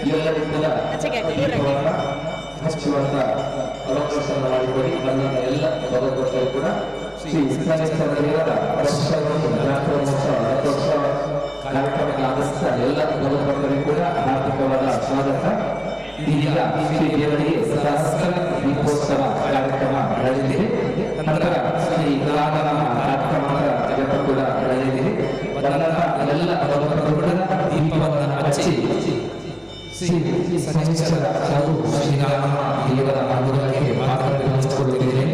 ಎಲ್ಲರೂ ಕೂಡ ದೀಪವನ್ನು ಹಚ್ಚುವಂತ ಅವಕಾಶ ಮಾಡಿಕೊಡಿ. ನನ್ನ ಎಲ್ಲ ಭಗವಂತರು ಕೂಡ ಶ್ರೀ ಸಿದ್ದೇಶ್ವರ ದೇವರ ವರ್ಷವನ್ನು ರಥೋತ್ಸವ ಕಾರ್ಯಕ್ರಮಕ್ಕೆ ಆಗಮಿಸಿದ ಎಲ್ಲ ಭಗವಂತರಿಗೂ ಕೂಡ ಹಾರ್ದಿಕವಾದ ಸ್ವಾಗತ. ಇದೀಗ ಶ್ರೀ ದೇವರಿಗೆ ಸಹಸ್ರ ದೀಪೋತ್ಸವ ಕಾರ್ಯಕ್ರಮ ನಡೆದಿದೆ. ನಂತರ ಶ್ರೀ ರಾಮನಾಮ ಕಾರ್ಯಕ್ರಮದ ಜಪ ಕೂಡ ನಡೆದಿದೆ. ಬಂದಂತಹ ಎಲ್ಲ ಭಗವಂತರು ಕೂಡ ದೀಪವನ್ನು ಹಚ್ಚಿ ಶ್ರೀ ಸಜ್ಜನ ಹಾಗೂ ಶ್ರೀರಾಮ ದೇವರ ಅನುಗ್ರಹಕ್ಕೆ ಪಾತ್ರರಾಗಿದ್ದೇನೆ.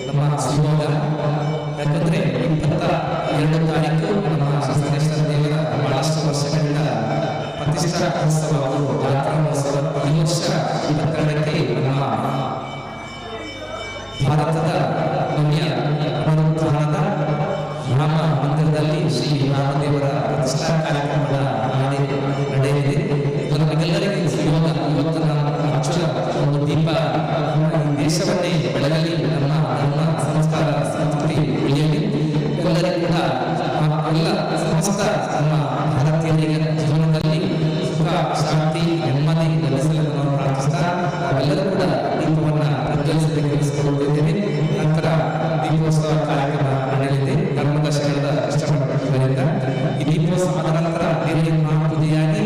ನಮ್ಮ ಶಿವಮೊಗ್ಗ ಯಾಕಂದ್ರೆ 22 ತಾರೀಕು ನಮ್ಮ ಸಜ್ಜನ ದೇವರ ಬಹಳಷ್ಟು ವರ್ಷಗಳಿಂದ ಪ್ರತಿಷ್ಠಾ ಉತ್ಸವ ಹಾಗೂ ಜಾತ್ರಾ ಮಹೋತ್ಸವ ಈ ವರ್ಷ 22ಕ್ಕೆ ನಮ್ಮ ಭಾರತದ ಭವ್ಯ ಪುನರುತ್ಥಾನದ ರಾಮ ಮಂದಿರದಲ್ಲಿ ಶ್ರೀ ರಾಮದೇವರ ಪ್ರತಿಷ್ಠಾ ಕಾರ್ಯಕ್ರಮಗಳ ನಡೆಯಲಿದೆ. ನಮಗೆಲ್ಲರಿಗೂ ಇವತ್ತು ಹಚ್ಚುವ ಒಂದು ದೀಪ ದೇಶವನ್ನೇ ಬೆಳಗಲಿ, ನಮ್ಮ ಧರ್ಮ ಸಂಸ್ಕಾರ ಸಂಸ್ಕೃತಿ ಉಳಿಯಲಿ. ಎಲ್ಲರಿಗೂ ಕೂಡ ಎಲ್ಲ ಸಮಸ್ತ ನಮ್ಮ ಭಾರತೀಯರಿಗೆ ಜೀವನದಲ್ಲಿ ಸುಖ ಶಾಂತಿ ನೆಮ್ಮದಿ ಲಭಿಸಲು ನಾವು ಪ್ರಾರ್ಥಿಸ್ತಾ ಎಲ್ಲರೂ ಕೂಡ ದೀಪವನ್ನು ಪ್ರಜ್ವಲಿಸಬೇಕೆಂದಿಸಿಕೊಳ್ಳುತ್ತಿದ್ದೇವೆ. ನಂತರ ದೀಪೋತ್ಸವ ಕಾರ್ಯಕ್ರಮ ನಡೆಯಲಿದೆ. ಧರ್ಮದ ಶರಣದ ಇಷ್ಟಪಡುವುದರಿಂದ ಈ ದೀಪೋತ್ಸವದ ನಂತರ ದೇವರ ಮಹಾಪೂಜೆಯಾಗಿ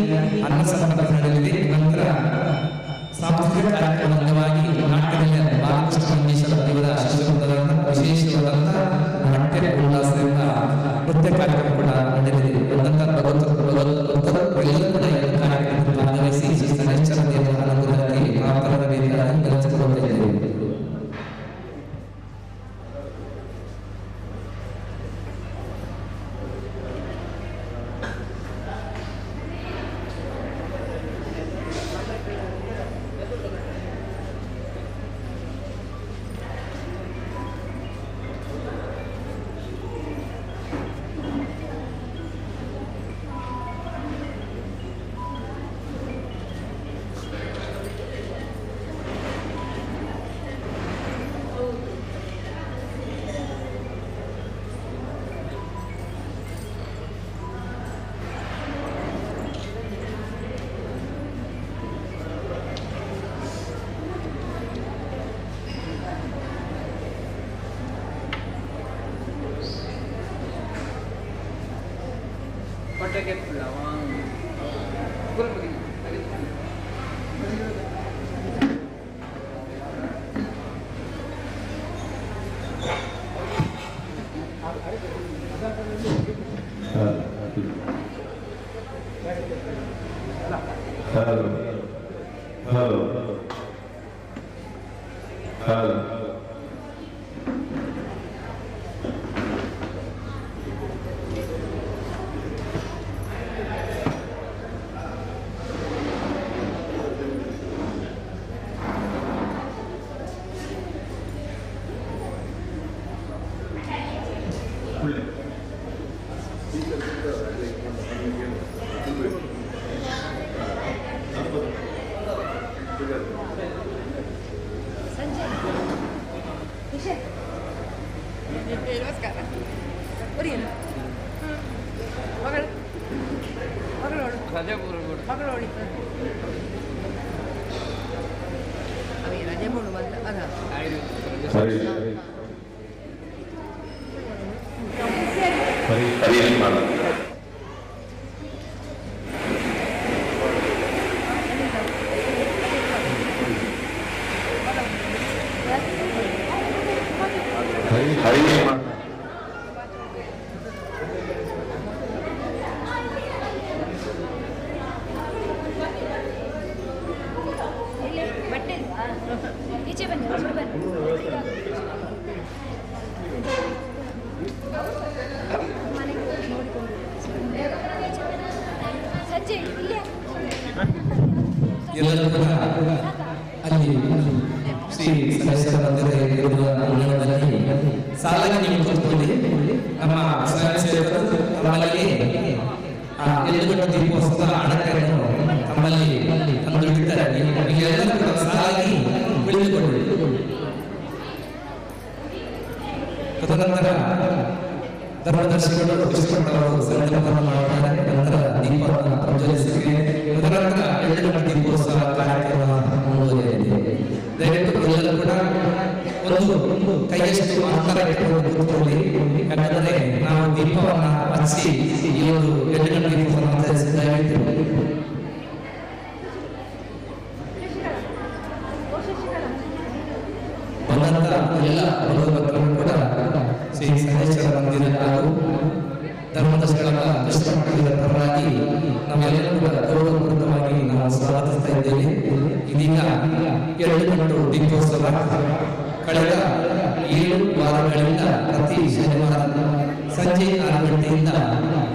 ಅನ್ನ ಸಂತರ್ಪಣೆ ನಡೆಯಲಿದೆ. ನಂತರ ಸಾಂಸ್ಕೃತಿಕ ಕಾರ್ಯಕ್ರಮದ ಅಂಗವಾಗಿ ನಾಟ್ಯದಲ್ಲಿ ಬಾಲಕೃಷ್ಣ ಮಂಜೇಶ್ವರ ದೇವರ ಶಿಶುವೃಂದದಿಂದ ವಿಶೇಷವಾದಂತಹ ನಾಟ್ಯ ಉಲ್ಲಾಸದಿಂದ ನೃತ್ಯ ಕಾರ್ಯಕ್ರಮ ಕೂಡ ನಡೆಯಲಿದೆ. ನಂತರ ಭಗವಂತರು ಎಲ್ಲರೂ ಕೂಡ ಈ ಕಾರ್ಯಕ್ರಮದಲ್ಲಿ ಭಾಗವಹಿಸಿ ಶ್ರೀ ದೇವರ ಅನುಗ್ರಹಕ್ಕೆ ಪಾತ್ರರಾಗಬೇಕಾಗಿ ವಿನಂತಿಸಿಕೊಳ್ಳುತ್ತೇವೆ. Pakai pelawang, kurang begini. Halo. ಎಲ್ಲರೂ ಕೂಡ ಅಲ್ಲಿ ಶ್ರೀ ಸಿದ್ದೇಶ್ವರ ಮಂದಿರದಲ್ಲಿರುವ ಅಂಗಣದಲ್ಲಿ ಸಾಲಾಗಿ ನೀವು ಕೂತ್ಕೊಳ್ಳಿ. ನಮ್ಮ ಸ್ವಯಂ ಸೇವಕರು ತಮ್ಮಲ್ಲಿ ಎಳ್ಳುಗಡ್ಡ ದೀಪೋತ್ಸವದ ಅಣಕನ್ನು ತಮ್ಮಲ್ಲಿ ತಂದು ಇಟ್ಟಿದ್ದಾರೆ. ಎಲ್ಲರೂ ಕೂಡ ಸಾಲಾಗಿ ಉಳಿದುಕೊಳ್ಳಿ. ತದನಂತರ ಧರ್ಮದರ್ಶಿಗಳು ಸಂಕಲ್ಪವನ್ನು ಮಾಡುತ್ತಾರೆ. ನಂತರ ದೀಪವನ್ನು ಪ್ರಜ್ವಲಿಸುತ್ತಾರೆ. ತದನಂತರ ಎಳ್ಳುಗಡ್ಡ ದೀಪ ಹಾರಿಸಿ ಇವರು 2 ಗಂಟೆ ದೀಪವನ್ನು ದಯವಿಟ್ಟು ಬಂದಂತ ಎಲ್ಲ ಭಗವದ್ಭಕ್ತರು ಕೂಡ ಶ್ರೀ ಸಂದೇಶ್ವರ ಮಂದಿರ ಹಾಗೂ ಧರ್ಮದ ಸ್ಥಳದ ದರ್ಶನ ಮಾಡಿದ ಪರವಾಗಿ ನಾವೆಲ್ಲರೂ ಕೂಡ ಗೌರವಪೂರ್ವಕವಾಗಿ ನಾವು ಸ್ವಾಗತಿಸ್ತಾ ಇದ್ದೇವೆ. ಇದೀಗ 2 ಗಂಟು ದೀಪೋತ್ಸವ ಕಳೆದ 7 ವಾರಗಳಿಂದ ಪ್ರತಿ ಶನಿವಾರ ಸಂಜೆ 6 ಗಂಟೆಯಿಂದ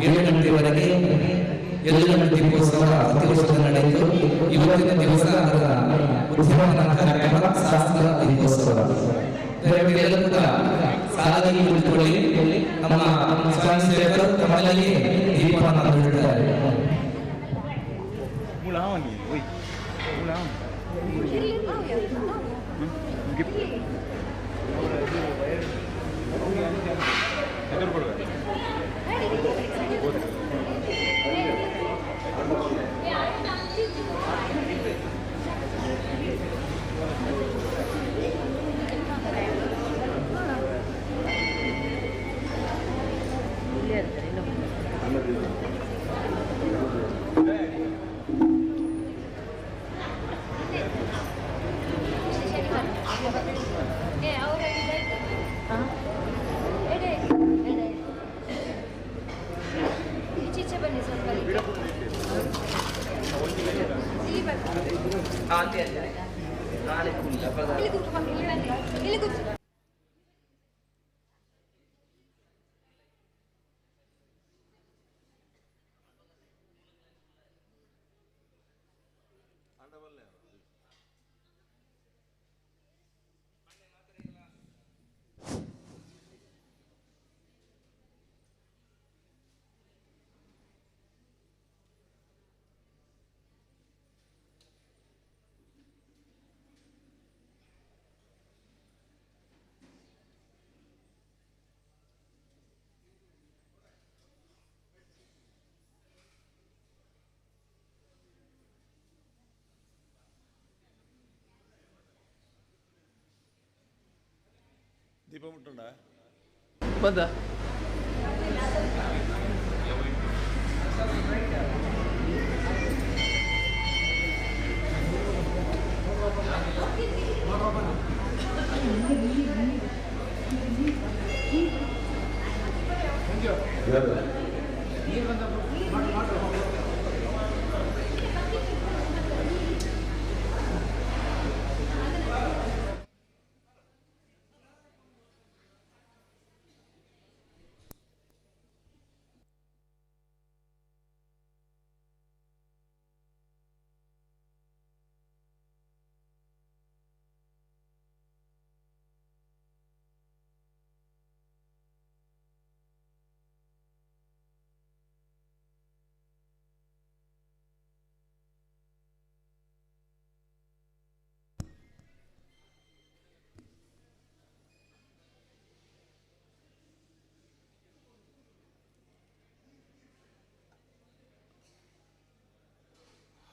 7 ಗಂಟೆವರೆಗೆ 2 ಗಂಟೆ ದೀಪೋತ್ಸವ ಪ್ರತಿ ವರ್ಷ ನಡೆಯಿತು. ಇವತ್ತಿನ ದಿವಸ ಅದರ ಉದ್ಯಾನವನ ಕಾರ್ಯಕ್ರಮ ಶಾಸ್ತ್ರ ದೀಪೋತ್ಸವ. ದಯವಿಟ್ಟು ಎಲ್ಲರೂ ಕೂಡ ಸಾಲಾಗಿ ಕುಳಿತುಕೊಳ್ಳಿ. ನಮ್ಮ ಸ್ವಯಂ ಸೇವಕರು ತಮ್ಮಲ್ಲಿ ದೀಪವನ್ನು ನೀಡುತ್ತಾರೆ. ദീപം വിട്ടുണ്ടോ ಬಂದ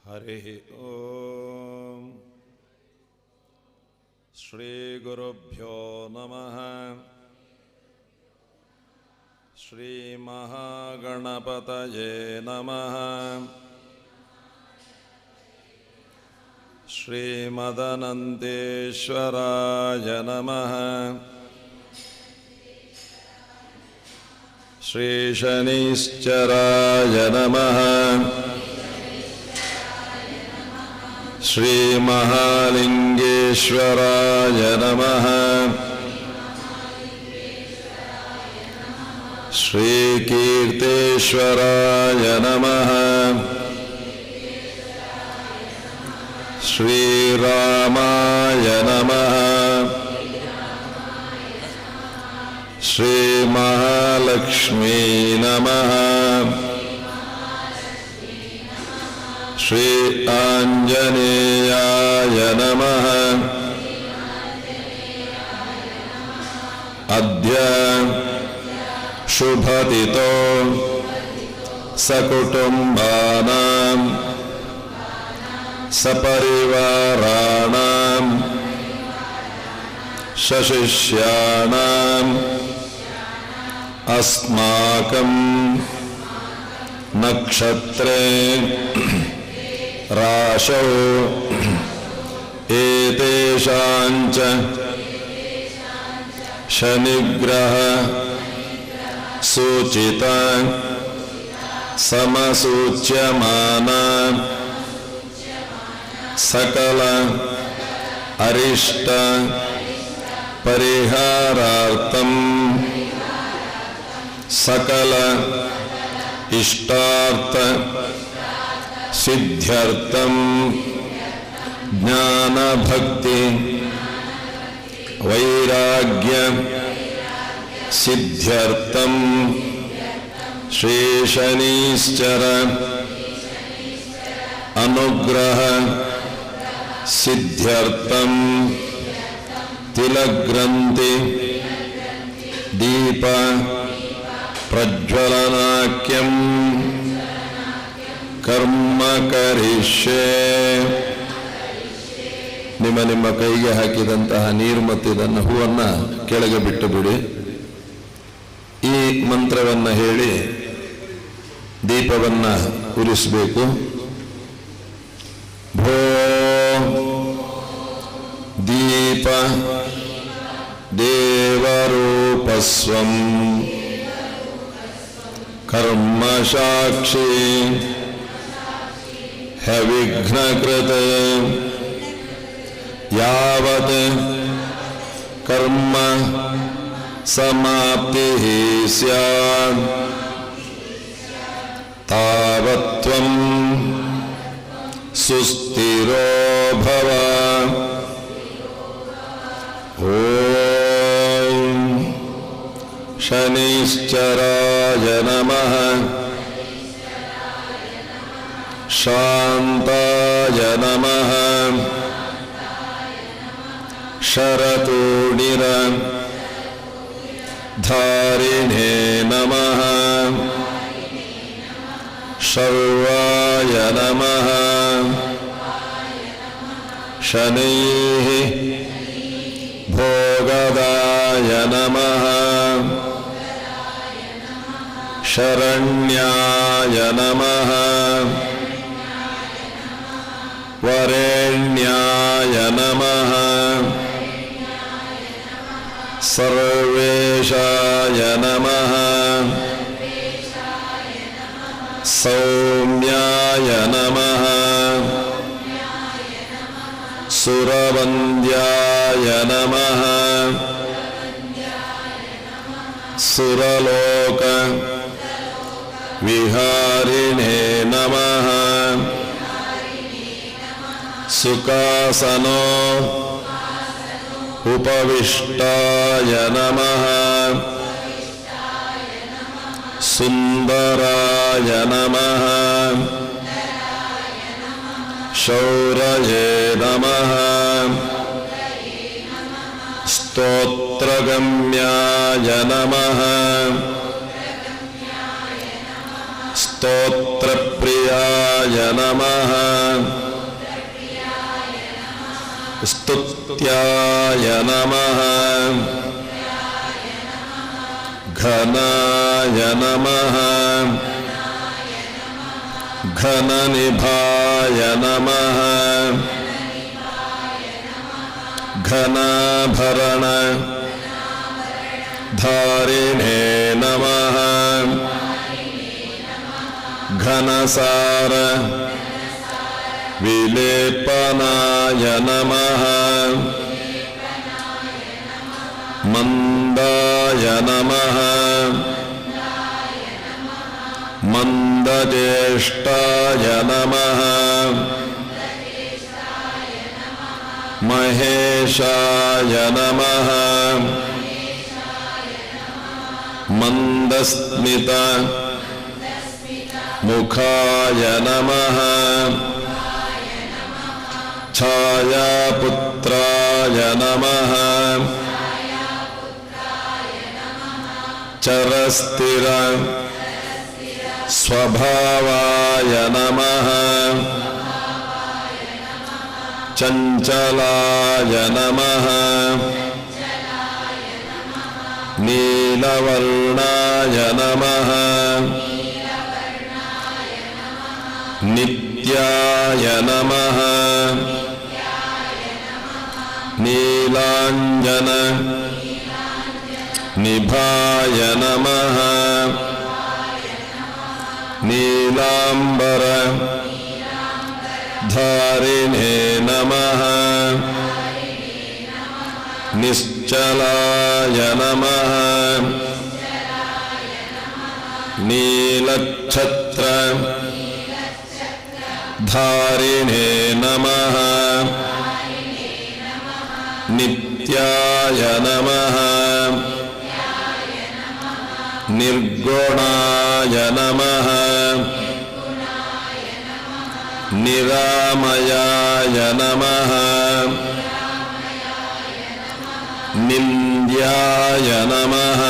हरिः ओम श्री गुरुभ्यो नमः श्री महागणपतये नमः श्री मदनन्तेश्वराय नमः श्री शनिश्चराय नमः श्री महालिंगेश्वराय नमः श्री कीर्तेश्वराय नमः श्री रामाय नमः श्री महालक्ष्मी नमः श्री आंजनेयाय नमः अद्य शुभतिथौ सकुटुम्बानां सपरिवाराणां सशिष्याणां अस्माकं नक्षत्रे राशौ एतेषाञ्च शनिग्रह सूचिता समसूच्यमाना सकल अरिष्ट परिहारार्थं सकल इष्टार्थ सिद्ध्यर्थं ज्ञान भक्ति वैराग्य सिद्ध्यर्थं श्री शनीश्चर अनुग्रह सिद्ध्यर्थं तिलग्रन्थि दीप प्रज्वलनाख्यं कर्म करिष्ये. ನಿಮ್ಮ ನಿಮ್ಮ ಕೈಗೆ ಹಾಕಿದಂತಹ ನೀರು ಮತ್ತು ಇದನ್ನು ಹೂವನ್ನು ಕೆಳಗೆ ಬಿಟ್ಟು ಬಿಡಿ. ಈ ಮಂತ್ರವನ್ನು ಹೇಳಿ ದೀಪವನ್ನು ಉರಿಸಬೇಕು. ಭೋ ದೀಪ ದೇವರೂಪಸ್ವಂ ಕರ್ಮ ಸಾಕ್ಷಿ ಹವಿಘ್ನಕೃತ ಯಾವತ್ ಕರ್ಮ ಸಮಾಪ್ತಿ ಸ್ಯಾತ್ ತಾವತ್ ತ್ವಂ ಸುಸ್ಥಿರೋ ಭವ. ಓಂ ಶನೈಶ್ಚರಾಯ ನಮಃ ಶಾಂತಾಯ ನಮಃ ಶರತೂಣಿರ ಧಾರಿಣೇ ನಮಃ ಶರ್ವಾಯ ನಮಃ ಶನೈಃ ಭೋಗದಾಯ ನಮಃ ಶರಣ್ಯಾಯ ನಮಃ ವರೆಣ್ಯಾಯ ನಮಃ ಸರ್ವೇಶಾಯ ನಮಃ ಸೌಮ್ಯಾಯ ನಮಃ ಸುರವಂದ್ಯಾಯ ನಮಃ ಸುರಲೋಕ ವಿಹಾರಿಣೇ ನಮಃ ಸುಖಾಸನೋ ಉಪವಿಷ್ಟಾಯ ನಮಃ ಸುಂದರಾಯ ನಮಃ ಶೌರಯೇ ನಮಃ ಸ್ತೋತ್ರಗಮ್ಯಾಯ ನಮಃ ಸ್ತೋತ್ರಪ್ರಿಯಾಯ ನಮಃ ಸ್ತುತ್ಯಾಯ ನಮಃ ಘನಾಯ ನಮಃ ಘನನಿಭಾಯ ನಮಃ ಘನಾಭರಣ ಧಾರಿಣೇ ನಮಃ ಘನಸಾರ ವಿಲೇಪನಾಯ ನಮಃ ಮಂದಾಯ ನಮಃ ಮಂದಜ್ಯೇಷ್ಠಾಯ ನಮಃ ಮಹೇಶಾಯ ನಮಃ ಮಂದಸ್ಮಿತ ಮುಖಾಯ ನಮಃ ಛಾಯಾಪುತ್ರಾಯ ನಮಃ ಚರಸ್ಥಿರ ಸ್ವಭಾವಾಯ ನಮಃ ಚಂಚಲಾಯ ನಮಃ नीलवर्णाय नमः नित्याय नमः नीलाञ्जन निभाय नमः नीलांबर धारिणे नमः निश्चलाय नमः नीलच्छत्र धारिणे नमः नित्याय नमः निर्गुणाय नमः निरामयाय नमः निन्द्याय नमः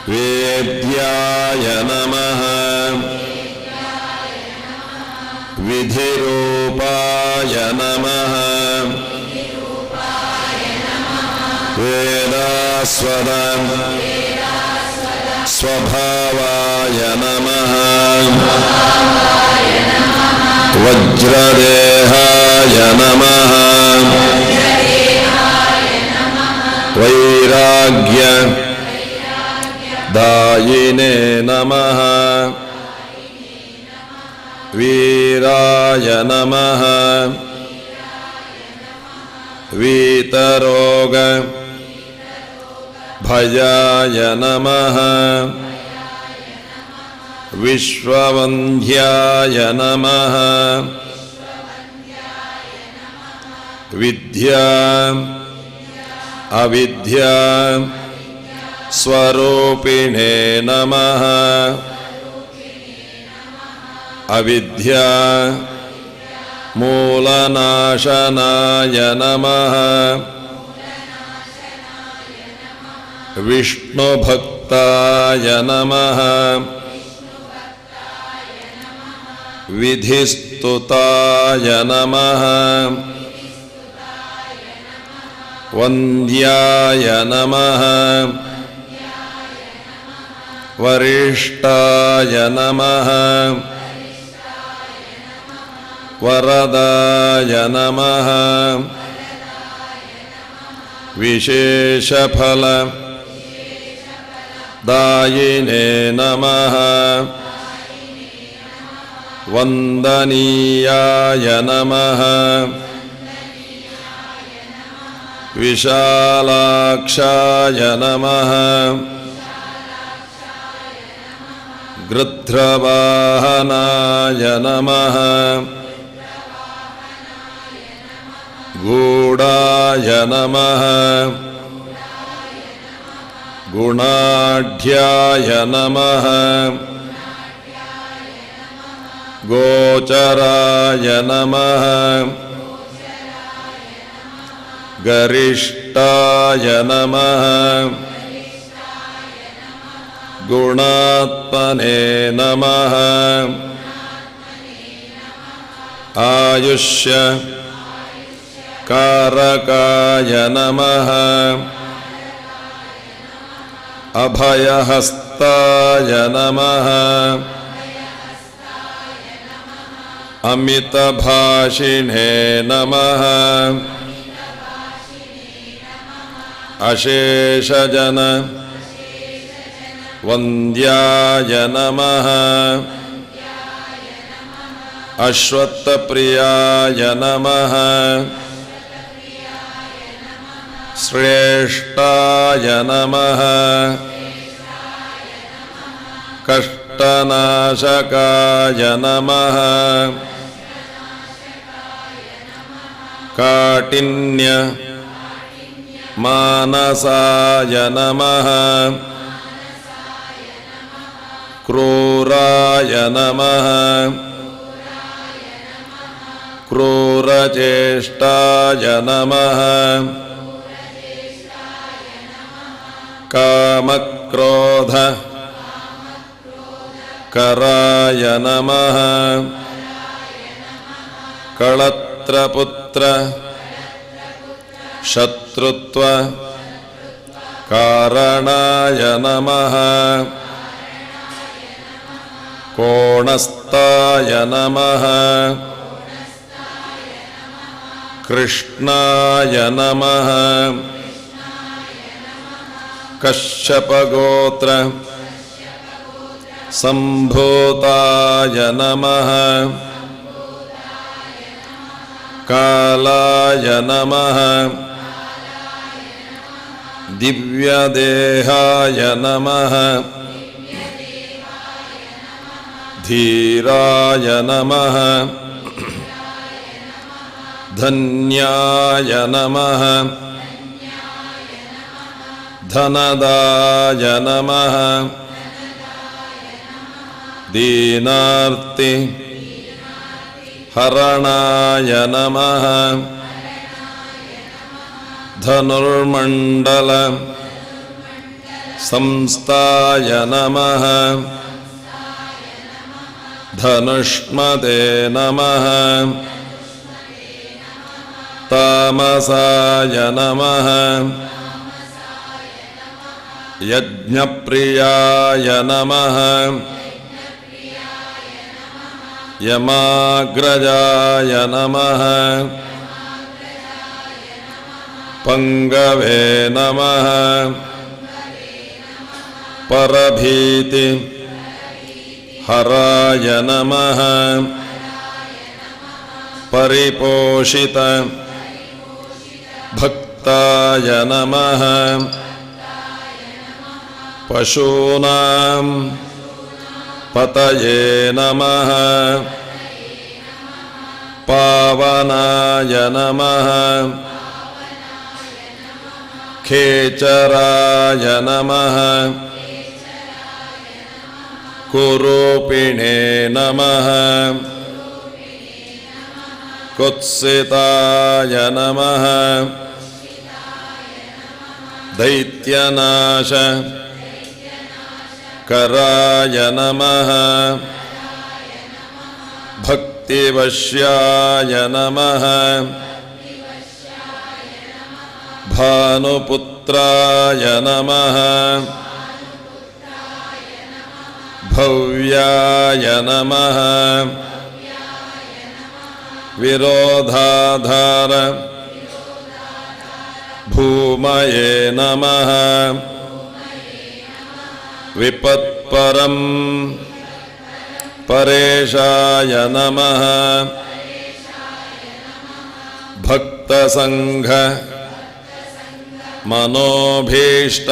वेद्याय नमः विधिरूपाय नमः वेदास्वद स्वभावाय नमः वज्रदेहाय नमः वैराग्य दायिने नमः वीराय नमः वीतरोग भयाय नमः विश्ववन्ध्याय नमः विद्या अविद्या स्वरूपिणे नमः अविद्या मूलनाशनाय नमः विष्णुभक्ताय नमः विधिस्तुताय नमः वन्द्याय नमः वरिष्ठाय नमः वरदाय नमः विशेषफल दायिने नमः वन्दनीयाय नमः विशालाक्षाय नमः गृध्रवाहनाय नमः गूढाय नमः गुणाढ्याय नमः गोचराय नमः गरिष्ठाय नमः गुणात्मने नमः आयुष्य कारकाय नमः अभयहस्ताय नमः अमितभाषिणे नमः अशेषजन वन्द्याय नमः अश्वत्थप्रियाय नमः श्रेष्ठाय नमः कष्टनाशकाय नमः काठिन्य मानसाय नमः क्रूराय नमः क्रूरचेष्टाय नमः कामक्रोध कराय नमः कलत्रपुत्र शत्रुत्व कारणाय नमः कोणस्थाय नमः कृष्णाय नमः कश्यपगोत्र सम्भूताय नमः कालाय नमः दिव्यदेहाय नमः धीराय नमः धन्याय नमः धनदाय नमः दीनार्ति हरणाय नमः धनुर्मण्डल संस्थाय नमः धनुष्मते नमः तामसाय नमः यज्ञप्रियाय नमः यमाग्रजाय नमः पंगवे नमः परभीति हराय नमः परिपोषित भक्ताय नमः पशूनां पतये नमः पावनाय नमः खेचराय नमः कुरूपिणे नमः कुत्सिताय नमः दैत्यनाश कराय नमः भक्तिवश्याय नमः भानुपुत्राय नमः भव्याय नमः विरोधाधार भूमये नमः विपत्परं परेशाय नमः भक्तसंघ मनोभीष्ट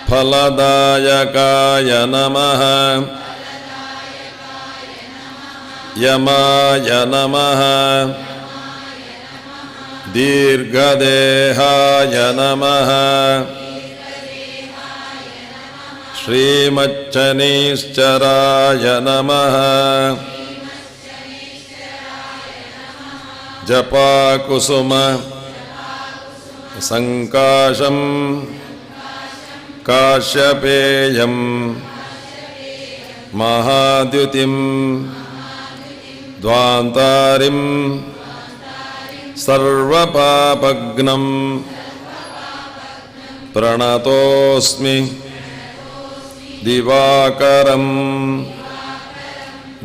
फलदायकाय नमः यमाय नमः दीर्घदेहाय नमः श्रीमच्चनीश्चराय नमः जपाकुसुम संकाशं काश्यपेयं महाद्युतिं द्वान्तारिं सर्वपापघ्नं प्रणतोऽस्मि दिवाकरं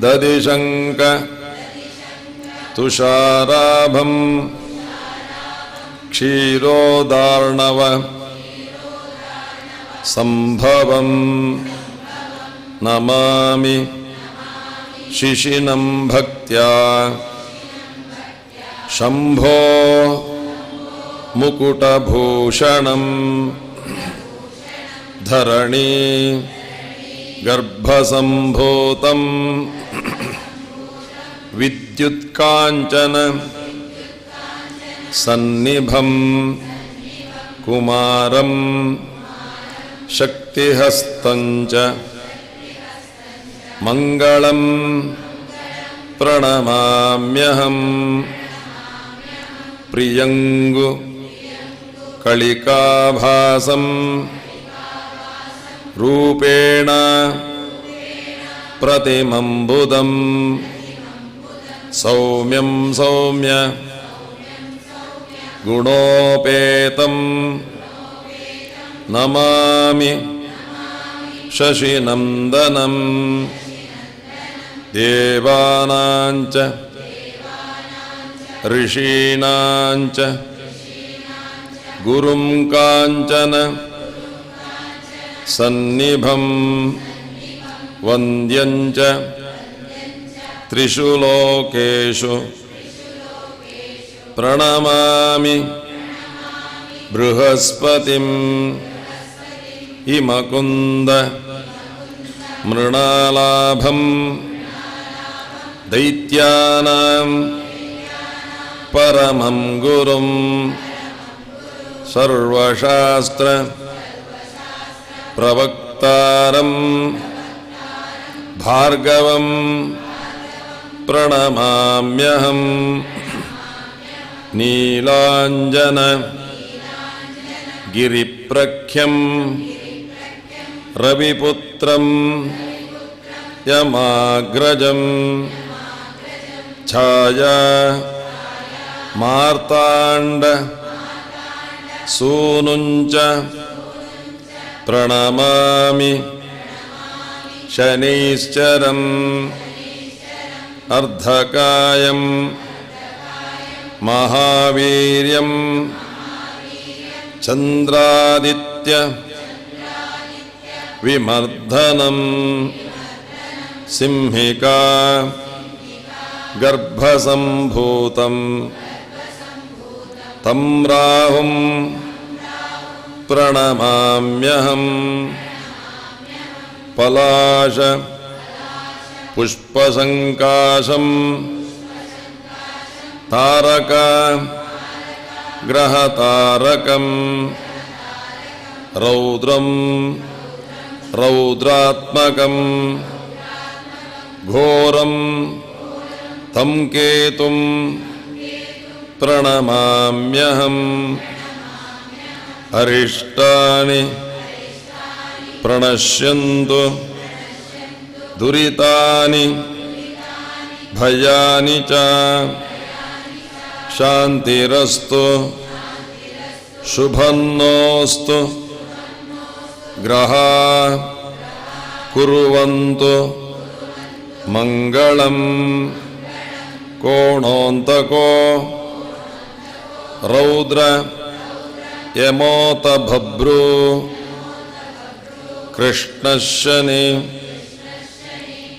ददिशंक तुषाराभं क्षीरोदार्णव संभवं नमामि शिशिनं भक्त्या शंभो मुकुटभूषणं धरणी गर्भसंभूतं विद्युत्कांचन सन्निभं कुमारं शक्तिहस्तं च मंगलं प्रणमाम्यहं प्रियंगु कलिकाभासं रूपेण प्रतिमंबुदं सौम्यं सौम्य गुणोपेतं ನಮಾಮಿ ಶಶಿನಂದನಂ ದೇವಾನಾಂಚ ಋಷೀಣಾಂಚ ಗುರುಂ ಕಾಂಚನ ಸನ್ನಿಭಂ ವಂದ್ಯಂಚ ತ್ರಿಷು ಲೋಕೇಷು ಪ್ರಣಮಾಮಿ ಬೃಹಸ್ಪತಿಂ ಹಿಮಕುಂದ ಮೃಣಾಲಾಭಂ ದೈತ್ಯಾನಾಂ ಪರಮಂ ಗುರುಂ ಸರ್ವಶಾಸ್ತ್ರ ಪ್ರವಕ್ತಾರಂ ಭಾರ್ಗವಂ ಪ್ರಣಮಾಮ್ಯಹಂ ನೀಲಾಂಜನ ಗಿರಿಪ್ರಖ್ಯಂ ರವಿಪುತ್ರಂ ಯಮಾಗ್ರಜಂ ಛಾಯಾ ಮಾರ್ತಾಂಡ ಸೂನುಂಚ ಪ್ರಣಮಾಮಿ ಶನೈಶ್ಚರಂ ಅರ್ಧಕಾಯಂ ಮಹಾವೀರ್ಯಂ ಚಂದ್ರಾದಿತ್ಯ ವಿಮರ್ಧನಂ ಸಿಂಹಿಕಾ ಗರ್ಭಸಂಭೂತಂ ತಂ ರಾಹುಂ ಪ್ರಣಮಾಮ್ಯಹಂ ಪಲಾಶ ಪುಷ್ಪಸಂಕಾಶಂ ತಾರಕ ಗ್ರಹತಾರಕಂ ರೌದ್ರಂ ರೌದ್ರಾತ್ಮಕಂ ಘೋರಂ ತಂ ಕೇತುಂ ಪ್ರಣಮಾಮ್ಯಹಂ ಅರಿಷ್ಟಾನಿ ಪ್ರಣಶ್ಯಂತು ದುರಿತಾನಿ ಭಯಾನಿ ಚ ಶಾಂತಿರಸ್ತು ಶುಭನ್ನೋಸ್ತು ಗ್ರಹಾ ಕುರ್ವಂತು ಮಂಗಳಂ ಕೋಣೋಂತಕೋ ರೌದ್ರ ಯಮೋತ ಭಬ್ರು ಕೃಷ್ಣಶನಿ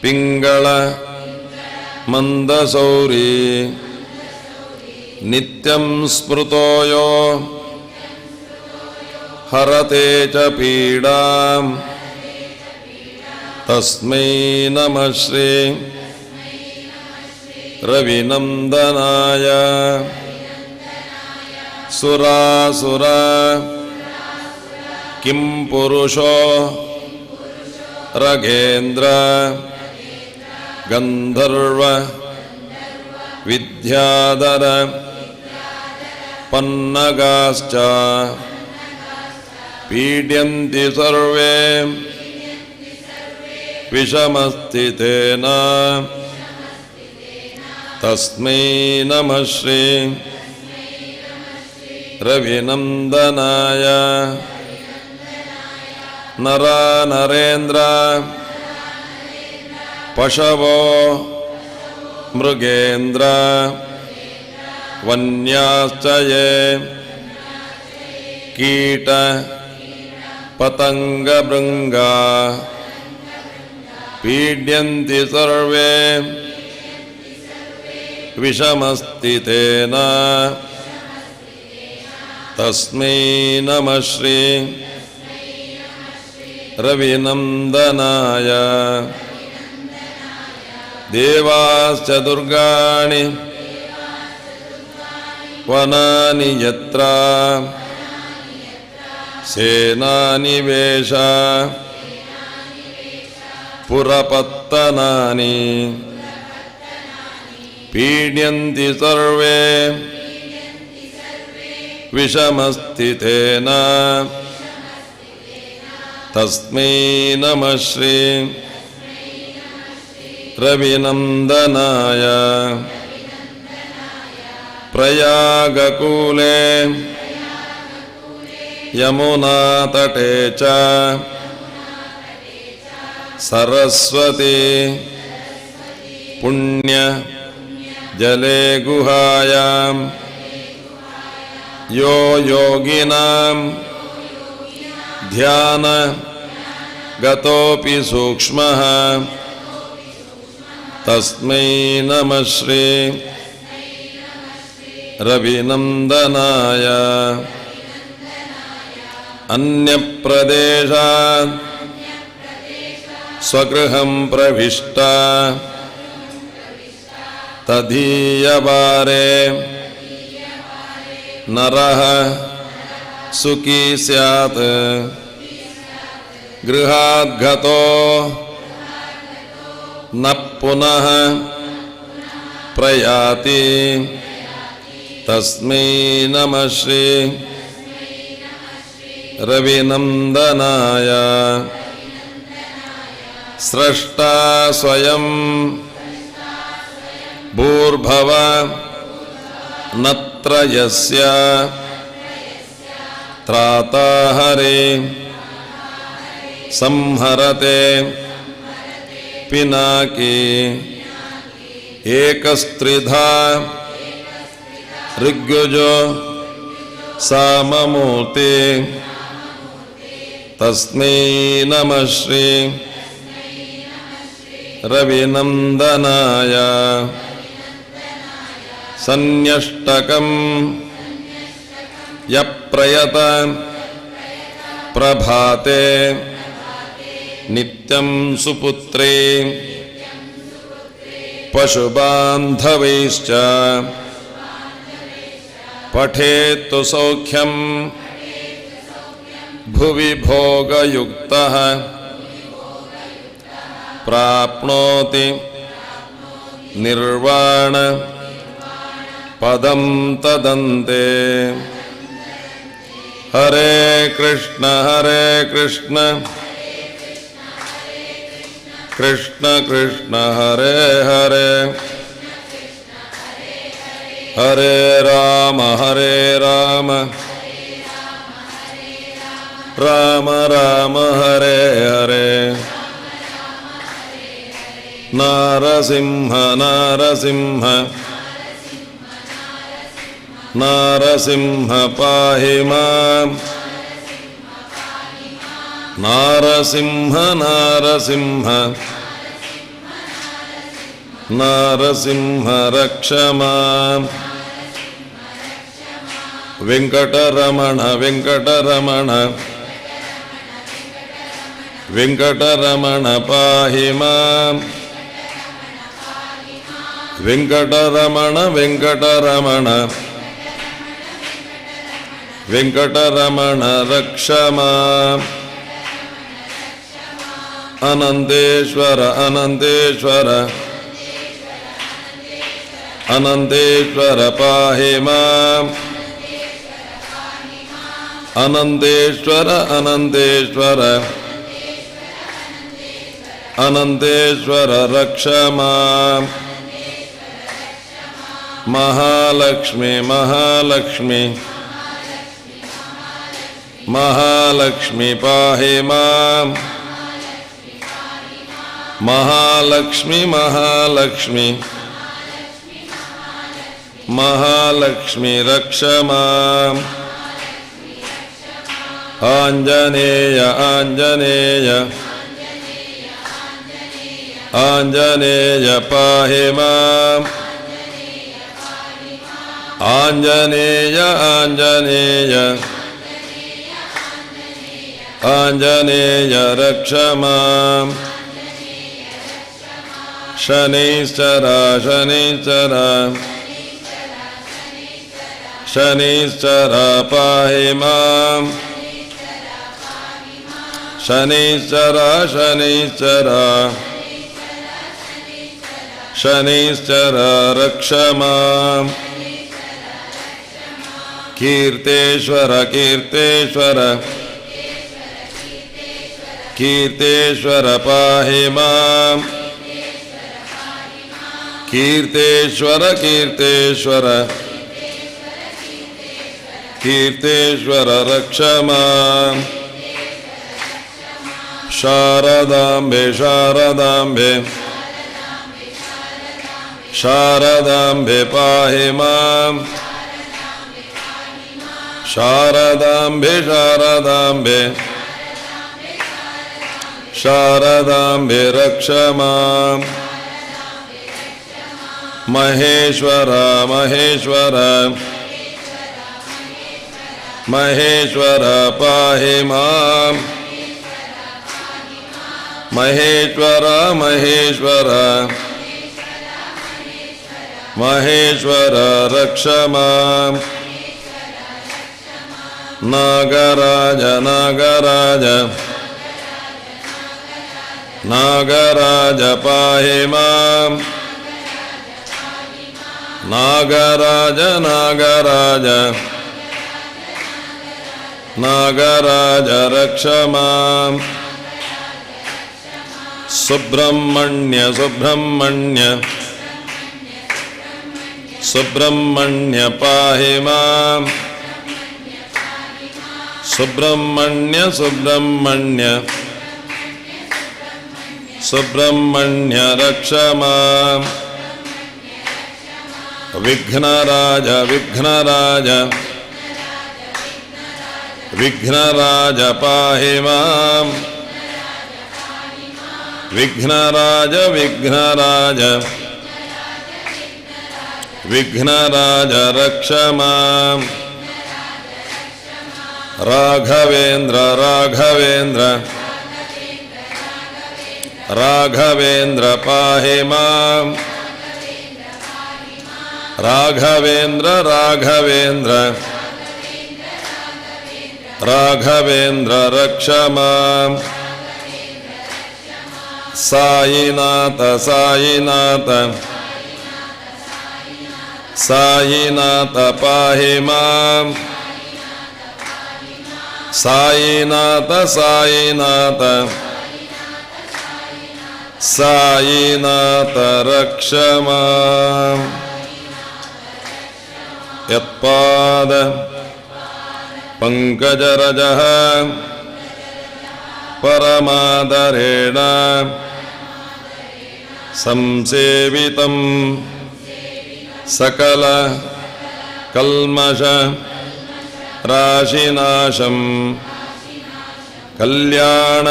ಪಿಂಗಳ ಮಂದಸೌರಿ ನಿತ್ಯಂ ಸ್ಮೃತೋ ಯೋ ಹರತೆ ಚ ಪೀಡಾಂ ತಸ್ಮೈ ನಮಃ ಶ್ರೀ ರವಿನಂದನಾಯ ಸುರಾಸುರ ಕಿಂ ಪುರುಷೋ ರಘೇಂದ್ರ ಗಂಧರ್ವ ವಿದ್ಯಾಧರ ಪನ್ನಗಾಶ್ಚ ಪೀಡ್ಯಂತಿ ಸರ್ವೇ ವಿಷಮಸ್ಥಿತೇನ ತಸ್ಮೈ ನಮಃ ಶ್ರೀ ರವಿನಂದನಾಯ ನರ ನರೇಂದ್ರ ಪಶವೋ ಮೃಗೇಂದ್ರ ವನ್ಯಾಶ್ಚ ಯೇ ಕೀಟ ಪತಂಗಭೃಂಗಾ ಪೀಡ್ಯಂತಿ ಸರ್ವೇ ವಿಷಮಸ್ಥಿತೇನ ತಸ್ಮೈ ನಮಃ ಶ್ರೀ ರವಿನಂದನಾಯ ದೇವಾಶ್ಚ ದುರ್ಗಾಣಿ ವನಾನಿ ಯತ್ರ ಸೇನಾನಿವೇಶ ಪುರಪತ್ತನಾನಿ ಪೀಡ್ಯಂತಿ ಸರ್ವೇ ವಿಷಮಸ್ಥಿತೇನ ತಸ್ಮೈ ನಮಃ ಶ್ರೀ ರವಿನಂದನಾಯ ಪ್ರಯಾಗಕೂಲೆ यमुनातटे च सरस्वती पुण्य जले गुहायां यो योगिनां ध्यान गतोऽपि सूक्ष्मः तस्मै नमः श्री रविनन्दनाय अन्यप्रदेशात् स्वगृहं प्रविष्टा तदीयवारे नरः सुखी स्यात् गृहाद्गतो न पुनः प्रयाति तस्मै नमः श्री रविनन्दनाय स्रष्टा स्वयं भूर्भव नत्रयस्य त्राता हरे संहरते पिनाकी एकस्त्रिधा ऋग्युजो साममूर्ति तस्मै नमः श्री रविनन्दनाय सन्न्यष्टकं यप्रयत प्रभाते नित्यं सुपुत्रे पशुबान्धवैश्च पठेत्तु सौख्यं भुवि भोगयुक्तः प्राप्नोति निर्वाण पदं तदन्ते। हरे कृष्ण कृष्ण कृष्ण हरे हरे हरे राम राम राम हरे हरे नारसिंह नारसिंह पाहि मां नारसिंह नारसिंह रक्ष मां वेंकटरमण वेंकटरमण पाहि मां वेंकटरमण वेंकटरमण रक्ष मां अनंतेश्वर अनंतेश्वर पाहि मां अनंतेश्वर अनंतेश्वर रक्ष मां महालक्ष्मी महालक्ष्मी पाहि मां महालक्ष्मी रक्ष मां आंजनेय पाहि मां आंजनेय रक्ष मां शनिश्चर पाहि मां शनिश्चर रक्ष मां कीर्तेश्वर पाहि मां कीर्तेश्वर ಕೀರ್ತೇಶ್ವರ ರಕ್ಷ ಮಾಂ ಶಾರದಾಂಬೆ ಶಾರದಾಂಬೆ ಶಾರದಾಂಬೆ ಪಾಹಿ ಮಾಂ ಶಾರದಾಂಬೆ ಶಾರದಾಂಬೆ ಶಾರದಾಂಬೆ ರಕ್ಷ ಮಾಂ ಮಹೇಶ್ವರ ಮಹೇಶ್ವರ ಮಹೇಶ್ವರ ಪಾಹಿ ಮಾಂ ಮಹೇಶ್ವರ ಮಹೇಶ್ವರ ಮಹೇಶ್ವರ ರಕ್ಷ ಮಾಂ ನಾಗರಾಜ ನಾಗರಾಜ ನಾಗರಾಜ ಪಾಹಿ ಮಾಂ ನಾಗರಾಜ ನಾಗರಾಜ ನಾಗರಾಜ ರಕ್ಷ ಮಾಂ ಸುಬ್ರಹ್ಮಣ್ಯ ಸುಬ್ರಹ್ಮಣ್ಯ ಸುಬ್ರಹ್ಮಣ್ಯ ಪಾಹಿ ಮಾಂ ಸುಬ್ರಹ್ಮಣ್ಯ ಸುಬ್ರಹ್ಮಣ್ಯ ಸುಬ್ರಹ್ಮಣ್ಯ ರಕ್ಷ ಮಾಂ ವಿಘ್ನರಾಜ ವಿಘ್ನರಾಜ ವಿಘ್ನರಾಜ ಪಾಹಿ ಮಾಂ ವಿಘ್ನರಾಜ ವಿಘ್ನರಾಜ ವಿಘ್ನರಾಜ ರಕ್ಷ ಮಾಂ ರಾಘವೇಂದ್ರ ರಾಘವೇಂದ್ರ ರಾಘವೇಂದ್ರ ಪಾಹಿ ಮಾಂ ರಾಘವೇಂದ್ರ ರಾಘವೇಂದ್ರ ರಾಘವೇಂದ್ರ ರಕ್ಷ ಮಾಂ ಸಾಯಿನಾಥ ಸಾಯಿನಾಥ ಸಾಯಿನಾಥ ಪಾಹಿ ಮಾಂ ಸಾಯಿನಾಥ ಸಾಯಿನಾಥ ಸಾಯಿನಾಥ ರಕ್ಷ ಮಾಂ ಯತ್ಪಾದ ಪಂಕಜರಜಃ ಪರಮಾದರೇಣ ಸಂಸೇವಿತಂ ಸಕಲ ಕಲ್ಮಷ ರಾಶಿನಾಶಂ ಕಲ್ಯಾಣ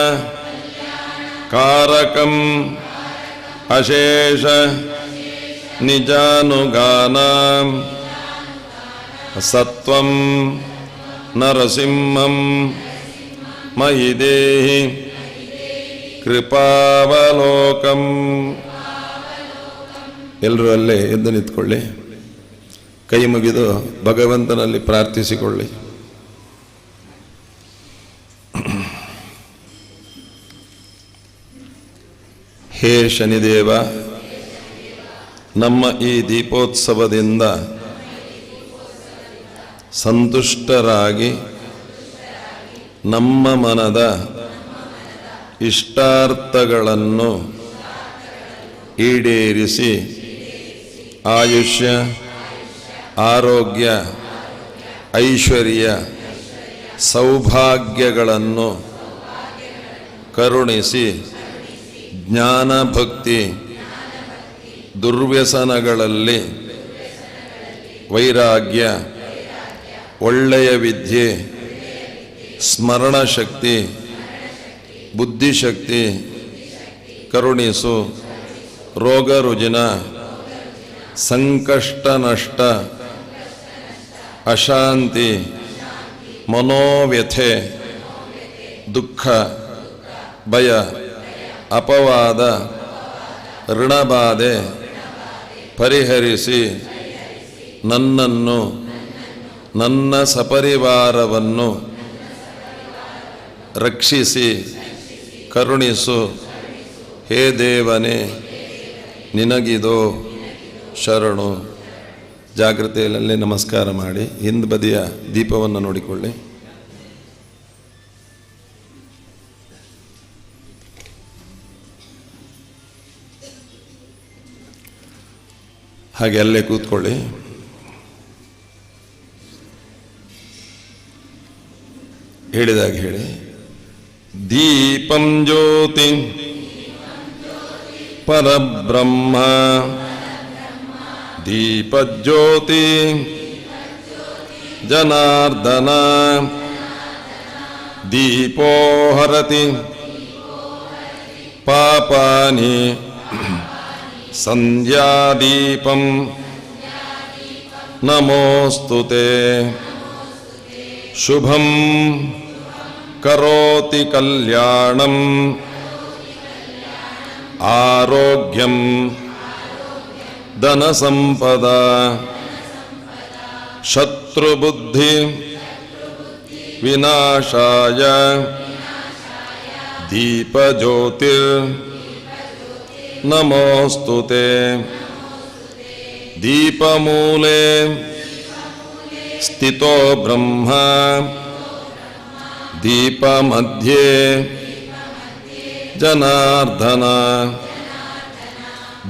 ಕಾರಕಂ ಅಶೇಷ ನಿಜಾನುಗಾನಾಂ ಸತ್ವಂ ನರಸಿಂಹಂ ಮಯಿ ದೇಹಿ ಕೃಪಾವಲೋಕಂ. ಎಲ್ಲರೂ ಅಲ್ಲೇ ಎದ್ದು ನಿಂತ್ಕೊಳ್ಳಿ, ಕೈ ಮುಗಿದು ಭಗವಂತನಲ್ಲಿ ಪ್ರಾರ್ಥಿಸಿಕೊಳ್ಳಿ. ಹೇ ಶನಿದೇವ, ನಮ್ಮ ಈ ದೀಪೋತ್ಸವದಿಂದ ಸಂತುಷ್ಟರಾಗಿ ನಮ್ಮ ಮನದ ಇಷ್ಟಾರ್ಥಗಳನ್ನು ಈಡೇರಿಸಿ ಆಯುಷ್ಯ, ಆರೋಗ್ಯ, ಐಶ್ವರ್ಯ, ಸೌಭಾಗ್ಯಗಳನ್ನು ಕರುಣಿಸಿ ಜ್ಞಾನ ಭಕ್ತಿ ದುರ್ವ್ಯಸನಗಳಲ್ಲಿ ವೈರಾಗ್ಯ, ಒಳ್ಳೆಯ ವಿದ್ಯೆ, ಸ್ಮರಣ ಶಕ್ತಿ, ಬುದ್ಧಿಶಕ್ತಿ ಕರುಣಿಸು. ರೋಗ ರುಜಿನ, ಸಂಕಷ್ಟ ನಷ್ಟ, ಅಶಾಂತಿ, ಮನೋವ್ಯಥೆ, ದುಃಖ, ಭಯ, ಅಪವಾದ, ಋಣಬಾಧೆ ಪರಿಹರಿಸಿ ನನ್ನನ್ನು, ನನ್ನ ಸಪರಿವಾರವನ್ನು ರಕ್ಷಿಸಿ ಕರುಣಿಸು. ಹೇ ದೇವನೇ, ನಿನಗಿದೋ ಶರಣು. ಜಾಗೃತೆಯಲ್ಲೇ ನಮಸ್ಕಾರ ಮಾಡಿ ಹಿಂದ್ ಬದಿಯ ದೀಪವನ್ನು ನೋಡಿಕೊಳ್ಳಿ. ಹಾಗೆ ಅಲ್ಲೇ ಕೂತ್ಕೊಳ್ಳಿ. ಹೇಳಿದಾಗ ಹೇಳಿ. ದೀಪಂ ಜ್ಯೋತಿ ಪರಬ್ರಹ್ಮ ದೀಪಜ್ಯೋತಿ ಜನಾರ್ದನ ದೀಪೋ ಹರತಿ ಪಾಪಾನಿ ಸಂಧ್ಯಾದೀಪಂ ನಮೋಸ್ತುತೆ ಶುಭಂ ಕರೋತಿ ಕಲ್ಯಾಣಂ ಆರೋಗ್ಯಂ ಧನಸಂಪದ ಶತ್ರುಬುದ್ಧಿ ವಿನಾಶಾಯ ದೀಪಜ್ಯೋತಿರ್ ನಮೋಸ್ತುತೆ ದೀಪಮೂಲೆ ಸ್ಥಿತೋ ಬ್ರಹ್ಮ ದೀಪಮಧ್ಯೆ ಜನಾರ್ದನ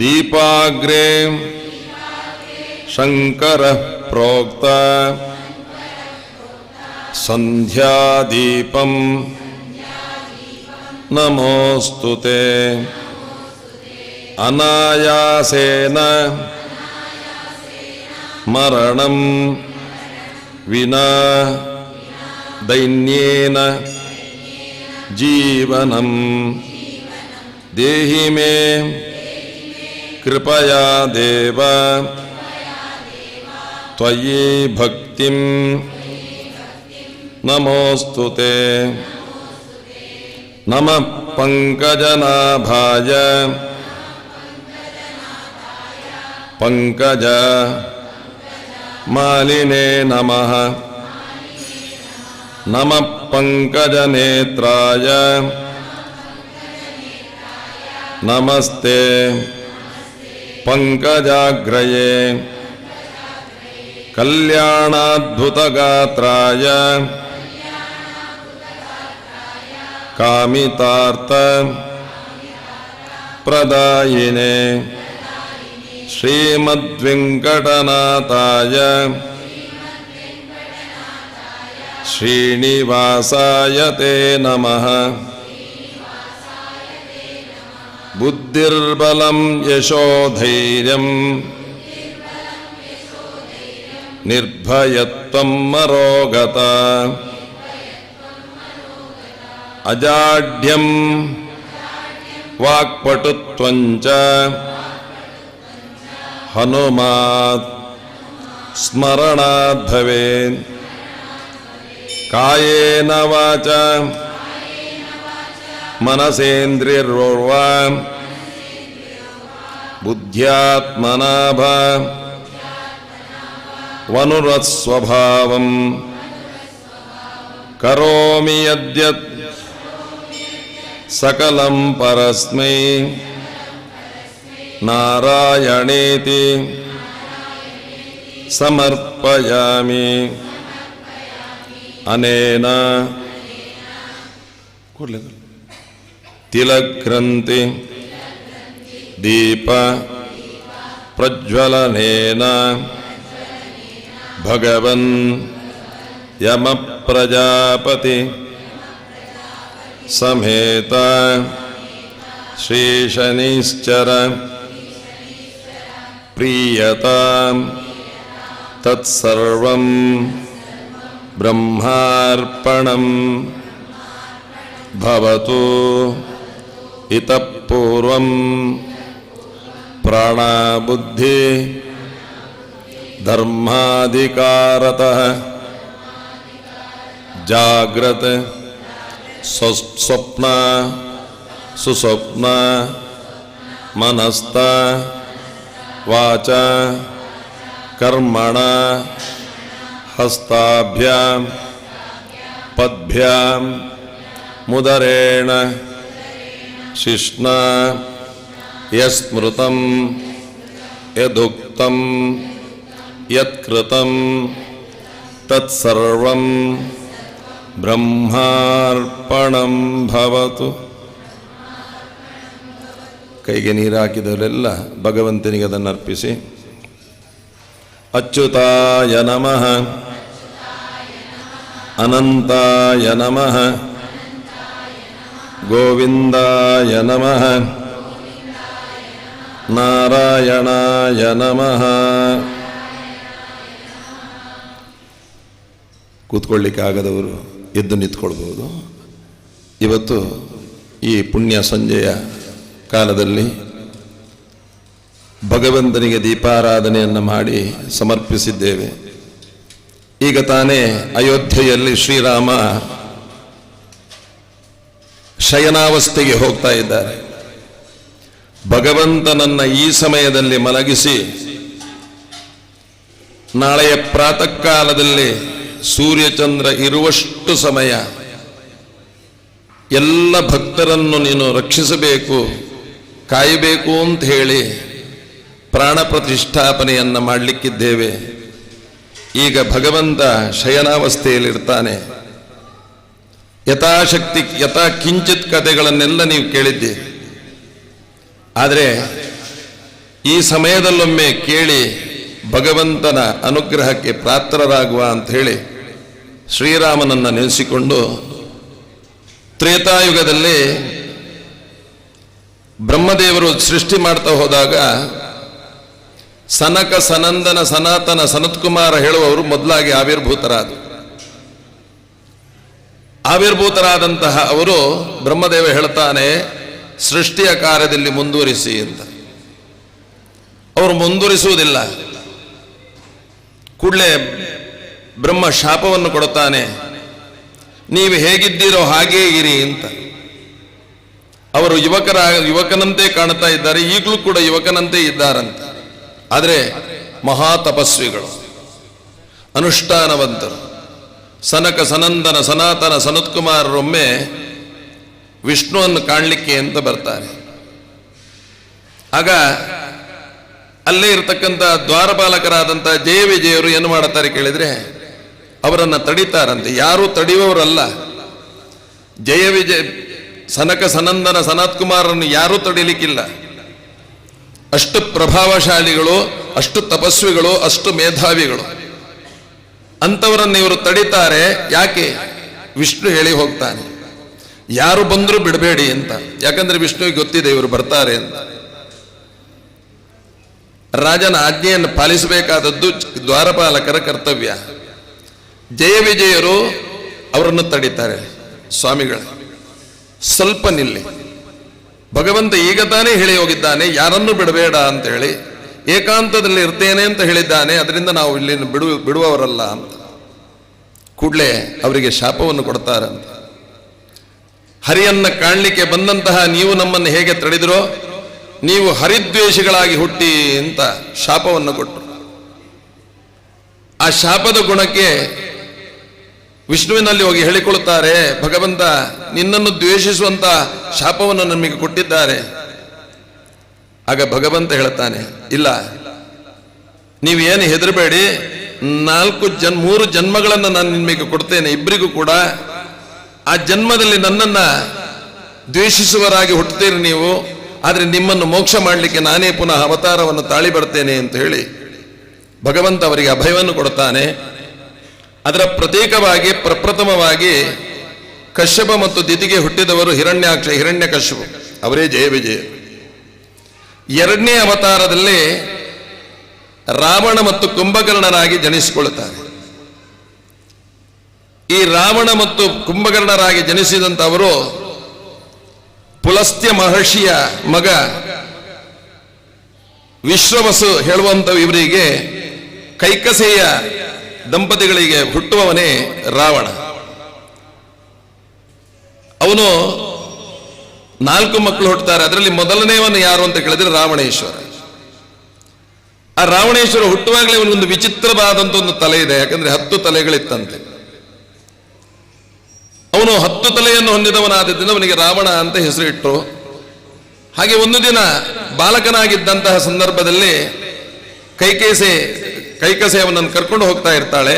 ದೀಪಾಗ್ರೆ ಶಂಕರಃ ಪ್ರೋಕ್ತ ಸಂಧ್ಯಾದೀಪಂ ನಮೋಸ್ತುತೆ ಅನಾಯಾಸೇನ ಮರಣಂ ವಿನಾ ದೈನ್ಯೇನ ಜೀವನಂ ದೇಹಿ ಮೇ ಕೃಪಯಾ ದೇವ ತ್ವಯಿ ಭಕ್ತಿಂ ನಮೋಸ್ತುತೆ ನಮಃ ಪಂಕಜನಾಭಾಯ ಪಂಕಜ ಮಾಲಿನೇ ನಮಃ ನಮಃ ಪಂಕಜನೇತ್ರಾಯ ನಮಸ್ತೆ ಪಂಕಜಾಗ್ರಯೇ ಕಲ್ಯಾಣಾದ್ಭುತಗಾತ್ರಾಯ ಕಾಮಿತಾರ್ಥ ಪ್ರದಾಯಿನೇ ಶ್ರೀಮದ್ವೆಂಕಟನಾಥಾಯ ಶ್ರೀನಿವಾಸಾಯ ತೇ ನಮಃ ಬುದ್ಧಿರ್ಬಲಂ ಯಶೋಧೈರ್ಯಂ ನಿರ್ಭಯತ್ವಂ ಮರೋಗತ ಅಜಾಢ್ಯಂ ವಾಕ್ಪಟುತ್ವಂಚ ಹನುಮಾತ್ ಸ್ಮರಣಾತ್ ಭವೇತ್ ಕಾಯೇನ ವಾಚ ಮನಸೇಂದ್ರಿಯರ್ವಾ ಬುದ್ಧ್ಯಾತ್ಮನಾ ವನುರಸ್ವಭಾವಂ ಕರೋಮಿ ಯದ್ಯತ್ ಸಕಲಂ ಪರಸ್ಮೈ ನಾರಾಯಣೇತಿ ಸಮರ್ಪಯಾಮಿ ಅನೇನ ತಿಲಗ್ರಂಥಿ ದೀಪ ಪ್ರಜ್ವಲನೇನ ಭಗವನ್ ಯಮ ಪ್ರಜಾಪತಿ ಸಮೇತ ಶ್ರೀಶನೈಶ್ಚರ ಪ್ರೀಯತಾಂ ತತ್ಸರ್ವಂ ಬ್ರಹ್ಮಾರ್ಪಣಂ ಭವತು ಇತಃ ಪೂರ್ವಂ ಪ್ರಾಣಬುದ್ಧಿ ಧರ್ಮಾಧಿಕಾರತಃ ಜಾಗ್ರತ ಸ್ವಪ್ನ ಸುಸ್ವಪ್ನ ಮನಸ್ಥ ವಾಚ ಕರ್ಮಣ ಹಸ್ತಾಭ್ಯಾಂ ಪದ್ಭ್ಯಾಂ ಮುದರೇಣ ಶಿಷ್ಣ ಯಸ್ಮೃತಂ ಯದುಕ್ತಂ ಯತ್ಕೃತಂ ತತ್ಸರ್ವಂ ಬ್ರಹ್ಮಾರ್ಪಣಂ ಭವತು. ಕೈಗೆ ನೀರು ಹಾಕಿದವರೆಲ್ಲ ಭಗವಂತನಿಗೆ ಅದನ್ನು ಅರ್ಪಿಸಿ. ಅಚ್ಯುತಾಯ ನಮಃ ಅನಂತಾಯ ನಮಃ ಗೋವಿಂದಾಯ ನಮಃ ನಾರಾಯಣಾಯ ನಮಃ. ಕೂತ್ಕೊಳ್ಳಿಕ್ಕೆ ಆಗದವರು ಎದ್ದು ನಿಂತ್ಕೊಳ್ಬೋದು. ಇವತ್ತು ಈ ಪುಣ್ಯ ಸಂಜೆಯ ಕಾಲದಲ್ಲಿ ಭಗವಂತನಿಗೆ ದೀಪಾರಾಧನೆಯನ್ನು ಮಾಡಿ ಸಮರ್ಪಿಸಿದ್ದೇವೆ. ಈಗ ತಾನೇ ಅಯೋಧ್ಯೆಯಲ್ಲಿ ಶ್ರೀರಾಮ ಶಯನಾವಸ್ಥೆಗೆ ಹೋಗ್ತಾ ಇದ್ದಾರೆ. ಭಗವಂತನನ್ನ ಈ ಸಮಯದಲ್ಲಿ ಮಲಗಿಸಿ ನಾಳೆಯ ಪ್ರಾತಃ ಕಾಲದಲ್ಲಿ ಸೂರ್ಯಚಂದ್ರ ಇರುವಷ್ಟು ಸಮಯ ಎಲ್ಲ ಭಕ್ತರನ್ನು ನೀನು ರಕ್ಷಿಸಬೇಕು, ಕಾಯಬೇಕು ಅಂತ ಹೇಳಿ ಪ್ರಾಣ ಪ್ರತಿಷ್ಠಾಪನೆಯನ್ನು ಮಾಡಲಿಕ್ಕಿದ್ದೇವೆ. ಈಗ ಭಗವಂತ ಶಯನಾವಸ್ಥೆಯಲ್ಲಿರ್ತಾನೆ. ಯಥಾಶಕ್ತಿ ಯಥಾ ಕಿಂಚಿತ್ ಕಥೆಗಳನ್ನೆಲ್ಲ ನೀವು ಕೇಳಿದ್ದೀರಿ. ಆದರೆ ಈ ಸಮಯದಲ್ಲೊಮ್ಮೆ ಕೇಳಿ ಭಗವಂತನ ಅನುಗ್ರಹಕ್ಕೆ ಪಾತ್ರರಾಗುವ ಅಂತ ಹೇಳಿ ಶ್ರೀರಾಮನನ್ನು ನೆನೆಸಿಕೊಂಡು, ತ್ರೇತಾಯುಗದಲ್ಲಿ ಬ್ರಹ್ಮದೇವರು ಸೃಷ್ಟಿ ಮಾಡ್ತಾ ಹೋದಾಗ ಸನಕ ಸನಂದನ ಸನಾತನ ಸನತ್ಕುಮಾರ ಹೇಳುವವರು ಮೊದಲಾಗಿ ಆವಿರ್ಭೂತರಾದಂತಹ ಅವರು ಬ್ರಹ್ಮದೇವ ಹೇಳ್ತಾನೆ ಸೃಷ್ಟಿಯ ಕಾರ್ಯದಲ್ಲಿ ಮುಂದುವರಿಸಿ ಅಂತ. ಅವರು ಮುಂದುವರಿಸುವುದಿಲ್ಲ. ಕೂಡಲೇ ಬ್ರಹ್ಮ ಶಾಪವನ್ನು ಕೊಡುತ್ತಾನೆ, ನೀವು ಹೇಗಿದ್ದೀರೋ ಹಾಗೇ ಇರಿ ಅಂತ. ಅವರು ಯುವಕನಂತೆ ಕಾಣ್ತಾ ಇದ್ದಾರೆ, ಈಗಲೂ ಕೂಡ ಯುವಕನಂತೆ ಇದ್ದಾರಂತೆ. ಆದರೆ ಮಹಾ ತಪಸ್ವಿಗಳು, ಅನುಷ್ಠಾನವಂತರು. ಸನಕ ಸನಂದನ ಸನಾತನ ಸನತ್ಕುಮಾರರೊಮ್ಮೆ ವಿಷ್ಣುವನ್ನು ಕಾಣಲಿಕ್ಕೆ ಅಂತ ಬರ್ತಾರೆ. ಆಗ ಅಲ್ಲೇ ಇರತಕ್ಕಂಥ ದ್ವಾರಪಾಲಕರಾದಂಥ ಜಯ ವಿಜಯರು ಏನು ಮಾಡುತ್ತಾರೆ ಕೇಳಿದ್ರೆ, ಅವರನ್ನು ತಡೀತಾರಂತೆ. ಯಾರೂ ತಡೆಯುವವರಲ್ಲ. ಜಯ ವಿಜಯ ಸನಕ ಸನಂದನ ಸನತ್ಕುಮಾರರನ್ನು ಯಾರೂ ತಡೀಲಿಕ್ಕಿಲ್ಲ. ಅಷ್ಟು ಪ್ರಭಾವಶಾಲಿಗಳು, ಅಷ್ಟು ತಪಸ್ವಿಗಳು, ಅಷ್ಟು ಮೇಧಾವಿಗಳು. ಅಂಥವರನ್ನು ಇವರು ತಡೀತಾರೆ. ಯಾಕೆ? ವಿಷ್ಣು ಹೇಳಿ ಹೋಗ್ತಾನೆ, ಯಾರು ಬಂದರೂ ಬಿಡಬೇಡಿ ಅಂತ. ಯಾಕಂದ್ರೆ ವಿಷ್ಣುವಿಗೆ ಗೊತ್ತಿದೆ ಇವರು ಬರ್ತಾರೆ ಅಂತ. ರಾಜನ ಆಜ್ಞೆಯನ್ನು ಪಾಲಿಸಬೇಕಾದದ್ದು ದ್ವಾರಪಾಲಕರ ಕರ್ತವ್ಯ. ಜಯ ವಿಜಯರು ಅವರನ್ನು ತಡೀತಾರೆ. ಸ್ವಾಮಿಗಳು ಸ್ವಲ್ಪ ನಿಲ್ಲಿ, ಭಗವಂತ ಈಗ ತಾನೇ ಹೇಳಿ ಹೋಗಿದ್ದಾನೆ ಯಾರನ್ನು ಬಿಡಬೇಡ ಅಂತ ಹೇಳಿ, ಏಕಾಂತದಲ್ಲಿ ಇರ್ತೇನೆ ಅಂತ ಹೇಳಿದ್ದಾನೆ, ಅದರಿಂದ ನಾವು ಇಲ್ಲಿ ಬಿಡುವವರಲ್ಲ ಅಂತ. ಕೂಡಲೇ ಅವರಿಗೆ ಶಾಪವನ್ನು ಕೊಡ್ತಾರಂತೆ. ಹರಿಯನ್ನ ಕಾಣಲಿಕ್ಕೆ ಬಂದಂತಹ ನೀವು ನಮ್ಮನ್ನು ಹೇಗೆ ತಡೆದಿರೋ, ನೀವು ಹರಿದ್ವೇಷಿಗಳಾಗಿ ಹುಟ್ಟಿ ಅಂತ ಶಾಪವನ್ನು ಕೊಟ್ಟರು. ಆ ಶಾಪದ ಗುಣಕ್ಕೆ ವಿಷ್ಣುವಿನಲ್ಲಿ ಹೋಗಿ ಹೇಳಿಕೊಳ್ಳುತ್ತಾರೆ, ಭಗವಂತ ನಿನ್ನನ್ನು ದ್ವೇಷಿಸುವಂತ ಶಾಪವನ್ನು ನಮಗೆ ಕೊಟ್ಟಿದ್ದಾರೆ. ಆಗ ಭಗವಂತ ಹೇಳ್ತಾನೆ, ಇಲ್ಲ ನೀವೇನು ಹೆದರಬೇಡಿ, 3 ಜನ್ಮಗಳನ್ನು ನಾನು ನಿಮಗೆ ಕೊಡ್ತೇನೆ. ಇಬ್ಬರಿಗೂ ಕೂಡ ಆ ಜನ್ಮದಲ್ಲಿ ನನ್ನನ್ನ ದ್ವೇಷಿಸುವರಾಗಿ ಹುಟ್ಟುತ್ತೀರಿ ನೀವು, ಆದರೆ ನಿಮ್ಮನ್ನು ಮೋಕ್ಷ ಮಾಡಲಿಕ್ಕೆ ನಾನೇ ಪುನಃ ಅವತಾರವನ್ನು ತಾಳಿ ಬರ್ತೇನೆ ಅಂತ ಹೇಳಿ ಭಗವಂತ ಅವರಿಗೆ ಅಭಯವನ್ನು ಕೊಡ್ತಾನೆ. ಅದರ ಪ್ರತೀಕವಾಗಿ ಪ್ರಪ್ರಥಮವಾಗಿ ಕಶ್ಯಪ ಮತ್ತು ದಿತಿಗೆ ಹುಟ್ಟಿದವರು ಹಿರಣ್ಯಕಶ್ಯಪ, ಅವರೇ ಜಯ ವಿಜಯ. ಎರಡನೇ ಅವತಾರದಲ್ಲಿ ರಾವಣ ಮತ್ತು ಕುಂಭಕರ್ಣರಾಗಿ ಜನಿಸಿಕೊಳ್ಳುತ್ತಾರೆ. ಈ ರಾವಣ ಮತ್ತು ಕುಂಭಕರ್ಣರಾಗಿ ಜನಿಸಿದಂಥವರು ಪುಲಸ್ತ್ಯ ಮಹರ್ಷಿಯ ಮಗ ವಿಶ್ವವಸು ಹೇಳುವಂತ ಇವರಿಗೆ ಕೈಕಸೆಯ ದಂಪತಿಗಳಿಗೆ ಹುಟ್ಟುವವನೇ ರಾವಣ. ಅವನು 4 ಮಕ್ಕಳು ಹುಟ್ಟುತ್ತಾರೆ. ಅದರಲ್ಲಿ ಮೊದಲನೇವನು ಯಾರು ಅಂತ ಕೇಳಿದ್ರೆ ರಾವಣೇಶ್ವರ. ಆ ರಾವಣೇಶ್ವರ ಹುಟ್ಟುವಾಗಲೇ ಅವನಿಗೊಂದು ವಿಚಿತ್ರವಾದಂತ ಒಂದು ತಲೆ ಇದೆ. ಯಾಕಂದ್ರೆ 10 ತಲೆಗಳಿತ್ತಂತೆ. ಅವನು 10 ತಲೆಯನ್ನು ಹೊಂದಿದವನಾದ್ದರಿಂದ ಅವನಿಗೆ ರಾವಣ ಅಂತ ಹೆಸರು ಇಟ್ಟರು. ಹಾಗೆ ಒಂದು ದಿನ ಬಾಲಕನಾಗಿದ್ದಂತಹ ಸಂದರ್ಭದಲ್ಲಿ ಕೈಕಸೆ ಅವನನ್ನು ಕರ್ಕೊಂಡು ಹೋಗ್ತಾ ಇರ್ತಾಳೆ.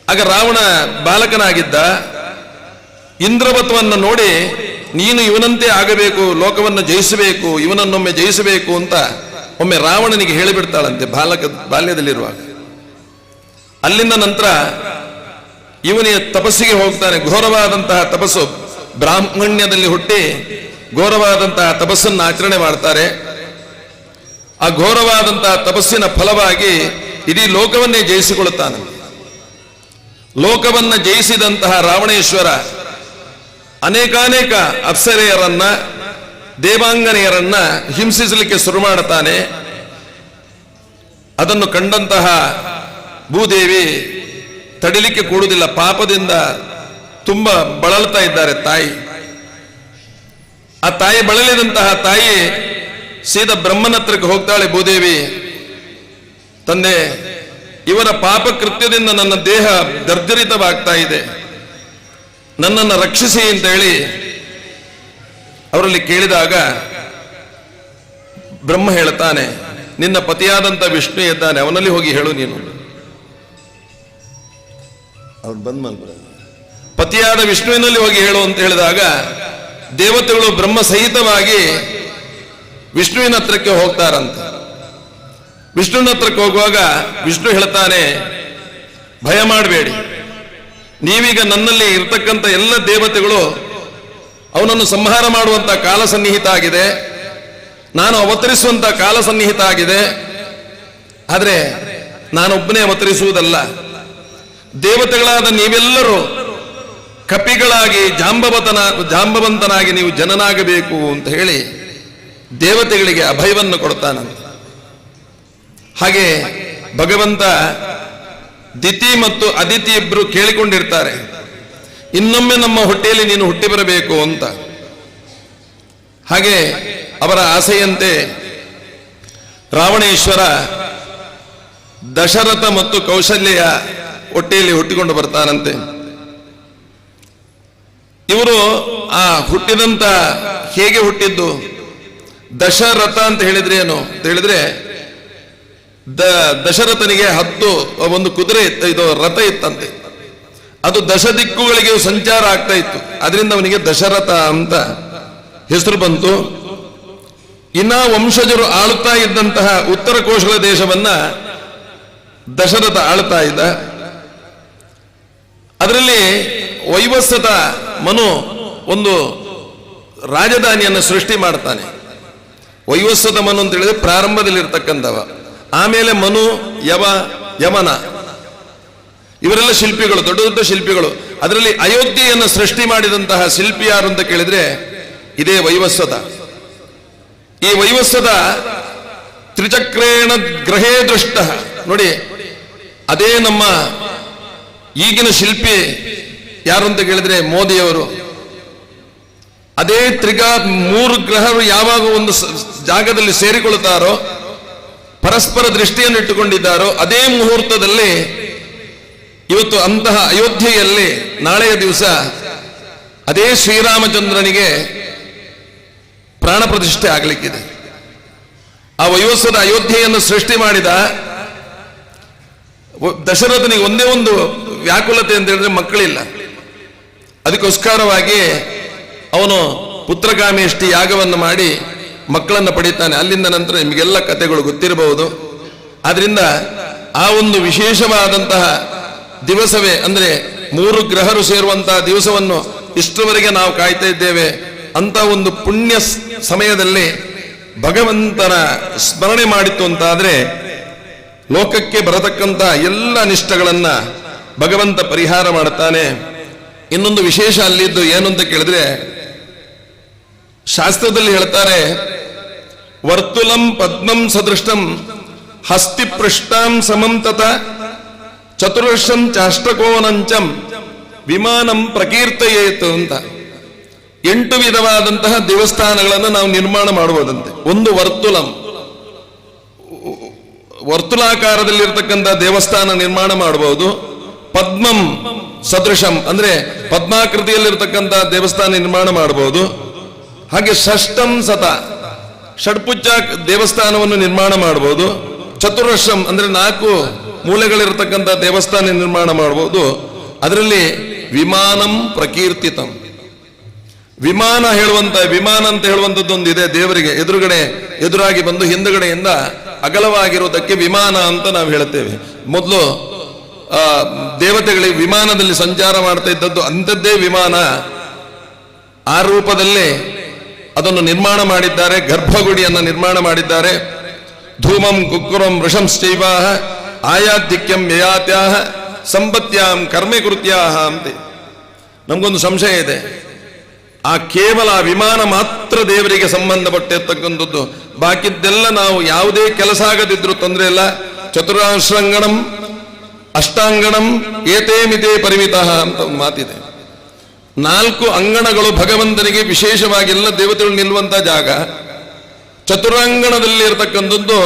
ಆಗ ರಾವಣ ಬಾಲಕನಾಗಿದ್ದ. ಇಂದ್ರವತ್ವವನ್ನು ನೋಡಿ ನೀನು ಇವನಂತೆ ಆಗಬೇಕು, ಲೋಕವನ್ನು ಜಯಿಸಬೇಕು, ಇವನನ್ನೊಮ್ಮೆ ಜಯಿಸಬೇಕು ಅಂತ ಒಮ್ಮೆ ರಾವಣನಿಗೆ ಹೇಳಿಬಿಡ್ತಾಳಂತೆ ಬಾಲ್ಯದಲ್ಲಿರುವಾಗ. ಅಲ್ಲಿಂದ ನಂತರ ಇವನಿಗೆ ತಪಸ್ಸಿಗೆ ಹೋಗ್ತಾನೆ. ಘೋರವಾದಂತಹ ತಪಸ್ಸು, ಬ್ರಾಹ್ಮಣ್ಯದಲ್ಲಿ ಹುಟ್ಟಿ ಘೋರವಾದಂತಹ ತಪಸ್ಸನ್ನು ಆಚರಣೆ ಮಾಡ್ತಾರೆ. ಆ ಘೋರವಾದಂತಹ ತಪಸ್ಸಿನ ಫಲವಾಗಿ ಇಡೀ ಲೋಕವನ್ನೇ ಜಯಿಸಿಕೊಳ್ಳುತ್ತಾನೆ. ಲೋಕವನ್ನ ಜಯಿಸಿದಂತಹ ರಾವಣೇಶ್ವರ ಅನೇಕಾನೇಕ ಅಪ್ಸರೆಯರನ್ನ, ದೇವಾಂಗನೆಯರನ್ನ ಹಿಂಸಿಸಲಿಕ್ಕೆ ಶುರು ಮಾಡುತ್ತಾನೆ. ಅದನ್ನು ಕಂಡಂತಹ ಭೂದೇವಿ ತಡಿಲಿಕ್ಕೆ ಕೂಡುವುದಿಲ್ಲ. ಪಾಪದಿಂದ ತುಂಬಾ ಬಳಲ್ತಾ ಇದ್ದಾರೆ ತಾಯಿ. ಆ ತಾಯಿ ಬಳಲಿದಂತಹ ತಾಯಿ ಸೀದಾ ಬ್ರಹ್ಮನ ಹತ್ರಕ್ಕೆ ಹೋಗ್ತಾಳೆ. ಭೂದೇವಿ, ತಂದೆ, ಇವರ ಪಾಪ ಕೃತ್ಯದಿಂದ ನನ್ನ ದೇಹ ಜರ್ಜರಿತವಾಗ್ತಾ ಇದೆ, ನನ್ನನ್ನು ರಕ್ಷಿಸಿ ಅಂತ ಹೇಳಿ ಅವರಲ್ಲಿ ಕೇಳಿದಾಗ ಬ್ರಹ್ಮ ಹೇಳ್ತಾನೆ, ನಿನ್ನ ಪತಿಯಾದಂತ ವಿಷ್ಣು ಇದ್ದಾನೆ, ಅವನಲ್ಲಿ ಹೋಗಿ ಹೇಳು ನೀನು. ಅವ್ರು ಪತಿಯಾದ ವಿಷ್ಣುವಿನಲ್ಲಿ ಹೋಗಿ ಹೇಳು ಅಂತ ಹೇಳಿದಾಗ ದೇವತೆಗಳು ಬ್ರಹ್ಮ ಸಹಿತವಾಗಿ ವಿಷ್ಣುವಿನ ಹತ್ರಕ್ಕೆ ಹೋಗ್ತಾರಂತ. ವಿಷ್ಣುವಿನ ಹತ್ರಕ್ಕೆ ಹೋಗುವಾಗ ವಿಷ್ಣು ಹೇಳ್ತಾನೆ, ಭಯ ಮಾಡಬೇಡಿ, ನೀವೀಗ ನನ್ನಲ್ಲಿ ಇರ್ತಕ್ಕಂಥ ಎಲ್ಲ ದೇವತೆಗಳು ಅವನನ್ನು ಸಂಹಾರ ಮಾಡುವಂತ ಕಾಲ ಸನ್ನಿಹಿತ ಆಗಿದೆ, ನಾನು ಅವತರಿಸುವಂತ ಕಾಲ ಸನ್ನಿಹಿತ ಆಗಿದೆ. ಆದರೆ ನಾನೊಬ್ಬನೇ ಅವತರಿಸುವುದಲ್ಲ, ದೇವತೆಗಳಾದ ನೀವೆಲ್ಲರೂ ಕಪಿಗಳಾಗಿ ಜಾಂಬವಂತನಾಗಿ ನೀವು ಜನನಾಗಬೇಕು ಅಂತ ಹೇಳಿ ದೇವತೆಗಳಿಗೆ ಅಭಯವನ್ನು ಕೊಡ್ತಾನಂತ. ಹಾಗೆ ಭಗವಂತ ದಿತಿ ಮತ್ತು ಅದಿತಿ ಇಬ್ರು ಕೇಳಿಕೊಂಡಿರ್ತಾರೆ, ಇನ್ನೊಮ್ಮೆ ನಮ್ಮ ಹೊಟ್ಟೆಯಲ್ಲಿ ನೀನು ಹುಟ್ಟಿ ಬರಬೇಕು ಅಂತ. ಹಾಗೆ ಅವರ ಆಸೆಯಂತೆ ರಾವಣೇಶ್ವರ ದಶರಥ ಮತ್ತು ಕೌಶಲ್ಯ ಹೊಟ್ಟೆಯಲ್ಲಿ ಹುಟ್ಟಿಕೊಂಡು ಬರ್ತಾನಂತೆ. ಇವರು ಆ ಹುಟ್ಟಿದಂತ ಹೇಗೆ ಹುಟ್ಟಿದ್ದು? ದಶರಥ ಅಂತ ಹೇಳಿದ್ರೆ ಏನು ಅಂತ ಹೇಳಿದ್ರೆ, ದಶರಥನಿಗೆ 10 ಒಂದು ಕುದುರೆ ಇತ್ತು, ಇದು ರಥ ಇತ್ತಂತೆ. ಅದು 10 ದಿಕ್ಕುಗಳಿಗೆ ಸಂಚಾರ ಆಗ್ತಾ ಇತ್ತು, ಅದರಿಂದ ಅವನಿಗೆ ದಶರಥ ಅಂತ ಹೆಸರು ಬಂತು. ಇನ್ನ ವಂಶಜರು ಆಳುತ್ತಾ ಇದ್ದಂತಹ ಉತ್ತರ ಕೋಶಲ ದೇಶವನ್ನ ದಶರಥ ಆಳ್ತಾ ಇದ್ದ. ಅದರಲ್ಲಿ ವೈವಸ್ವತ ಮನು ಒಂದು ರಾಜಧಾನಿಯನ್ನು ಸೃಷ್ಟಿ ಮಾಡ್ತಾನೆ. ವೈವಸ್ವತ ಮನು ಅಂತ ಹೇಳಿದ್ರೆ ಪ್ರಾರಂಭದಲ್ಲಿರ್ತಕ್ಕಂಥವ. ಆಮೇಲೆ ಮನು, ಯಮನ ಇವರೆಲ್ಲ ಶಿಲ್ಪಿಗಳು, ದೊಡ್ಡ ದೊಡ್ಡ ಶಿಲ್ಪಿಗಳು. ಅದರಲ್ಲಿ ಅಯೋಧ್ಯೆಯನ್ನು ಸೃಷ್ಟಿ ಮಾಡಿದಂತಹ ಶಿಲ್ಪಿ ಯಾರು ಅಂತ ಕೇಳಿದ್ರೆ ಇದೇ ವೈವಸ್ವತ. ಈ ವೈವಸ್ವತ ತ್ರಿಚಕ್ರೇಣ ಗ್ರಹೇ ದೃಷ್ಟ. ನೋಡಿ, ಅದೇ ನಮ್ಮ ಈಗಿನ ಶಿಲ್ಪಿ ಯಾರು ಅಂತ ಕೇಳಿದ್ರೆ ಮೋದಿಯವರು. ಅದೇ 3 ಗ್ರಹರು ಯಾವಾಗ ಒಂದು ಜಾಗದಲ್ಲಿ ಸೇರಿಕೊಳ್ಳುತ್ತಾರೋ, ಪರಸ್ಪರ ದೃಷ್ಟಿಯನ್ನು ಇಟ್ಟುಕೊಂಡಿದ್ದಾರೋ, ಅದೇ ಮುಹೂರ್ತದಲ್ಲಿ ಇವತ್ತು ಅಂತಹ ಅಯೋಧ್ಯೆಯಲ್ಲಿ ನಾಳೆಯ ದಿವಸ ಅದೇ ಶ್ರೀರಾಮಚಂದ್ರನಿಗೆ ಪ್ರಾಣ ಪ್ರತಿಷ್ಠೆ ಆಗಲಿಕ್ಕಿದೆ. ಆ ವೈವಸ್ವತ ಅಯೋಧ್ಯೆಯನ್ನು ಸೃಷ್ಟಿ ಮಾಡಿದ ದಶರಥನಿಗೆ ಒಂದೇ ಒಂದು ವ್ಯಾಕುಲತೆ ಅಂತ ಹೇಳಿದ್ರೆ ಮಕ್ಕಳಿಲ್ಲ. ಅದಕ್ಕೋಸ್ಕರವಾಗಿ ಅವನು ಪುತ್ರಕಾಮೇಷ್ಟಿ ಯಾಗವನ್ನು ಮಾಡಿ ಮಕ್ಕಳನ್ನು ಪಡೀತಾನೆ. ಅಲ್ಲಿಂದ ನಂತರ ನಿಮಗೆಲ್ಲ ಕಥೆಗಳು ಗೊತ್ತಿರಬಹುದು. ಆದ್ರಿಂದ ಆ ಒಂದು ವಿಶೇಷವಾದಂತಹ ದಿವಸವೇ, ಅಂದ್ರೆ 3 ಗ್ರಹರು ಸೇರುವಂತಹ ದಿವಸವನ್ನು ಇಷ್ಟರವರೆಗೆ ನಾವು ಕಾಯ್ತಾ ಇದ್ದೇವೆ. ಅಂತ ಒಂದು ಪುಣ್ಯ ಸಮಯದಲ್ಲಿ ಭಗವಂತನ ಸ್ಮರಣೆ ಮಾಡಿತ್ತು ಅಂತಾದ್ರೆ ಲೋಕಕ್ಕೆ ಬರತಕ್ಕಂತ ಎಲ್ಲ ಅನಿಷ್ಟಗಳನ್ನ ಭಗವಂತ ಪರಿಹಾರ ಮಾಡುತ್ತಾನೆ. ಇನ್ನೊಂದು ವಿಶೇಷ ಅಲ್ಲಿದ್ದು ಏನು ಅಂತ ಕೇಳಿದ್ರೆ, ಶಾಸ್ತ್ರದಲ್ಲಿ ಹೇಳ್ತಾರೆ, ವರ್ತುಲಂ ಪದ್ಮಂ ಸದೃಷ್ಟಂ ಹಸ್ತಿ ಪೃಷ್ಟಾಂ ಸಮಂ ತತ ಚತುರ್ಷಂ ಚಾಷ್ಟಕೋನಂಚಂ ವಿಮಾನಂ ಪ್ರಕೀರ್ತಯೇತು ಅಂತ. 8 ವಿಧವಾದಂತಹ ದೇವಸ್ಥಾನಗಳನ್ನು ನಾವು ನಿರ್ಮಾಣ ಮಾಡುವುದಂತೆ. ಒಂದು ವರ್ತುಲಾಕಾರದಲ್ಲಿರ್ತಕ್ಕಂಥ ದೇವಸ್ಥಾನ ನಿರ್ಮಾಣ ಮಾಡಬಹುದು. ಪದ್ಮಂ ಸದೃಶಂ ಅಂದ್ರೆ ಪದ್ಮಾಕೃತಿಯಲ್ಲಿರ್ತಕ್ಕಂಥ ದೇವಸ್ಥಾನ ನಿರ್ಮಾಣ ಮಾಡಬಹುದು. ಹಾಗೆ ಷಷ್ಟಂ ಸತ ಷಡ್ಪುಚ್ಚ ದೇವಸ್ಥಾನವನ್ನು ನಿರ್ಮಾಣ ಮಾಡಬಹುದು. ಚತುರ್ಷಂ ಅಂದ್ರೆ 4 ಮೂಲೆಗಳಿರತಕ್ಕಂಥ ದೇವಸ್ಥಾನ ನಿರ್ಮಾಣ ಮಾಡಬಹುದು. ಅದರಲ್ಲಿ ವಿಮಾನಂ ಪ್ರಕೀರ್ತಿತಂ, ವಿಮಾನ ಅಂತ ಹೇಳುವಂಥದ್ದೊಂದು ಇದೆ. ದೇವರಿಗೆ ಎದುರಾಗಿ ಬಂದು ಹಿಂದುಗಡೆಯಿಂದ ಅಗಲವಾಗಿರುವುದಕ್ಕೆ ವಿಮಾನ ಅಂತ ನಾವು ಹೇಳ್ತೇವೆ. ಮೊದಲು ದೇವತೆಗಳಿಗೆ ವಿಮಾನದಲ್ಲಿ ಸಂಚಾರ ಮಾಡ್ತಾ ಇದ್ದದ್ದು ಅಂಥದ್ದೇ ವಿಮಾನ. ಆ ರೂಪದಲ್ಲೇ ಅದನ್ನು ನಿರ್ಮಾಣ ಮಾಡಿದ್ದಾರೆ, ಗರ್ಭಗುಡಿಯನ್ನು ನಿರ್ಮಾಣ ಮಾಡಿದ್ದಾರೆ. ಧೂಮಂ ಕುಕ್ಕುರಂ ವೃಷಂಶ್ಚೈವಾಹ ಆಯಾಧಿಕ್ಯಂ ಯಯಾತ್ಯಾಹ ಸಂಪತ್ಯಾಂ ಕರ್ಮೆ ಕೃತ್ಯಾಹ ಅಂತೆ. ನಮಗೊಂದು ಸಂಶಯ ಇದೆ, ಆ ಕೇವಲ ವಿಮಾನ ಮಾತ್ರ ದೇವರಿಗೆ ಸಂಬಂಧಪಟ್ಟಿರ್ತಕ್ಕಂಥದ್ದು, ಬಾಕಿದ್ದೆಲ್ಲ ನಾವು ಯಾವುದೇ ಕೆಲಸ ಆಗದಿದ್ರು ತೊಂದರೆ ಇಲ್ಲ. ಚತುರಾಶ್ರಂಗಣಂ ಅಷ್ಟಾಂಗಣಂ ಏತೇ ಮಿತೇ ಪರಿಮಿತಃ ಅಂತ ಒಂದು ಮಾತಿದೆ. 4 ಅಂಗಣಗಳು ಭಗವಂತನಿಗೆ ವಿಶೇಷವಾಗಿ ಎಲ್ಲ ದೇವತೆಗಳು ನಿಲ್ಲುವಂತ ಜಾಗ. ಚತುರಾಂಗಣದಲ್ಲಿ ಇರತಕ್ಕಂಥದ್ದು,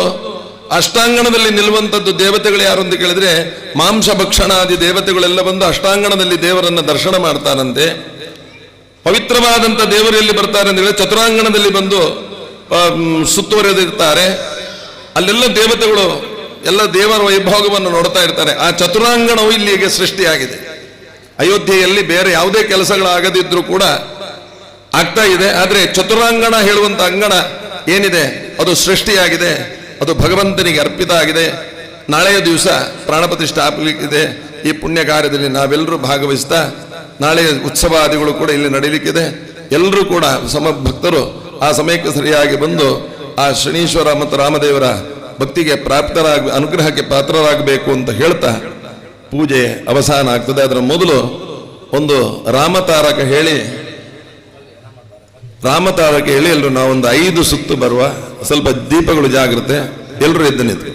ಅಷ್ಟಾಂಗಣದಲ್ಲಿ ನಿಲ್ಲುವಂಥದ್ದು ದೇವತೆಗಳು ಯಾರು ಅಂತ ಕೇಳಿದ್ರೆ ಮಾಂಸ ಭಕ್ಷಣಾದಿ ದೇವತೆಗಳೆಲ್ಲ ಬಂದು ಅಷ್ಟಾಂಗಣದಲ್ಲಿ ದೇವರನ್ನ ದರ್ಶನ ಮಾಡ್ತಾರಂತೆ. ಪವಿತ್ರವಾದಂಥ ದೇವರು ಎಲ್ಲಿ ಬರ್ತಾರೆ ಅಂತ ಹೇಳಿದ್ರೆ ಚತುರಾಂಗಣದಲ್ಲಿ ಬಂದು ಸುತ್ತುವರೆದಿರ್ತಾರೆ. ಅಲ್ಲೆಲ್ಲ ದೇವತೆಗಳು ಎಲ್ಲ ದೇವರ ವೈಭೋಗವನ್ನು ನೋಡ್ತಾ ಇರ್ತಾರೆ. ಆ ಚತುರಾಂಗಣವು ಇಲ್ಲಿಗೆ ಸೃಷ್ಟಿಯಾಗಿದೆ. ಅಯೋಧ್ಯೆಯಲ್ಲಿ ಬೇರೆ ಯಾವುದೇ ಕೆಲಸಗಳಾಗದಿದ್ರೂ ಕೂಡ ಆಗ್ತಾ ಇದೆ. ಆದರೆ ಚತುರಾಂಗಣ ಹೇಳುವಂತ ಅಂಗಣ ಏನಿದೆ ಅದು ಸೃಷ್ಟಿಯಾಗಿದೆ, ಅದು ಭಗವಂತನಿಗೆ ಅರ್ಪಿತ ಆಗಿದೆ. ನಾಳೆಯ ದಿವಸ ಪ್ರಾಣ ಪ್ರತಿಷ್ಠೆ ಆಗಲಿಕ್ಕಿದೆ. ಈ ಪುಣ್ಯ ಕಾರ್ಯದಲ್ಲಿ ನಾವೆಲ್ಲರೂ ಭಾಗವಹಿಸ್ತಾ ನಾಳೆಯ ಉತ್ಸವಾದಿಗಳು ಕೂಡ ಇಲ್ಲಿ ನಡೀಲಿಕ್ಕಿದೆ. ಎಲ್ಲರೂ ಕೂಡ ಸಮಭಕ್ತರು ಆ ಸಮಯಕ್ಕೆ ಸರಿಯಾಗಿ ಬಂದು ಆ ಶನೀಶ್ವರ ಮತ್ತು ರಾಮದೇವರ ಭಕ್ತಿಗೆ ಅನುಗ್ರಹಕ್ಕೆ ಪಾತ್ರರಾಗಬೇಕು ಅಂತ ಹೇಳ್ತಾ ಪೂಜೆ ಅವಸಾನ ಆಗ್ತದೆ. ಅದರ ಮೊದಲು ಒಂದು ರಾಮತಾರಕ ಹೇಳಿ ಎಲ್ಲರೂ ನಾವೊಂದು 5 ಸುತ್ತು ಬರುವ, ಸ್ವಲ್ಪ ದೀಪಗಳು ಜಾಗ್ರತೆ, ಎಲ್ಲರೂ ಎದ್ದು ನಿಂತು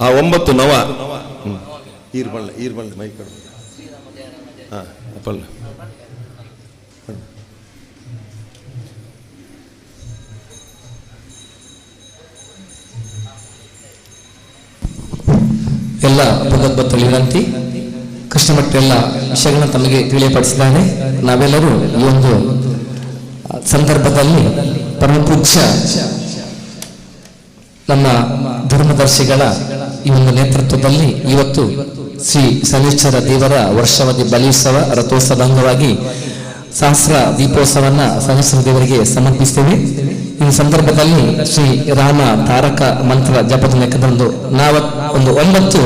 ಆ 9 ನವ ಈರ್ಬಳ್ಳಿ ಮೈಕಡು ಅಪ್ಪಲ್ಲ ಎಲ್ಲ ಭಗವದ್ಭಕ್ತರು ವಿನಂತಿ. ಕೃಷ್ಣಭಟ್ ಎಲ್ಲ ವಿಷಯಗಳನ್ನ ತಮಗೆ ತಿಳಿಯಪಡಿಸಿದ್ದಾರೆ. ನಾವೆಲ್ಲರೂ ಈ ಒಂದು ಸಂದರ್ಭದಲ್ಲಿ ಪರಮಪೂಜ್ಯ ನಮ್ಮ ಧರ್ಮದರ್ಶಿಗಳ ಈ ಒಂದು ನೇತೃತ್ವದಲ್ಲಿ ಇವತ್ತು ಶ್ರೀ ಶನೀಶ್ವರ ದೇವರ ವರ್ಷಾವಧಿ ಬಲಿತ್ಸವ ರಥೋತ್ಸವ ಅಂಗವಾಗಿ ಸಹಸ್ರ ದೀಪೋತ್ಸವನ್ನ ಶನೀಶ್ವರ ದೇವರಿಗೆ ಸಮರ್ಪಿಸ್ತೇವೆ. ಈ ಸಂದರ್ಭದಲ್ಲಿ ಶ್ರೀ ರಾಮ ತಾರಕ ಮಂತ್ರ ಜಪದ ಲೆಕ್ಕದಂದು ನಾವು ಒಂದು 9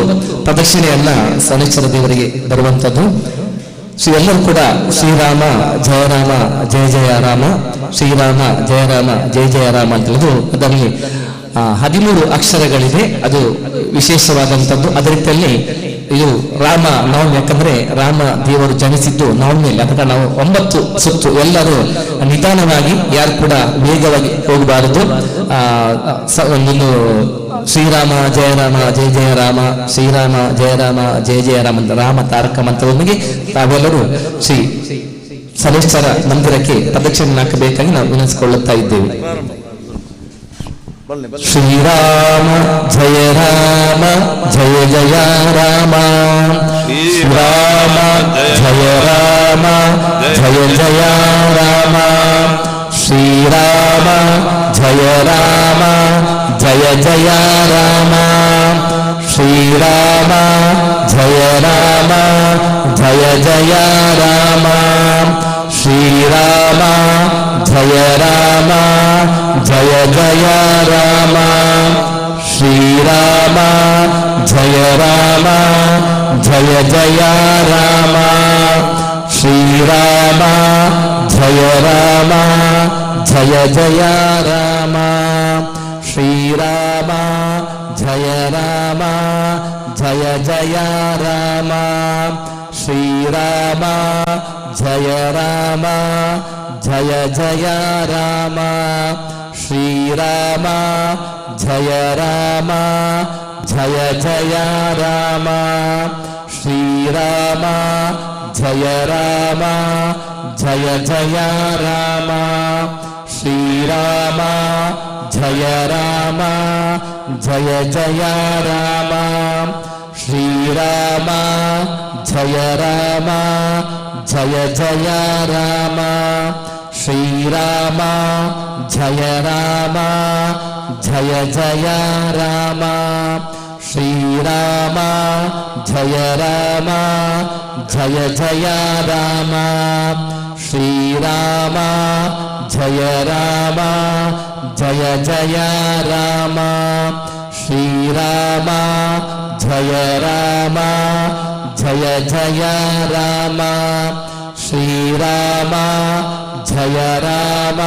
ಪ್ರದಕ್ಷಿಣೆಯನ್ನ ಶನೀಶ್ವರ ದೇವರಿಗೆ ಬರುವಂತದ್ದು. ಎಲ್ಲರೂ ಕೂಡ ಶ್ರೀರಾಮ ಜಯ ರಾಮ ಜಯ ಜಯ ರಾಮ, ಶ್ರೀರಾಮ ಜಯ ರಾಮ ಜಯ ಜಯ ರಾಮ ಅಂತ ಹೇಳಿದ್ರು. ಅದರಲ್ಲಿ 13 ಅಕ್ಷರಗಳಿದೆ. ಅದು ವಿಶೇಷವಾದಂಥದ್ದು. ಅದೇ ರೀತಿಯಲ್ಲಿ ಇದು ರಾಮ ನವಮಿ, ಯಾಕಂದ್ರೆ ರಾಮ ದೇವರು ಜನಿಸಿದ್ದು ನವಮಿಯಲ್ಲಿ. ಅದಕ್ಕೆ ನಾವು 9 ಸುತ್ತು ಎಲ್ಲರೂ ನಿಧಾನವಾಗಿ, ಯಾರು ಕೂಡ ವೇಗವಾಗಿ ಹೋಗಬಾರದು. ಒಂದು ಶ್ರೀರಾಮ ಜಯ ರಾಮ ಜಯ ಜಯ ರಾಮ, ಶ್ರೀರಾಮ ಜಯ ರಾಮ ಜಯ ಜಯ ರಾಮ ಅಂತ ರಾಮ ತಾರಕ ಮಂತ್ರದೊಂದಿಗೆ ತಾವೆಲ್ಲರೂ ಶ್ರೀ ಶನೀಶ್ವರ ಮಂದಿರಕ್ಕೆ ಪ್ರದಕ್ಷಿಣೆ ಹಾಕಬೇಕಾಗಿ ನಾವು ವಿನಂತಿಸಿಕೊಳ್ಳುತ್ತಾ ಇದ್ದೇವೆ. ಶ್ರೀರಾಮ ಜಯ ರಾಮ ಜಯ ಜಯ ರಾಮ, ಶ್ರೀರಾಮ ಜಯ ರಾಮ ಜಯ ಜಯ ರಾಮ, ಶ್ರೀರಾಮ ಜಯ ರಾಮ ಜಯ ಜಯ ರಾಮ, ಶ್ರೀರಾಮ ಜಯ ರಾಮ ಜಯ ಜಯ ರಾಮ, ಶ್ರೀರಾಮ ಜಯ ರಾಮ ಜಯ ಜಯ ರಾಮ, ಶ್ರೀರಾಮ ಜಯ ರಾಮ ಜಯ ಜಯ ರಾಮ, ಶ್ರೀರಾಮ ಜಯ ರಾಮ ಜಯ ಜಯ ರಾಮ, ಶ್ರೀರಾಮ ಜಯ ರಾಮ ಜಯ ಜಯ ರಾಮ, ಶ್ರೀರಾಮ ಜಯ ರಾಮ ಜಯ ಜಯ ರಾಮ, ಶ್ರೀರಾಮ ಜಯ ರಾಮ ಜಯ ಜಯ ರಾಮ, ಶ್ರೀರಾಮ ಜಯ ರಾಮ ಜಯ ಜಯ ರಾಮ, ಶ್ರೀರಾಮ ಜಯ ರಾಮ ಜಯ ಜಯ ರಾಮ, ಶ್ರೀರಾಮ ಜಯ ರಾಮ ಜಯ ಜಯ ರಾಮ, ಶ್ರೀರಾಮ ಜಯ ರಾಮ ಜಯ ಜಯ ರಾಮ, ಶ್ರೀರಾಮ ಜಯ ರಾಮ ಜಯ ಜಯ ರಾಮ, ಶ್ರೀರಾಮ ಜಯ ರಾಮ ಜಯ ಜಯ ರಾಮ, ಶ್ರೀರಾಮ ಜಯ ಜಯ ರಾಮ ಜಯ ಜಯ ರಾಮ ಶ್ರೀರಾಮ ಜಯ ರಾಮ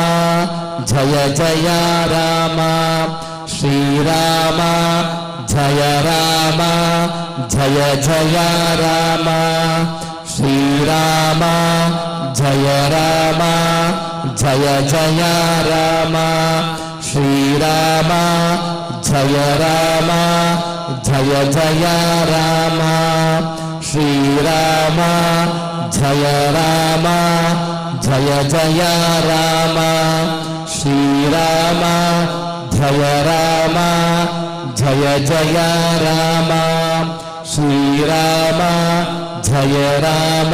ಜಯ ಜಯ ರಾಮ ಶ್ರೀರಾಮ ಜಯ ರಾಮ ಜಯ ಜಯ ರಾಮ ಶ್ರೀರಾಮ ಜಯ ರಾಮ ಜಯ ಜಯ ರಾಮ ಶ್ರೀರಾಮ ಜಯ ರಾಮ ಜಯ ಜಯ ರಾಮ ಶ್ರೀರಾಮ ಜಯ ರಾಮ ಜಯ ಜಯ ರಾಮ ಶ್ರೀರಾಮ ಜಯ ರಾಮ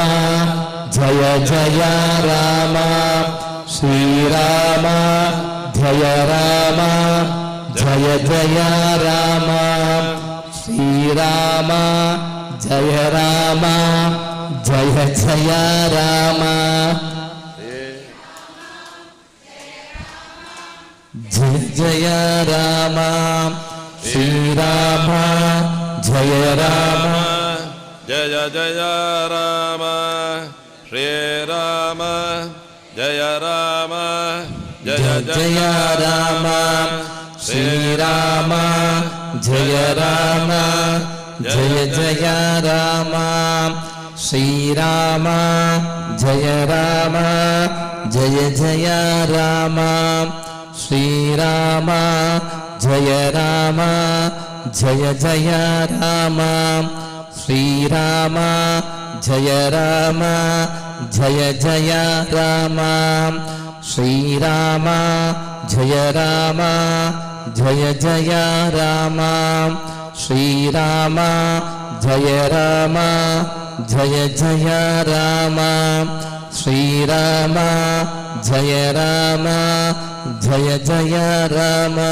ಜಯ ಜಯ ರಾಮ ಶ್ರೀರಾಮ ಜಯ ರಾಮ ಜಯ ಜಯ ರಾಮ ಶ್ರೀರಾಮ ಜಯ ರಾಮ ಜಯ ಜಯ ರಾಮ ಶ್ರೀರಾಮ ಜಯ ರಾಮ ಜಯ ಜಯ ರಾಮ ಜಯ ಜಯ ರಾಮ ಶ್ರೀರಾಮ ಜಯ ರಾಮ ಜಯ ಜಯ ರಾಮ ಶ್ರೀರಾಮ ಜಯ ರಾಮ ಜಯ ಜಯ ರಾಮ ಶ್ರೀರಾಮ ಜಯ ರಾಮ ಜಯ ಜಯ ರಾಮ ಶ್ರೀರಾಮ ಜಯ ರಾಮ ಜಯ ಜಯ ರಾಮ ಶ್ರೀರಾಮ ಜಯ ರಾಮ ಜಯ ಜಯ ರಾಮ ಶ್ರೀರಾಮ ಜಯ ರಾಮ ಜಯ ಜಯ ರಾಮ ಶ್ರೀರಾಮ ಜಯ ರಾಮ ಜಯ ಜಯ ರಾಮ ಶ್ರೀರಾಮ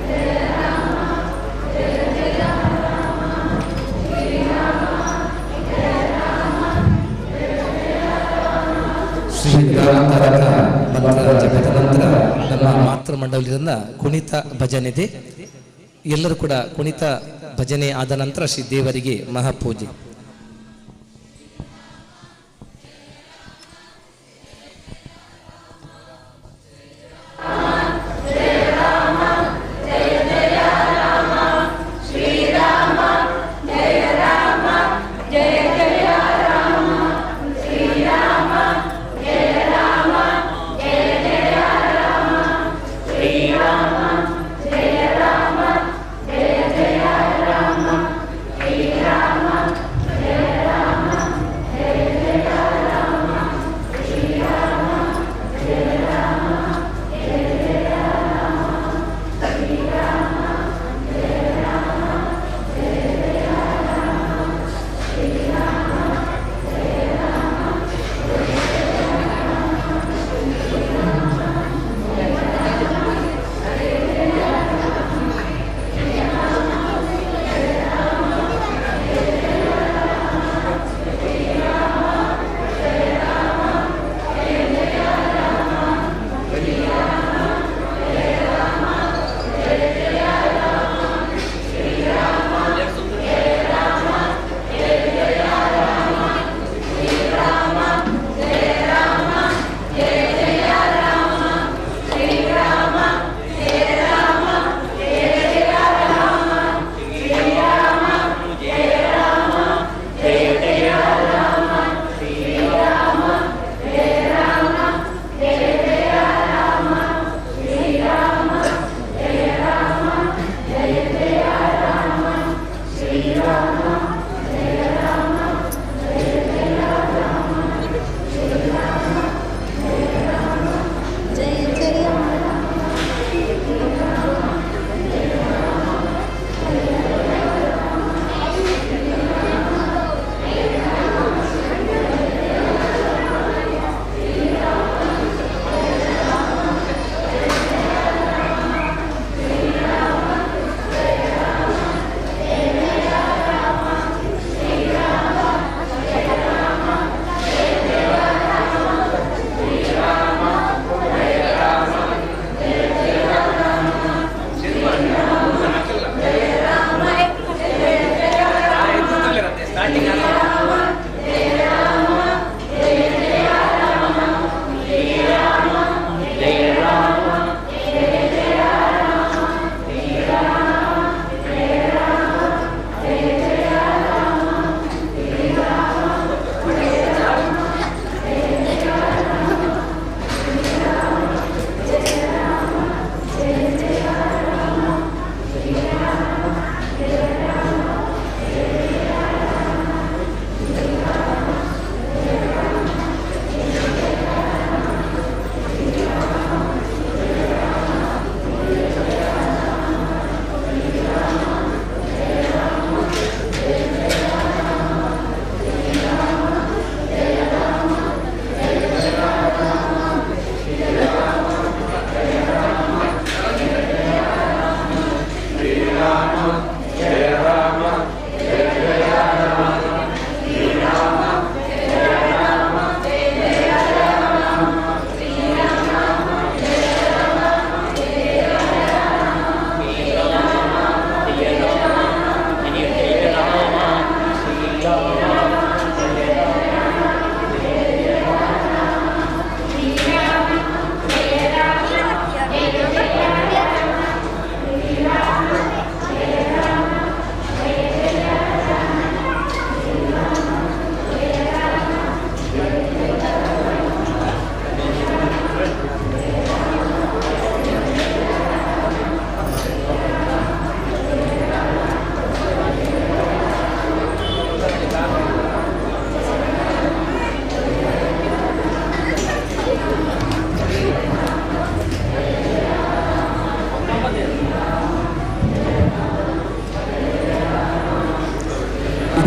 ಜಯ ರಾಮ ಜಯ ಜಯ ರಾಮ ಶ್ರೀರಾಮ ಜಯ ರಾಮ ಜಯ ಜಯ ರಾಮ ಶ್ರೀರಾಮತಾರಕ ಮಂತ್ರ ಜಪದ ನಂತರ ನಮ್ಮ ಮಾತೃ ಮಂಡಲದಿಂದ ಕುಣಿತ ಭಜನೆ ಇದೆ. ಎಲ್ಲರೂ ಕೂಡ ಕುಣಿತ ಭಜನೆ ಆದ ನಂತರ ಶ್ರೀ ದೇವರಿಗೆ ಮಹಾಪೂಜೆ.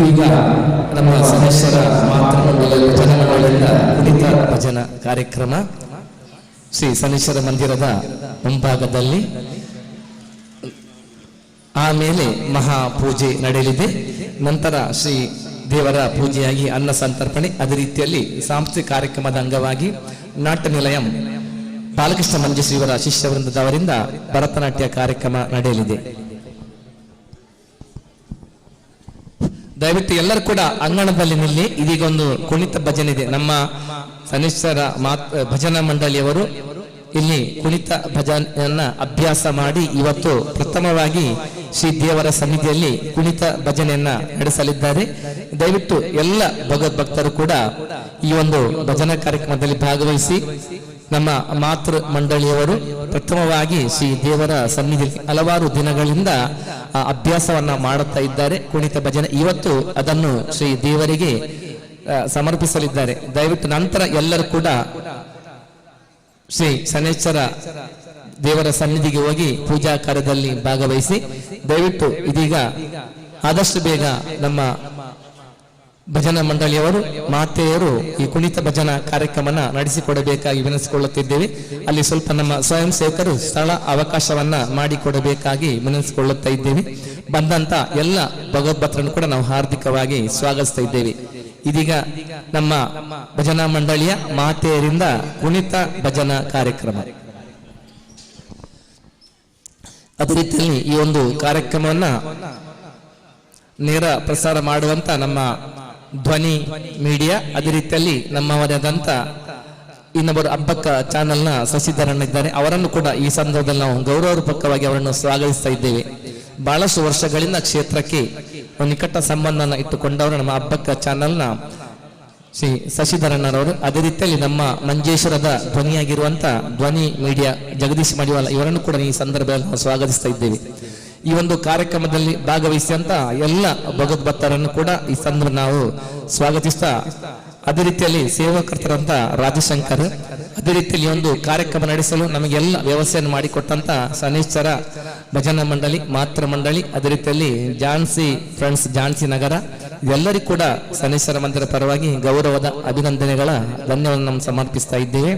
ಈಗ ನಮ್ಮ ಸದಸ್ಯರ ಮಾತೃಮಂಡಲ ಭಜನಮಂಡಳಿಯಿಂದ ಕುಣಿತ ಭಜನ ಕಾರ್ಯಕ್ರಮ ಶ್ರೀ ಸನೇಶ್ವರ ಮಂದಿರದ ಮುಂಭಾಗದಲ್ಲಿ, ಆಮೇಲೆ ಮಹಾ ಪೂಜೆ ನಡೆಯಲಿದೆ. ನಂತರ ಶ್ರೀ ದೇವರ ಪೂಜೆಯಾಗಿ ಅನ್ನ ಸಂತರ್ಪಣೆ, ಅದೇ ರೀತಿಯಲ್ಲಿ ಸಾಂಸ್ಕೃತಿಕ ಕಾರ್ಯಕ್ರಮದ ಅಂಗವಾಗಿ ನಾಟ್ಯ ನಿಲಯಂ ಬಾಲಕೃಷ್ಣ ಮಂಜೇಶ್ವರ ಶಿಷ್ಯ ವೃಂದದವರಿಂದ ಭರತನಾಟ್ಯ ಕಾರ್ಯಕ್ರಮ ನಡೆಯಲಿದೆ. ದಯವಿಟ್ಟು ಎಲ್ಲರೂ ಕೂಡ ಅಂಗಣದಲ್ಲಿ ನಿಲ್ಲಿ. ಇದೀಗ ಒಂದು ಕುಣಿತ ಭಜನೆ ಇದೆ. ನಮ್ಮ ಸನೇಶ್ವರ ಭಜನಾ ಮಂಡಳಿಯವರು ಇಲ್ಲಿ ಕುಣಿತ ಭಜನೆಯನ್ನ ಅಭ್ಯಾಸ ಮಾಡಿ ಇವತ್ತು ಪ್ರಥಮವಾಗಿ ಶ್ರೀ ದೇವರ ಸನ್ನಿಧಿಯಲ್ಲಿ ಕುಣಿತ ಭಜನೆಯನ್ನ ನಡೆಸಲಿದ್ದಾರೆ. ದಯವಿಟ್ಟು ಎಲ್ಲ ಭಗವದ್ಭಕ್ತರು ಕೂಡ ಈ ಒಂದು ಭಜನಾ ಕಾರ್ಯಕ್ರಮದಲ್ಲಿ ಭಾಗವಹಿಸಿ ನಮ್ಮ ಮಾತೃ ಮಂಡಳಿಯವರು ಪ್ರಥಮವಾಗಿ ಶ್ರೀ ದೇವರ ಸನ್ನಿಧಿಯಲ್ಲಿ ಹಲವಾರು ದಿನಗಳಿಂದ ಅಭ್ಯಾಸವನ್ನ ಮಾಡುತ್ತಾ ಇದ್ದಾರೆ. ಕುಣಿತ ಭಜನೆ ಇವತ್ತು ಅದನ್ನು ಶ್ರೀ ದೇವರಿಗೆ ಸಮರ್ಪಿಸಲಿದ್ದಾರೆ. ದಯವಿಟ್ಟು ನಂತರ ಎಲ್ಲರೂ ಕೂಡ ಶ್ರೀ ಸನೇಶ್ವರ ದೇವರ ಸನ್ನಿಧಿಗೆ ಹೋಗಿ ಪೂಜಾ ಕಾರ್ಯದಲ್ಲಿ ಭಾಗವಹಿಸಿ. ದಯವಿಟ್ಟು ಇದೀಗ ಆದಷ್ಟು ಬೇಗ ನಮ್ಮ ಭಜನಾ ಮಂಡಳಿಯವರು ಮಾತೆಯರು ಈ ಕುಣಿತ ಭಜನಾ ಕಾರ್ಯಕ್ರಮನ ನಡೆಸಿಕೊಡಬೇಕಾಗಿ ವಿನಂತಿಸಿಕೊಳ್ಳುತ್ತಿದ್ದೇವೆ. ಅಲ್ಲಿ ಸ್ವಲ್ಪ ನಮ್ಮ ಸ್ವಯಂ ಸೇವಕರು ಸ್ಥಳ ಅವಕಾಶವನ್ನ ಮಾಡಿಕೊಡಬೇಕಾಗಿ ವಿನಂತಿಸಿಕೊಳ್ಳುತ್ತಾ ಇದ್ದೇವೆ. ಬಂದಂತ ಎಲ್ಲ ಭಗವದ್ಭಕ್ತರನ್ನು ಕೂಡ ನಾವು ಹಾರ್ದಿಕವಾಗಿ ಸ್ವಾಗತಿಸ್ತಾ ಇದ್ದೇವೆ. ಇದೀಗ ನಮ್ಮ ಭಜನಾ ಮಂಡಳಿಯ ಮಾತೆಯರಿಂದ ಕುಣಿತ ಭಜನಾ ಕಾರ್ಯಕ್ರಮ. ಅದೇ ರೀತಿಯಲ್ಲಿ ಈ ಒಂದು ಕಾರ್ಯಕ್ರಮವನ್ನ ನೇರ ಪ್ರಸಾರ ಮಾಡುವಂತ ನಮ್ಮ ಧ್ವನಿ ಮೀಡಿಯಾ, ಅದೇ ರೀತಿಯಲ್ಲಿ ನಮ್ಮವರಾದಂತ ಇನ್ನೊಬ್ಬರು ಹಬ್ಬಕ್ಕ ಚಾನೆಲ್ನ ಶಶಿಧರಣ್ಣ ಇದ್ದಾರೆ. ಅವರನ್ನು ಕೂಡ ಈ ಸಂದರ್ಭದಲ್ಲಿ ನಾವು ಗೌರವಪೂರ್ವಕವಾಗಿ ಅವರನ್ನು ಸ್ವಾಗತಿಸ್ತಾ ಇದ್ದೇವೆ. ಬಹಳಷ್ಟು ವರ್ಷಗಳಿಂದ ಕ್ಷೇತ್ರಕ್ಕೆ ಒಂದು ನಿಕಟ ಸಂಬಂಧನ ಇಟ್ಟುಕೊಂಡವರು ನಮ್ಮ ಹಬ್ಬಕ್ಕ ಚಾನೆಲ್ನ ಶ್ರೀ ಶಶಿಧರಣ್ಣರವರು. ಅದೇ ರೀತಿಯಲ್ಲಿ ನಮ್ಮ ಮಂಜೇಶ್ವರದ ಧ್ವನಿಯಾಗಿರುವಂತ ಧ್ವನಿ ಮೀಡಿಯಾ ಜಗದೀಶ್ ಮಡಿವಾಳ ಇವರನ್ನು ಕೂಡ ಈ ಸಂದರ್ಭದಲ್ಲಿ ನಾವು ಸ್ವಾಗತಿಸ್ತಾ ಇದ್ದೇವೆ. ಈ ಒಂದು ಕಾರ್ಯಕ್ರಮದಲ್ಲಿ ಭಾಗವಹಿಸಿದಂತ ಎಲ್ಲ ಭಗವದ್ಭಕ್ತರನ್ನು ಕೂಡ ಈ ಸಂದರ್ಭ ನಾವು ಸ್ವಾಗತಿಸ್ತಾ, ಅದೇ ರೀತಿಯಲ್ಲಿ ಸೇವಾಕರ್ತರಂತ ರಾಜಶಂಕರ್, ಅದೇ ರೀತಿಯಲ್ಲಿ ಒಂದು ಕಾರ್ಯಕ್ರಮ ನಡೆಸಲು ನಮಗೆಲ್ಲ ವ್ಯವಸ್ಥೆಯನ್ನು ಮಾಡಿಕೊಟ್ಟಂತ ಸನೇಶ್ವರ ಭಜನಾ ಮಂಡಳಿ, ಮಾತೃ ಮಂಡಳಿ, ಅದೇ ರೀತಿಯಲ್ಲಿ ಝಾನ್ಸಿ ಫ್ರೆಂಡ್ಸ್ ಝಾನ್ಸಿ ನಗರ, ಎಲ್ಲರಿಗೂ ಕೂಡ ಸನೇಶ್ವರ ಮಂದಿರ ಪರವಾಗಿ ಗೌರವದ ಅಭಿನಂದನೆಗಳ ಧನ್ಯವಾದ ಸಮರ್ಪಿಸ್ತಾ ಇದ್ದೇವೆ.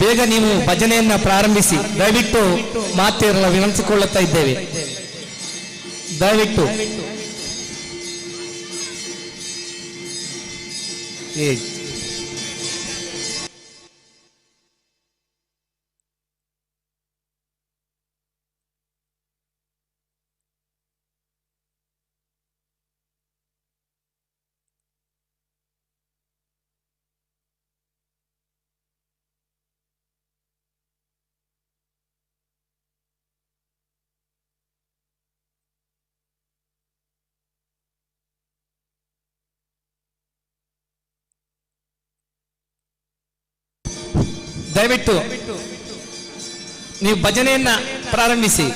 ಬೇಗ ನೀವು ಭಜನೆಯನ್ನ ಪ್ರಾರಂಭಿಸಿ, ದಯವಿಟ್ಟು ಮಾತೆಯರಲ್ಲ ವಿನಂತಿಸಿಕೊಳ್ಳುತ್ತಾ ಇದ್ದೇವೆ. ದಯವಿಟ್ಟು ದಯವಿಟ್ಟು ನೀವು ಭಜನೆಯನ್ನ ಪ್ರಾರಂಭಿಸಿ.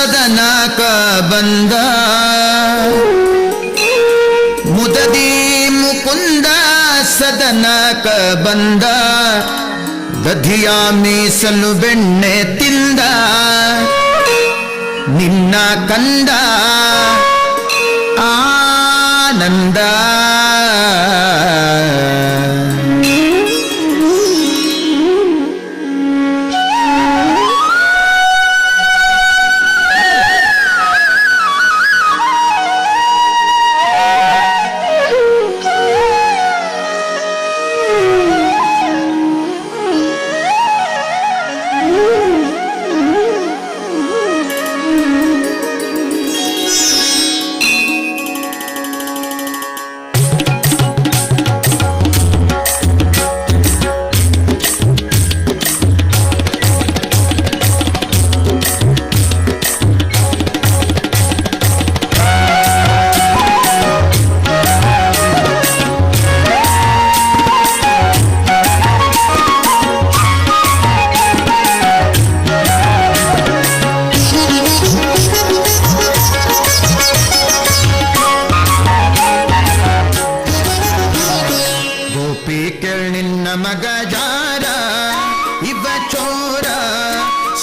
ಸದನಕ ಬಂದ ಮುದದಿ ಮುಕುಂದ ಸದನಕ ಬಂದ ದಧಿಯ ಮೀಸಲು ಬೆಣ್ಣೆ ತಿಂದ ನಿನ್ನ ಕಂದ ಆನಂದ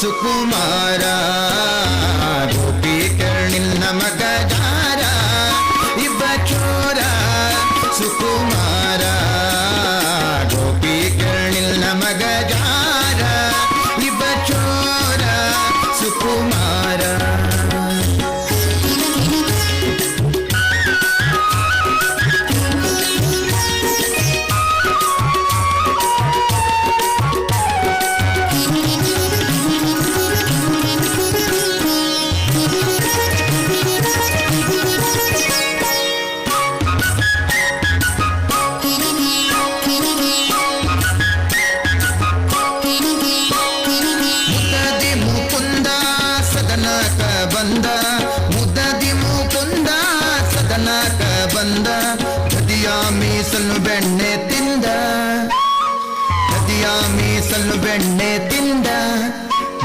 ಸುಕುಮಾರ ಗೋಪಿ ಕರ್ಣಿನ ಮಗ ಜಾರ ಇಬ್ಬ ಚೋರ ಸುಕುಮಾರ ಗೋಪಿ ಕರ್ಣಿನ ಮಗ ಜಾರ ಇಬ್ಬ ಚೋರ ಸುಕುಮಾರ ಮುದದಿ ಮುಕುಂದ ಸದನಕ ಬಂದ ಗದಿಯ ಮೀಸಲು ಬೆಣ್ಣೆ ತಿಂದ ಗದಿಯ ಮೀಸಲು ಬೆಣ್ಣೆ ತಿಂದ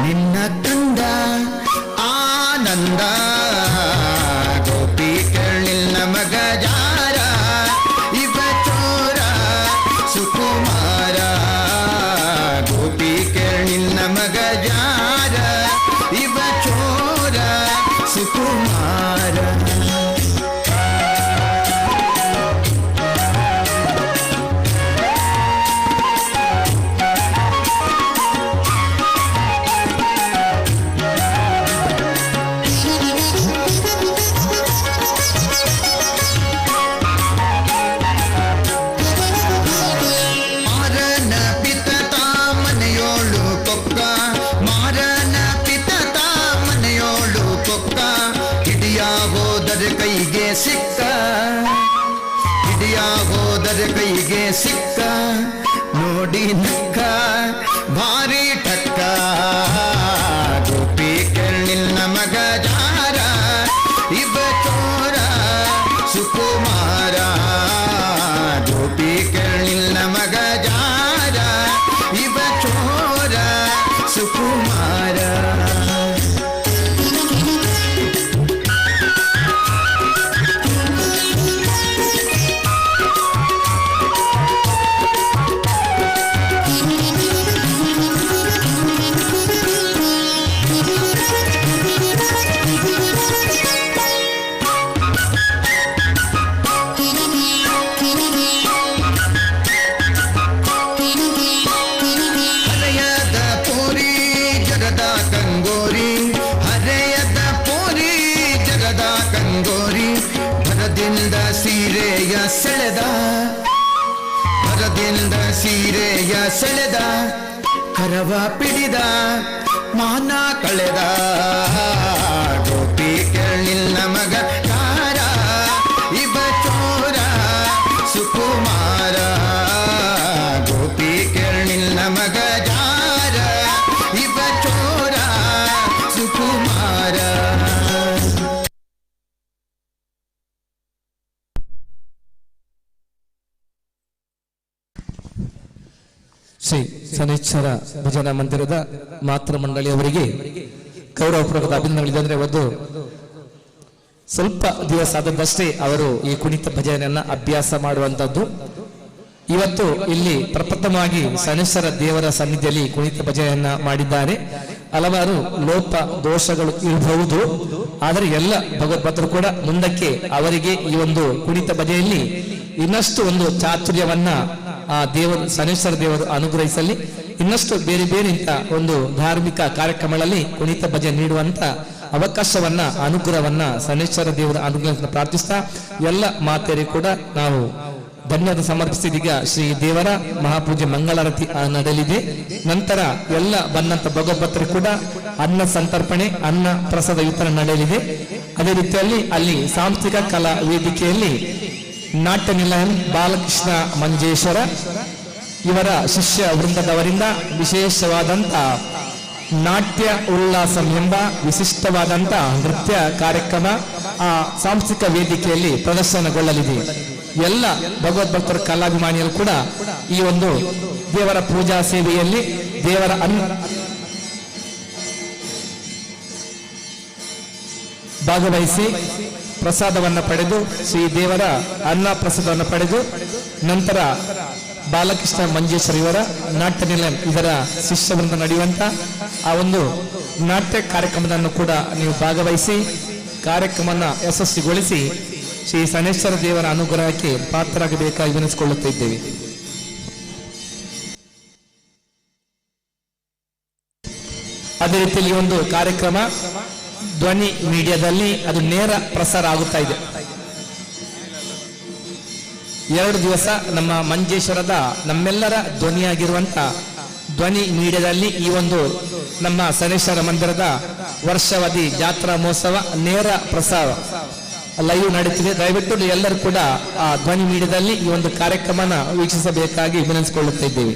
ನಿನ್ನ ಕಂದ ಆನಂದ ಗೋಪಿ ಕರ್ಣಿನ ಮಗ ಜಾರ ಇವ ಚೋರ ಸುಕುಮಾರ ಗೋಪಿ ಕರ್ಣಿನ ಮಗ ಜಾರ ಇವ ಚೋರ ಸುಕುಮಾರ ಕೈಗೆ ಸಿಕ್ಕ ಹಿಡಿಯ ಹೋದರೆ ಕೈಗೆ ಸಿಕ್ಕ ನೋಡಿ ನಕ್ಕ ಭಾರಿ ಟಕ್ಕ ಗೋಪಿ ಕರ್ಣಿನ ಮಗ ಜಾರ ಇಬ್ಬ ಚೋರ ಸುಕುಮಾರ ಗೋಪಿ ಕರ್ಣಿನ ಮಗ ಜಾರ ಇಬ್ಬ ಚೋರ ಸುಕುಮಾರ ಸೀರೆಯ ಸೆಳೆದ ಭರದಿಂದ ಸೀರೆಯ ಸೆಳೆದ ಕರವ ಪಿಡಿದ ಮಾನ ಕಳೆದ ಗೋಪಿ ಕರ್ಣಿನ ಮಗ ಕಾರ ಇಬ ಚೋರ ಸುಕುಮಾರ ಗೋಪಿ ಕರ್ಣಿನ ಮಗ ಜಾರ ಇಬ ಚೋರ ಸುಕುಮಾರ ಶ್ರೀ ಶನೈಶ್ವರ ಭಜನಾ ಮಂದಿರದ ಮಾತೃ ಮಂಡಳಿಯವರಿಗೆ ಗೌರವಪೂರ್ವಕದ ಅಭಿನಂದನೆಗಳಿದೆ. ಅಂದ್ರೆ ಒಂದು ಸ್ವಲ್ಪ ದಿವಸ ಆದದ್ದಷ್ಟೇ ಅವರು ಈ ಕುಣಿತ ಭಜನೆಯನ್ನ ಅಭ್ಯಾಸ ಮಾಡುವಂತದ್ದು. ಇವತ್ತು ಇಲ್ಲಿ ಪ್ರಪ್ರಥಮವಾಗಿ ಸನೇಶ್ವರ ದೇವರ ಸನ್ನಿಧಿಯಲ್ಲಿ ಕುಣಿತ ಭಜನೆಯನ್ನ ಮಾಡಿದ್ದಾರೆ. ಹಲವಾರು ಲೋಪ ದೋಷಗಳು ಇರಬಹುದು, ಆದರೆ ಎಲ್ಲ ಭಗವದ್ಭಕ್ತರು ಕೂಡ ಮುಂದಕ್ಕೆ ಅವರಿಗೆ ಈ ಒಂದು ಕುಣಿತ ಭಜನೆಯಲ್ಲಿ ಇನ್ನಷ್ಟು ಒಂದು ಚಾತುರ್ಯವನ್ನ ಆ ದೇವರು ಸನೇಶ್ವರ ದೇವರು ಅನುಗ್ರಹಿಸಲಿ. ಇನ್ನಷ್ಟು ಬೇರೆ ಬೇರೆ ಇಂಥ ಒಂದು ಧಾರ್ಮಿಕ ಕಾರ್ಯಕ್ರಮಗಳಲ್ಲಿ ಕುಣಿತ ಭಜನೆ ನೀಡುವಂತ ಅವಕಾಶವನ್ನ ಅನುಗ್ರಹವನ್ನ ಸನೇಶ್ವರ ದೇವರ ಅನುಗ್ರಹ ಪ್ರಾರ್ಥಿಸ್ತಾ ಎಲ್ಲ ಮಾತೆಯರಿಗೆ ಕೂಡ ನಾವು ಧನ್ಯವಾದ ಸಮರ್ಪಿಸಿದೀಗ ಶ್ರೀ ದೇವರ ಮಹಾಪೂಜೆ ಮಂಗಳಾರತಿ ನಡೆಯಲಿದೆ. ನಂತರ ಎಲ್ಲ ಬಂದಂತ ಭಗವದ್ಭಕ್ತರು ಕೂಡ ಅನ್ನ ಸಂತರ್ಪಣೆ, ಅನ್ನ ಪ್ರಸಾದ ವಿತರಣೆ ನಡೆಯಲಿದೆ. ಅದೇ ರೀತಿಯಲ್ಲಿ ಅಲ್ಲಿ ಸಾಂಸ್ಥಿಕ ಕಲಾ ವೇದಿಕೆಯಲ್ಲಿ ನಾಟ್ಯ ನಿಲಯ ಬಾಲಕೃಷ್ಣ ಮಂಜೇಶ್ವರ ಇವರ ಶಿಷ್ಯ ವೃಂದದವರಿಂದ ವಿಶೇಷವಾದಂತ ನಾಟ್ಯ ಉಲ್ಲಾಸಂ ಎಂಬ ವಿಶಿಷ್ಟವಾದಂತ ನೃತ್ಯ ಕಾರ್ಯಕ್ರಮ ಆ ಸಾಂಸ್ಥಿಕ ವೇದಿಕೆಯಲ್ಲಿ ಪ್ರದರ್ಶನಗೊಳ್ಳಲಿದೆ. ಎಲ್ಲ ಭಗವದ್ಭಕ್ತರ ಕಲಾಭಿಮಾನಿಗಳು ಕೂಡ ಈ ಒಂದು ದೇವರ ಪೂಜಾ ಸೇವೆಯಲ್ಲಿ ದೇವರ ಭಾಗವಹಿಸಿ ಪ್ರಸಾದವನ್ನು ಪಡೆದು ಶ್ರೀ ದೇವರ ಅನ್ನ ಪ್ರಸಾದವನ್ನು ಪಡೆದು ನಂತರ ಬಾಲಕೃಷ್ಣ ಮಂಜೇಶ್ವರ ಇವರ ನಾಟ್ಯ ನಿಲಯ ಇದರ ಶಿಷ್ಯವೃಂದ ನಡೆಯುವಂತ ಆ ಒಂದು ನಾಟ್ಯ ಕಾರ್ಯಕ್ರಮವನ್ನು ಕೂಡ ನೀವು ಭಾಗವಹಿಸಿ ಕಾರ್ಯಕ್ರಮವನ್ನು ಯಶಸ್ವಿಗೊಳಿಸಿ ಶ್ರೀ ಸನೇಶ್ವರ ದೇವರ ಅನುಗ್ರಹಕ್ಕೆ ಪಾತ್ರರಾಗಬೇಕಾಗಿ ವಿನಿಸಿಕೊಳ್ಳುತ್ತಿದ್ದೇವೆ. ಅದೇ ರೀತಿಯಲ್ಲಿ ಒಂದು ಕಾರ್ಯಕ್ರಮ ಧ್ವನಿ ಮೀಡಿಯಾದಲ್ಲಿ ಅದು ನೇರ ಪ್ರಸಾರ ಆಗುತ್ತಾ ಇದೆ. 2 ದಿವಸ ನಮ್ಮ ಮಂಜೇಶ್ವರದ ನಮ್ಮೆಲ್ಲರ ಧ್ವನಿಯಾಗಿರುವಂತ ಧ್ವನಿ ಮೀಡಿಯಾದಲ್ಲಿ ಈ ಒಂದು ನಮ್ಮ ಸನೇಶ್ವರ ಮಂದಿರದ ವರ್ಷಾವಧಿ ಜಾತ್ರಾ ಮಹೋತ್ಸವ ನೇರ ಪ್ರಸಾರ ಲೈವ್ ನಡೀತಿದೆ. ದಯವಿಟ್ಟು ಎಲ್ಲರೂ ಕೂಡ ಆ ಧ್ವನಿ ಮೀಡಿಯಾದಲ್ಲಿ ಈ ಒಂದು ಕಾರ್ಯಕ್ರಮನ ವೀಕ್ಷಿಸಬೇಕಾಗಿ ವಿನಂತಿಸಿಕೊಳ್ಳುತ್ತಾ ಇದ್ದೇವೆ.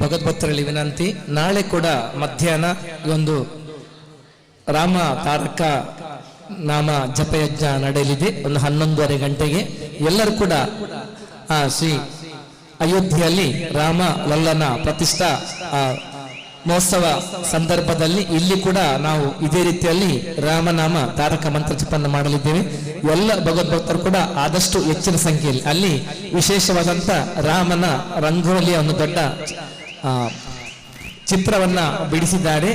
ಭಗವದ್ಭಕ್ತರಲ್ಲಿ ವಿನಂತಿ, ನಾಳೆ ಕೂಡ ಮಧ್ಯಾಹ್ನ ಈ ಒಂದು ರಾಮ ತಾರಕ ನಾಮ ಜಪಯಜ್ಞ ನಡೆಯಲಿದೆ. ಒಂದು 11:30 ಗಂಟೆಗೆ ಎಲ್ಲರೂ ಕೂಡ ಶ್ರೀ ಅಯೋಧ್ಯೆಯಲ್ಲಿ ರಾಮ ಲಲ್ಲನ ಪ್ರತಿಷ್ಠಾ ಮಹೋತ್ಸವ ಸಂದರ್ಭದಲ್ಲಿ ಇಲ್ಲಿ ಕೂಡ ನಾವು ಇದೇ ರೀತಿಯಲ್ಲಿ ರಾಮನಾಮ ತಾರಕ ಮಂತ್ರ ಜಪವನ್ನು ಮಾಡಲಿದ್ದೇವೆ. ಎಲ್ಲ ಭಗವದ್ಭಕ್ತರು ಕೂಡ ಆದಷ್ಟು ಹೆಚ್ಚಿನ ಸಂಖ್ಯೆಯಲ್ಲಿ ಅಲ್ಲಿ ವಿಶೇಷವಾದಂತ ರಾಮನ ರಂಗೋಲಿಯ ಒಂದು ದೊಡ್ಡ ಚಿತ್ರವನ್ನ ಬಿಡಿಸಿದ್ದಾರೆ.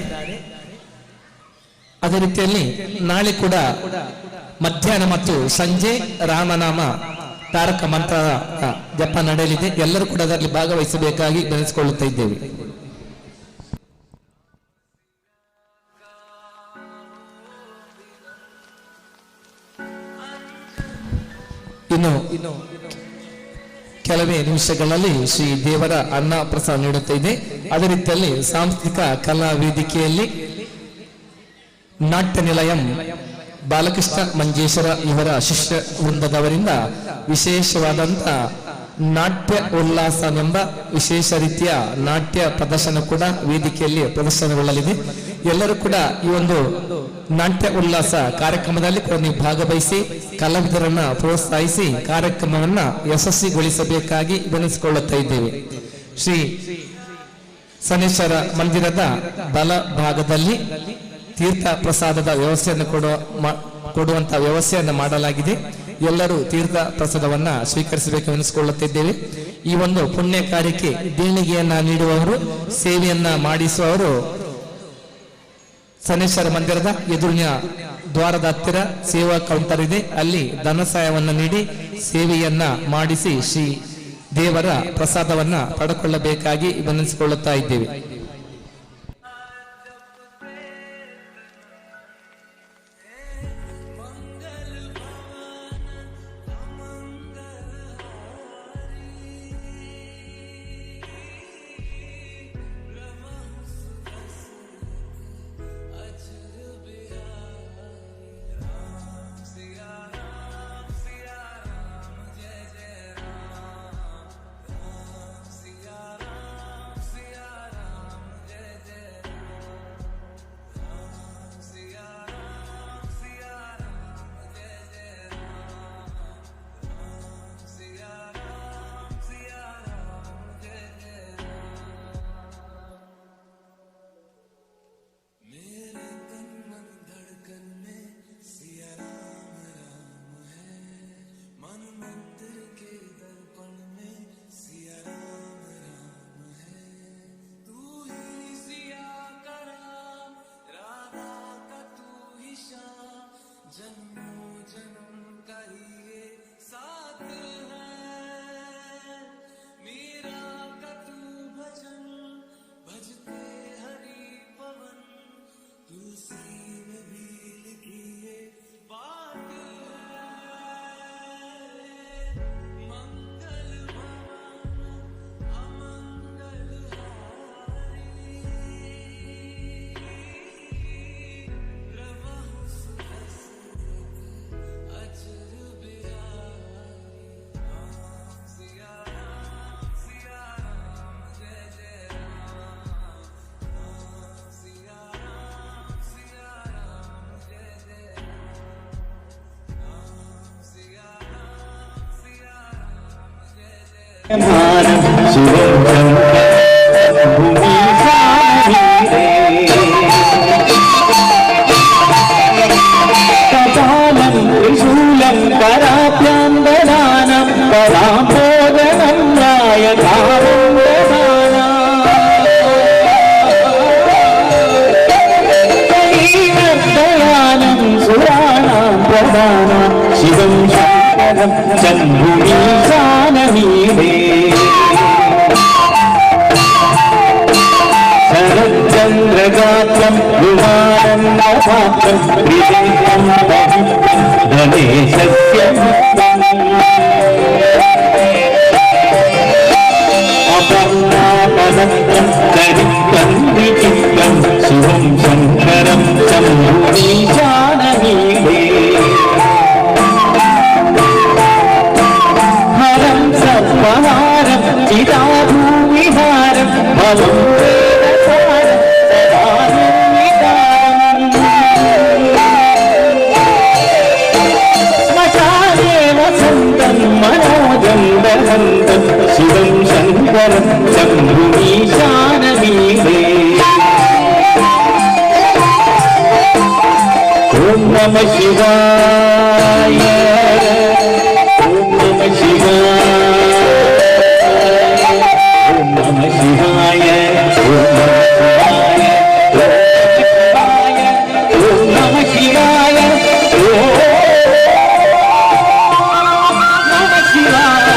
ಅದೇ ರೀತಿಯಲ್ಲಿ ನಾಳೆ ಕೂಡ ಮಧ್ಯಾಹ್ನ ಮತ್ತು ಸಂಜೆ ರಾಮನಾಮ ತಾರಕ ಮಂತ್ರ ಜಪ ನಡೆಯಲಿದೆ. ಎಲ್ಲರೂ ಕೂಡ ಅದರಲ್ಲಿ ಭಾಗವಹಿಸಬೇಕಾಗಿ ಬೆಳೆಸಿಕೊಳ್ಳುತ್ತಾ ಇದ್ದೇವೆ. ಇನ್ನು ಕೆಲವೇ ನಿಮಿಷಗಳಲ್ಲಿ ಶ್ರೀ ದೇವರ ಅನ್ನ ಪ್ರಸಾದ ನೀಡುತ್ತಾ ಇದೆ. ಅದೇ ರೀತಿಯಲ್ಲಿ ಸಾಂಸ್ಕೃತಿಕ ಕಲಾ ವೇದಿಕೆಯಲ್ಲಿ ನಾಟ್ಯ ನಿಲಯಂ ಬಾಲಕೃಷ್ಣ ಮಂಜೇಶ್ವರ ಇವರ ಶಿಷ್ಯ ವೃಂದದವರಿಂದ ವಿಶೇಷವಾದಂತ ನಾಟ್ಯ ಉಲ್ಲಾಸವೆಂಬ ವಿಶೇಷ ರೀತಿಯ ನಾಟ್ಯ ಪ್ರದರ್ಶನ ಕೂಡ ವೇದಿಕೆಯಲ್ಲಿ ಪ್ರದರ್ಶನಗೊಳ್ಳಲಿದೆ. ಎಲ್ಲರೂ ಕೂಡ ಈ ಒಂದು ನಾಟ್ಯ ಉಲ್ಲಾಸ ಕಾರ್ಯಕ್ರಮದಲ್ಲಿ ಕೂಡ ನೀವು ಭಾಗವಹಿಸಿ ಕಲಾವಿದರನ್ನ ಪ್ರೋತ್ಸಾಹಿಸಿ ಕಾರ್ಯಕ್ರಮವನ್ನ ಯಶಸ್ವಿಗೊಳಿಸಬೇಕಾಗಿ ವಿನಂತಿಸಿಕೊಳ್ಳುತ್ತಾ ಇದ್ದೇವೆ. ಶ್ರೀ ಶನೇಶ್ವರ ಮಂದಿರದ ಬಲ ಭಾಗದಲ್ಲಿ ತೀರ್ಥ ಪ್ರಸಾದದ ವ್ಯವಸ್ಥೆಯನ್ನು ಕೊಡುವಂತ ವ್ಯವಸ್ಥೆಯನ್ನು ಮಾಡಲಾಗಿದೆ. ಎಲ್ಲರೂ ತೀರ್ಥ ಪ್ರಸಾದವನ್ನ ಸ್ವೀಕರಿಸಬೇಕು ಎನಿಸಿಕೊಳ್ಳುತ್ತಿದ್ದೇವೆ. ಈ ಒಂದು ಪುಣ್ಯ ಕಾರ್ಯಕ್ಕೆ ದೇಣಿಗೆಯನ್ನ ನೀಡುವವರು, ಸೇವೆಯನ್ನ ಮಾಡಿಸುವವರು ಶನೇಶ್ವರ ಮಂದಿರದ ಎದುರಿನ ದ್ವಾರದ ಹತ್ತಿರ ಸೇವಾ ಕೌಂಟರ್ ಇದೆ. ಅಲ್ಲಿ ಧನ ಸಹಾಯವನ್ನು ನೀಡಿ ಸೇವೆಯನ್ನ ಮಾಡಿಸಿ ಶ್ರೀ ದೇವರ ಪ್ರಸಾದವನ್ನ ಪಡೆದುಕೊಳ್ಳಬೇಕಾಗಿ ವಿನಂತಿಸಿಕೊಳ್ಳುತ್ತಾ ಇದ್ದೇವೆ. त्रिशूलं कराप्यान्ददानं पराम्बोधनं नायकानं सुराणां प्रधानं शिवं शङ्करं चन्द्रुमीशानमीडे शरच्चन्द्रगात्रं विमानन्नपात्रं विदेशं पवित्रं गणेशस्य अपर्णापदत्रं दरिद्रं विचित्रं शिवं शङ्करं शम्भुमीशानमीडे हरं सर्वहारं चिदाभूविहारं भवं प्रेरसारं सदा निर्विकारम् श्मशाने वसन्तं मनोजं दहन्तं शिवं शङ्करं शम्भुमीशानमीडे ॐ नमः शिवाय ॐ नमः शिवाय ॐ नमः शिवाय ॐ नमः शिवाय ॐ नमः शिवाय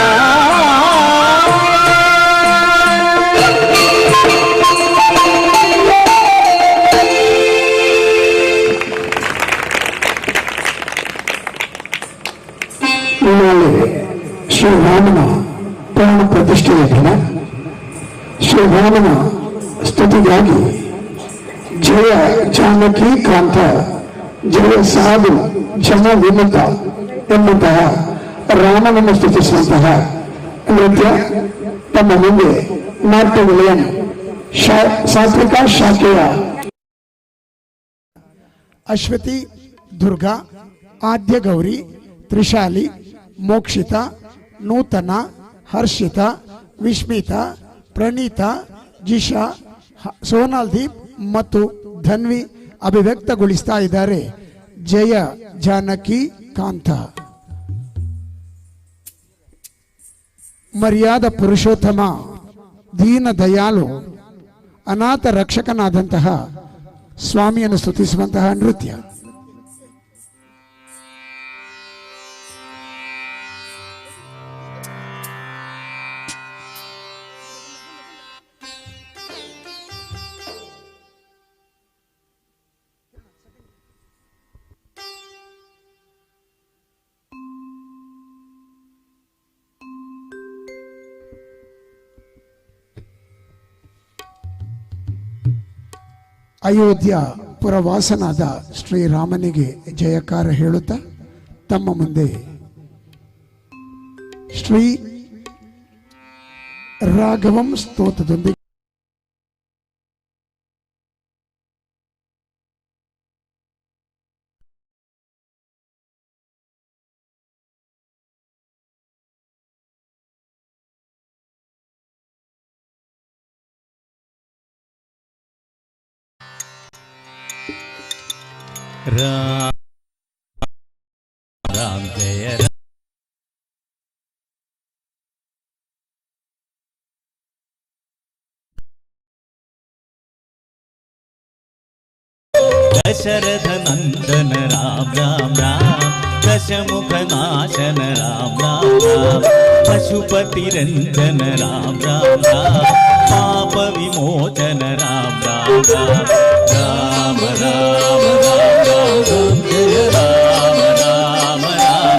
ನಾಳೆ ಶ್ರೀರಾಮನ ಪ್ರಾಣ ಪ್ರತಿಷ್ಠೆಯ ದಿನ. ಶ್ರೀರಾಮನ ಸ್ತುತಿಗಾಗಿ ಜಯ ಜಾನಕಿ ಕಾಂತ ಜಯ ಸಾಧು ಜನ ವಿಮುಖ ಎನ್ನುವಂತಹ ರಾಮನನ್ನು ಸ್ತುತಿಸುವಂತಹ ನೃತ್ಯ ತಮ್ಮ ಮುಂದೆ ನಾಟ್ಯ ವಿಲಯನ್ ಸಾತ್ವಿಕ ಶಾಖೆಯ ಅಶ್ವತಿ, ದುರ್ಗಾ, ಆದ್ಯ ಗೌರಿ, ತ್ರಿಶಾಲಿ, ಮೋಕ್ಷಿತ, ನೂತನ, ಹರ್ಷಿತ, ವಿಸ್ಮಿತ, ಪ್ರಣೀತ, ಜಿಶಾ, ಸೋನಾಲ್ ದೀಪ್ ಮತ್ತು ಧನ್ವಿ ಅಭಿವ್ಯಕ್ತಗೊಳಿಸ್ತಾ ಇದ್ದಾರೆ. ಜಯ ಜಾನಕಿ ಕಾಂತ. ಮರ್ಯಾದ ಪುರುಷೋತ್ತಮ, ದೀನ ದಯಾಳು, ಅನಾಥ ರಕ್ಷಕನಾದಂತಹ ಸ್ವಾಮಿಯನ್ನು ಸ್ತುತಿಸುವಂತಹ ನೃತ್ಯ. ಅಯೋಧ್ಯ ಪುರವಾಸನಾದ ಶ್ರೀರಾಮನಿಗೆ ಜಯಕಾರ ಹೇಳುತ್ತಾ ತಮ್ಮ ಮುಂದೆ ಶ್ರೀ ರಾಘವಂ ಸ್ತೋತ್ರದೊಂದಿಗೆ राम राम जय राम दशरथ नंदन राम राम राम दशमुख नाशन राम राम राम पशुपति रंजन राम राम राम पाप विमोचन राम राम राम राम राम राम राम जय राम राम राम राम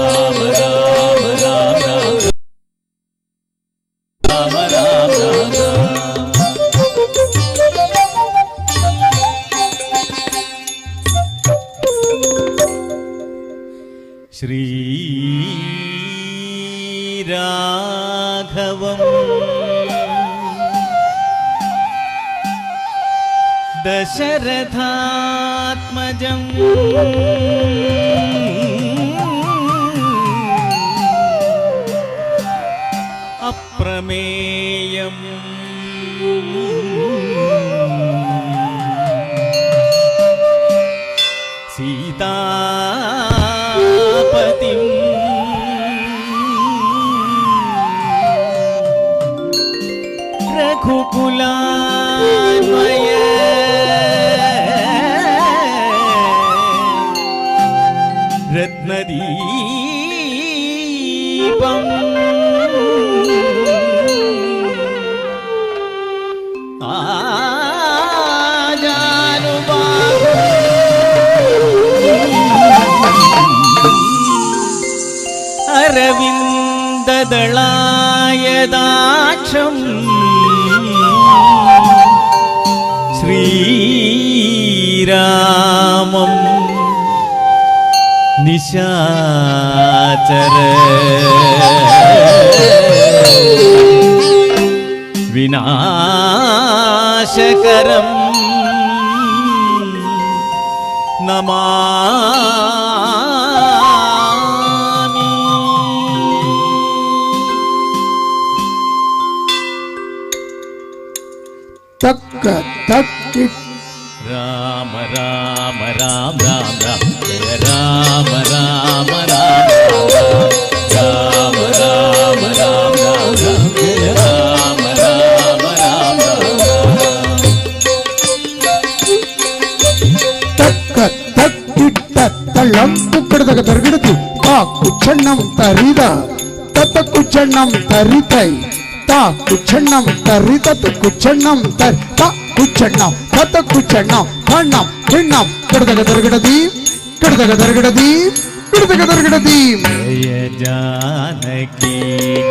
राम राम राम राम राम श्री राघवम् दशरथात्मजम् अप्रमेयम् सीतापतिम् रघुकुलान्वय रत्नदीपम् अरविन्ददलायदाक्षम् श्रीरामम् निशाचर వినాశకరం నమామి. తక్క తక్కి రామ రామ రామ రామ రామ జయ రామ రామ రామ రామ రామ రామ రామ జయ రామ రామ రామ తక్క తక్కిట్ట తళ్ళం కుక్కడదగ దొరకడది తా కుచ్చన్నం తరిద తత కుచ్చన్నం తరితై తా కుచ్చన్నం తరిత కుచ్చన్నం తరి తా కుచ్చన్నం తత కుచ్చన్నం కన్నం కిన్నం కడదగ దొరకడది కడదగ దొరకడది కడదగ దొరకడది. జయ జానకి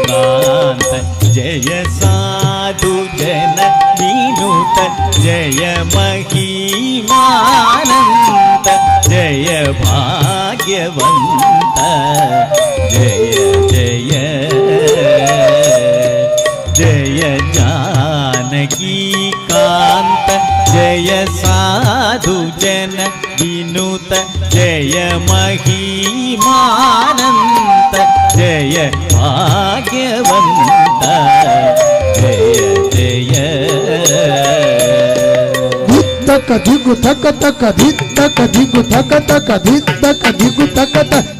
కాంత జయ సాధు జన వినుత జయ మహిమానంత జయ భాగ్యవంత జయ జయ జయ జానకి కాంత జయ సాధు జన వినుత జయ మహిమానంత జయ భాగ్యవంత జయ జయ ధిత్తక దిగు తక తక ధిత్తక దిగు తక తక ధిత్తక దిగు తక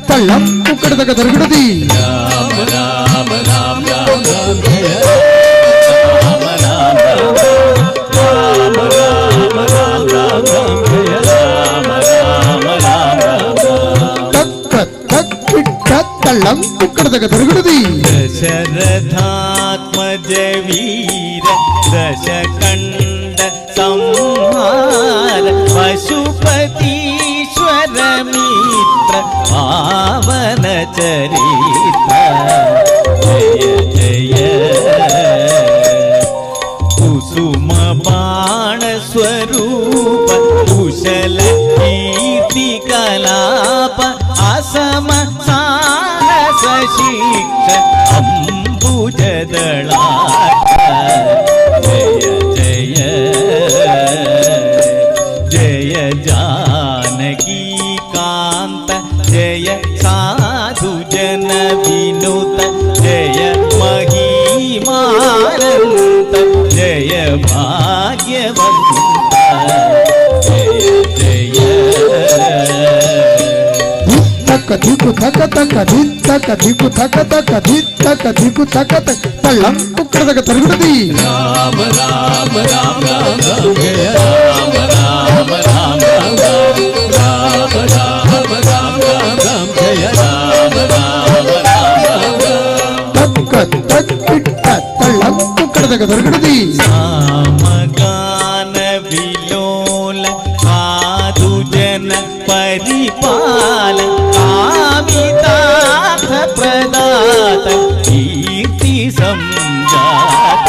తళ్ళం కుక్కడదగ దొరకడది. రామ రామ రామ రామ జయ రామ రామ రామ రామ రామ రామ జయ రామ రామ రామ తక్క తక్కిట్ట తళ్ళం కుక్కడదగ దొరకడది. దశరథాత్మజ వీర దశకండ సంహార పశుపతీశ్వర మిత్ర పావన చరిత్ర జయ జయ కుసుమ బాణ స్వరూప కుశల కీర్తి కలాప అసమ సాహస శిక్ష అంబుజదళాట జయ జయ జయ జానకీ కాంత జయ సాధు జన వినుత జయ మహిమానంత జయ భాగ్యవంత జయ జయ తక్క దిగు తక తక ధిత్తక దిగు తక తక ధిత్తక దిగు తక తక తళ్ళం కుక్కడదగ దొరకడది. రామ రామ రామ రామ జయ రామ రామ రామ రామ రామ రామ రామ జయ రామ రామ రామ తక్క తక్కిట్ట తళ్ళం కుక్కడదగ దొరకడది. సామగాన విలోల సాధు జన పరిపాల కామితార్థ ప్రదాత కీర్తి సంజాత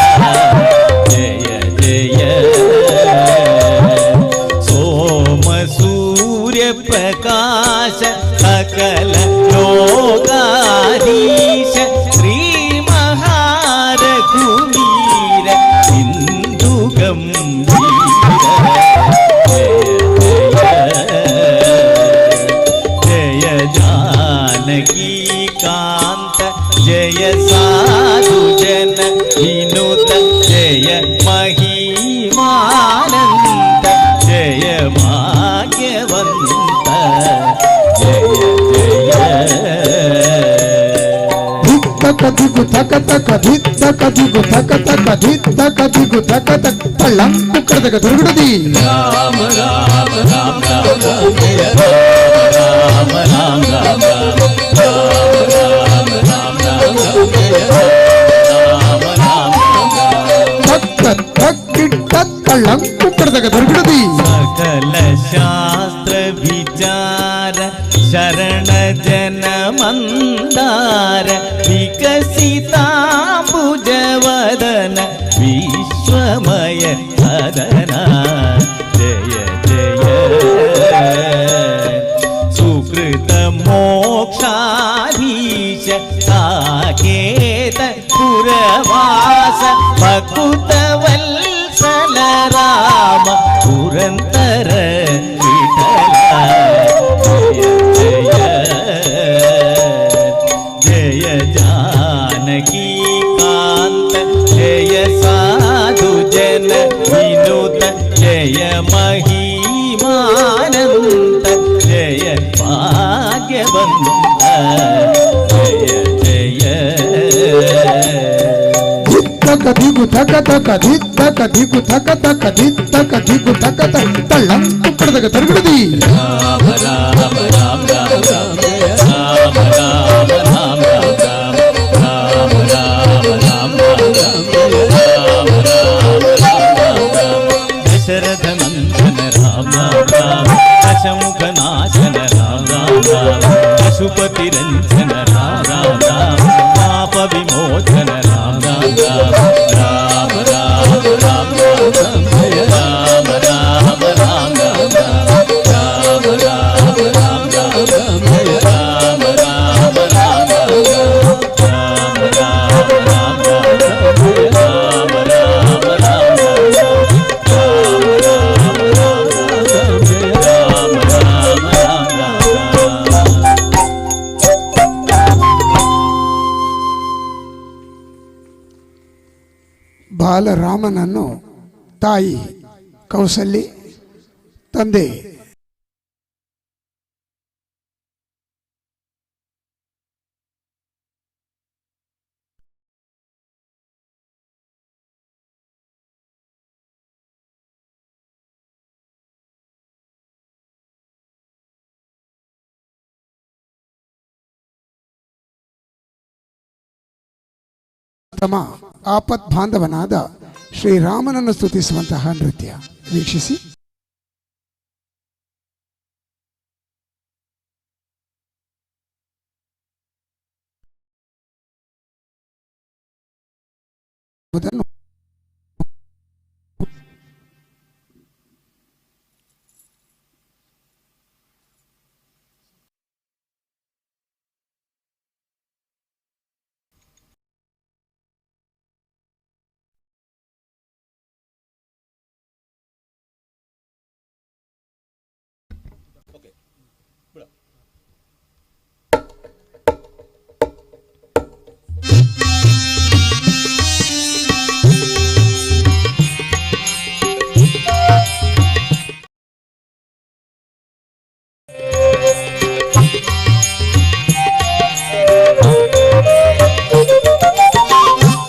జయ జయ సోమ సూర్య ప్రకాశ సకల లోకాధీశ శ్రీ మహారఘువీర సింధు గంభీర జయ జయ జయ జానకీ కాంత జయ సాధు జన వినుత జయ మహిమానంత జయ భాగ్యవంత జయ జయ ధిత్తక దిగు తక తక ధిత్తక దిగు తక తక ధిత్తక దిగు తక తక తళ్ళం కుక్కడదగ దొరకడది. రామ రామ రామ రామ జయ రామ రామ రామ రామ రామ రామ జయ రామ రామ తక్క తక్కిట్ట తళ్ళం కుక్కడదగ దొరకడది. సకల శాస్త్ర విచార శరణ జన మందార వికసితాంబుజవదన విశ్వమయ సదన జయ జయ సుకృత మోక్షాధీశ సాకేత పురవాస ಭಕುತ ವತ್ಸಲ ರಾಮ ಪುರಂದರ ವಿಠಲ ಜಯ ಜಯ ಜಯ ಜಾನಕಿ ಕಾಂತ ಜಯ ಸಾಧು ಜನ ವಿನುತ ಜಯ ಮಹಿಮಾನಂತ ಜಯ ಭಾಗ್ಯವಂತ ಜಯ ಜಯ ತಕ ದಿಗು ತಕ ತಕ ಧಿತ್ತಕ ದಿಗು ತಕ ತಕ ಧಿತ್ತಕ ದಿಗು ತಕ ತಳ್ಳಂ ಕುಕ್ಕಡದಗ ತರಗಡದಿ ರಾಮ ರಾಮ ರಾಮ ರಾಮ ರಾಮ ರಾಮ ರಾಮ ರಾಮ ರಾಮ ರಾಮ ರಾಮ ರಾಮ ದಶರಥ ನಂದನ ರಾಮ ರಾಮ ದಶಮುಖ ನಾಶನ ರಾಮ ರಾಮ ಪಶುಪತಿ ರಂಜನ ರಾಮ ರಾಮ ಪಾಪ ವಿಮೋಚನ ರಾಮ ರಾಮ ರಾಮ ರಾಮ ರಾಮ ರಾಮ ರಾಮ ರಾಮ ರಾಮ ರಾಮ ರಾಮ ರಾಮ ರಾಮ ರಾಮ ಬಾಲರಾಮನನ್ನು ತಾಯಿ ಕೌಸಲ್ಯ, ತಂದೆ ತಮ್ಮ ಆಪತ್ ಬಾಂಧವನಾದ ಶ್ರೀರಾಮನನ್ನು ಸ್ತುತಿಸುವಂತಹ ನೃತ್ಯ ವೀಕ್ಷಿಸಿ.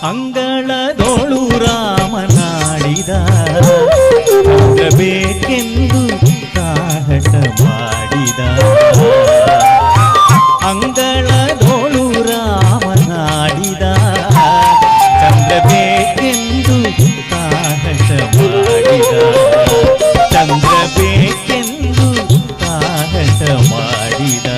ಅಂಗಳದೋಳು ರಾಮನಾಡಿದ ಬೇಕೆಂದು ಕಾಹಟ ಮಾಡಿದ. ಅಂಗಳದೋಳು ರಾಮನಾಡಿದ ಚಂದ್ರ ಬೇಕೆಂದು ಕಾಹಟ ಮಾಡಿದ. ಚಂದ್ರ ಬೇಕೆಂದು ಕಾಹಟ ಮಾಡಿದ.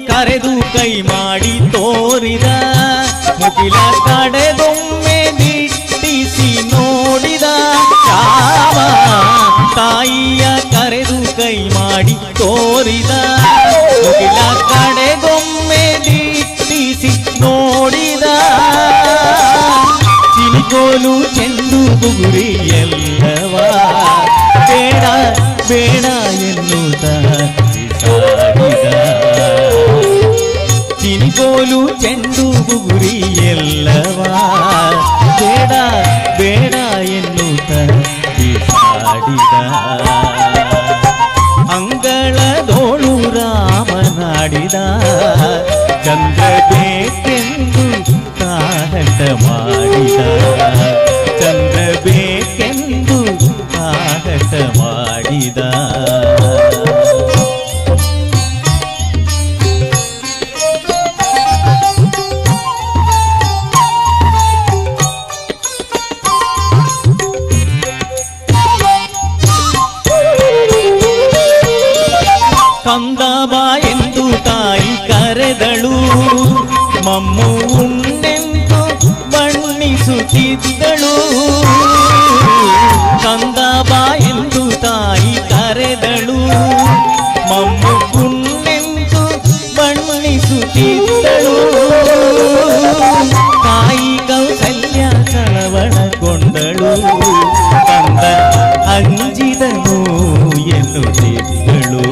ಕರೆದು ಕೈ ಮಾಡಿ ತೋರಿದ ಮುಗಿಲ ಕಡೆಗೊಮ್ಮೆ ದಿಟ್ಟಿಸಿ ನೋಡಿದ ರಾಮ. ತಾಯಿಯ ಕರೆದು ಕೈ ಮಾಡಿ ತೋರಿದ ಮುಗಿಲ ಕಡೆಗೊಮ್ಮೆ ದಿಟ್ಟಿಸಿ ನೋಡಿದ. ಚಿನಿಕೋಲು ಚೆಂಡು ಬುಗುರಿ ಎಲ್ಲವ ಬೇಡ ಬೇಡ ಎನ್ನುತ್ತ ಬಿಸಾಡಿದ. ಚಿನಿಕೋಲು ಚೆಂಡು ಬುಗುರಿ ಎಲ್ಲವ ಬೇಡ ಬೇಡ ಎನ್ನುತ್ತ ಬಿಸಾಡಿದ. ಅಂಗಳದೋಳು ರಾಮನಾಡಿದ ಚಂದ್ರ ಬೇಕೆಂದು ಕಾಹಟ ಮಾಡಿದ. ಚಂದ್ರ ಬೇಕೆಂದು ಕಾಹಟ ಮಾಡಿದ. ಕಂದಬ ಎಂದು ತಾಯಿ ಕರೆದಳು, ಮಮ್ಮು ಉಣ್ಣೆಂದು ಬಣ್ಣಿಸುತ್ತಿದ್ದಳು. ಕಂದ ಬಾ ಎಂದು ತಾಯಿ ಕರೆದಳು, ಮಮ್ಮು ಕುಣ್ಣೆಂದು ಬಣ್ಣಿಸುತ್ತಿದ್ದಳು. ತಾಯಿ ಕೌಸಲ್ಯ ಕಳವಳಗೊಂಡಳು, ಕಂದ ಅಂಜಿದನು ಎನ್ನುತ್ತಿದ್ದಳು.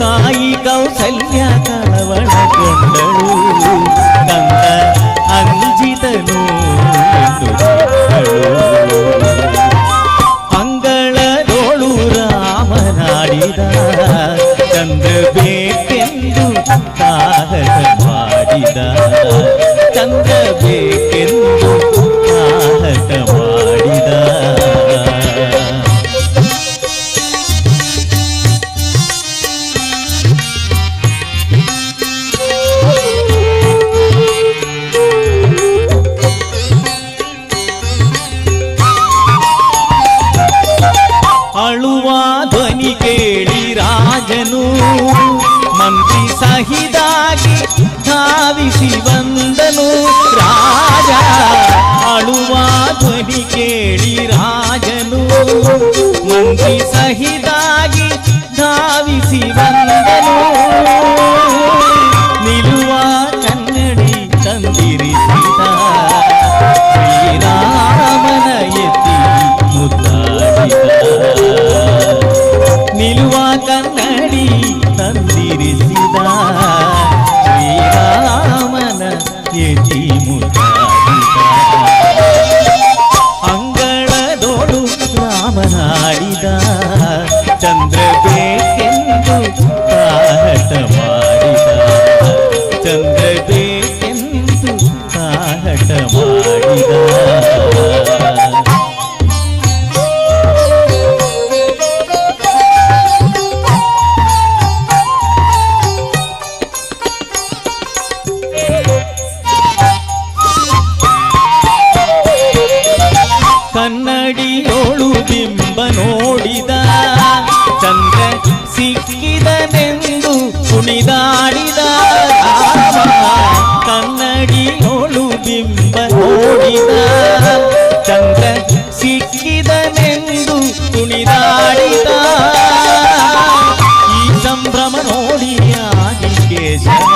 ತಾಯಿ ಕೌಸಲ್ಯ ಕಳವಳಗೊಂಡಳು, ಕಂದ ಅಂಜಿದನು ಎನ್ನುತ್ತಿದ್ದಳು. ಅಂಗಳದೋಳು ರಾಮನಾಡಿದ, ಚಂದ್ರ ಬೇಕೆಂದು ಸಾಹಸ ಮಾಡಿದ, ಚಂದ್ರ ಬೇಕೆಂದು ಸಾಹಸ ಮಾಡಿದ. ಅಳುವ ಧ್ವನಿ ಕೇಳಿ ರಾಜನು ಮಂತ್ರಿ ಸಹಿದಾಗಿ ಧಾವಿಸಿ ಬಂದನು. ರಾಜ ಅಳುವ ಧ್ವನಿ ಕೇಳಿ ರಾಜನು ಮಂತ್ರಿ ಸಹಿದಾಗಿ ಧಾವಿಸಿ ಬಂದನು. ನಿಲುವ ಕನ್ನಡಿ ತಂದಿರಿಸಿದ ಶ್ರೀರಾಮನ ಎತ್ತಿ ಮುದ್ದಾಡಿದ. ನಿಲುವ ಕನ್ನಡಿ ತಂದಿರಿಸಿದ ಶ್ರೀರಾಮನ ಎತ್ತಿ ಮುದ್ದಾಡಿದ. ಅಂಗಳದೋಳು ರಾಮನಾಡಿದ, ಚಂದ್ರ ಬೇಕೆಂದು ಸಾಹಸ ಮಾಡಿದ, ಚಂದ್ರ ಬೇಕೆಂದು ಸಾಹಸ ಮಾಡಿದ. ಕನ್ನಡಿಯೋಳು ಬಿಂಬ ನೋಡಿದ, ಚಂದ್ರ ಸಿಕ್ಕಿದನೆಂದು ಕುಣಿದಾಡಿದ. ಕನ್ನಡಿಯೋಳು ಬಿಂಬ ನೋಡಿದ, ಚಂದ್ರ ಸಿಕ್ಕಿದನೆಂದು ಕುಣಿದಾಡಿದ. ಈ ಸಂಭ್ರಮ ನೋಡಿ ಆದಿಕೇಶವ,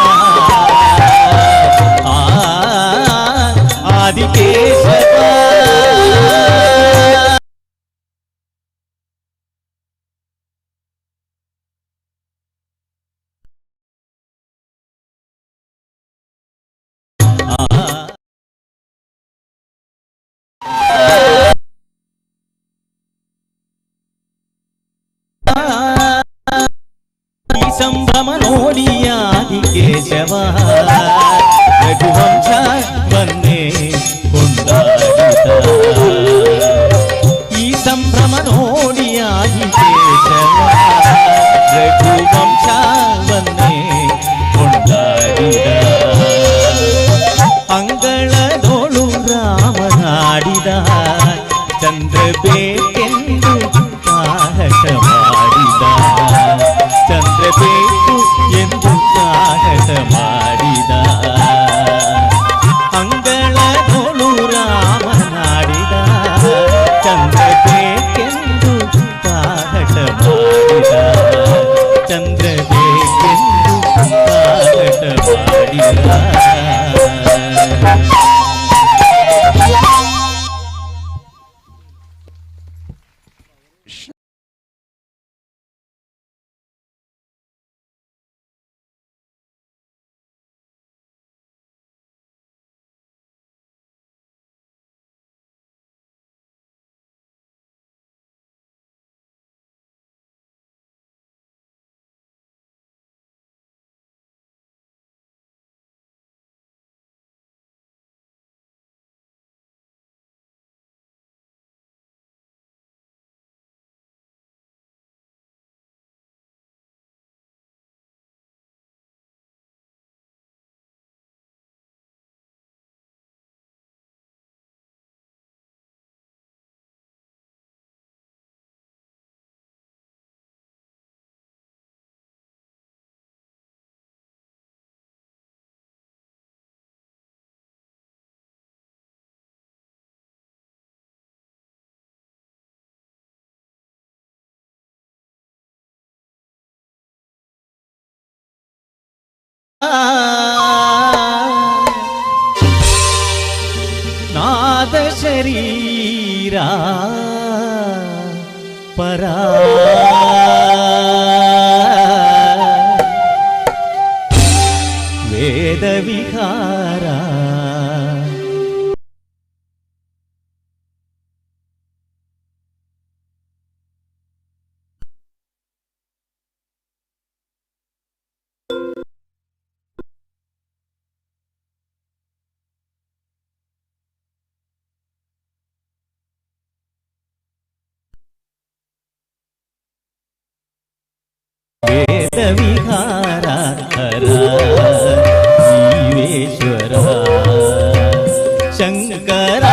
ಆದಿಕೇಶವ. ಈ ಸಂಭ್ರಮ ನೋಡಿ ಆದಿಕೇಶವ, ರಘುವಂಶ ವನ್ನೇ ಕೊಂಡಾಡಿದ. ಈ ಸಂಭ್ರಮ ನೋಡಿ ಆದಿಕೇಶವ, ರಘುವಂಶ ವನ್ನೇ ಕೊಂಡಾಡಿದ. ಅಂಗಳದೋಳು ರಾಮನಾಡಿದ, ಚಂದ್ರ ಬೇಕೆಂದು ಸಾಹಸ ಮಾಡಿದ, ಚಂದ್ರ ಬೇಕು ಎಂದು ಸಾಹಸ ಮಾಡಿದ. ಅಂಗಳದೋಳು ರಾಮನಾಡಿದ, ಚಂದ್ರ ಬೇಕೆಂದು ಸಾಹಸ ಮಾಡಿದ, ಚಂದ್ರ ಬೇಕೆಂದು ಸಾಹಸ ಮಾಡಿದ. నాద శరీరా పరా వేద విహారా వేద విహార హర జీవేశ్వర శంకర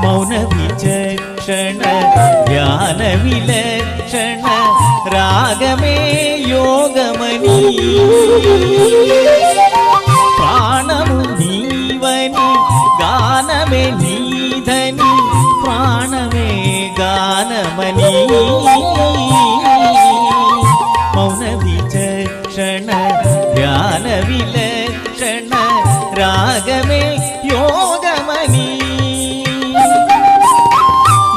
మౌన విచక్షణ ధ్యాన విలక్షణ రాగమే యోగమణి ప్రాణము నీవని గానమే నీధని ప్రాణమే గానమణి మౌన విచక్షణ ధ్యాన విలక్షణ రాగమే యోగమణి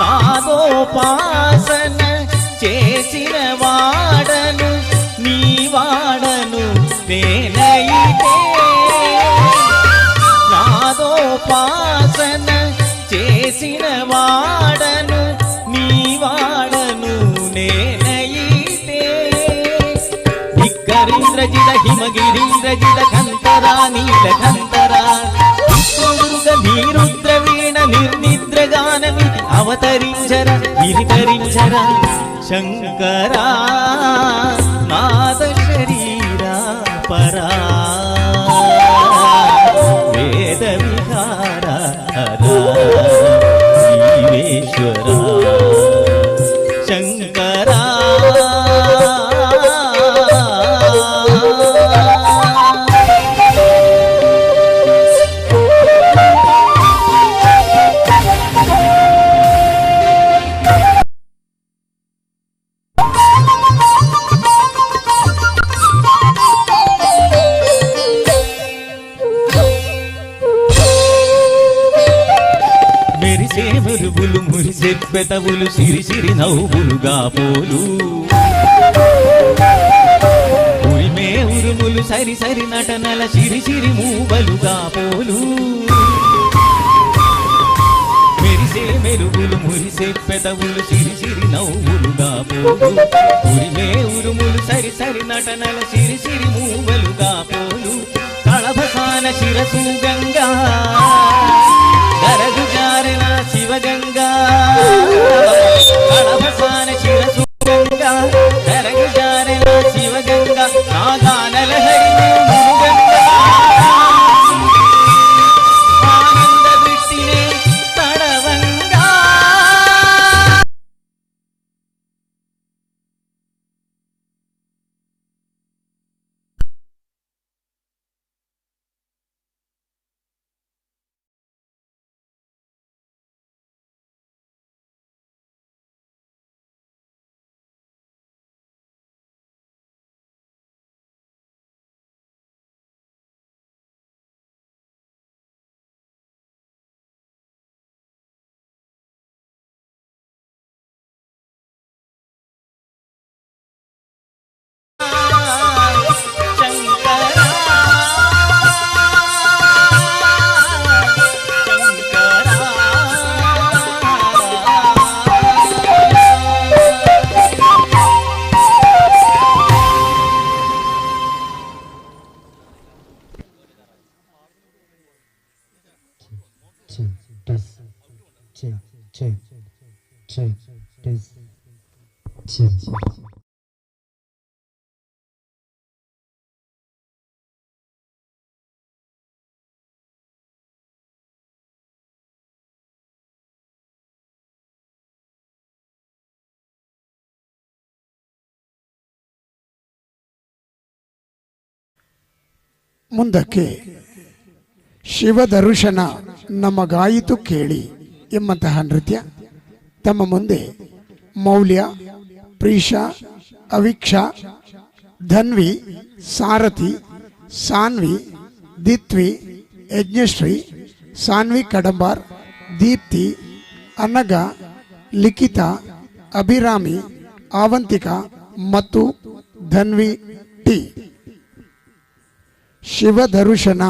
నాదోపాసన చేసిన వాడను నీ వాడను నేనైతే నాదోపాసన చేసిన వాడను నీ వాడను నేనైతే ధిక్కరీంద్రజిత హిమగిరీంద్రజిత కంతరా నీలకంతరా నీరుద్ర వీణ నిర్నిద్రగానమితి అవతరించర గిరితరించర శంకరా నాద శరీరా పరా వేద విహార హర జీవేశ్వర శంకరా మెరిసే మెరుగులు మురిసే పెదవులు సిరి సిరి నవ్వులుగా పోలు ఉరిమే ఉరుములు సరి సరి నటనల సిరి సిరి మూవలుగా పోలు మెరిసే మెరుగులు మురిసే పెదవులు సిరి సిరి నవ్వులుగా పోలు ఉరిమే ఉరుములు సరి సరి నటనల సిరి సిరి మూవలుగా పోలు కళభసాన శిరసు గంగా దరగు జారిన శివగంగా కళభసాన శిరసు గంగా దరగు జారిన శివగంగా నాగానల హరి ಮುಂದಕ್ಕೆ ಶಿವದರ್ಶನ ನಮಗಾಯಿತು ಕೇಳಿ ಎಂಬಂತಹ ನೃತ್ಯ. ತಮ್ಮ ಮುಂದೆ ಮೌಲ್ಯ, ಪ್ರೀಷಾ, ಅವಿಕ್ಷಾ, ಧನ್ವಿ, ಸಾರಥಿ, ಸಾನ್ವಿ, ದಿತ್ವಿ, ಯಜ್ಞಶ್ರೀ, ಸಾನ್ವಿ ಕಡಂಬಾರ್, ದೀಪ್ತಿ, ಅನಗ, ಲಿಖಿತಾ, ಅಭಿರಾಮಿ, ಆವಂತಿಕಾ ಮತ್ತು ಧನ್ವಿ ಟಿ. ಶಿವದರ್ಶನ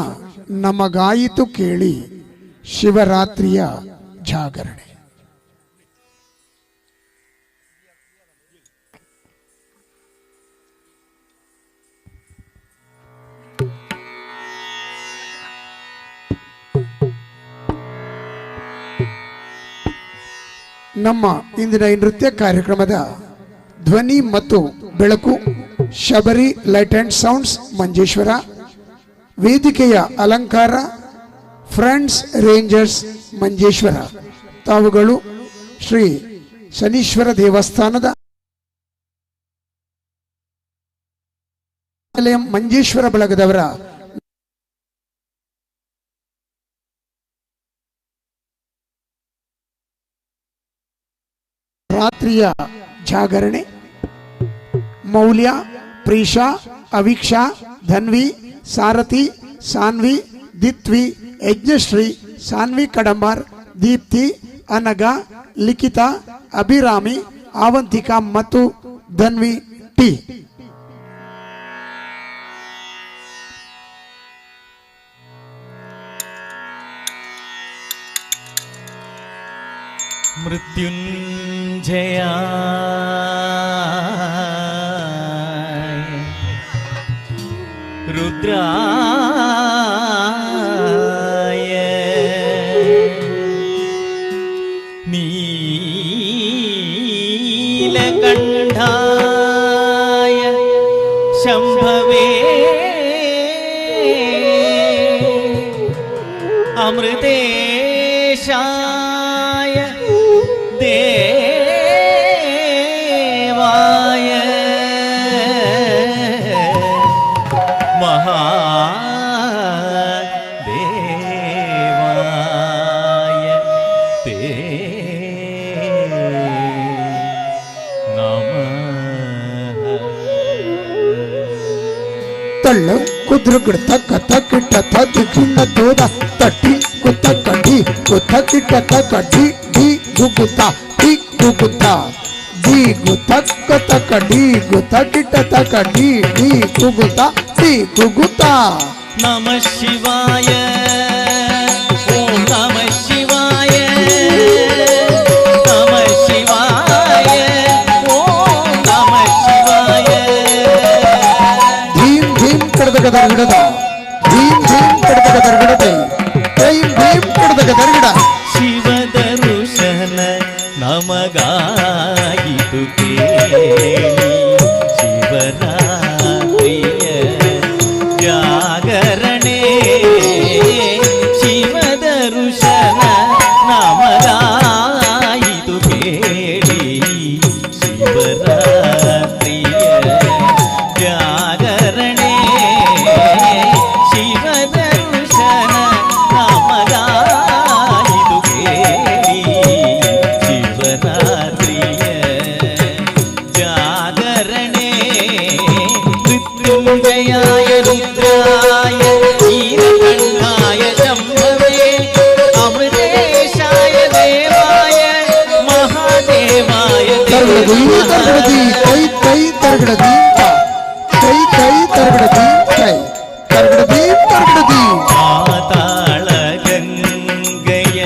ನಮಗಾಯಿತು ಕೇಳಿ ಶಿವರಾತ್ರಿಯ ಜಾಗರಣೆ. ನಮ್ಮ ಇಂದಿನ ಈ ನೃತ್ಯ ಕಾರ್ಯಕ್ರಮದ ಧ್ವನಿ ಮತ್ತು ಬೆಳಕು Shabari light and sounds Manjeshwar. ವೇದಿಕೆಯ ಅಲಂಕಾರ ಫ್ರೆಂಡ್ಸ್ ರೇಂಜರ್ಸ್ ಮಂಜೇಶ್ವರ. ತಾವುಗಳು ಶ್ರೀ ಶನೀಶ್ವರ ದೇವಸ್ಥಾನದ ಮಂಜೇಶ್ವರ ಬಳಗದವರ ರಾತ್ರಿಯ ಜಾಗರಣೆ. ಮೌಲ್ಯ, ಪ್ರೀಷಾ, ಅವಿಕ್ಷಾ, ಧನ್ವಿ, ಸಾರಥಿ, ಸಾನ್ವಿ, ದಿತ್ವಿ, ಯಜ್ಞಶ್ರೀ, ಸಾನ್ವಿ ಕಡಂಬಾರ್, ದೀಪ್ತಿ, ಅನಗ, ಲಿಖಿತಾ, ಅಭಿರಾಮಿ, ಆವಂತಿಕಾ ಮತ್ತು ಧನ್ವಿ ಟಿ. ಮೃತ್ಯುಂಜಯ ರುದ್ರಾಯ ನೀಲಕಂಠಾಯ ಶಂಭವೇ ಅಮೃತೇಶಾಯ ದೇವಾಯ ಮಹಾದೇವಾಯ ತೇ ನಮಃ. ತಳ್ಳ ಕುದ್ರ ಗಿಡ ಕಥ ಕಿಟ್ಟ ದಿಕ್ಕಿನ ತೋದ ತಟ್ಟಿ ಕುತ್ತ ಕಡ್ಡಿ ಕುತ್ತ ಕಿಟ್ಟ ಕಡ್ಡಿ ಡಿ ಗುಗುತ್ತ ಡಿ ಗುಗುತ್ತ ಡಿ ಗುತ್ತ ಕಥ ಕಡ್ಡಿ ಗುತ್ತ ಕಿಟ್ಟ ಕಡ್ಡಿ ಡಿ ಗುಗುತ್ತ ಡಿ ಗುಗುತ್ತ. ನಮಃ ಶಿವಾಯ ಓಂ ನಮಃ ಶಿವಾಯ ನಮಃ ಶಿವಾಯ ಓಂ ನಮಃ ಶಿವಾಯ. ಭೀಮ್ ಭೀಮ್ ಕಡದಗ ದರ್ಗಿಡದ ಭೀಮ್ ಭೀಮ್ ಕಡದಗ ದರ್ಗಿಡದೆ ಭೀಮ್ ಭೀಮ್ ಕಡದಗ ದರ್ಗಿಡ. ಶಿವದರ್ಶನ ನಮಗಾಯಿತು ಕೇಳಿ ಶಿವರಾತ್ರಿಯ ಜಾಗರಣೆ. ಶಿವದರ್ಶನ ನಮಗಾಯಿತು ಕೇಳಿ ಶಿವರಾತ್ರಿಯ ಜಾಗರಣೆ. ಶಿವದರ್ಶನ ನಮಗಾಯಿತು ಕೇಳಿ ಶಿವರಾತ್ರಿಯ ಜಾಗರಣೆ. ಮೃತ್ಯುಂಜಯಾಯ ರುದ್ರಾಯ ನೀಲಕಂಠಾಯ ಶಂಭವೇ ಅಮೃತೇಶಾಯ ದೇವಾಯ ಮಹಾದೇವಾಯ ತರ್ಗಡದಿ ತರ್ಗಡದಿ ಕೈ ಕೈ ತರ್ಗಡದಿ ಕೈ ಕೈ ತರ್ಗಡದಿ ಕೈ ತರ್ಗಡದಿ ತರ್ಗಡದಿ. ಪಾತಾಳ ಗಂಗೆಯ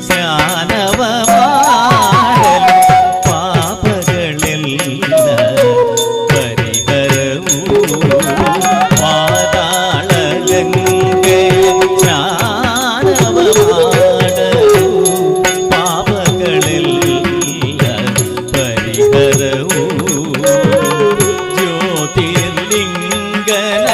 ಸ್ನಾನವ ಮಾಡಲು ಪಾಪಗಳೆಲ್ಲ ಪರಿಹರವು. ಪಾತಾಳ ಗಂಗೆಯ ಸ್ನಾನವ ಮಾಡಲು ಪಾಪಗಳೆಲ್ಲ ಪರಿಹರವು. ಜ್ಯೋತಿರ್ಲಿಂಗನ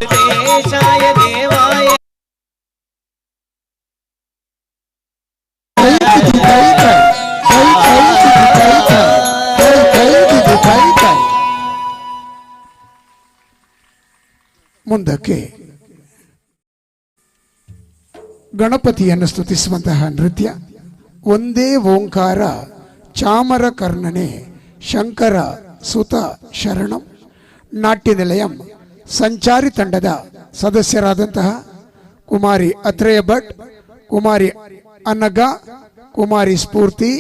ವೆಂಕಟೇಶಾಯ ದೇವಾಯ ಮುಂದಕ್ಕೆ ಗಣಪತಿಯನ್ನು ಸ್ತುತಿಸುವಂತಹ ನೃತ್ಯ ಒಂದೇ ಓಂಕಾರ ಚಾಮರ ಕರ್ಣನೆ ಶಂಕರ ಸುತ ಶರಣಂ. ನಾಟ್ಯ ನಿಲಯಂ ಸಂಚಾರಿ ತಂಡದ ಸದಸ್ಯರಾದಂತಹ ಕುಮಾರಿ ಅತ್ರೇಯ ಭಟ್, ಕುಮಾರಿ ಅನಗ, ಕುಮಾರಿ ಸ್ಫೂರ್ತಿ,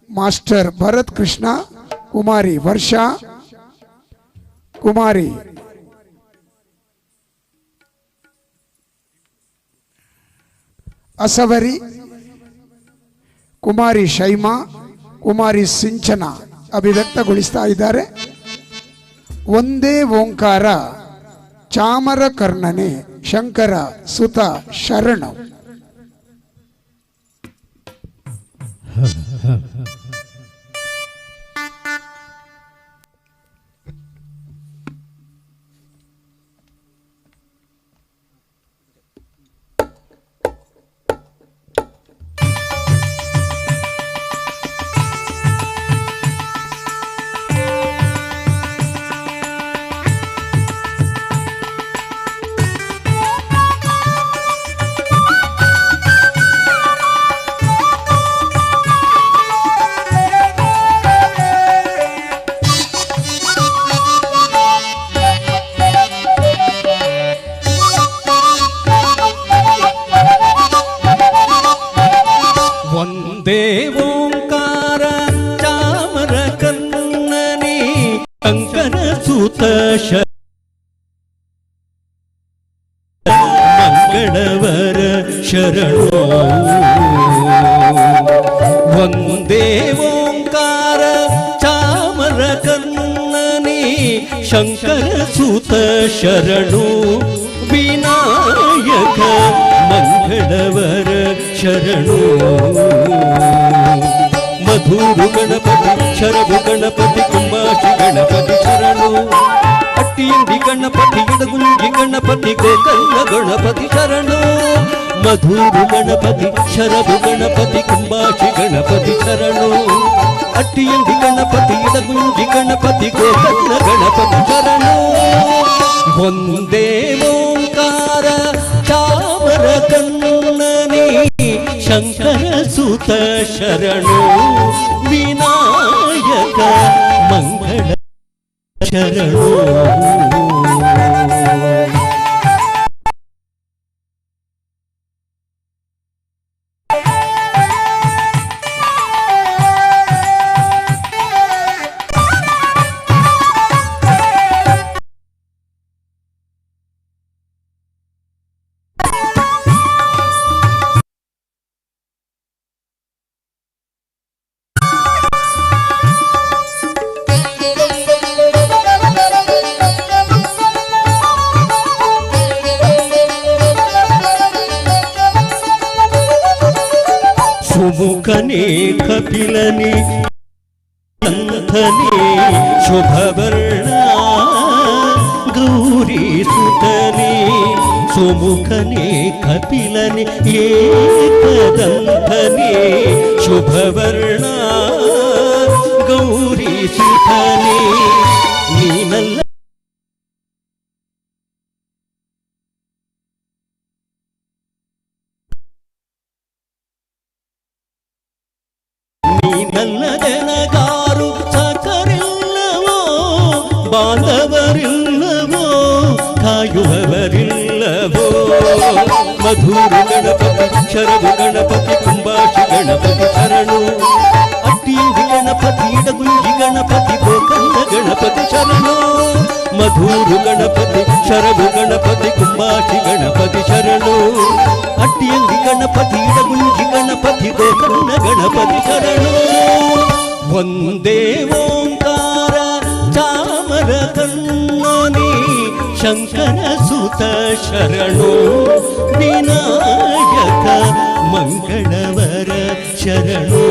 ಮಾಸ್ಟರ್ ಭರತ್ ಕೃಷ್ಣ, ಕುಮಾರಿ ವರ್ಷಾ, ಕುಮಾರಿ ಅಸವರಿ, ಕುಮಾರಿ ಶೈಮಾ, ಕುಮಾರಿ ಸಿಂಚನ ಅಭಿವ್ಯಕ್ತಗೊಳಿಸ್ತಾ ಇದ್ದಾರೆ. ಒಂದೇ ಓಂಕಾರ ಚಾಮರ ಕರ್ಣನೆ ಶಂಕರ ಸುತ ಶರಣ. ಒಂದೇ ಓಂಕಾರ ಚಾಮರ ಕರ್ಣನೆ ಶಂಕರ ಸುತ ಮಂಗಳವರ ಶರಣೋ. ಒಂದೇ ಓಂಕಾರ ಚಾಮರ ಕರ್ಣನೆ ಶಂಕರ ಸುತ ಶರಣೋ. ವಿನಾಯಕ ಮಂಗಳವರ ಶರಣೋ. ಮಧುರು ಗಣಪತಿ ಶರಭು ಗಣಪತಿ ಕುಂಬಾಶಿ ಗಣಪತಿ ಶರಣೋ. ಅಟ್ಟಿಯಂಡಿ ಗಣಪತಿ ಎಡಗುಂಜಿ ಗಣಪತಿ ಗೋಕರ್ಣ ಗಣಪತಿ ಶರಣೋ. ಮಧುರು ಗಣಪತಿ ಶರಭು ಗಣಪತಿ ಕುಂಬಾಶಿ ಗಣಪತಿ ಶರಣೋ. ಅಟ್ಟಿಯಂಡಿ ಗಣಪತಿ ಎಡಗುಂಜಿ ಗಣಪತಿ ಗೋಕರ್ಣ ಗಣಪತಿ ಶರಣೋ. ಒಂದೇ ಓಂಕಾರ ಚಾಮರ ಕರ್ಣನೆ ಶಂಕರ ಸುತ ಶರಣೋ. ವಿನಾಯಕ ಮಂಗಳ ಶರಣೋ. ಸುಮುಖನೇ ಕಪಿಲನೆ ನಂಥನೆ ಶುಭವರ್ಣ ಗೌರಿ ಸುತನೆ. ಸುಮುಖನೇ ಕಪಿಲನೆ ಏಕದಂಥನೆ ಶುಭವರ್ಣ ಗೌರಿ ಸುತನೆ. ನೀನಲ್ಲ ನೀನಲ್ಲ ಜನಗಾರು ಸಕರಿಲ್ಲವೋ ಬಾಂಧವರಿಲ್ಲವೋ ಕಾಯುವವರಿಲ್ಲವೋ. ಮಧುರು ಗಣಪತಿ ಶರಭು ಗಣಪತಿ ಕುಂಬಾಶಿ ಗಣಪತಿ ಶರಣು. ಅಟ್ಟಿಯಂಡಿ ಗಣಪತಿ ಎಡಗುಂಜಿ ಗಣಪತಿ ಗೋಕರ್ಣ ಗಣಪತಿ ಶರಣು. ಮಧುರು ಗಣಪತಿ ಶರಭು ಗಣಪತಿ ಕುಂಬಾಶಿ ಗಣಪತಿ ಶರಣು. ಅಟ್ಟಿಯಂಡಿ ಗಣಪತಿ ಎಡಗುಂಜಿ ಗಣಪತಿ ಗೋಕರ್ಣ ಗಣಪತಿ ಶರಣು. ಒಂದೇ ಓಂಕಾರ ಚಾಮರ ಕರ್ಣನೆ ಶಂಕರ ಸುತ ಶರಣೋ. ವಿನಾಯಕ ಮಂಗಳವರ ಶರಣೋ.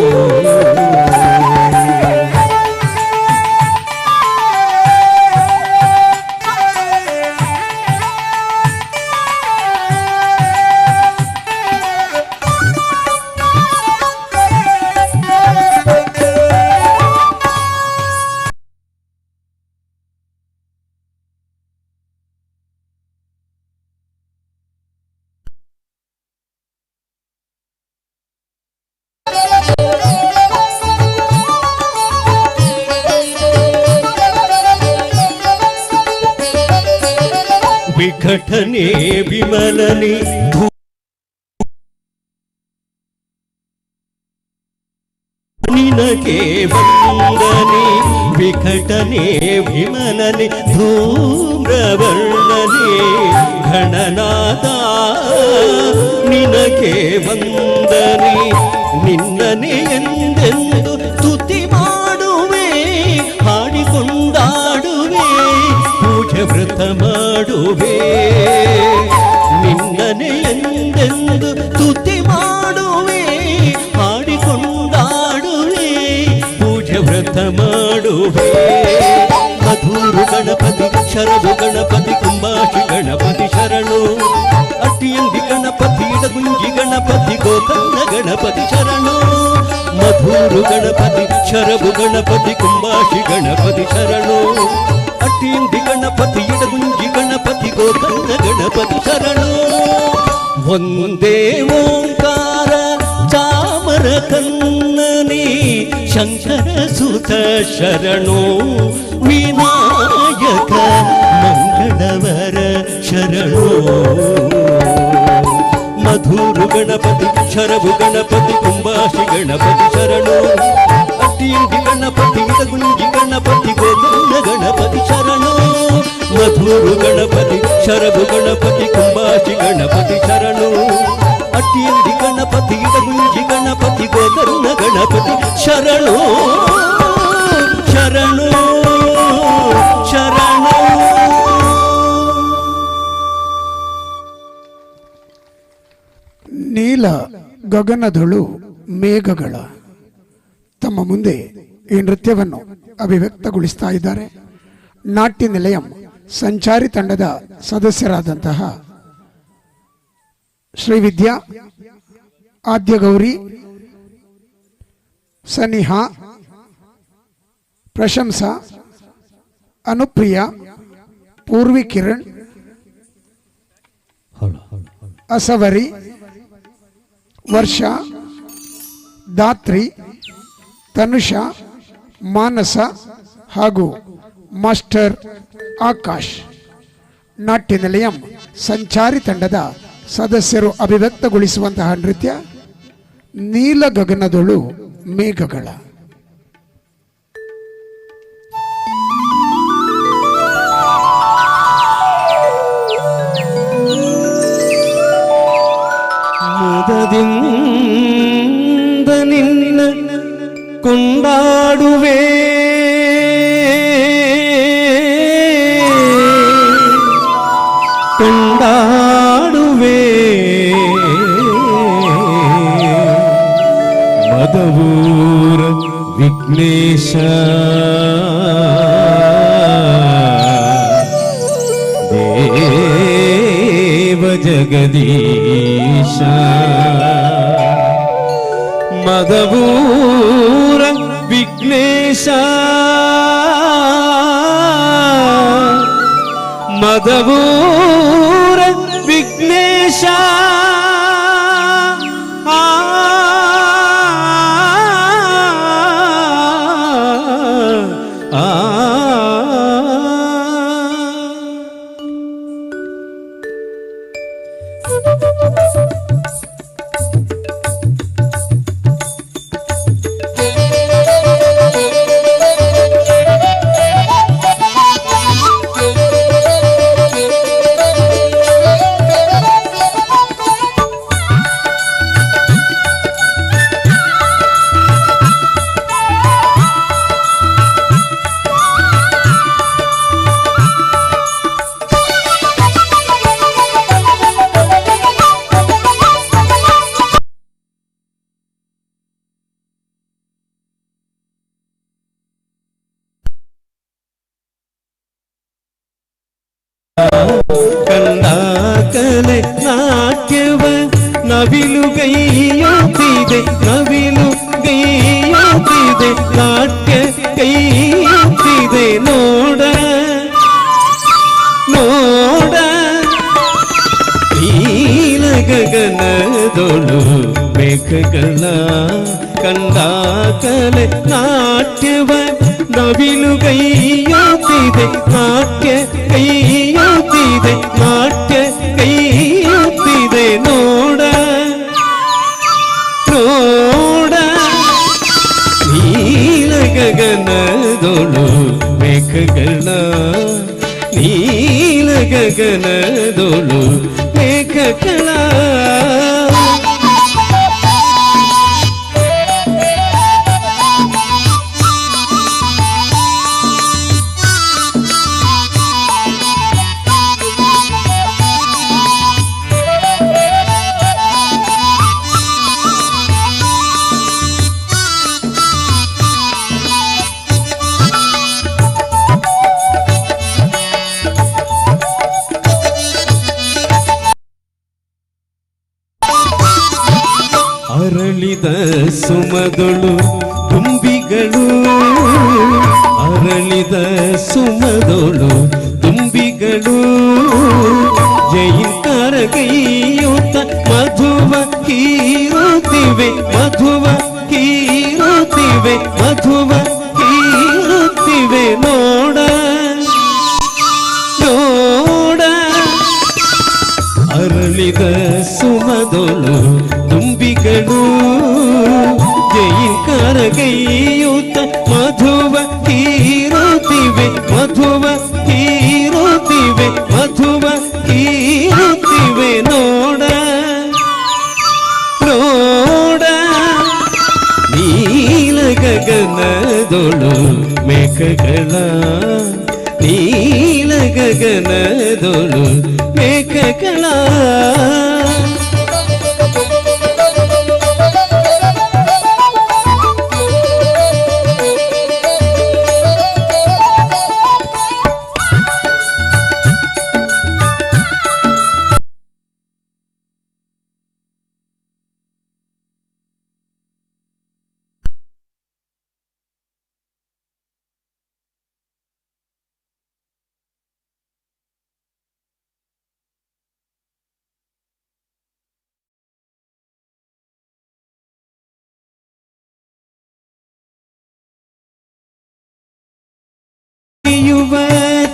ವಿಘಟನೆ ವಿಮಲನೆ ನಿನಗೆ ವಂದನೆ ವಿಘಟನೆ ವಿಮಲನೆ ಧೂಮ್ರವರ್ಣನೆ ಗಣನಾಥ ನಿನಗೆ ವಂದನೆ ನಿನ್ನನೆ ಎಂದೆಂದು ಸ್ತುತಿ ಮಾಡುವೆ ಹಾಡಿಕೊಂಡಾಡುವೆ ಪೂಜೆ ವ್ರತ ಮಾಡುವೆ ನಿನ್ನನೆ ಎಂದೆಂದು ಸ್ತುತಿ ಮಾಡುವೆ ಹಾಡಿಕೊಂಡಾಡುವೆ ಪೂಜೆ ವ್ರತ ಮಾಡುವೆ ಮಧುರು ಗಣಪತಿ ಶರಭು ಗಣಪತಿ ಕುಂಬಾಶಿ ಗಣಪತಿ ಶರಣು ಅಟ್ಟಿಯಂಗಿ ಗಣಪತಿ ಇಡಗುಂಜಿ ಗಣಪತಿ ಗೋಕರ್ಣ ಗಣಪತಿ ಶರಣು ಮಧುರು ಗಣಪತಿ ಶರಭು ಗಣಪತಿ ಕುಂಬಾಶಿ ಗಣಪತಿ ಶರಣು ಅಟ್ಟಿಯಂಗಿ ಗಣಪತಿ ಇಡಗುಂಜಿ ಗಣಪತಿ ಗೋಕರ್ಣ ಗಣಪತಿ ಶರಣು ಒಂದೇ ಓಂಕಾರ ಚಾಮರ ಕನ್ನನಿ ಶಂಕರ ಸುತ ಶರಣು ವಿನಾಯಕ ಮಂಗಳವರ ಶರಣು ಮಧುರು ಗಣಪತಿ ಶರಭು ಗಣಪತಿ ಕುಂಬಾಶಿ ಗಣಪತಿ ಶರಣು ಅಟ್ಟಿಯಂಗಿ ಗಣಪತಿ ಇಡಗುಂಜಿ ಗಣಪತಿ ಗೋಕರ್ಣ ಗಣಪತಿ ಶರಣು ಮಧುರು ಗಣಪತಿ ಶರಭು ಗಣಪತಿ ಕುಂಬಾಶಿ ಗಣಪತಿ ಶರಣು ಅಟ್ಟಿಯಂಗಿ ಗಣಪತಿ ಇಡಗುಂಜಿ ಗಣಪತಿ ಗೋಕರ್ಣ ಗಣಪತಿ ಶರಣು ಶರಣು ಶರಣು. ನೀಲ ಗಗನದಳು ಮೇಘಗಳ ತಮ್ಮ ಮುಂದೆ ಈ ನೃತ್ಯವನ್ನು ಅಭಿವ್ಯಕ್ತಗೊಳಿಸ್ತಾ ಇದ್ದಾರೆ. ನಾಟ್ಯ ನಿಲಯಂ ಸಂಚಾರಿ ತಂಡದ ಸದಸ್ಯರಾದಂತಹ ಶ್ರೀವಿದ್ಯಾ, ಆದ್ಯಗೌರಿ, ಸನಿಹಾ, ಪ್ರಶಂಸಾ, ಅನುಪ್ರಿಯ, ಪೂರ್ವಿ ಕಿರಣ್, ಅಸವರಿ, ವರ್ಷ, ದಾತ್ರಿ, ತನುಷಾ, ಮಾನಸ ಹಾಗೂ ಮಾಸ್ಟರ್ ಆಕಾಶ್. ನಾಟ್ಯ ನಿಲಯಂ ಸಂಚಾರಿ ತಂಡದ ಸದಸ್ಯರು ಅಭಿವ್ಯಕ್ತಗೊಳಿಸುವಂತಹ ನೃತ್ಯ ನೀಲ ಗಗನದಳು ಮೇಘಗಳ. ಮುದದಿಂದ ನಿನ್ನ ಕೊಂಡಾಡುವೆ ಕೊಂಡಾಡುವೆ ಮದವೂರ ವಿಘ್ನೇಶ ದೇವ ಜಗದೀಶ ಮದವೂರ ವಿಘ್ನೇಶ ಮದವೂರ ವಿಘ್ನೇಶ ಕಂದಾಕಲೆ ನಾಟ್ಯವ ನವಿಲು ಗೈಯುತ್ತಿದೆ ನವಿಲು ಗೈಯುತ್ತಿದೆ ನಾಟ್ಯ ಗೈಯುತ್ತಿದೆ ನೋಡ ನೋಡ ನೀಲ ಗಗನದೊಳು ಮೇಘಗಳ ಕಂದಾಕಲೆ ನಾಟ್ಯವ ನವಿಲು ಗೈಯುತ್ತಿದೆ ನಾಟ್ಯ ಗೈಯುತ್ತಿದೆ ಕೈಯುತ್ತಿದೆ ನಾಟ್ಯ ಕೈಯುತ್ತಿದೆ ನೋಡ ನೋಡ ನೀಲ ಗಗನದೊಳು ಮೇಘಗಳ ನೀಲ ಗಗನದೊಳು ಮೇಘಗಳ ಅರಳಿದ ಸುಮದೊಳು ತುಂಬಿಗಳು ಅರಳಿದ ಸುಮದೊಳು ತುಂಬಿಗಳು ಜೈಂಕರ ಗೈಯುತ ಮಧುವ ಕೀರುತ್ತಿವೆ ಮಧುವ ಕೀರುತ್ತಿವೆ ಮಧುವ ಕೀರುತ್ತಿವೆ ನೋಡ ನೋಡ ಅರಳಿದ ಸುಮದೊಳು ತುಂಬಿಗಳು ಜೈಂಕರ ಗೈಯುತ ಮಧುವ ಕೀರುತ್ತಿವೆ ಮಧುವ ಕೀರುತ್ತಿವೆ ಮಧುವ ಕೀರುತ್ತಿವೆ ನೋಡ ನೋಡ ನೀಲ ಗಗನದೊಳು ಮೇಘಗಳ ನೀಲ ಗಗನದೊಳು ಮೇಘಗಳ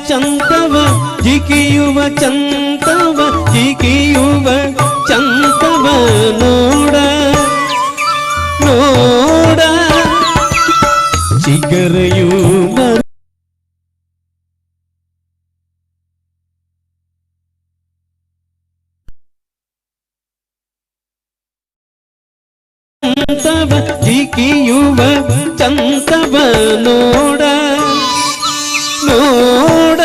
ಚಂತವ ಜಿಗಿಯುವ ಚಂತವ ಜಿಗಿಯುವ ಚಂತವ ನೋಡ ನೋಡ ಚಿಗರೆಯುವ ಚಂತವ ಜಿಗಿಯುವ ಚಂತವ ನೋಡ ನೋಡ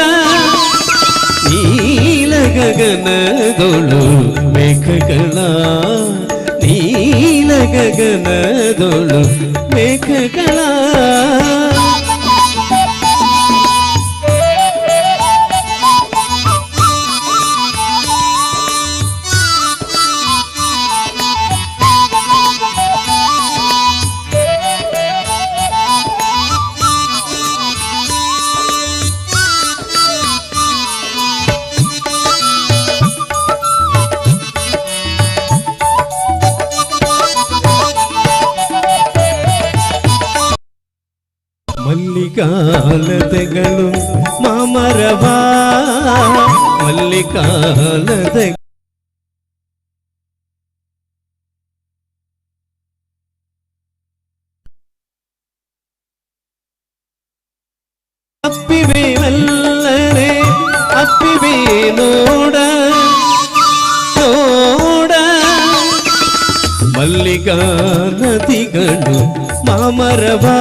ನೀಲ ಗಗನದೊಳು ಮೇಘಗಳ ನೀಲ ಗಗನದೊಳು ಮೇಘಗಳ ಮಲ್ಲಿಕಾಲತೆಗಳು ಮಾಮರವಾ ಮಲ್ಲಿಕಾಲತೆ ಅಪ್ಪಿವೆ ಮಲ್ಲರೆ ಅಪ್ಪಿವೆ ನೋಡ ನೋಡ ಮಲ್ಲಿಕಾ ನದಿಗಳು ಮಾಮರವಾ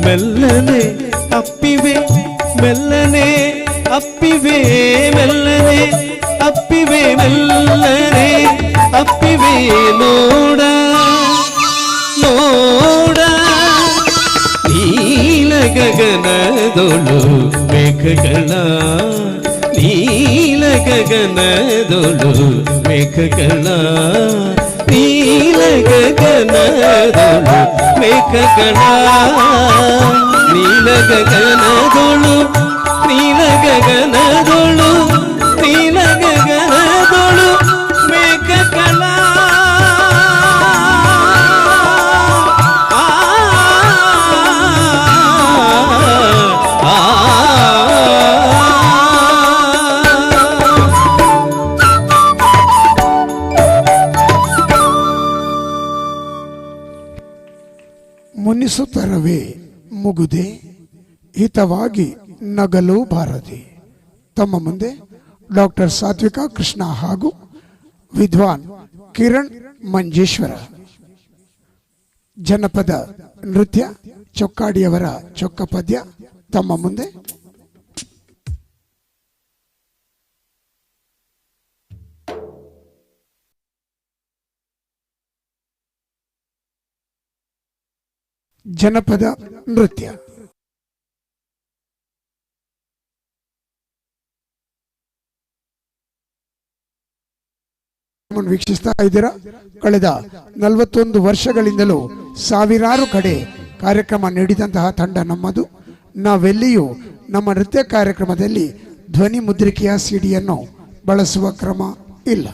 ಮೆಲ್ಲನೆ ಅಪ್ಪಿವೆ ಮೆಲ್ಲನೆ ಅಪ್ಪಿವೆ ಮೆಲ್ಲನೆ ಅಪ್ಪಿವೆ ಮೆಲ್ಲನೆ ಅಪ್ಪಿವೆ ನೋಡ ನೋಡ ನೀಲ ಗಗನದೊಳು ಮೇಘಗಳ ನೀಲ ಗಗನದೊಳು ಮೇಘಗಳ ನೀಲ ಗಗನದೊಳು ಮೇಘಗಳ ನೀಲ ಗಗನದೊಳು ನೀಲ ಗಗನದೊಳು ನೀಲ ಗಗನದೊಳು ಮೇಘಗಳ ಮುನಿಸುತ್ತರವೇ ಮುಗುದೆ ಹಿತವಾಗಿ ನಗಲು ಬಾರದೆ. ತಮ್ಮ ಮುಂದೆ ಡಾಕ್ಟರ್ ಸಾತ್ವಿಕ ಕೃಷ್ಣ ಹಾಗೂ ವಿದ್ವಾನ್ ಕಿರಣ್ ಮಂಜೇಶ್ವರ. ಜನಪದ ನೃತ್ಯ ಚೊಕ್ಕಾಡಿಯವರ ಚೊಕ್ಕ ಪದ್ಯ ತಮ್ಮ ಮುಂದೆ. ಜನಪದ ನೃತ್ಯ ವೀಕ್ಷಿಸ್ತಾ ಇದ್ದೀರಾ. ಕಳೆದ 41 ವರ್ಷಗಳಿಂದಲೂ ಸಾವಿರಾರು ಕಡೆ ಕಾರ್ಯಕ್ರಮ ನೀಡಿದಂತಹ ತಂಡ ನಮ್ಮದು. ನಾವೆಲ್ಲಿಯೂ ನಮ್ಮ ನೃತ್ಯ ಕಾರ್ಯಕ್ರಮದಲ್ಲಿ ಧ್ವನಿ ಮುದ್ರಿಕೆಯ ಸಿಡಿಯನ್ನು ಬಳಸುವ ಕ್ರಮ ಇಲ್ಲ.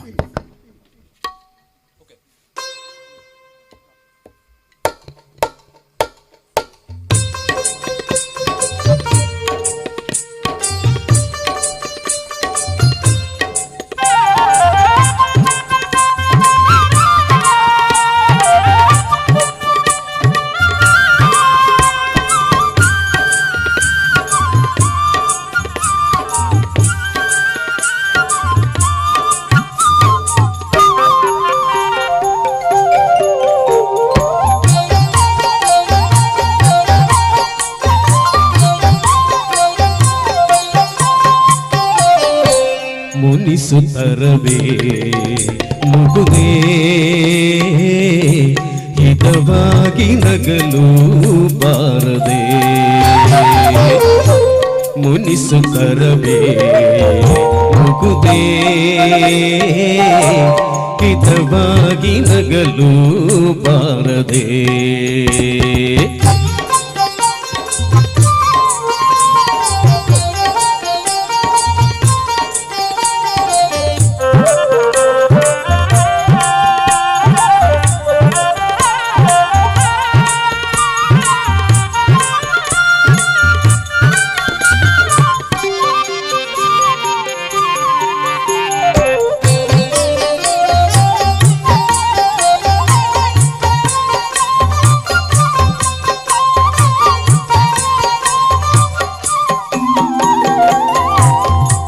ಮುನಿಸುತ್ತರವೇ ಮುಗುದೇ ಹಿತವಾಗಿ ನಗಲು ಬಾರದೆ. ಮುನಿಸುತ್ತರವೇ ಮುಗುದೇ ಹಿತವಾಗಿ ನಗಲು ಬಾರದೆ.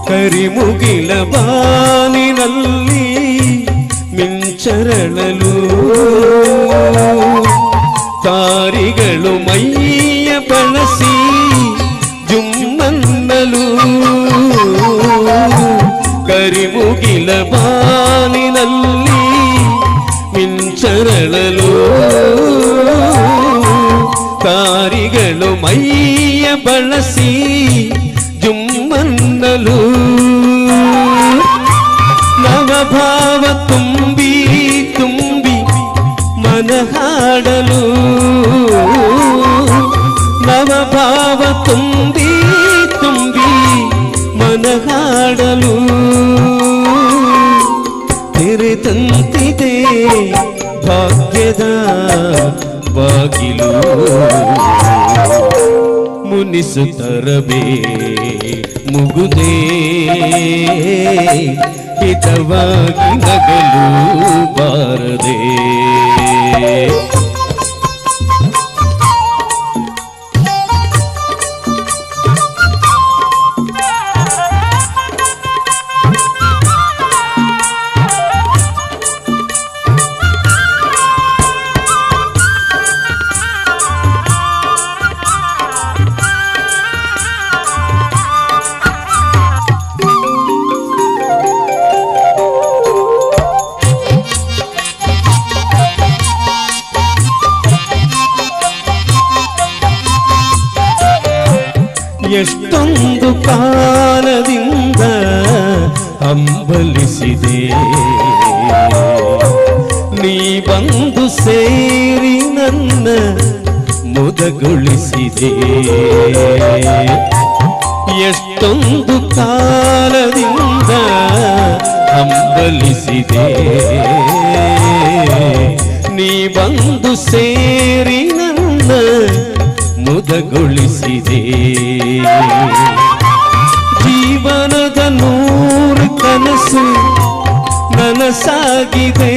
ಕರಿಮುಗಿಲ ಬಾನಿನಲ್ಲಿ ಮಿಂಚರಳಲು ತಾರಿಗಳು ಮೈಯ ಬಳಸಿ ಜುಮ್ಮನ್ನಲು. ಕರಿಮುಗಿಲ ಬಾನಿನಲ್ಲಿ ಮಿಂಚರಳಲು ತಾರಿಗಳು ಮೈಯ ಬಳಸಿ ಜುಮ್ಮನ್ನಲು. ನವಭಾವ ತುಂಬಿ ತುಂಬಿ ಮನ ಹಾಡಲು. ನವಭಾವ ತುಂಬಿ ತುಂಬಿ ಮನ ಹಾಡಲು. ತೆರೆದಂತಿದೆ ಭಾಗ್ಯದ ಬಾಗಿಲು. ಮುನಿಸುತ್ತರವೇ ಮುಗುದೇ ಹಿತವಾಗಿ ನಗಲು ಬಾರದೆ. ಎಷ್ಟೊಂದು ಕಾಲದಿಂದ ಹಂಬಲಿಸಿದೆ ನೀ ಬಂದು ಸೇರಿ ನನ್ನ ಮುದಗೊಳಿಸಿದೆ. ಎಷ್ಟೊಂದು ಕಾಲದಿಂದ ಹಂಬಲಿಸಿದೆ ನೀ ಬಂದು ಸೇರಿ ನನ್ನ ಮುದಗೊಳಿಸಿದೆ. ಜೀವನದ 100 ಕನಸು ನನಸಾಗಿದೆ.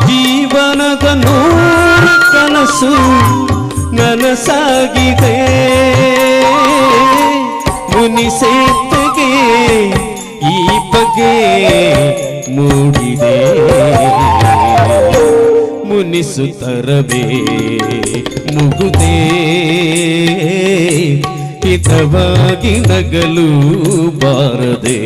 ಜೀವನದ 100 ಮನಸ್ಸು ನನಸಾಗಿದೆ ಮುನಿಸೇತಗೆ ಈ ಬಗೆ ಮೂಡಿದೆ ಮುನಿಸುತ್ತರವೇ ಮುಗುದೇ ಹಿತವಾಗಿ ನಗಲು ಬಾರದೆ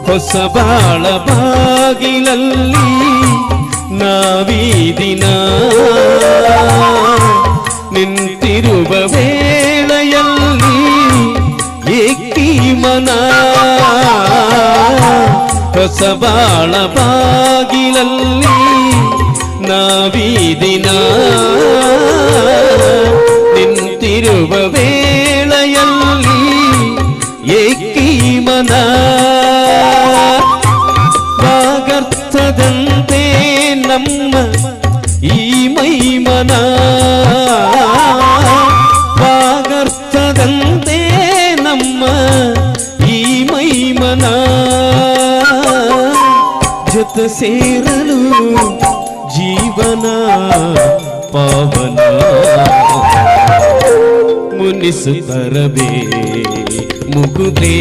ಹೊಸ ಬಾಳ ಬಾಗಿಲಲ್ಲಿ ನಾವೀ ದಿನ ನಿಂತಿರುವ ವೇಳೆಯಲ್ಲಿ ಏಕಿ ಮನ ಹೊಸ ಬಾಳ ಬಾಗಿಲಲ್ಲಿ ನಾವೀ ದಿನ ನಿಂತಿರುವ ವೇಳೆಯಲ್ಲಿ ಏಕಿ ಮನ ವಾಗರ್ಥದಂತೆ ನಮ್ಮ ಈ ಮೈಮನ ವಾಗರ್ಥದಂತೆ ನಮ್ಮ ಈ ಮೈಮನ ಜೊತೆ ಸೇರಲು ಜೀವನ ಪಾವನ ಮುನಿಸುತ್ತರವೇ ಮುಗುದೇ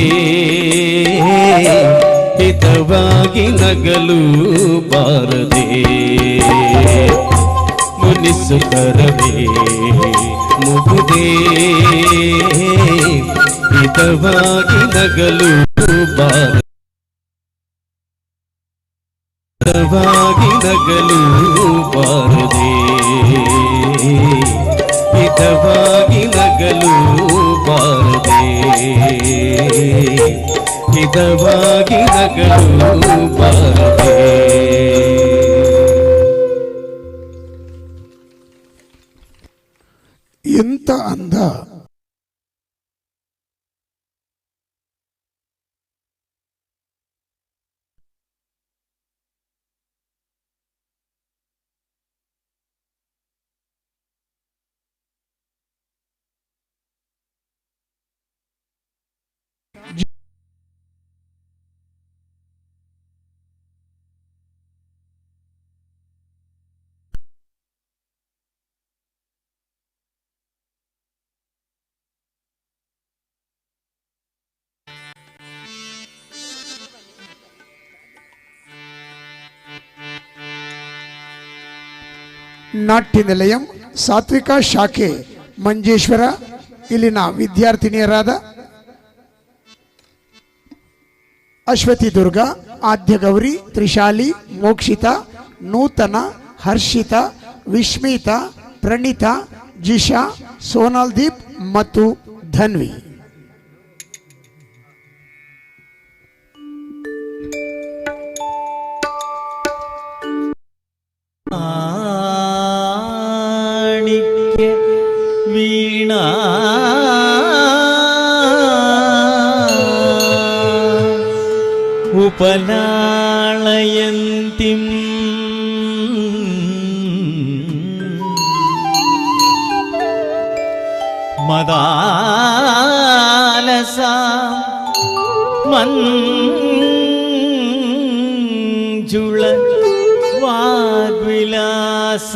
ಹಿತವಾಗಿ ನಗಲು ಬಾರದೆ ಮುನಿಸುತ್ತರವೇ ಮುಗುದೇ ಹಿತವಾಗಿ ನಗಲು ಬಾರದೆ ಹಿತವಾಗಿ ನಗಲು ಬಾರದೆ ಹಿತವಾಗಿ ನಗಲು ಬಾರದೆ ಹಿತವಾಗಿ ನಗಲು ಬಾರದೆ ಎಂತ ಅಂದ. ನಾಟ್ಯ ನಿಲಯಂ ಸಾತ್ವಿಕ ಶಾಖೆ ಮಂಜೇಶ್ವರ ಇಲ್ಲಿನ ವಿದ್ಯಾರ್ಥಿನಿಯರಾದ ಅಶ್ವತಿ ದುರ್ಗಾ, ಆದ್ಯ ಗೌರಿ, ತ್ರಿಶಾಲಿ, ಮೋಕ್ಷಿತಾ, ನೂತನ, ಹರ್ಷಿತಾ, ವಿಸ್ಮಿತಾ, ಪ್ರಣೀತಾ, ಜಿಶಾ, ಸೋನಾಲ್ ದೀಪ್ ಮತ್ತು ಧನ್ವಿ. ವೀಣಾ ಉಪಲಾಳಯಂತಿಂ ಮದಾಲಸಾ ಮಂಜುಳ ವಾಗ್ವಿಲಾಸ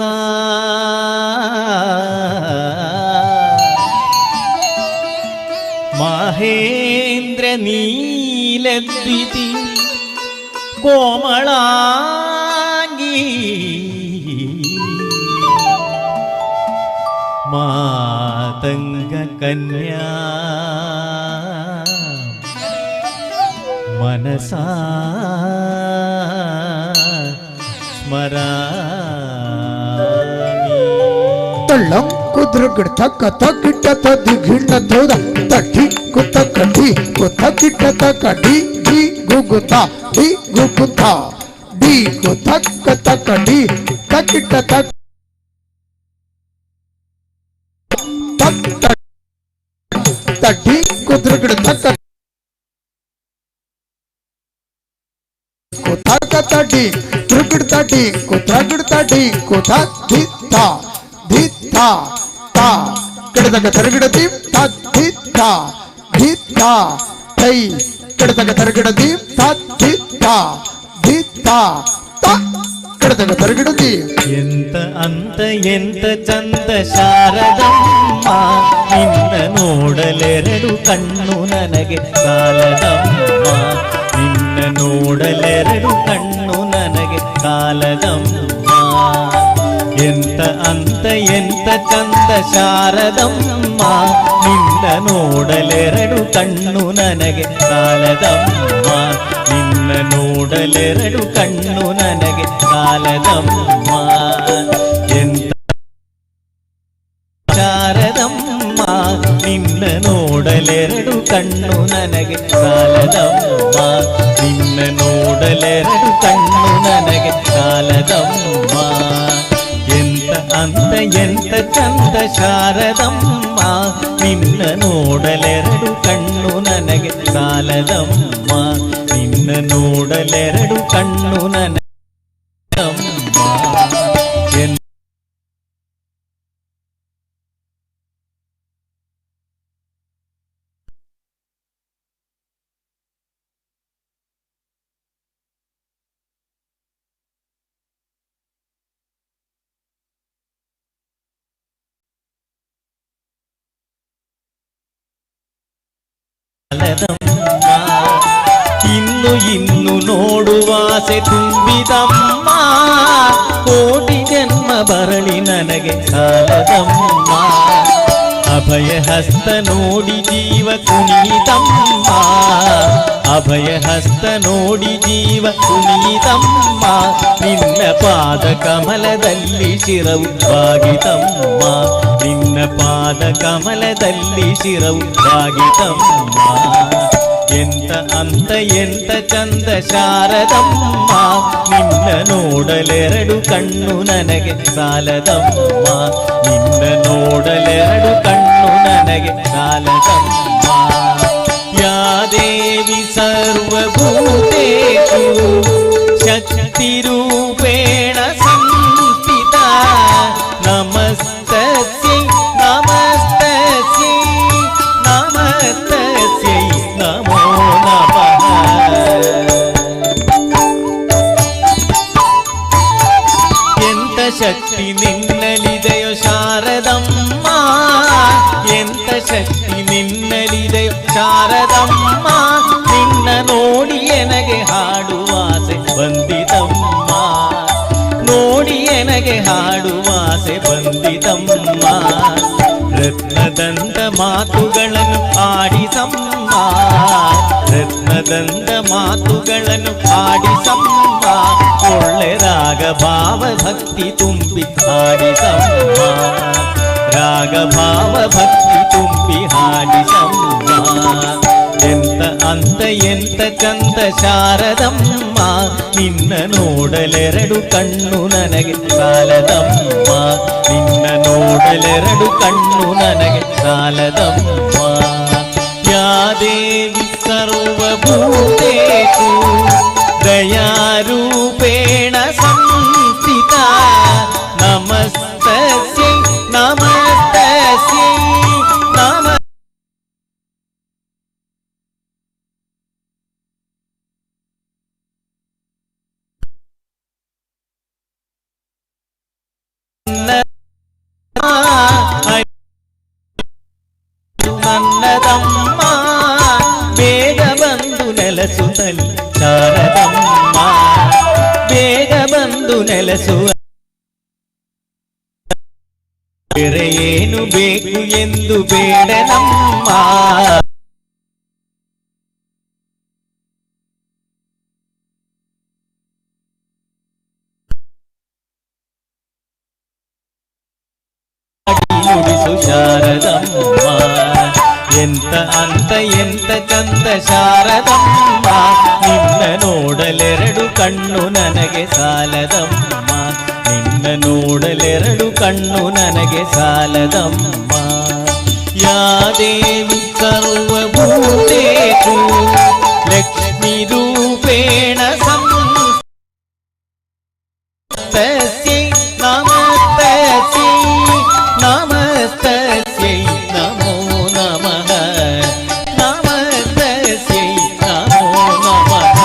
ಮಹೇಂದ್ರ ನೀಲದ್ವಿತಿ ಕೋಮಳಾಂಗಿ ಮಾತಂಗ ಕನ್ಯಾ ಮನಸಾ ಸ್ಮರಾಮಿ. ತಳ್ಳಂ ಕುದ್ರ ತಕ್ಕ ತಕ್ಕಿಟ್ಟ ತದ್ದಿ ಗಿಣ್ಣ ತೋದ ತಟ್ಟಿ ಕುತ್ತ ಕಡ್ಡಿ ಕುತ್ತ ಕಿಟ್ಟ ತಕ್ಕ ಡಿ ಡಿ ಗುಗುತ ಡಿ ಗುಗುತ ಡಿ ಗುತಕ್ಕ ತಕ್ಕ ಡಿ ತಕ್ಕಿಟ್ಟ ತಕ್ಕ ತಟ್ಟಿ ಕುದ್ರಗಿಡ ತಕ್ಕ ಕುತಾಕ ತಡ್ಡಿ ತುರುಗಿಡ ತಡ್ಡಿ ಕುತ್ರಗಿಡ ತಡ್ಡಿ ಕುತ ಧಿತ್ತ ಧಿತ್ತ ತಾ ಕಿಡದಾಗ ತರಗಿಡ ದೀಪ್ ಧಿತ್ತ ಧಿತ್ತ ತೈ ಕಿಡದಾಗ ತರಗಿಡ ದೀಪ್ ಧಿತ್ತ ಧಿತ್ತ ತ ಕಿಡದಾಗ ತರಗಿಡ ದೀಪ್ ಎಂತ ಅಂತ ಎಂತ ಚಂದ ಶಾರದಮ್ಮ ನಿನ್ನ ನೋಡಲೆರಡು ಕಣ್ಣು ನನಗೆ ಸಾಲದಮ್ಮ ನಿನ್ನ ನೋಡಲೆರಡು ಕಣ್ಣು ನನಗೆ ಸಾಲದಮ್ಮ ಎಂತ ಅಂತ ಎಂತ ಚಂದ ಶಾರದಮ್ಮ ನಿನ್ನ ನೋಡಲೆರಡು ಕಣ್ಣು ನನಗೆ ಸಾಲದಮ್ಮ ನಿನ್ನ ನೋಡಲೆರಡು ಕಣ್ಣು ನನಗೆ ಸಾಲದಮ್ಮ ಎಂತ ಶಾರದಮ್ಮ ನಿನ್ನ ನೋಡಲೆರಡು ಕಣ್ಣು ನನಗೆ ಸಾಲದಮ್ಮ ನಿನ್ನ ನೋಡಲೆರಡು ಕಣ್ಣು ನನಗೆ ಸಾಲದಮ್ಮ ಎಂತ ಅಂತ ಎಂತ ಚಂದ ಶಾರದಮ್ಮ ನಿನ್ನ ನೋಡಲೆರಡು ಕಣ್ಣು ನನಗೆ ಸಾಲದಮ್ಮ ನಿನ್ನ ನೋಡಲೆರಡು ಕಣ್ಣು ನನಗೆ ಇನ್ನು ಇನ್ನು ನೋಡುವಾಸೆ ತುಂಬಿದಮ್ಮ ಕೋಟಿ ಜನ್ಮ ಬರಲಿ ನನಗೆ ಸಾಲದಮ್ಮ ಅಭಯ ಹಸ್ತ ನೋಡಿ ಜೀವ ಕುಣಿತಮ್ಮ ಅಭಯ ಹಸ್ತ ನೋಡಿ ಜೀವ ಕುಣಿತಮ್ಮ ನಿನ್ನ ಪಾದ ಕಮಲದಲ್ಲಿ ಶಿರವು ಬಾಗಿತಮ್ಮ ನಿನ್ನ ಪಾದ ಕಮಲದಲ್ಲಿ ಶಿರವು ಬಾಗಿತಮ್ಮ ಎಂತ ಅಂತ ಎಂತ ಚಂದ ಶಾರದಮ್ಮ ನಿನ್ನ ನೋಡಲೆರಡು ಕಣ್ಣು ನನಗೆ ಸಾಲದಮ್ಮ ನಿನ್ನ ನೋಡಲೆರಡು ಕಣ್ಣು ನನಗೆ ಸಾಲದಮ್ಮ ಯಾ ದೇವಿ ಸರ್ವಭೂತೇಷು ಶಕ್ತಿರೂಪೇಣ ಸಂಸ್ಥಿತ ನಮಸ್ತಸ್ಯೈ ನಮಸ್ತಸ್ಯೈ ನಮಸ್ತಸ್ಯೈ ನಮೋ ನಮಃ ಎಂತ ಶಕ್ತಿ ನಿನ್ನಲಿದೆಯೋ ಶಾರದಮ್ಮ ಎಂತ ಶಕ್ತಿ ನಿನ್ನಲಿದೆಯೋ ಶಾರದಮ್ಮ ನಿನ್ನ ನೋಡಿ ಎನಗೆ ಹಾಡುವಾಸೆ ಬಂದಿತಮ್ಮ ನೋಡಿ ಎನಗೆ ಹಾಡುವಾಸೆ ಬಂದಿತಮ್ಮ ರತ್ನದಂತ ಮಾತುಗಳನ್ನು ಆಡಿಸಮ್ಮ ರತ್ನದಂತ ಮಾತುಗಳನ್ನು ಆಡಿಸಮ್ಮ ಒಳ್ಳೆ ರಾಗ ಭಾವ ಭಕ್ತಿ ತುಂಬಿ ಹಾಡಿಸಮ್ಮ ರಾಗ ಭಾವ ಭಕ್ತಿ ತುಂಬಿ ಹಾಡಿಸಮ್ಮ ಎಂತ ಅಂತ ಎಂತ ಚಂದ ಶಾರದಮ್ಮ ನಿನ್ನ ನೋಡಲೆರಡು ಕಣ್ಣು ನನಗೆ ಸಾಲದಮ್ಮ ನಿನ್ನ ನೋಡಲೆರಡು ಕಣ್ಣು ನನಗೆ ಸಾಲದಮ್ಮ ಯಾ ದೇವಿ ಸರ್ವಭೂತೇಷು ದಯಾರೂಪೇಣ ಸಂಸ್ಥಿತ ನಮಸ್ತಸ್ಯೈ ನಮಸ್ತಸ್ಯೈ ನಮ ನನ್ನದಮ್ಮ ಬೇಗ ಬಂದು ನೆಲೆಸುತ್ತಲಿ ಶಾರದಮ್ಮ ಬೇಗ ಬಂದು ನೆಲೆಸುವ ಬೇರೆ ಏನು ಬೇಕು ಎಂದು ಬೇಡನಮ್ಮ ನುಡಿಸು ಶಾರದಮ್ಮ ಎಂತ ಅಂತ ಎಂತ ಚಂದ ಶಾರದಮ್ಮ, ನಿನ್ನ ನೋಡಲೆರಡು ಕಣ್ಣು ನನಗೆ ಸಾಲದಮ್ಮ, ನಿನ್ನ ನೋಡಲೆರಡು ಕಣ್ಣು ನನಗೆ ಸಾಲದಮ್ಮ. ಯಾ ದೇವಿ ಸರ್ವಭೂತೇಷು ಲಕ್ಷ್ಮೀ ರೂಪೇಣ ಸಂಸ್ತಸ್ಯೈ ನಮಸ್ತಸ್ಯೈ ನಮಸ್ತಸ್ಯೈ ನಮೋ ನಮಃ ನಮಸ್ತಸ್ಯೈ ನಮೋ ನಮಃ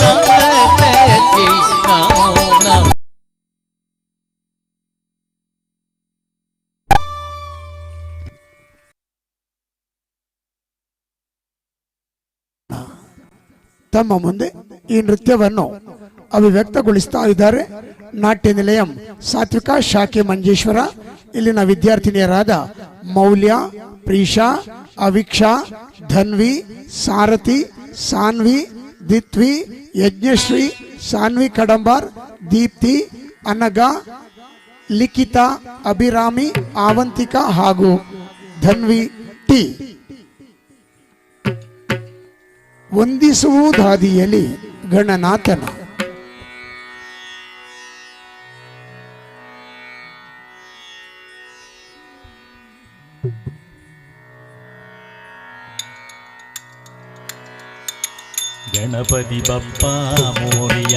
ನಮಸ್ತಸ್ಯೈ ನಮೋ ನಮಃ. ತಮ್ಮ ಮುಂದೆ ಈ ನೃತ್ಯವನ್ನು ಅಭಿವ್ಯಕ್ತಗೊಳಿಸ್ತಾ ಇದ್ದಾರೆ ನಾಟ್ಯ ನಿಲಯಂ ಸಾತ್ವಿಕ ಶಾಖೆ ಮಂಜೇಶ್ವರ. ಇಲ್ಲಿನ ವಿದ್ಯಾರ್ಥಿನಿಯರಾದ ಮೌಲ್ಯ, ಪ್ರೀಷಾ, ಅವಿಕ್ಷಾ, ಧನ್ವಿ, ಸಾರಥಿ, ಸಾನ್ವಿ, ದಿತ್ವಿ, ಯಜ್ಞಶ್ರೀ, ಸಾನ್ವಿ ಕಡಂಬಾರ್, ದೀಪ್ತಿ, ಅನಗ, ಲಿಖಿತಾ, ಅಭಿರಾಮಿ, ಆವಂತಿಕಾ ಹಾಗೂ ಧನ್ವಿ ಟಿ. ವಂದಿಸುವುದಾದಿಯಲ್ಲಿ ಗಣನಾಥನ. ಗಣಪತಿ ಬಪ್ಪ ಮೋರಿಯ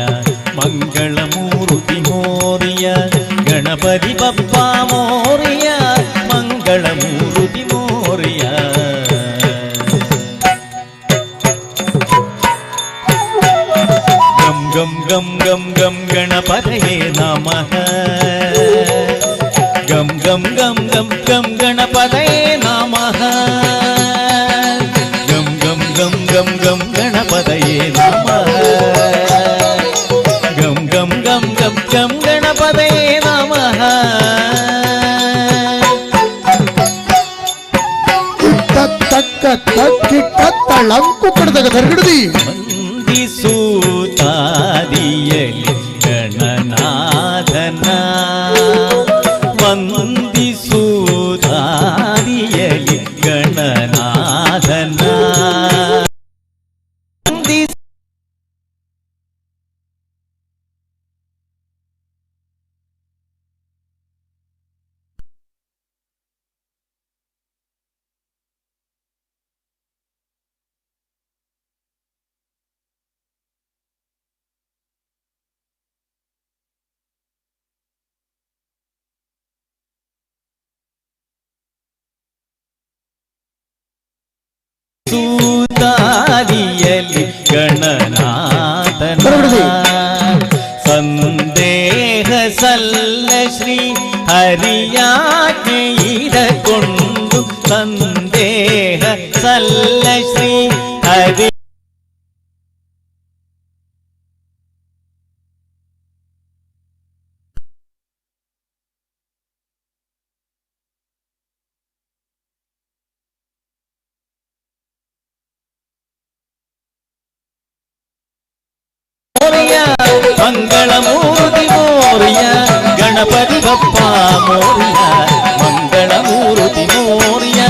ಮಂಗಳ ಮೂರುತಿ ಮೋರಿಯ, ಗಣಪತಿ ಬಪ್ಪ ಮೋರಿಯ ಮಂಗಳ ಮೂರುತಿ ಮೋರಿಯ. ಗಂ ಗಂ ಗಂ ಗಂ ಗಂ ಗಣಪತಯೇ ನಮಃ, ಗಂ ಗಂ ಗಂ ಗಂ ಗಂ ಗಣಪತಯೇ ನಮಃ, ಗಂ ಗಂ ಗಂ ಗಂ ಗಂ ಗಣಪತಯೇ ನಮಃ, ಗಂ ಗಂ ಗಂ ಗಂ ಗಂ ಗಣಪತಯೇ ನಮಃ. ತಕ್ಕ ತಕ್ಕಿಟ್ಟ ತಳಂಕು ಕಡದಾಗ ದರ್ಗಿಡ್ದಿ ವಂದಿಸುತ್ತಾದಿಯಲಿ ಗಣನಾಥನ, ವಂದಿಸುತ್ತಾದಿಯಲಿ ಗಣನಾಥನ. ಸೂತಾದಿಯಲಿ ಗಣನಾಥನ, ಸಂದೇಹ ಸಲ್ಲ ಶ್ರೀ ಹರಿಯಾಜ್ಞೆಯಿರಕೊಂಡು, ಸಂದೇಹ ಸಲ್ಲ ಶ್ರೀ ಹರಿ ಮಂಗಳ ಮೂರುತಿ ಮೋರಿಯ, ಗಣಪತಿ ಬಪ್ಪ ಮೋರಿಯ ಮಂಗಳ ಮೂರುತಿ ಮೋರಿಯ.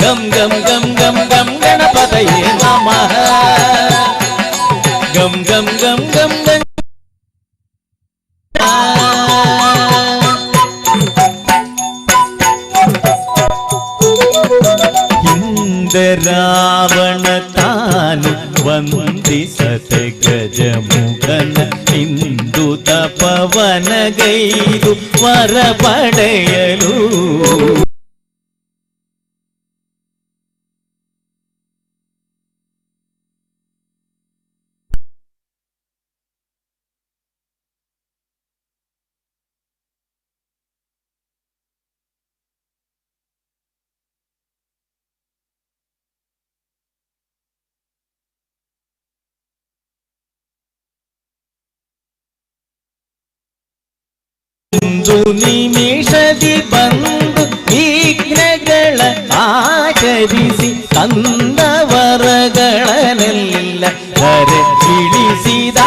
ಗಂ ಗಂ ಗಂ ಗಂ ಗಂ ಗಣಪತಯೇ ನಮಃ, ಗಂ ಗಂ ಗಂ ಗಂ ಗಂ. ಹಿಂದೆ ರಾವಣ ತಾನು ವಂದಿಸತೆ ಗಜಮುಖನ, ಇಂದು ತಪವನಗೈದು ವರ ಪಡೆಯಲು. ಒಂದು ನಿಮಿಷದಿ ಬಂದು ವಿಘ್ನಗಳ ಆಚರಿಸಿ ತಂದ ವರಗಳನ್ನೆಲ್ಲ ಧರೆ ಇಳಿಸಿದ,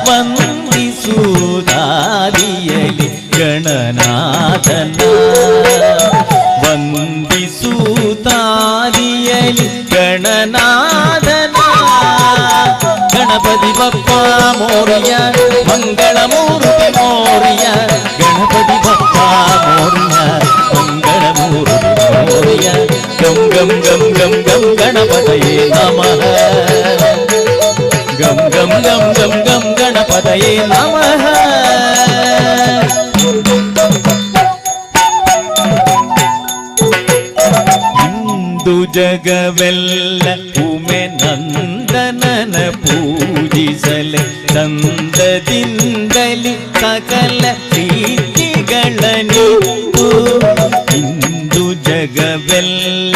ವಂದಿಸುವುದಾದಿಯಲಿ ಗಣನಾಥನ, ವಂದಿಸುತ್ತ ಪೂಜಿಸಲಿ ಗಣನಾದನ ಗಣಪತಿ ಬಪ್ಪ ಮೋರಿಯ ಮಂಗಳ ಮೂರ್ತಿ ಮೋರಿಯ ಗಣಪತಿ ಬಪ್ಪ ಮೋರಿಯ ಮಂಗಳ ಮೂರ್ತಿ ಮೋರಿಯ ಗಂ ಗಂ ಗಂ ಗಂ ಗಂ ಗಣಪತಯೇ ನಮಃ ಗಂ ಗಂ ಗಂ ಗಂ ಗಂ ಗಣಪತಯೇ ನಮಃ ಇಂದು ಜಗವೆಲ್ಲ ಉಮೆ ನಂದನನ ಪೂಜಿಸಲೆ ಚಂದದಿಂದಲಿ ಸಕಲ ಪ್ರೀತಿಗಳನಿತ್ತು ಇಂದು ಜಗವೆಲ್ಲ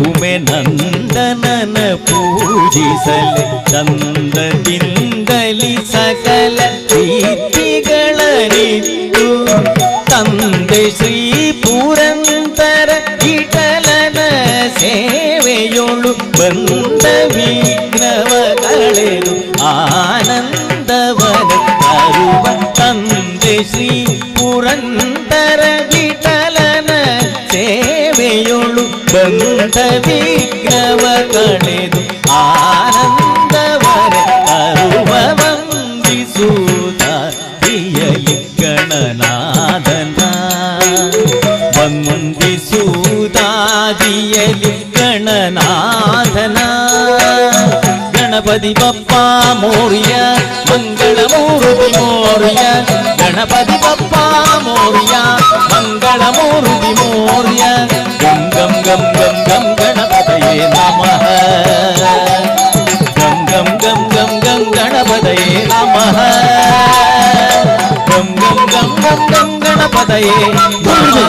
ಉಮೆ ನಂದನನ ಪೂಜಿಸಲೆ ಚಂದದಿಂದಲಿ ಸಕಲ ಪ್ರೀತಿಗಳನಿತ್ತು ತಂದೆ ಶ್ರೀ ಪುರಂದರ ವಿಠಲನ ಸೇವೆಯೊಳು ಬಂದ ವಿಘ್ನವ ಕಳೆದು ಆನಂದವನ ತರುವ ತಂದೆ ಶ್ರೀ ಪುರಂದರ ವಿಠಲನ ಸೇವೆಯೊಳು ಬಂದ ವಿಘ್ನವ ಕಳೆದು ಆನಂದವನ ತರುವ ವಂದಿಸುತ್ತ ಪ್ರಿಯಲಿ ಗಣನಾದನ ವಂದಿಸುವುದಾದಿಯಲಿ ಗಣನಾಥನ ಗಣಪತಿ ಬಪ್ಪ ಮೋರಿಯ ಮಂಗಳ ಮೂರ್ತಿ ಮೋರಿಯ ಗಣಪತಿ ಬಪ್ಪ ಮೋರಿಯ ಮಂಗಳ ಮೂರ್ತಿ ಮೋರಿಯ ಗಂ ಗಂ ಗಂ ಗಂ ಗಂ ಗಣಪತಯೇ ನಮಃ ಗಂ ಗಂ ಗಂ ಗಂ ಗಂ ಗಣಪತಯೇ ನಮಃ ಗಂ ಗಂ ಗಂ ಗಂ ಗಂ ಗಣಪತಯೇ ನಮಃ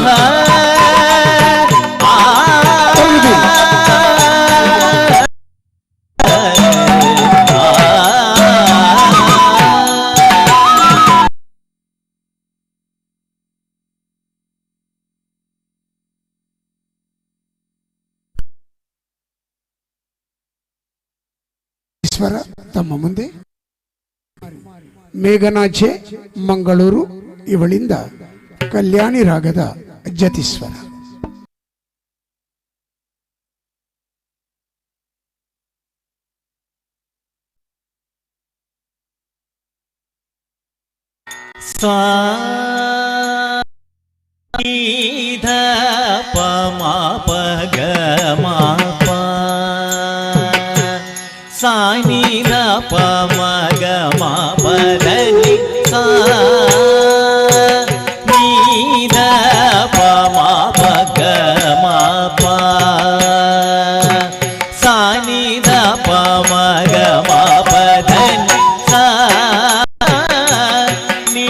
ಈಶ್ವರ ತಮ್ಮ ಮುಂದೆ ಮೇಘನಾಚೆ ಮಂಗಳೂರು ಇವಳಿಂದ ಕಲ್ಯಾಣಿ ರಾಗದ ಜತಿಸ್ವರ. ಧ ಪ ಮ ಪ ಗ ಮ ಪ ಸಾ ನಿ ಧ ಪ ಮ ಗ ಮ ಪ ದ ನಿ ಸಾ ನಿ ಧ ಪ ಮ ಪ ಗ ಮ ಪ ಸಾ ನಿ ಧ ಪ ಮ ಗ ಮ ಪ ದ ನಿ ಸಾ ನಿ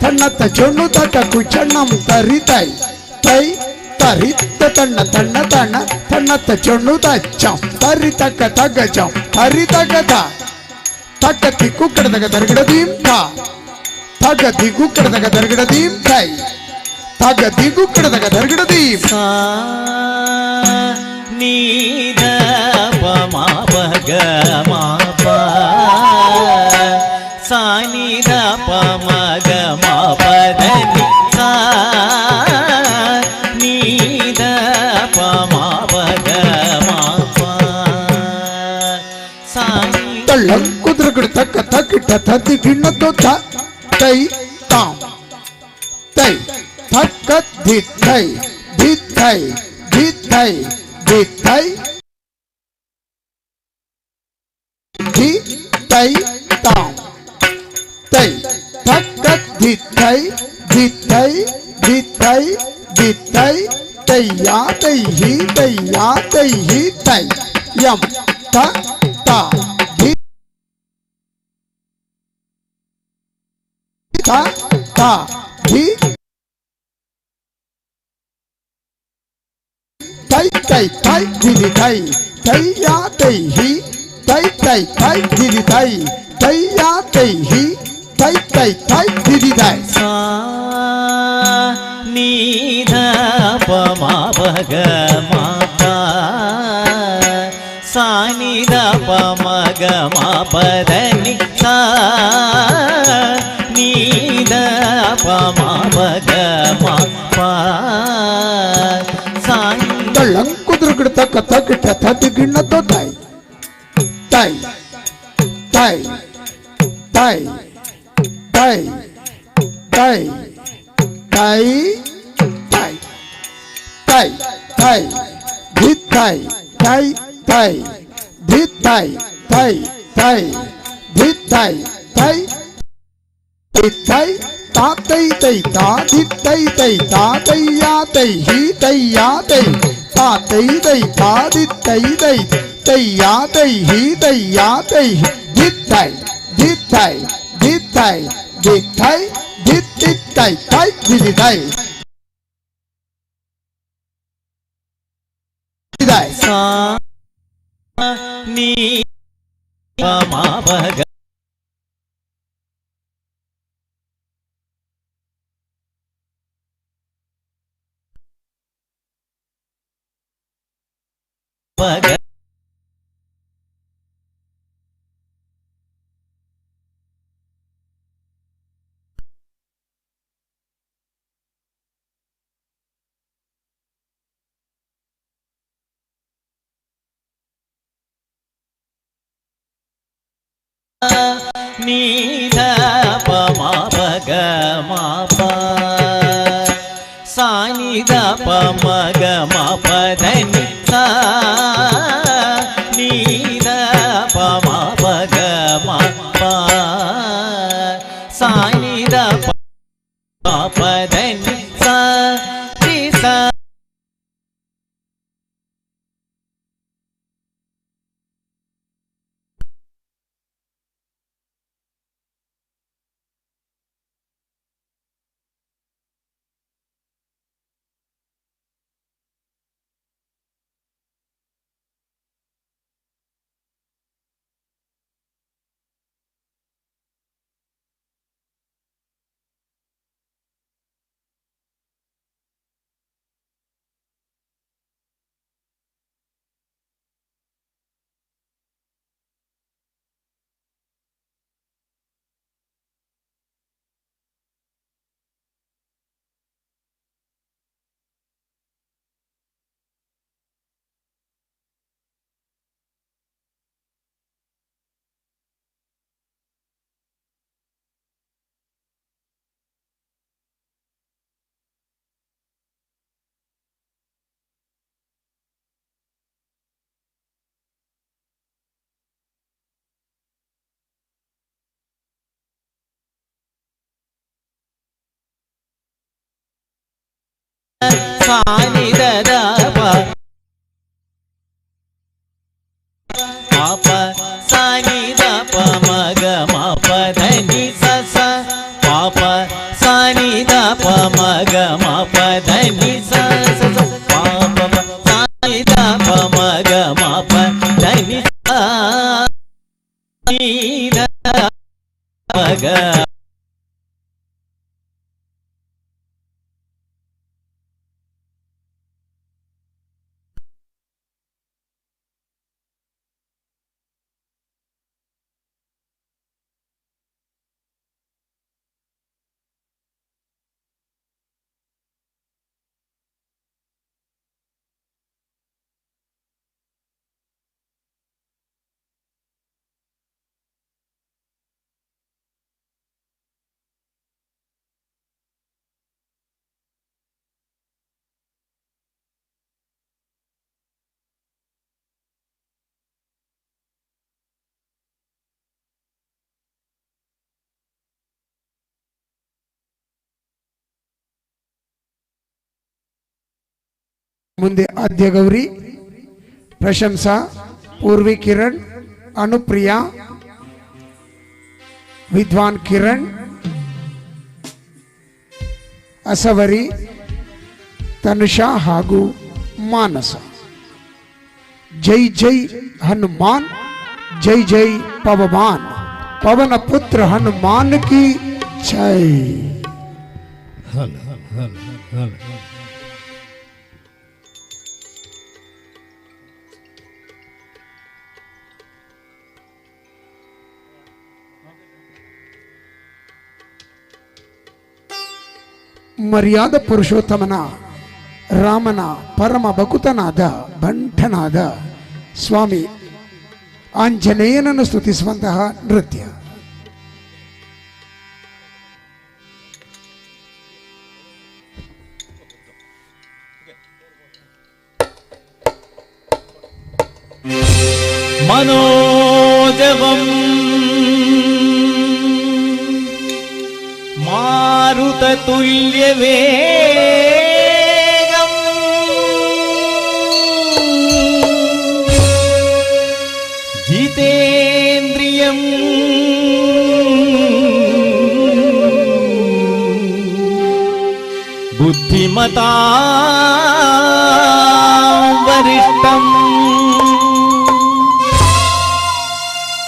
ತಣ್ಣತ್ತ ಚೊಣ್ಣು ತಟ ಕುಚಣ್ಣಂ ತರಿತೈ ತೈ ತರಿತ್ತ ತಣ್ಣ ತಣ್ಣ ತಣ್ಣ ತಣ್ಣತ್ತ ಚೊಣ್ಣು ತಚ್ಚಂ ತರಿತಕ್ಕ ತಗ್ಗ ಚಂ ತರಿತಕ್ಕ ತಕ್ಕ ತಿಕ್ಕು ಕಡದಗ ದರ್ಗಡದೀಂ ತಾ ತಗ್ಗ ದಿಗು ಕಡದಗ ದರ್ಗಡದೀಂ ತೈ ತಗ್ಗ ದಿಗು ಕಡದಗ ದರ್ಗಡದೀಂ ಸಾ ನಿ ಧ ಪ ಮ ಪ ಗ ಮ ಪ ಸಾ ನಿ ಧ ಪ ಮ ಗ ಮ ಪ ದ ನಿ ಸಾ ನಿ ಧ ಪ ಮ ಪ ಗ ಮ ಪ ಸಾ ತಳ್ಳಂ ಕುದುರಗಡ ತಕ್ಕ ತಕ್ಕಿಟ್ಟ ತದ್ದಿ ಭಿನ್ನದ್ದು ತ ತೈ ತಾಂ ತೈ ತಕ್ಕ ಧಿ ತೈ ಧಿ ತೈ ಧಿ ತೈ ಧಿ ತೈ ಧಿ ತೈ ತಾಂ ತೈ ತಕ್ಕ ಧಿ ತೈ ಧಿ ತೈ ಧಿ ತೈ ಧಿ ತೈ ತೈಯಾ ತೈ ಹಿ ತೈಯಾ ತೈ ಹಿ ತೈ ಯಂ ತ ತಾ ಧಿ ತ ತಾ ಧಿ ತೈ ತೈ ತೈ ಧಿದಿ ತೈ ತೈಯಾ ತೈ ಹಿ ತೈ ತೈ ತೈ ಧಿದಿ ತೈ ತೈಯಾ ತೈ ಹಿ ತೈ ತೈ ತೈ ಧಿದಿ ತೈ ಸಾ ನಿ ಧ ಪ ಮ ಪ ಗ ಮ ಪ ಸಾ ಮ ಪದ ನಿ ಸಾ ನೀ ದ ಪ ಮ ಪ ಗ ಮ ಪ ಸಾ ತಳ್ಳಂ ಕುದುರುಗಿಡ ತಕ್ಕ ತಕ್ಕಿಟ್ಟ ತತ್ತಿ ಗಿಣ್ಣತ್ತೋ ತಾಯಿ ತಾಯಿ ತಾಯಿ ತಾಯಿ ತಾಯಿ ತಾಯಿ ತಾಯಿ ತಾಯಿ ತಾಯಿ ತಾಯಿ ಧಿತ್ ತಾಯಿ ತಾಯಿ ತಾಯಿ ಧಿತ್ ತಾಯಿ ತಾಯಿ ತಾಯಿ ಧಿತ್ ತಾಯಿ ತಾಯಿ ತೈ ತಾತೈ ತೈ ತಾದಿತ್ತೈ ತೈ ತಾತಯ್ಯಾ ತೈ ಹಿ ತಯ್ಯಾ ತೈ ತಾತೈ ತೈ ತಾದಿತ್ತೈ ತೈ ತಯ್ಯಾ ತೈ ಹಿ ತಯ್ಯಾ ತೈ ದಿತ್ತೈ ದಿತ್ತೈ ದಿತ್ತೈ ದಿತ್ತೈ ದಿತ್ತಿತ್ತೈ ತೈ ದಿದಿತೈ ದಿದೈ ಸಾ ನೀ ಪ ಮ ಪ ಗ ಪ ಗ ನೀ ದ ಪ ಮ ಪ ಗ ಮ ಪ ಸಾ ನಿ ದ ಪ ಮ ಗ ಮ ಪ ದ ನಿ ಸಾ ನೀ ದ ಪ ಮ ಪ ಗ ಮ ಪ ಸಾ ನಿ ದ ಪ ಮ ಪ ದ ನಿ ಸಾ ರಿ ಸಾ ಸಾ ನಿ ದ ದ ಪ ಮ ಪ ಸಾ ನಿ ದ ಪ ಮ ಗ ಮ ಪ ಧ ನಿ ಸ ಸ ಪ ಪ ಸಾ ನಿ ದ ಪ ಮ ಗ ಮ ಪ ಧ ನಿ ಸ ಸ ಸ ಪ ಪ ಸಾ ನಿ ದ ಪ ಮ ಗ ಮ ಪ ಧ ನಿ ಸ ನಿ ದ ಪ ಗ ಮುಂದೆ ಆದ್ಯ ಗೌರಿ ಪ್ರಶಂಸಾ पूर्वी किरण अनुप्रिया विद्वान किरण असवरी तनुषा ಹಾಗೂ मानस जय जय हनुमान जय जय पवन पवन पुत्र हनुमान की जय। ಮರ್ಯಾದ ಪುರುಷೋತ್ತಮನ ರಾಮನ ಪರಮ ಭಕುತನಾದ ಬಂಟನಾದ ಸ್ವಾಮಿ ಆಂಜನೇಯನನ್ನು ಸ್ತುತಿಸುವಂತಹ ನೃತ್ಯ. മനോജവം മാരുതതുല്യവേഗം ജിതേന്ദ്രിയം ബുദ്ധിമതാ വരിഷ്ഠം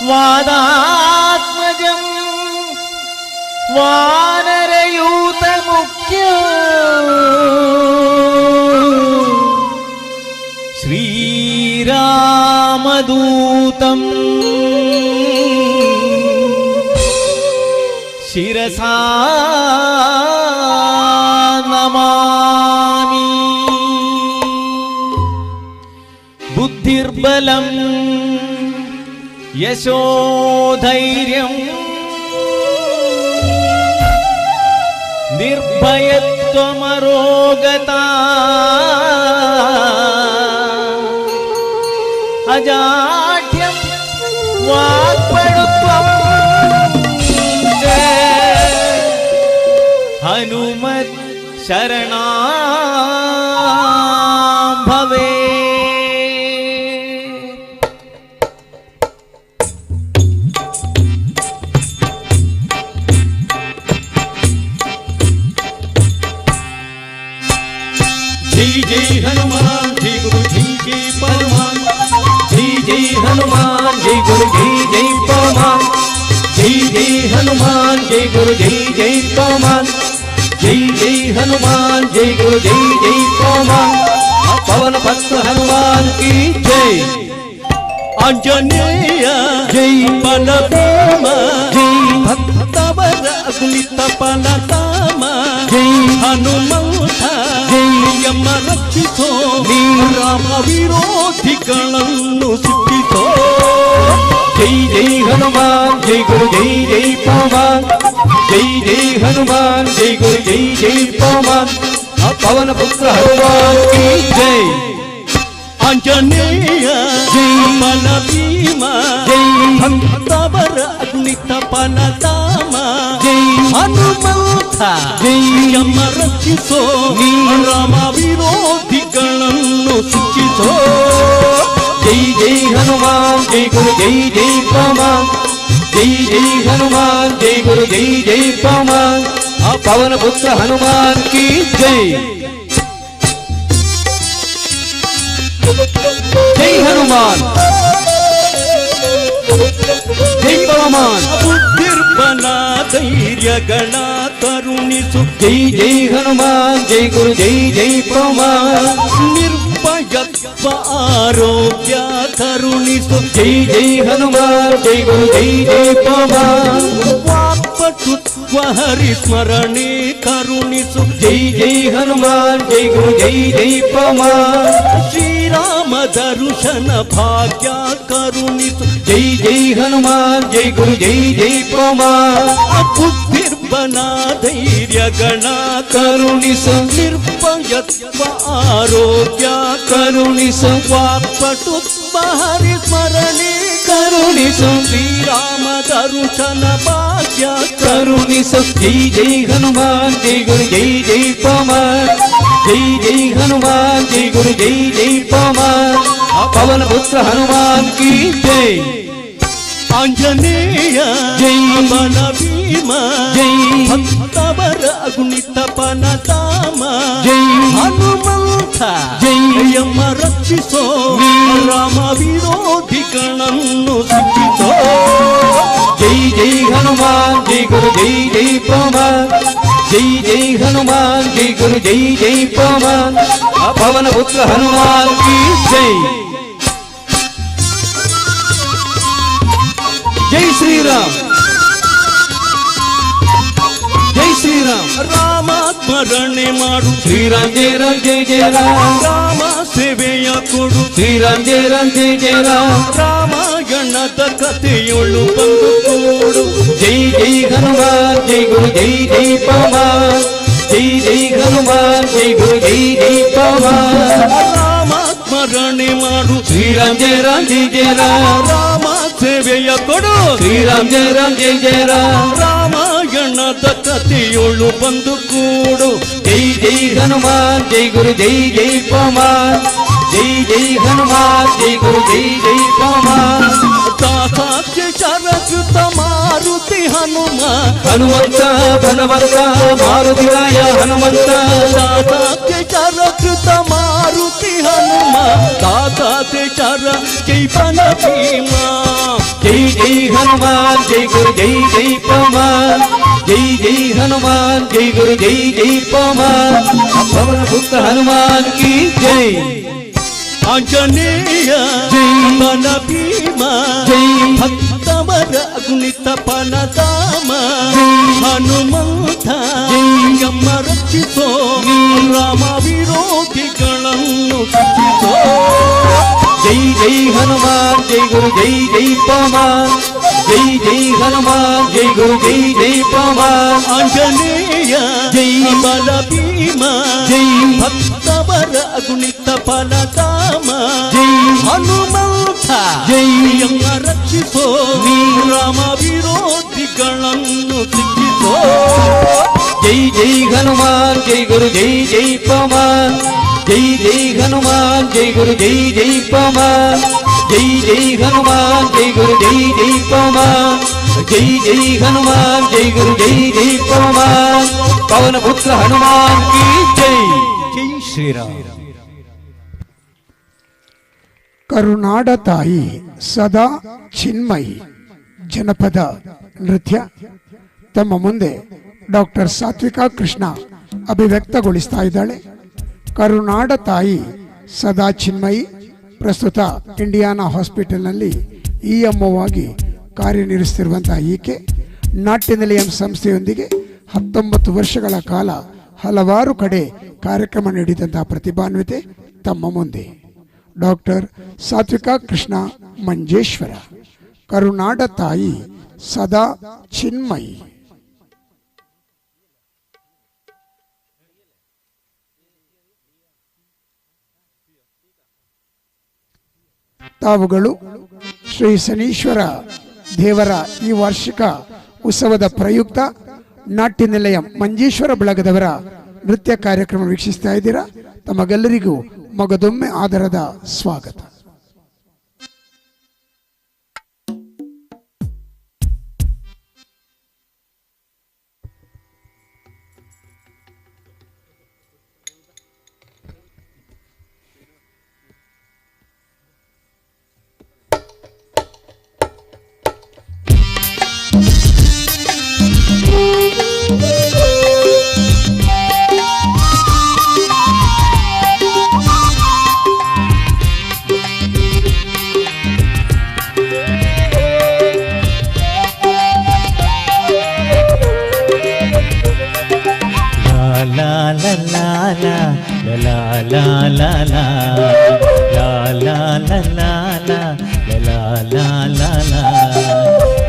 വാദാത്മജം വാനരയൂതമുഖ്യം ശ്രീരാമദൂതം ശിരസാ നമാമി. ബുദ്ധിർബലം യശോധൈര്യം നിർഭയത്വമരോഗത അജാഠ്യം വാക്പടുത്വം ഹനുമത് ശരണാം ഭവേ. जय जय हनुमान जय गुरु जय जय परमान. जय जय हनुमान जय गुरु जय जय परमान. जय जय हनुमान जय गुरु जय जय परमान. जय जय हनुमान जय गुरु जय जय परमान. पवन भक्त हनुमान की जय. आंजनेय जय बलभीम जय भक्तवर अगुलित पलताम जय हनुमंत ಯಮ ರಕ್ಷಿಸೋ ರಾಮ ವಿರೋಧಿಗಳನ್ನು ಸಿಕ್ಕಿಸೋ. ಜೈ ಜೈ ಹನುಮಾನ್ ಜೈ ಗುರು ಜೈ ಜೈ ಪವನ್. ಜೈ ಜೈ ಹನುಮಾನ್ ಜೈ ಗುರು ಜೈ ಜೈ ಪವನ್. ಪವನ ಪುತ್ರ ಹನುಮಾನ್ ಕಿ ಜೈ. ಆಂಜನೇಯ ಜೈ ಬಲಭೀಮ ಜೈ ಭಕ್ತವರ ಅಗ್ನಿತ ಪಲಧಾಮ ಜೈ ಹನುಮಂತ ಜೈ ಯಮ ರಕ್ಷಿಸೋ ರಾಮ ವಿರೋಧಿಗಳನ್ನು ಶಿಕ್ಷಿಸೋ. ಜೈ ಜೈ ಹನುಮಾನ್ ಜೈ ಗುರು ಜೈ ಜೈ ಪವನ್. ಜೈ ಜೈ ಹನುಮಾನ್ ಜೈ ಗುರು ಜೈ ಜೈ ಪವನ್. ಪವನ ಪುತ್ರ ಹನುಮಾನ್ ಕಿ ಜೈ. ಜೈ ಹನುಮಾನ್ ಜೈ ಪವಮಾನ್. ಬುದ್ಧಿರ್ಬಲ ಧೈರ್ಯಗಳ ಕರುಣಿಸು. ಜೈ ಜೈ ಹನುಮಾನ್ ಜೈ ಗುರು ಜೈ ಜೈ ಪವಮಾನ್. ನಿರ್ಭಯತ್ವ ಆರೋಗ್ಯ ಕರುಣಿಸು. ಜೈ ಜೈ ಹನುಮಾನ್ ಜೈ ಗುರು ಜೈ ಜೈ ಪವಮಾನ್. ವಾಕ್ಪಟುತ್ವ ಹರಿಸ್ಮರಣೆ ಕರುಣಿಸು. ಜೈ ಜೈ ಹನುಮಾನ್ ಜೈ ಗುರು ಜೈ ಜೈ ಪವಮಾನ್. ಶ್ರೀರಾಮ ದರ್ಶನ ಭಾಗ್ಯ ಕರುಣಿಸು. ಜೈ ಜೈ ಹನುಮಾನ್ ಜೈ ಗುರು ಜೈ ಜೈ ಪವಮಾನ್. ಬುದ್ಧಿರ್ಬಲ ಧೈರ್ಯಗಳ ಕರುಣಿಸು. ನಿರ್ಭಯತ್ವ ಆರೋಗ್ಯ ಕರುಣಿಸು. ವಾಕ್ಪಟುತ್ವ ಹರಿಸ್ಮರಣೆ ಕರುಣಿಸು. ಶ್ರೀರಾಮ ದರ್ಶನ ಭಾಗ್ಯ ಕರುಣಿಸು. ಜೈ ಜೈ ಹನುಮಾನ್ ಜೈ ಗುರು ಜೈ ಜೈ ಪವಮಾನ್. ಜೈ ಜೈ ಹನುಮಾನ್ ಜೈ ಗುರು ಜೈ ಜೈ ಪವಮಾನ್. ಪವನ ಪುತ್ರ ಹನುಮಾನ್ ಕಿ ಜೈ. ಆಂಜನೇಯ ಜೈ ಬಲಭೀಮ ಜೈ ಭಕ್ತವರ ಅಗುಣಿತ ಪಲಧಾಮ ಜೈ ಹನುಮಂತ ಜೈ ಯಮ ರಕ್ಷಿಸೋ ರಾಮ ವಿರೋಧಿಗಳನ್ನು ಶಿಕ್ಷಿಸೋ. ಜೈ ಜೈ ಹನುಮಾನ್ ಜೈ ಗುರು ಜೈ ಜೈ ಪವಮಾನ್. ಜೈ ಜೈ ಹನುಮಾನ್ ಜೈ ಗುರು ಜೈ ಜೈ ಪವಮಾನ್. ಪವನ ಪುತ್ರ ಹನುಮಾನ್ ಕಿ ಜೈ. ಜೈ ಶ್ರೀರಾಮ್ ಜೈ ಶ್ರೀರಾಮ್. ಶ್ರೀರಾಮ್. ರಾಮ ಸ್ಮರಣೆ ಮಾಡು ಶ್ರೀರಾಮ್ ಜಯ ರಾಮ್ ಜಯ ಜಯ ರಾಮ್. ರಾಮ ಸೇವೆಯ ಕೊಡು ಶ್ರೀರಾಮ್ ಜಯ ರಾಮ್ ಜಯ ಜಯ ರಾಮ್. ರಾಮಾಯಣದ ಕಥೆಯೊಳು ಬಂದು ಕೂಡು ಜೈ ಜೈ ಹನುಮಾನ್ ಜೈ ಗುರು ಜೈ ಜೈ ಪವಮಾನ್. ಜೈ ಜೈ ಹನುಮಾನ್ ಜೈ ಗುರು ಜೈ ಜೈ ಪವಮಾನ್. ರಾಮ ಸ್ಮರಣೆ ಮಾಡು ಶ್ರೀರಾಮ್ ಜಯ ರಾಮ್ ಜಯ ಜಯ ರಾಮ್. ರಾಮ ಸೇವೆಯ ಕೊಡು ಶ್ರೀರಾಮ್ ಜಯ ರಾಮ್ ಜಯ ಜಯ ರಾಮ್. ರಾಮಾಯಣದ ಕಥೆಯೊಳು ಬಂದು ಕೂಡು ಜೈ ಜೈ ಹನುಮಾನ್ ಜೈ ಗುರು ಜೈ ಜೈ ಪವಮಾನ್. ಜೈ ಜೈ ಹನುಮಾನ್ ಜೈ ಗುರು ಜೈ ಜೈ ಪವಮಾನ್. ದಾಸಾಖ್ಯ ಶರಕೃತ ಮಾರುತಿ ಹನುಮ ಹನುಮಂತ ಬನವಂತ ಮಾರುತಿರಾಯ ಹನುಮಂತ. ದಾಸಾಖ್ಯ ಶರಕೃತ ಮಾರುತಿ ಹನುಮ ದಾಸಾಖ್ಯ ಶರ ಜೈ ಬನ ಭೀಮ. ಜೈ ಜೈ ಹನುಮಾನ್ ಜೈ ಗುರು ಜೈ ಜೈ ಪವಮಾನ್. ಜೈ ಜೈ ಹನುಮಾನ್ ಜೈ ಗುರು ಜೈ ಜೈ ಪವಮಾನ್. ಪವನ ಪುತ್ರ ಹನುಮಾನ್ ಕಿ ಜೈ. ಆಂಜನೇಯ ಜೈ ಬನ ಭೀಮ ಜೈ. ಭಕ್ತವರ ಅಗುಣಿತ ಫಲಧಾಮ ಹನುಮಂತ ಜಯಮ್ಮ ರಕ್ಷಿಸೋ. ರಾಮ ವಿರೋಧಿಗಳನ್ನು ರಕ್ಷಿಸೋ. ಜೈ ಜೈ ಹನುಮಾನ್ ಜೈ ಗುರು ಜೈ ಜೈ ಪವಮಾನ್. ಜೈ ಜೈ ಹನುಮಾನ್ ಜೈ ಗುರು ಜೈ ಜೈ ಪವಮಾನ್. ಆಂಜನೇಯ ಜೈ ಬಲ ಭೀಮ ಜೈ. ಭಕ್ತವರ ಅಗುಣಿತ ಫಲಧಾಮ ಜೈ. ಹನುಮಂತ ಜಯಮ್ಮ ರಕ್ಷಿಸೋ. ರಾಮ ವಿರೋಧಿಗಳನ್ನು ಶಿಕ್ಷಿಸೋ. ಜೈ ಜೈ ಹನುಮಾನ್ ಜೈ ಗುರು ಜೈ ಜೈ ಪವಮಾನ್. ಜೈ ಜೈ ಹನುಮಾನ್ ಜೈ ಗುರು ಜೈ ಜೈ ಪವಮಾನ್. ಜೈ ಜೈ ಹನುಮಾನ್ ಜೈ ಗುರು ಜೈ ಜೈ ಪವಮಾನ್. ಜೈ ಜೈ ಹನುಮಾನ್ ಜೈ ಗುರು ಜೈ ಜೈ ಪವಮಾನ್. ಪವನ ಪುತ್ರ ಹನುಮಾನ್ ಕಿ ಜೈ. ಜೈ ಶ್ರೀರಾಮ್. ಕರುನಾಡ ತಾಯಿ ಸದಾ ಚಿನ್ಮಯಿ ಜನಪದ ನೃತ್ಯ ತಮ್ಮ ಮುಂದೆ ಡಾಕ್ಟರ್ ಸಾತ್ವಿಕಾ ಕೃಷ್ಣ ಅಭಿವ್ಯಕ್ತಗೊಳಿಸ್ತಾ ಇದ್ದಾಳೆ. ಕರುನಾಡ ತಾಯಿ ಸದಾ ಚಿನ್ಮಯಿ ಪ್ರಸ್ತುತ ಇಂಡಿಯಾನಾ ಹಾಸ್ಪಿಟಲ್ನಲ್ಲಿ EMO ಆಗಿ ಕಾರ್ಯನಿರ್ವಹಿಸುತ್ತಿರುವಂತಹ ಈಕೆ ನಾಟ್ಯ ನಿಲಯಂ ಸಂಸ್ಥೆಯೊಂದಿಗೆ 19 ವರ್ಷಗಳ ಕಾಲ ಹಲವಾರು ಕಡೆ ಕಾರ್ಯಕ್ರಮ ನೀಡಿದಂತಹ ಪ್ರತಿಭಾನ್ವಿತೆ ತಮ್ಮ ಮುಂದೆ ಡಾಕ್ಟರ್ ಸಾತ್ವಿಕಾ ಕೃಷ್ಣ ಮಂಜೇಶ್ವರ. ಕರುನಾಡ ತಾಯಿ ಸದಾ ಚಿನ್ಮಯಿ. ತಾವುಗಳು ಶ್ರೀ ಶನೀಶ್ವರ ದೇವರ ಈ ವಾರ್ಷಿಕ ಉತ್ಸವದ ಪ್ರಯುಕ್ತ ನಾಟ್ಯ ನಿಲಯಂ ಮಂಜೇಶ್ವರ ಬಳಗದವರ ನೃತ್ಯ ಕಾರ್ಯಕ್ರಮ ವೀಕ್ಷಿಸ್ತಾ ಇದ್ದೀರಾ. ತಮಗೆಲ್ಲರಿಗೂ ಮಗದೊಮ್ಮೆ ಆದರದ ಸ್ವಾಗತ.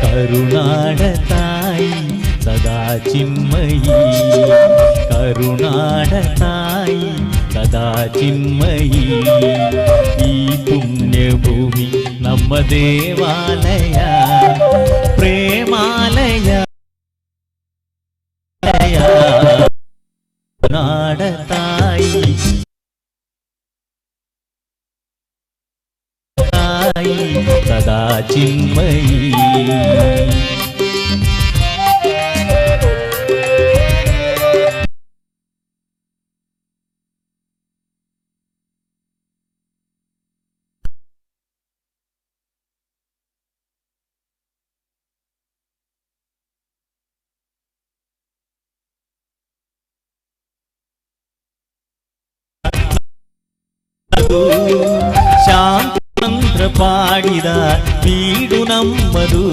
ಕರುನಾಡ ತಾಯಿ ಸದಾ ಚಿನ್ಮಯಿ. ಕರುನಾಡ ತಾಯಿ ಸದಾ ಚಿನ್ಮಯಿ. ಈ ಪುಣ್ಯ ಭೂಮಿ ನಮ್ಮ ದೇವಾಲಯ ಪ್ರೇಮಾಲಯ. ಕರುನಾಡ ತಾಯಿ ಸದಾ ಚಿನ್ಮಯಿ. ಶಾಂತಿ ಮಂತ್ರ ಪಾಡಿದ ಬೀಡು ನಮ್ಮದು.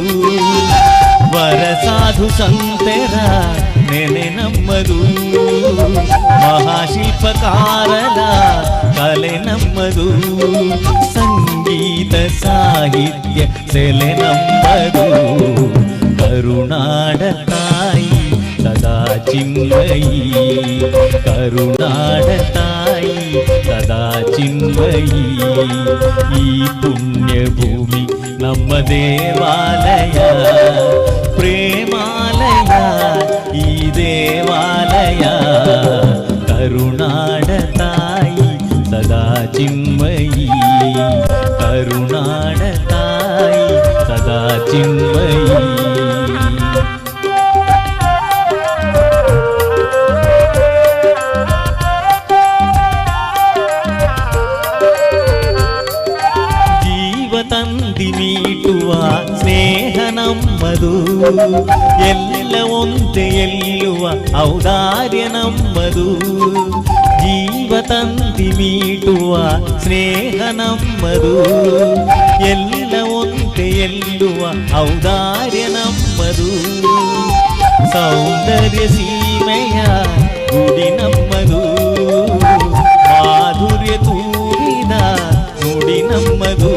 ವರ ಸಾಧು ಸಂತರ ನೆನೆ ನಮ್ಮದು ಮಹಾಶಿಲ್ಪಕಾರರ ಕಲೆ ನಮ್ಮದು ಸಂಗೀತ ಸಾಹಿತ್ಯ ಸೆಲೆ ನಮ್ಮದು ಕರುನಾಡ ತಾಯಿ ಸದಾ ಚಿನ್ಮಯಿ ಕರುನಾಡ ತಾಯಿ ಸದಾ ಚಿನ್ಮಯಿ ಈ ಪುಣ್ಯ ಭೂಮಿ ನಮ್ಮ ದೇವಾಲಯ ಪ್ರೇಮಾಲಯ ಈ ದೇವಾಲಯ ಕರುನಾಡ ತಾಯಿ ಸದಾ ಚಿನ್ಮಯಿ ಕರುನಾಡ ತಾಯಿ ಸದಾ ಚಿನ್ಮಯಿ ತಂದಿ ಮೀಟುವ ಸ್ನೇಹ ನಮ್ಮದು ಎಲ್ಲ ಒಂದೇ ಎಲ್ಲುವ ಔದಾರ್ಯ ನಮ್ಮದು ಜೀವ ತಂದಿ ಮೀಟುವ ಸ್ನೇಹ ನಮ್ಮದು ಎಲ್ಲ ಒಂದೇ ಎಲ್ಲುವ ಔದಾರ್ಯ ನಮ್ಮದು ಸೌಂದರ್ಯ ಸೀಮೆಯ ಗುಡಿ ನಮ್ಮದು ಮಾಧುರ್ಯ ತೂರಿದ ನುಡಿ ನಮ್ಮದು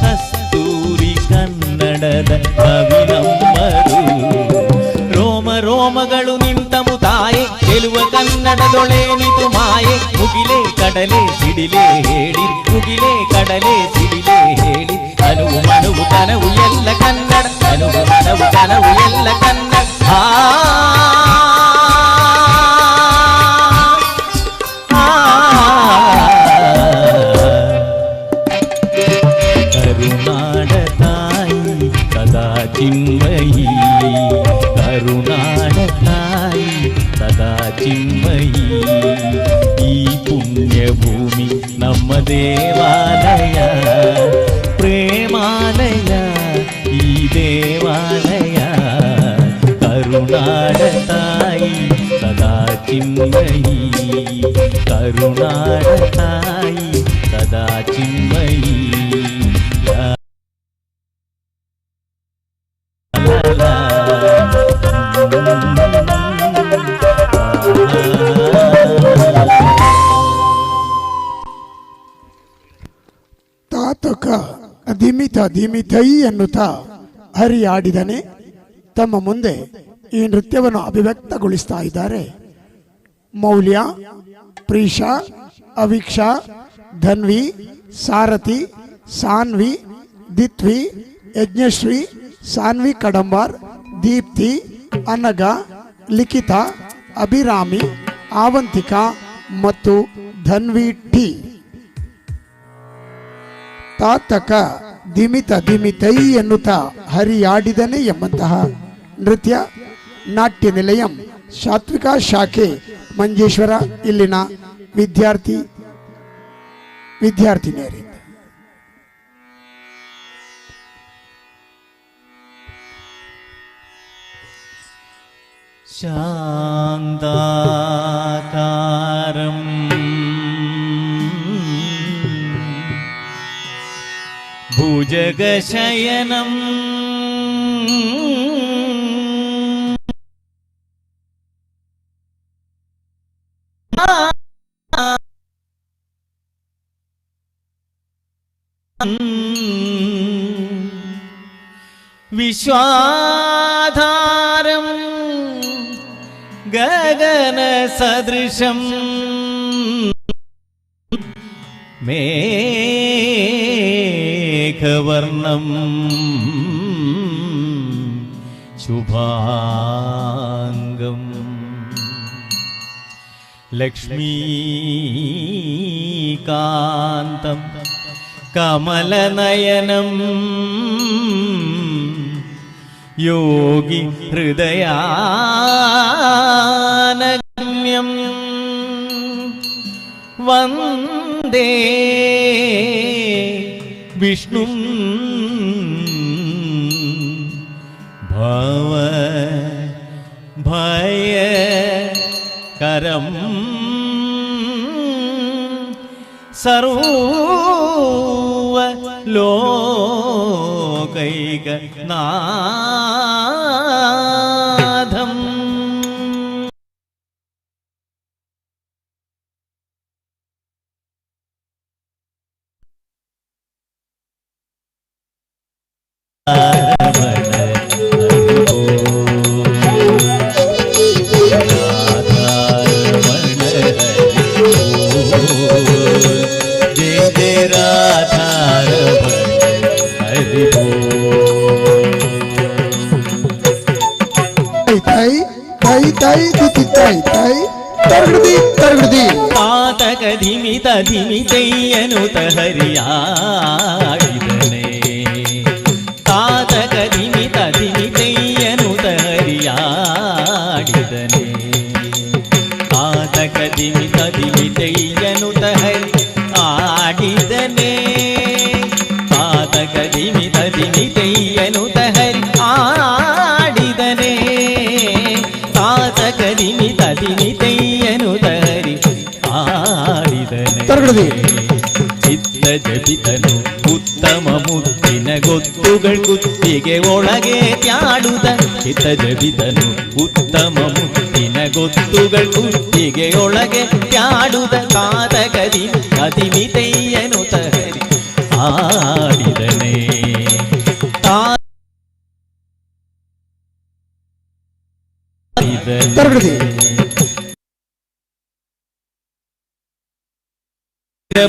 ಕಸ್ತೂರಿ ಕನ್ನಡದ ಕವಿ ನಮ್ಮದು ರೋಮ ರೋಮಗಳು ನಿಂತ ಮುತಾಯೆ ಗೆಲುವ ಕನ್ನಡದೊಳೇನಿತು ಮಾಯೆ ಮುಗಿಲೆ ಕಡಲೆ ಸಿಡಿಲೆ ಹೇಳಿ ಮುಗಿಲೆ ಕಡಲೆ ಸಿಡಿಲೆ ಹೇಳಿ ಅನುವು ಮನುವು ಕನವು ಎಲ್ಲ ಕನ್ನಡ ಅನುವು ಮನವು ಕನವು ಎಲ್ಲ ಕನ್ನಡ ಕರುನಾಡ ತಾಯಿ ಸದಾ ಚಿನ್ಮಯಿ ಕರುನಾಡ ತಾಯಿ ಸದಾ ಚಿನ್ಮಯಿ ಈ ಪುಣ್ಯ ಭೂಮಿ ನಮ್ಮ ದೇವಾಲಯ ಪ್ರೇಮಾಲಯ ಈ ದೇವಾಲಯ ಕರುನಾಡ ತಾಯಿ ಸದಾ ಚಿನ್ಮಯಿ ಕರುನಾಡ ತಾಯಿ ಸದಾ ಚಿನ್ಮಯಿ ತಾತಕ ಧಿಮಿತ ಧಿಮಿತೈ ಎನ್ನುತ್ತಾ ಹರಿಯಾಡಿದನೆ. ತಮ್ಮ ಮುಂದೆ ಈ ನೃತ್ಯವನ್ನು ಅಭಿವ್ಯಕ್ತಗೊಳಿಸ್ತಾ ಇದ್ದಾರೆ ಮೌಲ್ಯ, ಪ್ರೀಷಾ, ಅವಿಕ್ಷಾ, ಧನ್ವಿ, ಸಾರಥಿ, ಸಾನ್ವಿ, ದಿತ್ವಿ, ಯಜ್ಞಶ್ರೀ, ಸಾನ್ವಿ ಕಡಂಬಾರ್, ದೀಪ್ತಿ, ಅನಗ, ಲಿಖಿತ, ಅಭಿರಾಮಿ, ಆವಂತಿಕಾ ಮತ್ತು ಧನ್ವಿ ಟಿ. ತಾತಕ ಧಿಮಿತ ಧಿಮಿತೈ ಎನ್ನುತ್ತಾ ಹರಿಯಾಡಿದನೆ ಎಂಬಂತಹ ನೃತ್ಯ ನಾಟ್ಯ ನಿಲಯಂ ಸಾತ್ವಿಕಾ ಶಾಖೆ ಮಂಜೇಶ್ವರ ಇಲ್ಲಿನ ವಿದ್ಯಾರ್ಥಿನಿಯರಿಂದ. ಶಾಂತಾಕಾರಂ ಭುಜಗಶಯನಂ ವಿಶ್ವಾಧಾರಂ ಗಗನ ಸದೃಶಂ ಮೇಘವರ್ಣಂ ಶುಭಾಂಗಂ ಲಕ್ಷ್ಮೀಕಾಂತಂ ಕಮಲನಯನಂ ಯೋಗಿ ಹೃದಯಾನಗಮ್ಯಂ ವಂದೇ ವಿಷ್ಣುಂ ಭವ ಭಯಕರಂ ಸರ್ವಲೋಕೈಕನಾಥಂ ತದಿಮಿತಯ್ಯನು ತಹರಿಯಾಡಿದನೆ ತಾತ ಕದಿಮಿ ತದಿಮಿತಯ್ಯನು ತಹರಿಯಾಡಿದನೆ ತಾತ ಕದಿಮಿ ತದಿಮಿತಯ್ಯನು ತಹರಿ ಆಡಿದನೆ ತಾತ ಕದಿಮಿ ತದಿಮಿತಯ್ಯನು ತಹರಿ ಆಡಿದನೆ ತಾತ ಕದಿಮಿ ತದಿಮಿತಯ್ಯನು ತಹರಿ ಆಡಿದನೆ ಚಿತ್ತ ಜಪಿತನು ಉತ್ತಮ ಮುತ್ತಿನ ಗೊತ್ತುಗಳು ಕುತ್ತಿಗೆ ಒಳಗೆ ತ್ಯಾಡುದ ಚಿತ್ತ ಜಪಿತನು ಉತ್ತಮ ಮುತ್ತಿನ ಗೊತ್ತುಗಳು ಕುತ್ತಿಗೆ ಒಳಗೆ ತ್ಯಾಡುದ ಕಾದ ಕದಿ ಕದಿಮಿತಯ್ಯನು ತಹರಿ ಆಡಿದನೆ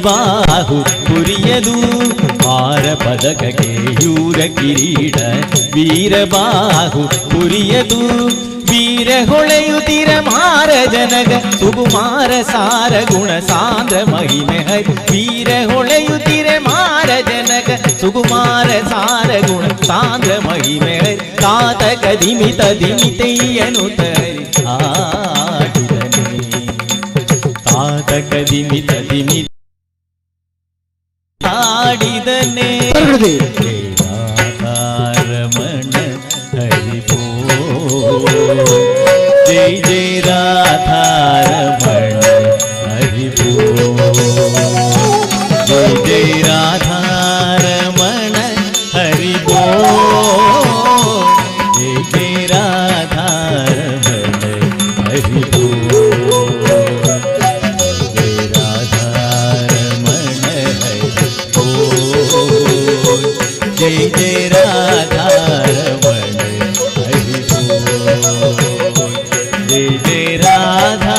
ಬಾಹು ಪುರಿಯದು ಮಾರ ಪದಕಗೆ ಯೂರ ಕಿರೀಟ ವೀರಬಾಹು ಪುರಿಯದು ವೀರ ಹೊಳೆಯುತ್ತಿರ ಮಾರ ಜನಗ ಸುಕುಮಾರ ಸಾರ ಗುಣ ಸಾಂದ್ರ ಮಹಿಮೆ ಹರಿ ವೀರ ಹೊಳೆಯುತ್ತಿರ ಮಾರ ಜನಗ ಸುಕುಮಾರ ಸಾರ ಗುಣ ಸಾಂದ್ರ ಮಹಿಮೆ ಹರಿ ತಾತ ಕದಿಮಿ ತದಿಮಿತಯ್ಯನು ತರಿ ಆಡಿದನೆ ತಾತ ಕದಿಮಿ ತದಿಮಿ ಆಡಿದನೆ ರಮಣ ಹರಿಬೋ ಜೈ ಜೈ ರಾಧಾರಮಣ ಹರಿಬೋ ಜೈ ಜೈ ರಾಧಾರಮಣ ಹರಿಬೋ ಜೈ ಜೈ ರಾಧಾರಮಣ ಹರಿಬೋ जय जय राधा रमण हरि बोल जय जय राधा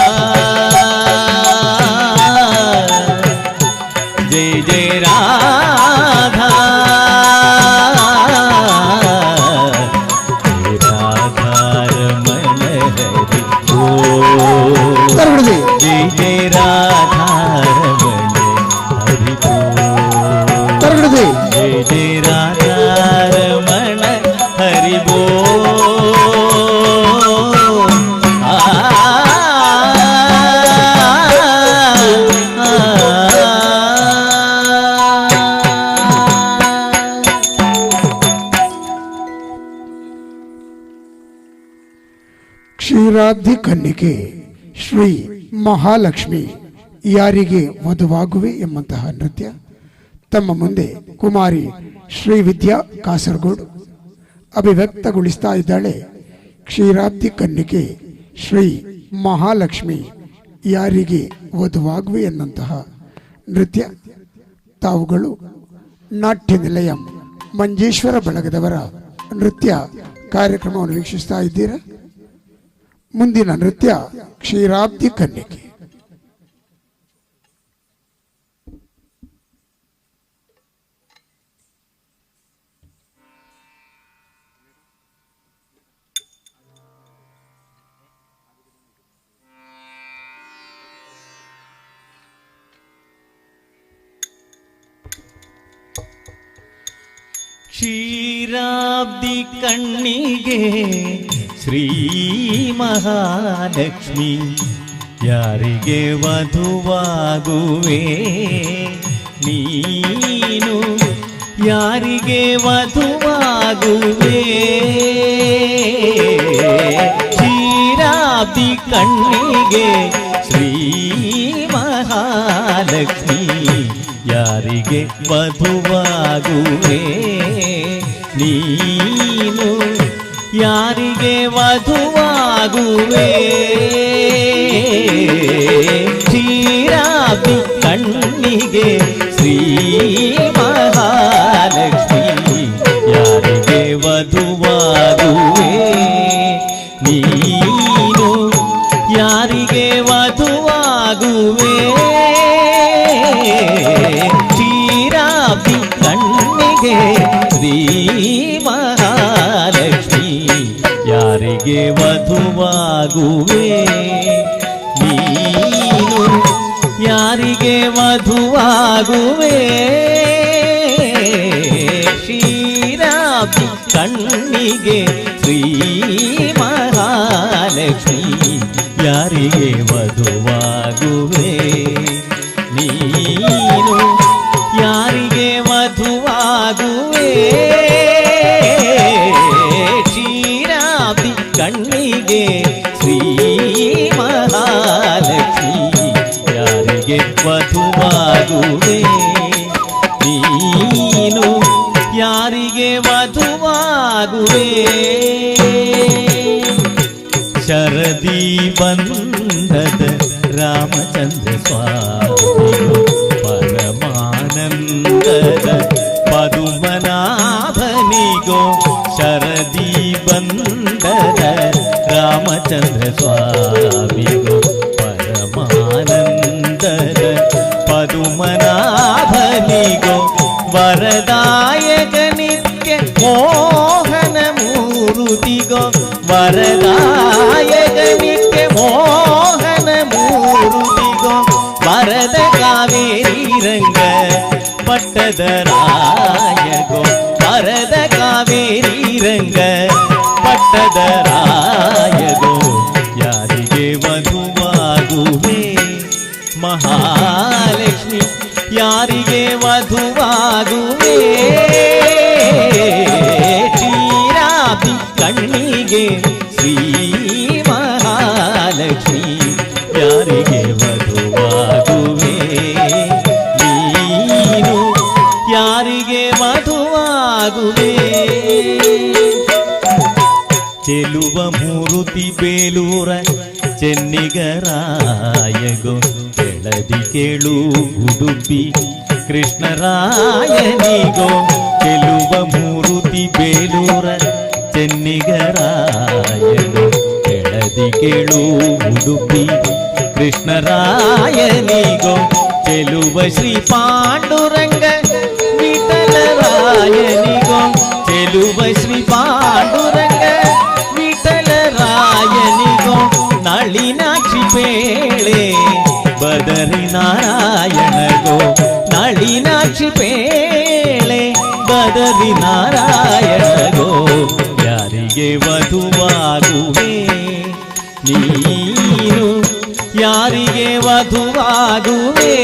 जय जय राधा राधा रमण हरि बोल जय जय राधा रमण हरि बोल जय जय राधा रमण हरि बोल ಕ್ಷೀರಾಬ್ಧಿ ಕನ್ನಿಕೆ ಶ್ರೀ ಮಹಾಲಕ್ಷ್ಮಿ ಯಾರಿಗೆ ವಧುವಾಗುವೆ ಎಂಬಂತಹ ನೃತ್ಯ ತಮ್ಮ ಮುಂದೆ ಕುಮಾರಿ ಶ್ರೀ ವಿದ್ಯಾ ಕಾಸರಗೋಡು ಅಭಿವ್ಯಕ್ತಗೊಳಿಸ್ತಾ ಇದ್ದಾಳೆ. ಕ್ಷೀರಾಬ್ಧಿ ಕನ್ನಿಕೆ ಶ್ರೀ ಮಹಾಲಕ್ಷ್ಮಿ ಯಾರಿಗೆ ವಧುವಾಗುವೆ ಎನ್ನುವಂತಹ ನೃತ್ಯ ತಾವುಗಳು ನಾಟ್ಯ ನಿಲಯ ಮಂಜೇಶ್ವರ ಬಳಗದವರ ನೃತ್ಯ ಕಾರ್ಯಕ್ರಮವನ್ನು ವೀಕ್ಷಿಸ್ತಾ ಇದ್ದೀರಾ. ಮುಂದಿನ ನೃತ್ಯ ಕ್ಷೀರಾಬ್ಧಿ ಕನ್ನಿಕೆ. ಕ್ಷೀರಾಬ್ಧಿ ಕಣ್ಣಿಗೆ ಶ್ರೀ ಮಹಾಲಕ್ಷ್ಮಿ ಯಾರಿಗೆ ವಧುವಾಗುವೆ ನೀನು ಯಾರಿಗೆ ವಧುವಾಗುವೆ ಕ್ಷೀರಾಬ್ಧಿ ಕಣ್ಣಿಗೆ ಶ್ರೀ ಮಹಾಲಕ್ಷ್ಮಿ ಯಾರಿಗೆ ವಧುವಾಗುವೆ ನೀನು ಯಾರಿಗೆ ವಧುವಾಗುವೆ ಕ್ಷೀರಾಬ್ಧಿ ಕಣ್ಣಿಗೆ ಶ್ರೀ ಮಹಾಲಕ್ಷ್ಮಿ ಯಾರಿಗೆ ವಧುವಾಗುವೆ ನೀನು ಯಾರಿಗೆ ವಧುವಾಗುವೆ ಕ್ಷೀರಾಬ್ಧಿ ಕಣ್ಣಿಗೆ ಶ್ರೀ ಮಹಾಲಕ್ಷ್ಮಿ ಯಾರಿಗೆ ವಧುವಾಗುವೆ ನೀನು ಯಾರಿಗೆ ವಧುವಾಗುವೆ ಕ್ಷೀರಾಬ್ಧಿ ಕಣ್ಣಿಗೆ ಶ್ರೀ ಮಹಾಲಕ್ಷ್ಮಿ ಯಾರಿಗೆ ವಧುವಾಗುವೆ ನೀನು ಯಾರಿಗೆ ವಧುವಾಗುವೆ ಕ್ಷೀರಾಬ್ಧಿ ಕಣ್ಣಿಗೆ ಶ್ರೀ ಮಹಾಲಕ್ಷ್ಮಿ ಯಾರಿಗೆ ವಧುವಾಗುವೆ ನೀನು ಯಾರಿಗೆ ವಧುವಾಗುವೆ ಶರದಿ ಬಂದದ ರಾಮಚಂದ್ರ ಸ್ವಾಮಿಯು ಪರಮಾನಂದದ ಪದುಮನಾಭನಿಗೋ ಶರದಿ ಬಂದದ ರಾಮಚಂದ್ರ ಸ್ವಾಮಿಗೋ ಪರಮಾನಂದದ ಪದುಮನಾಭನಿಗೋ ವರದಾಯಕ ನಿತ್ಯ ಮೋಹನ ಮೂರುತಿಗೋ ವರದಾಯಕ ನಿತ್ಯ ಮೋಹನ ಮೂರುತಿಗೋ ವರದ ಕಾವೇರಿ ರಂಗ ಪಟ್ಟದ ರಾಯಗೋ ವರದ ಕಾವೇರಿ ರಂಗ ಪಟ್ಟದ ರಾಯಗೋ ಯಾರಿಗೆ ವಧುವಾಗುವೆ ಮಹಾಲಕ್ಷ್ಮಿ ಯಾರಿಗೆ ವಧುವಾಗುವೆ ಕ್ಷೀರಾಬ್ಧಿ ಕಣ್ಣಿಗೆ ಶ್ರೀ ಮಹಾಲಕ್ಷ್ಮಿ ಯಾರಿಗೆ ವಧುವಾಗುವೆ ನೀನು ಯಾರಿಗೆ ವಧುವಾಗುವೆ ಚೆಲುವ ಮೂರುತಿ ಬೇಲೂರ ಚೆನ್ನಿಗರಾಯಗೋ ಕೆಳದಿ ಕೇಳು ಉಡುಪಿ ಕೃಷ್ಣರಾಯನಿಗೋ ಚೆಲುವ ಮೂರುತಿ ಬೇಲೂರ ಚೆನ್ನಿಗರಾಯಗೋ ಕೆಳದಿ ಕೇಳು ಉಡುಪಿ ಕೃಷ್ಣರಾಯನಿಗೋ ಚೆಲುವ ಶ್ರೀ ಪಾಂಡುರಂಗ ವಿಠಲರಾಯನಿಗೋ ಚೆಲುವ ಶ್ರೀ ಪಾಂಡುರಂಗ ವಿಠಲರಾಯನಿಗೋ ನಳಿನಾಕ್ಷಿ ಪೇಳೆ ಬದರಿ ನಾರಾಯಣಗೋ ನಳಿನಾಕ್ಷಿ ಪೇಳೆ ಬದರಿ ನಾರಾಯಣಗೋ ಯಾರಿಗೆ ವಧುವಾಗುವೆ ನೀನು ಯಾರಿಗೆ ವಧುವಾಗುವೆ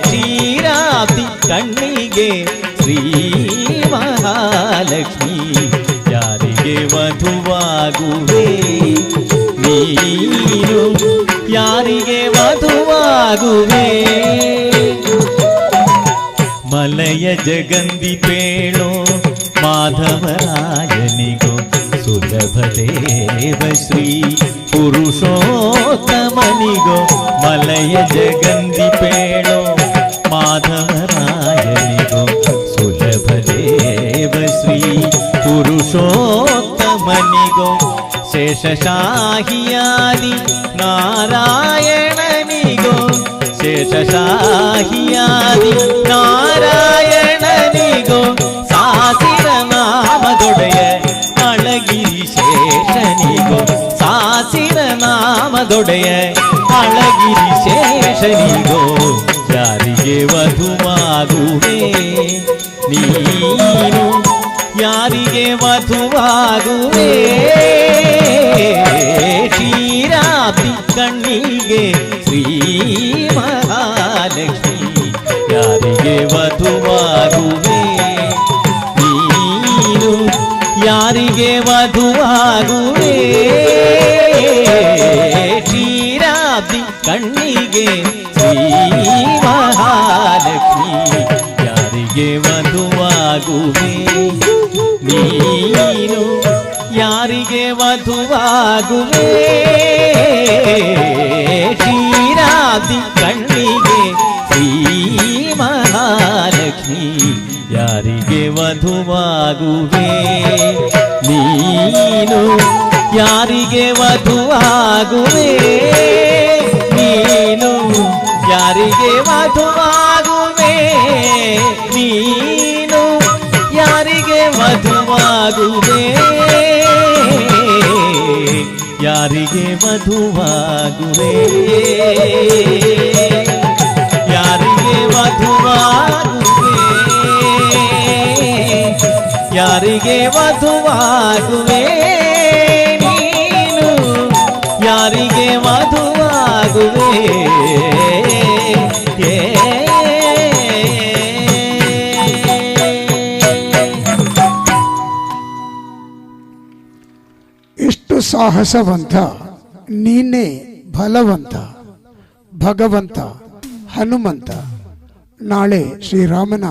ಕ್ಷೀರಾಬ್ಧಿ ಕಣ್ಣಿಗೆ ಶ್ರೀ ಮಹಾಲಕ್ಷ್ಮಿ ಯಾರಿಗೆ ವಧುವಾಗುವೆ ನೀನು ಯಾರಿಗೆ ವಧುವಾಗುವೆ ಮಲಯ ಜಗಂದಿ ಪೇಳೋ ಮಾಧವರಾಯನಿಗೋ ಸುಲಭ ದೇವ ಶ್ರೀ ಪುರುಷೋತ್ತಮನಿಗೋ ಮಲಯ ಜಗಂದಿ ಪೇಳೋ ಮಾಧವರಾಯನಿಗೋ ಸುಲಭ ದೇವ ಶ್ರೀ ಪುರುಷೋತ್ತಮನಿಗೋ ಶೇಷಶಾಹಿಯಾದಿ ನಾರಾಯಣನಿಗೋ ಶೇಷಶಾಹಿಯಾದಿ ನಾರಾಯಣನಿಗೋ ಸಾಸಿರ ನಾಮದೊಡೆಯ ಅಳಗಿರಿ ಶೇಷನಿಗೋ ಸಾಸಿರ ನಾಮದೊಡೆಯ ಅಳಗಿರಿ ಶೇಷನಿಗೋ ಯಾರಿಗೆ ವಧುವಾಗುವೆ ನೀನು ಯಾರಿಗೆ ವಧುವಾಗುವೆ ಕ್ಷೀರಾಬ್ಧಿ ಕಣ್ಣಿಗೆ ಶ್ರೀ ಮಹಾಲಕ್ಷ್ಮಿ ಯಾರಿಗೆ ವಧುವಾಗುವೆ ನೀನು ಯಾರಿಗೆ ವಧುವಾಗುವೆ ಕ್ಷೀರಾಬ್ಧಿ ಕಣ್ಣಿಗೆ ಶ್ರೀ ಮಹಾಲಕ್ಷ್ಮಿ ಯಾರಿಗೆ ವಧುವಾಗುವೆ ನೀನು ಯಾರಿಗೆ ವಧುವಾಗುವೆ ಕ್ಷೀರಾಬ್ಧಿ ಕಣ್ಣಿಗೆ ಶ್ರೀ ಮಹಾಲಕ್ಷ್ಮಿ ಯಾರಿಗೆ ವಧುವಾಗುವೆ ನೀನು ಯಾರಿಗೆ ವಧುವಾಗುವೆ ನೀನು ಯಾರಿಗೆ ವಧುವಾಗುವೆ ನೀನು ಯಾರಿಗೆ ವಧುವಾಗುವೆ ಯಾರಿಗೆ ವಧುವಾಗುವೆ ಯಾರಿಗೆ ವಧುವಾಗುವೆ ಯಾರಿಗೆ ವಧುವಾಗುವೆ ನೀನು ಯಾರಿಗೆ ವಧುವಾಗುವೆ ಎಷ್ಟು ಸಾಹಸವಂತ ನೀನೇ ಬಲವಂತ ಭಗವಂತ ಹನುಮಂತ. ನಾಳೆ ಶ್ರೀರಾಮನ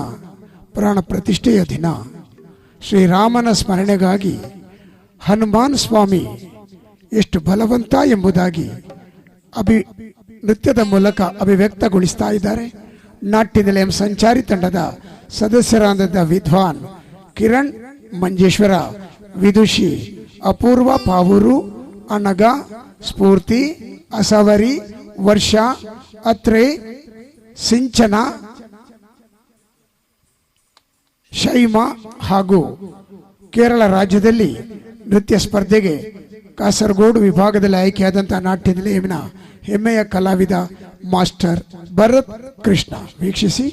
ಪ್ರಾಣ ಪ್ರತಿಷ್ಠೆಯ ದಿನ. ಶ್ರೀರಾಮನ ಸ್ಮರಣೆಗಾಗಿ ಹನುಮಾನ್ ಸ್ವಾಮಿ ಎಷ್ಟು ಬಲವಂತ ಎಂಬುದಾಗಿ ನೃತ್ಯದ ಮೂಲಕ ಅಭಿವ್ಯಕ್ತಗೊಳಿಸ್ತಾ ಇದ್ದಾರೆ. ನಾಟ್ಯ ನಿಲಯಂ ಸಂಚಾರಿ ತಂಡದ ಸದಸ್ಯರಾದ ವಿದ್ವಾನ್ ಕಿರಣ್ ಮಂಜೇಶ್ವರ, ವಿದುಷಿ ಅಪೂರ್ವ ಪಾವೂರು, ಅನಗ, ಸ್ಫೂರ್ತಿ, ಅಸವರಿ, ವರ್ಷ, ಅತ್ರೆ, ಸಿಂಚನ, ಶೈಮಾ ಹಾಗೂ ಕೇರಳ ರಾಜ್ಯದಲ್ಲಿ ನೃತ್ಯ ಸ್ಪರ್ಧೆಗೆ ಕಾಸರಗೋಡು ವಿಭಾಗದಲ್ಲಿ ಆಯ್ಕೆಯಾದಂತಹ ನಾಟ್ಯ ನಿಲಯವಿನ ಹೆಮ್ಮೆಯ ಕಲಾವಿದ ಮಾಸ್ಟರ್ ಭರತ್ ಕೃಷ್ಣ. ವೀಕ್ಷಿಸಿ,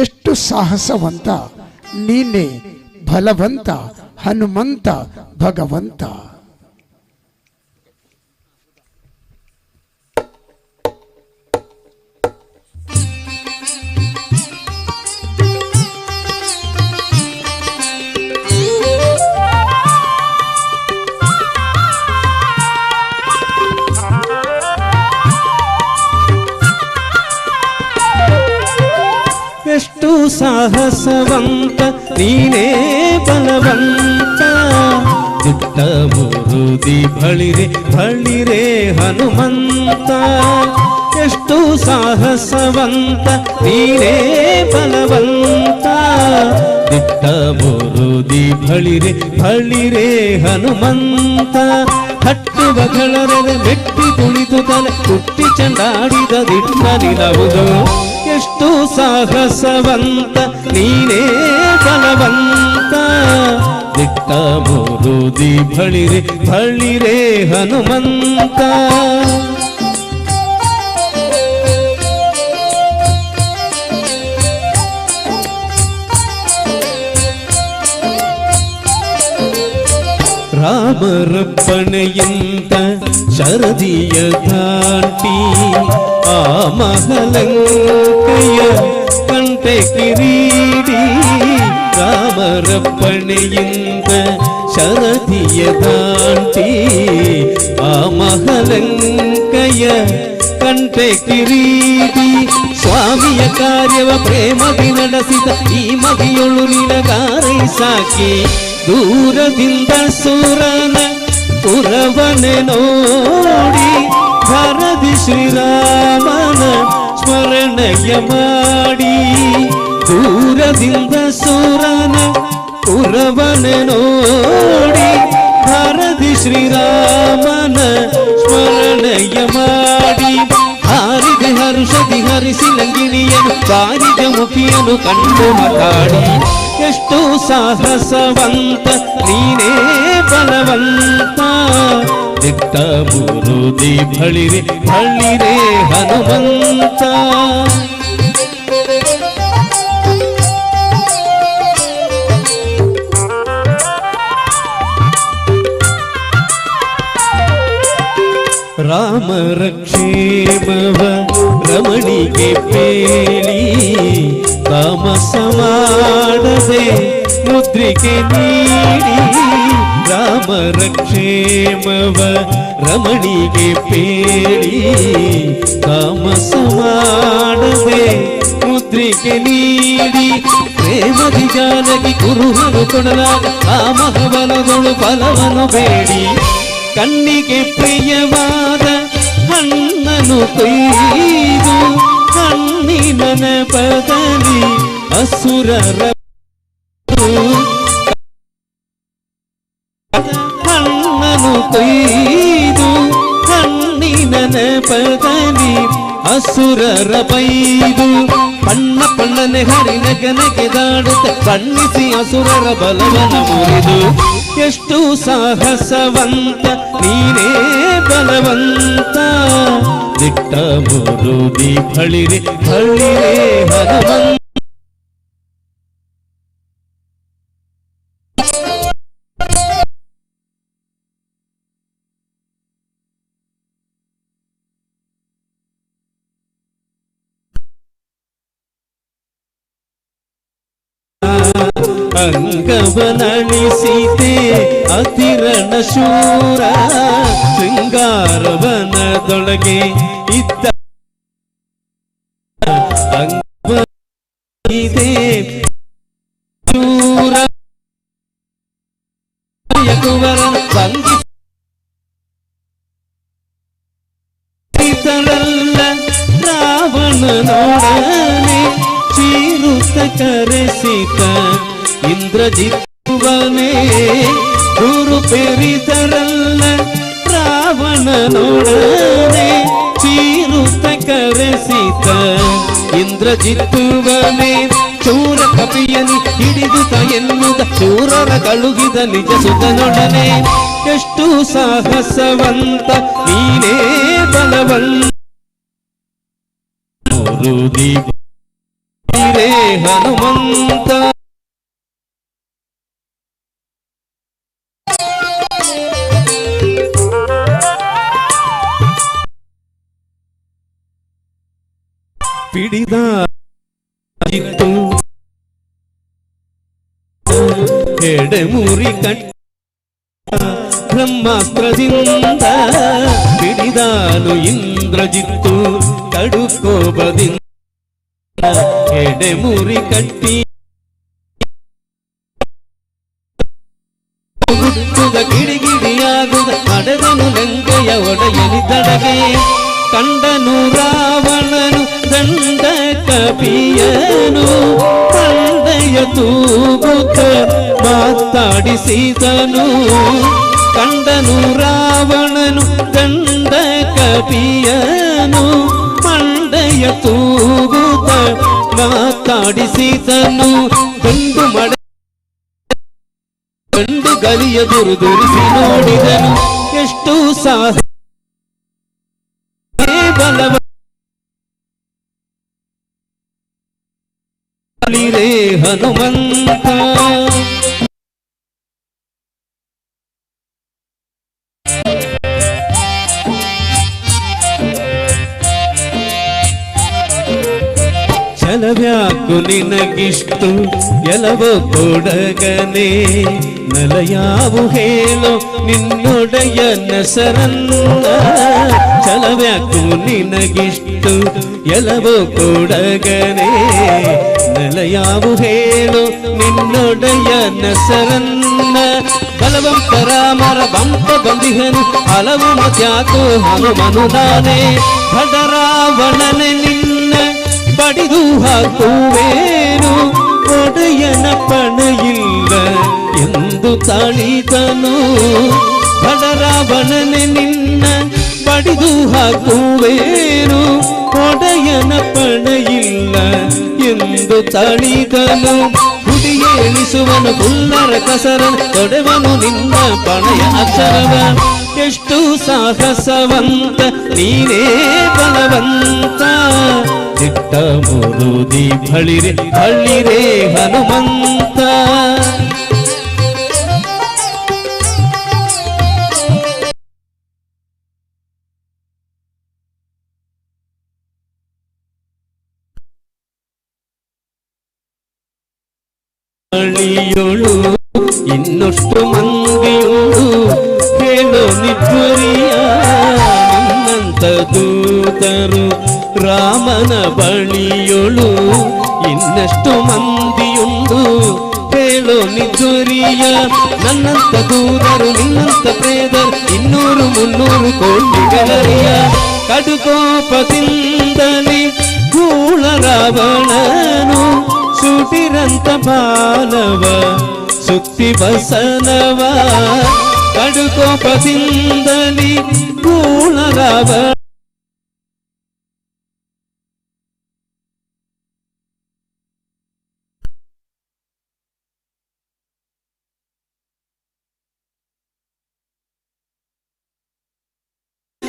ಎಷ್ಟು ಸಾಹಸವಂತ ನೀನೇ ಬಲವಂತ ಹನುಮಂತ ಭಗವಂತ. ಎಷ್ಟು ಸಾಹಸವಂತ ನೀನೇ ಬಲವಂತ ದಿಟ್ಟ ಮುರುದಿ ಬಳಿರೆ ಬಳಿರೆ ಹನುಮಂತ. ಎಷ್ಟು ಸಾಹಸವಂತ ನೀನೇ ಬಲವಂತ ದಿಟ್ಟ ಮುರುದಿ ಬಳಿರೆ ಬಳಿರೆ ಹನುಮಂತ. ಹಟ್ಟುವ ಗಳರನೆ ಮೆಟ್ಟಿ ತುಳಿದು ತಲೆ ಹುಟ್ಟಿ ಚಂಡಾಡಿದ ದಿಟ್ಟ ನಿಲವುದು. ಎಷ್ಟು ಸಾಹಸವಂತ ನೀನೇ ಬಲವಂತ ದಿಟ್ಟ ಮುರುದಿ ಬಳಿರೆ ಬಳಿರೆ ಹನುಮಂತ. ರಾಮರಪ್ಪಣೆಯಂತ ಶರದಿಯ ದಾಟಿ ಆ ಮಹಲಂಕೆಯ ಕಂಟೆ ಕಿರೀಡಿ. ರಾಮರಪ್ಪಣೆಯಿಂದ ಶರದಿಯ ದಾಟಿ ಆ ಮಹಲಂಕೆಯ ಕಂಟೆ ಕಿರೀಡಿ. ಸ್ವಾಮಿಯ ಕಾರ್ಯವ ಪ್ರೇಮದಿ ನಡೆಸಿದ ಈ ಮಗಿಯೊಳು ನಿನಗಾರೈ ಸಾಕಿ. ದೂರದಿಂದ ಸುರನ ಪುರವನೆ ನೋಡಿ ಭರದಿ ಶ್ರೀರಾಮನ ಸ್ಮರಣೆಯ ಮಾಡಿ. ದೂರದಿಂದ ಸುರನ ಪುರವನೆ ನೋಡಿ ಭರದಿ ಶ್ರೀರಾಮನ ಸ್ಮರಣೆಯ ಮಾಡಿ. ಹಾರಿದೆ ಹರುಷದಿ ಹರಿಸಿ ಲಂಗಿಣಿಯನು ಬಾರಿದ ಮುಖಿಯನು ಕಂಡು ಮಾತಾಡಿ. ಎಷ್ಟು ಸಾಹಸವಂತ ನೀನೇ ಬಲವಂತ ದಿಟ್ಟ ಮುರುದಿ ಬಳಿರೆ ಬಳಿರೆ ಹನುಮಂತ. ರಾಮರ ಕ್ಷೇಮವ ರಮಣಿಗೆ ಪೇಳಿ ತಾಮಸ ಮಾಡದೆ ಮುದ್ರಿಕೆ ನೀಡಿ. ರಾಮರ ಕ್ಷೇಮವ ರಮಣಿಗೆ ಪೇಳಿ ತಾಮಸ ಮಾಡದೆ ಮುದ್ರಿಕೆ ನೀಡಿ. ಪ್ರೇಮದಿ ಜಾನಕಿ ಕುರುಹನು ಕೊಡಲಾಗ ಆ ಮಹಬಲದೊಳು ಫಲವನ್ನು ಬೇಡಿ. ಕಣ್ಣಿಗೆ ಪ್ರಿಯವಾದ ಹಣ್ಣನು ಕೊಯ್ದು ಹಣ್ಣಿನ ನೆಪದಲ್ಲಿ ಅಸುರರ ಹಣ್ಣನು ಕೊಯ್ದು ಹಣ್ಣಿನ ನೆಪದಲ್ಲಿ ಅಸುರರ ಬೈದು. ಬಣ್ಣ ಬಣ್ಣನೆ ಹರಿನಗನಗೆ ದಾಡುತ್ತ ಬಣ್ಣಿಸಿ ಅಸುರರ ಬಲವನ ಮುರಿದು. ಎಷ್ಟು ಸಾಹಸವಂತ ನೀನೇ ಬಲವಂತ ದಿಟ್ಟ ಮುರುದಿ ಬಳಿರೆ ಬಳಿರೆ ಹನುಮಂತ ಅಂಗವನಳಿಸಿದೆ ಅತಿರಣ ಶೂರ ಶೃಂಗಾರವನದೊಳಗೆ ಇದ್ದ ಅಂಗವನಿದೆ ಶೂರ ಕುವರ ಬಂಧಿಸರಲ್ಲ ರಾವಣನೊಡನೆ ಚೀರುತ್ತ ಕರೆಸಿತ ಇಂದ್ರಜಿತ್ತುವನೇ ಗುರು ಪೆರಿತರಲ್ಲ ರಾವಣನೊಡನೆ ಚೀರುತ್ತ ಕರೆಸಿತ ಇಂದ್ರಜಿತ್ತುವನೇ ಚೂರ ಕಪಿಯನಿ ಹಿಡಿದುತ ಎನ್ನುದ ಚೂರರ ಕಳುಹಿದ ನಿಜ ಸುತನೊಡನೆ ಎಷ್ಟು ಸಾಹಸವಂತ ನೀನೇ ಬಲವಂತ ಹನುಮಂತ ಪಿಡಿದ ಎಡೆಮುರಿ ಕಟ್ಟ ಬ್ರಹ್ಮಾಸ್ತ್ರದಿಂದ ಪಿಡಿದಾನು ಇಂದ್ರಜಿತ್ತು ಕಡುಕೋಪದಿಂದ ಎಡೆಮುರಿ ಕಟ್ಟಿ ಗುಟ್ಟುದ ಕಿಡಿಗಿಡಿಯಾಗುದ ಅಡೆದನು ಲಂಕೆಯ ಒಡೆಯಲಿದಡಗೆ ಕಂಡನು ರಾವಣನು ದಂಡ ಕಪಿಯನು ಕಂಡೆಯ ತೂಗುತ್ತ ಮಾತಾಡಿಸಿದನು ಕಂಡನು ರಾವಣನು ದಂಡ ಕಪಿಯನು ಮಂಡೆಯ ತೂಗುತ್ತ ಮಾತಾಡಿಸಿದನು ಗಂಡು ಮಡೆ ಗಂಡು ಗಲಿಯ ದುರಿಸಿ ನೋಡಿದನು ಎಷ್ಟು ಸಾಹ ಬಲವ ಹನುಮಂತ ಛಲವ್ಯಾಕು ನಿನಗಿಷ್ಟು ಎಲವೋ ಕೊಡಗನೆ ನಲಯಾವು ಹೇಳೋ ನಿನ್ನೊಡೆಯ ನಸರನ್ನ ಛಲವ್ಯಾಕು ನಿನಗಿಷ್ಟು ಎಲವೋ ಕೊಡಗನೆ ನಲಯಾವು ಹೇಳೋ ನಿನ್ನೊಡೆಯ ನಸರನ್ನ ಬಲವಂತರ ಮರ ಬಂಪ ಬಂದಿಹನು ಹಲವು ಮತ್ಯಾತು ಹನುಮನುದಾನೆ ಭಡರಾವಣನೆ ನಿನ್ನ ಬಡಿದು ಹಾಕುವೇನು ಒಡೆಯನ ಪಣೆಯಿಲ್ಲ ಎಂದು ತಾಳಿದನು ಭಡರಾವಣನೆ ನಿನ್ನ ಬಡಿದು ಹಾಕುವೇನು ಒಡೆಯನ ಪಣೆಯಿಲ್ಲ ಎಂದು ತಾಳಿದನು ಹುಡಿಯೇಳಿಸುವನು ಕುಲ್ಲರ ಕಸರನ ತೊಡೆವನು ನಿನ್ನ ಪಣೆಯ ಅಕ್ಷರವ ಎಷ್ಟು ಸಾಹಸವಂತ ನೀನೇ ಬಲವಂತ ದಿಟ್ಟ ಮುರುದಿ ಬಳಿರೆ ಬಳಿರೆ ಹನುಮಂತ ಬಳಿಯೋಳು ಇನ್ನಷ್ಟು ಮಂದಿಯುಂಡು ಹೇಳೋ ನಿಜ್ವರಿಯ ನಿನ್ನಂತ ದೂತರು ರಾಮನ ಬಳಿಯೋಳು ಇನ್ನಷ್ಟು ಮಂದಿಯುಂಡು ಹೇಳೋ ನಿಜ್ವರಿಯ ನನ್ನಂತ ದೂರರು ನಿನ್ನಂತ ಪ್ರೇದರು 200-300 ಕೋಟಿಗಳರಿಯ ಕಡುಕೋಪದಿಂದಲೇ ಕೂಳ ರಾವಣನು ಸುಟಿರಂತ ಬಾಲವ ಸುತ್ತಿ ಬಸನವ ಕಡುಕೋಪದಿಂದಲೇ ಕೂಳ ರಾವಣ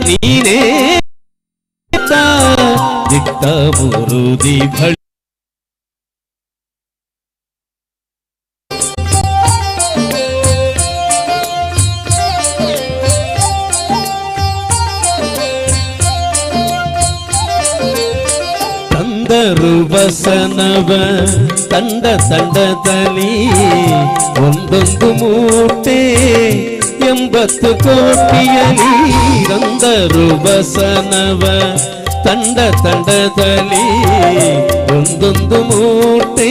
ನೀನೇ ದಿಟ್ಟ ಮುರುದಿ ಬಳಿ ತಂದರು ಬಸನವ ತಂಡ ತಂಡದಲ್ಲಿ ಒಂದೊಂದು ಮೂಟೆ 80 ಕೋಟಿಯಲಿ ತಂದರು ಬಸನವ ತಂಡ ತಂಡದಲ್ಲಿ ಒಂದೊಂದು ಮೂಟೆ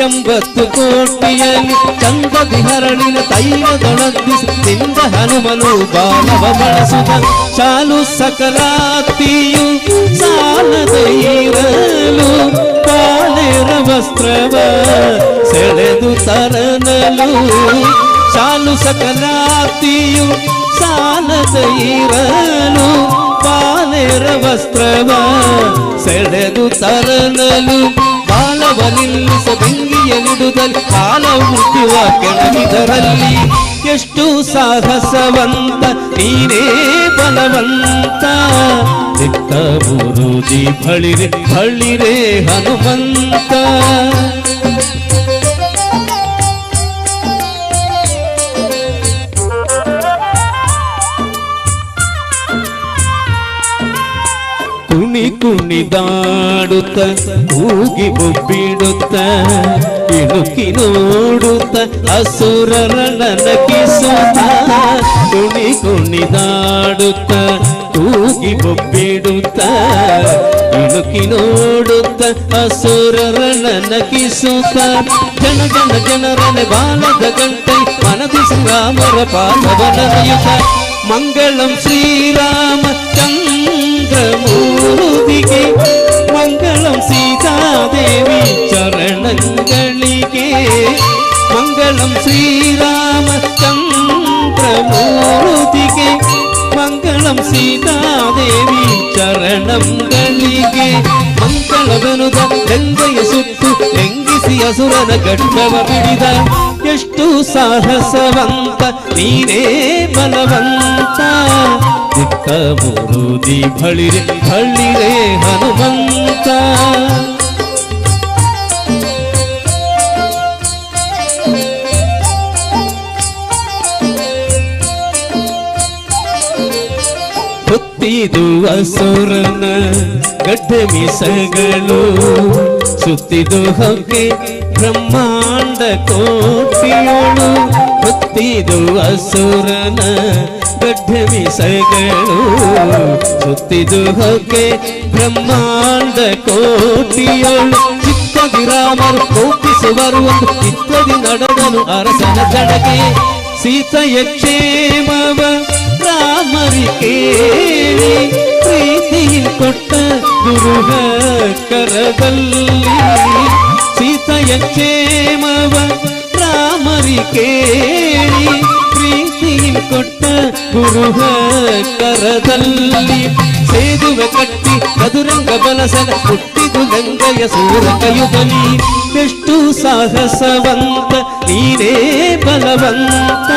80 ಕೋಟಿಯಲ್ಲಿ ಚಂದದಿ ಹರಳಿನ ತೈಲದೊಳಗಿಸಿ ನಿಂದ ಹನುಮನು ಬಾಲವ ಬಳಸುವ ಶಾಲು ಸಕಲಾತಿಯು ಸಾಲದ ಇರಲು ಬಾಳೆರ ವಸ್ತ್ರವ ಸೆಳೆದು ತರನಲು ಶಾಲು ಸಕಲಾತಿಯು ಸಾಲದ ಇರಲು ಬಾಳೆರ ವಸ್ತ್ರವ ಸೆಳೆದು ತರನಲು ಬಾಲವ ನಿಲ್ಲಿಸ ಬೆಂಗಿಯಲಿಡುದಲ್ಲಿ ಕಾಲ ಮುಟ್ಟುವ ಕೆಳಗಿದರಲ್ಲಿ ಎಷ್ಟು ಸಾಹಸವಂತ ನೀನೇ ಬಲವಂತ ದಿಟ್ಟ ಮುರುದಿ ಬಳಿರೆ ಬಳಿರೆ ಹನುಮಂತ ಕುಣಿ ಕುಣಿದಾಡುತ್ತ ಕೂಗಿ ಬೊಬ್ಬಿಡುತ್ತ ಇಣುಕಿ ನೋಡುತ್ತ ಅಸುರರ ನನಗಿಸುತ್ತ ಕುಣಿ ಕುಣಿದಾಡುತ್ತ ಕೂಗಿ ಬೊಬ್ಬಿಡುತ್ತ ಇಣುಕಿ ನೋಡುತ್ತ ಅಸುರರ ನನಗಿಸುತ್ತ ಜನ ಜನ ಜನರನೆ ಬಾಲದ ಗಂಟೈ ಮನದಿ ಶ್ರೀರಾಮರ ಪಾದವನಯುತ ಮಂಗಳಂ ಶ್ರೀರಾಮ ಚಂದ್ರಮೂರುದಿಗೆ ಮಂಗಳಂ ಸೀತಾದೇವಿ ಚರಣಗಳಿಗೆ ಮಂಗಳಂ ಶ್ರೀರಾಮ ಚಂದ್ರಮೂರುದಿಗೆ ಮಂಗಳಂ ಸೀತಾದೇವಿ ಚರಣಗಳಿಗೆ ಮಂಗಳವೆನುದ ಗಂಗೆಯ ಸುತ್ತು ಹೆಂಗಿಸಿ ಅಸುರನ ಗಡ್ಡವ ಬಿಡಿದ ಎಷ್ಟು ಸಾಹಸವಂತ ನೀನೇ ಬಲವಂತ ದಿಟ್ಟ ಮುರುದಿ ಬಳಿರೆ ಬಳಿರೆ ಹನುಮಂತ ಹೊತ್ತಿದು ಅಸುರನ ಗಡ್ಡೆ ಮೀಸಗಳು ಸುತ್ತಿದು ಹೊಗೆ ಬ್ರಹ್ಮಾಂಡ ಕೋಟಿಯೋಳು ಹೊತ್ತಿದು ಅಸುರನ ಗಡ್ಡೆ ಮೀಸಗಳು ಸುತ್ತಿದು ಹೊಗೆ ಬ್ರಹ್ಮಾಂಡ ಕೋಟಿಯೋಳು ಚಿತ್ತದಿ ರಾಮರು ಕೋಪಿಸುವರು ಒಂದು ಚಿತ್ತದಿ ನಡೆದನು ಅರಸನ ಜಡಗೆ ಸೀತೆಯ ಕ್ಷೇಮವ ರಾಮರಿ ಕೇಳಿ ಪ್ರೀತಿ ಕೊಟ್ಟ ಗುರುಹ ಕರದಲ್ಲಿ ಸೀತೆಯ ಕ್ಷೇಮವ ರಾಮರಿ ಕೇಳಿ ಪ್ರೀತಿ ಕೊಟ್ಟ ಗುರುಹ ಕರದಲ್ಲಿ ಸೇದುವೆ ಕಟ್ಟಿ ಮಧುರಂಗ ಬಲಸನ ಹುಟ್ಟಿದು ಗಂಗೆಯ ಸೂರಕಯುಗಲಿ ಎಷ್ಟು ಸಾಹಸವಂತ ನೀನೇ ಬಲವಂತ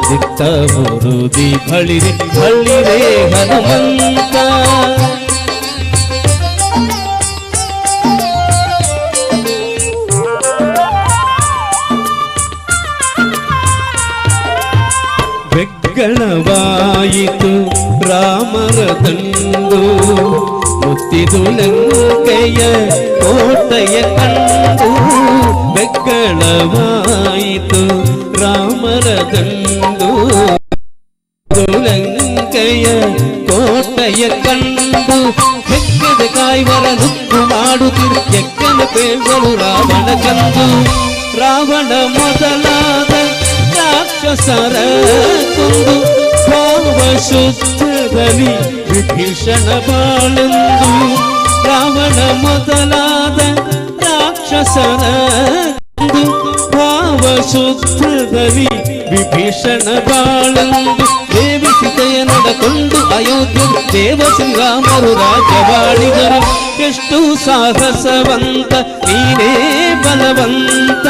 ದಿಟ್ಟ ಮುರುದಿ ಬಳಿರೆ ಬಳಿರೆ ಹನುಮಂತ ಬೆಗ್ಗಳವಾಯಿತು ರಾಮರ ದಂಡು ಮುತ್ತಿದು ಲಂಕೆಯ ಕೋಟೆಯ ಕಂಡು ಬೆಗ್ಗಳವಾಯಿತು ರಾಮರ ದಂಡು ಲಂಕೆಯ ಕೋಟೆಯ ಕಂಡು ಬೆಕ್ಕದ ಕಾಯ್ವರ ನುಗ್ಗು ಮಾಡುತ್ತಿರು ಎಕ್ಕನ ಪೇಗಳು ರಾವಣ ಕಂದು ರಾವಣ ಮೊದಲಾದ ರಾಕ್ಷಸರ ಕೊಂದು ಭಾವ ಶುದ್ಧದಲ್ಲಿ ವಿಭೀಷಣ ಬಾಳೆಂದು ರಾವಣ ಮೊದಲಾದ ರಾಕ್ಷಸರ ಕೊಂದು ಭಾವ ಶುದ್ಧದಲ್ಲಿ ವಿಭೀಷಣ ಬಾಳೆಂದು ದೇವಿ ಸೀತೆಯ ನಡಕೊಂಡು ಅಯೋಧ್ಯೆ ದೇವ ಶ್ರೀರಾಮರು ರಾಜವಾಳಿದರು ಎಷ್ಟು ಸಾಹಸವಂತ ನೀನೇ ಬಲವಂತ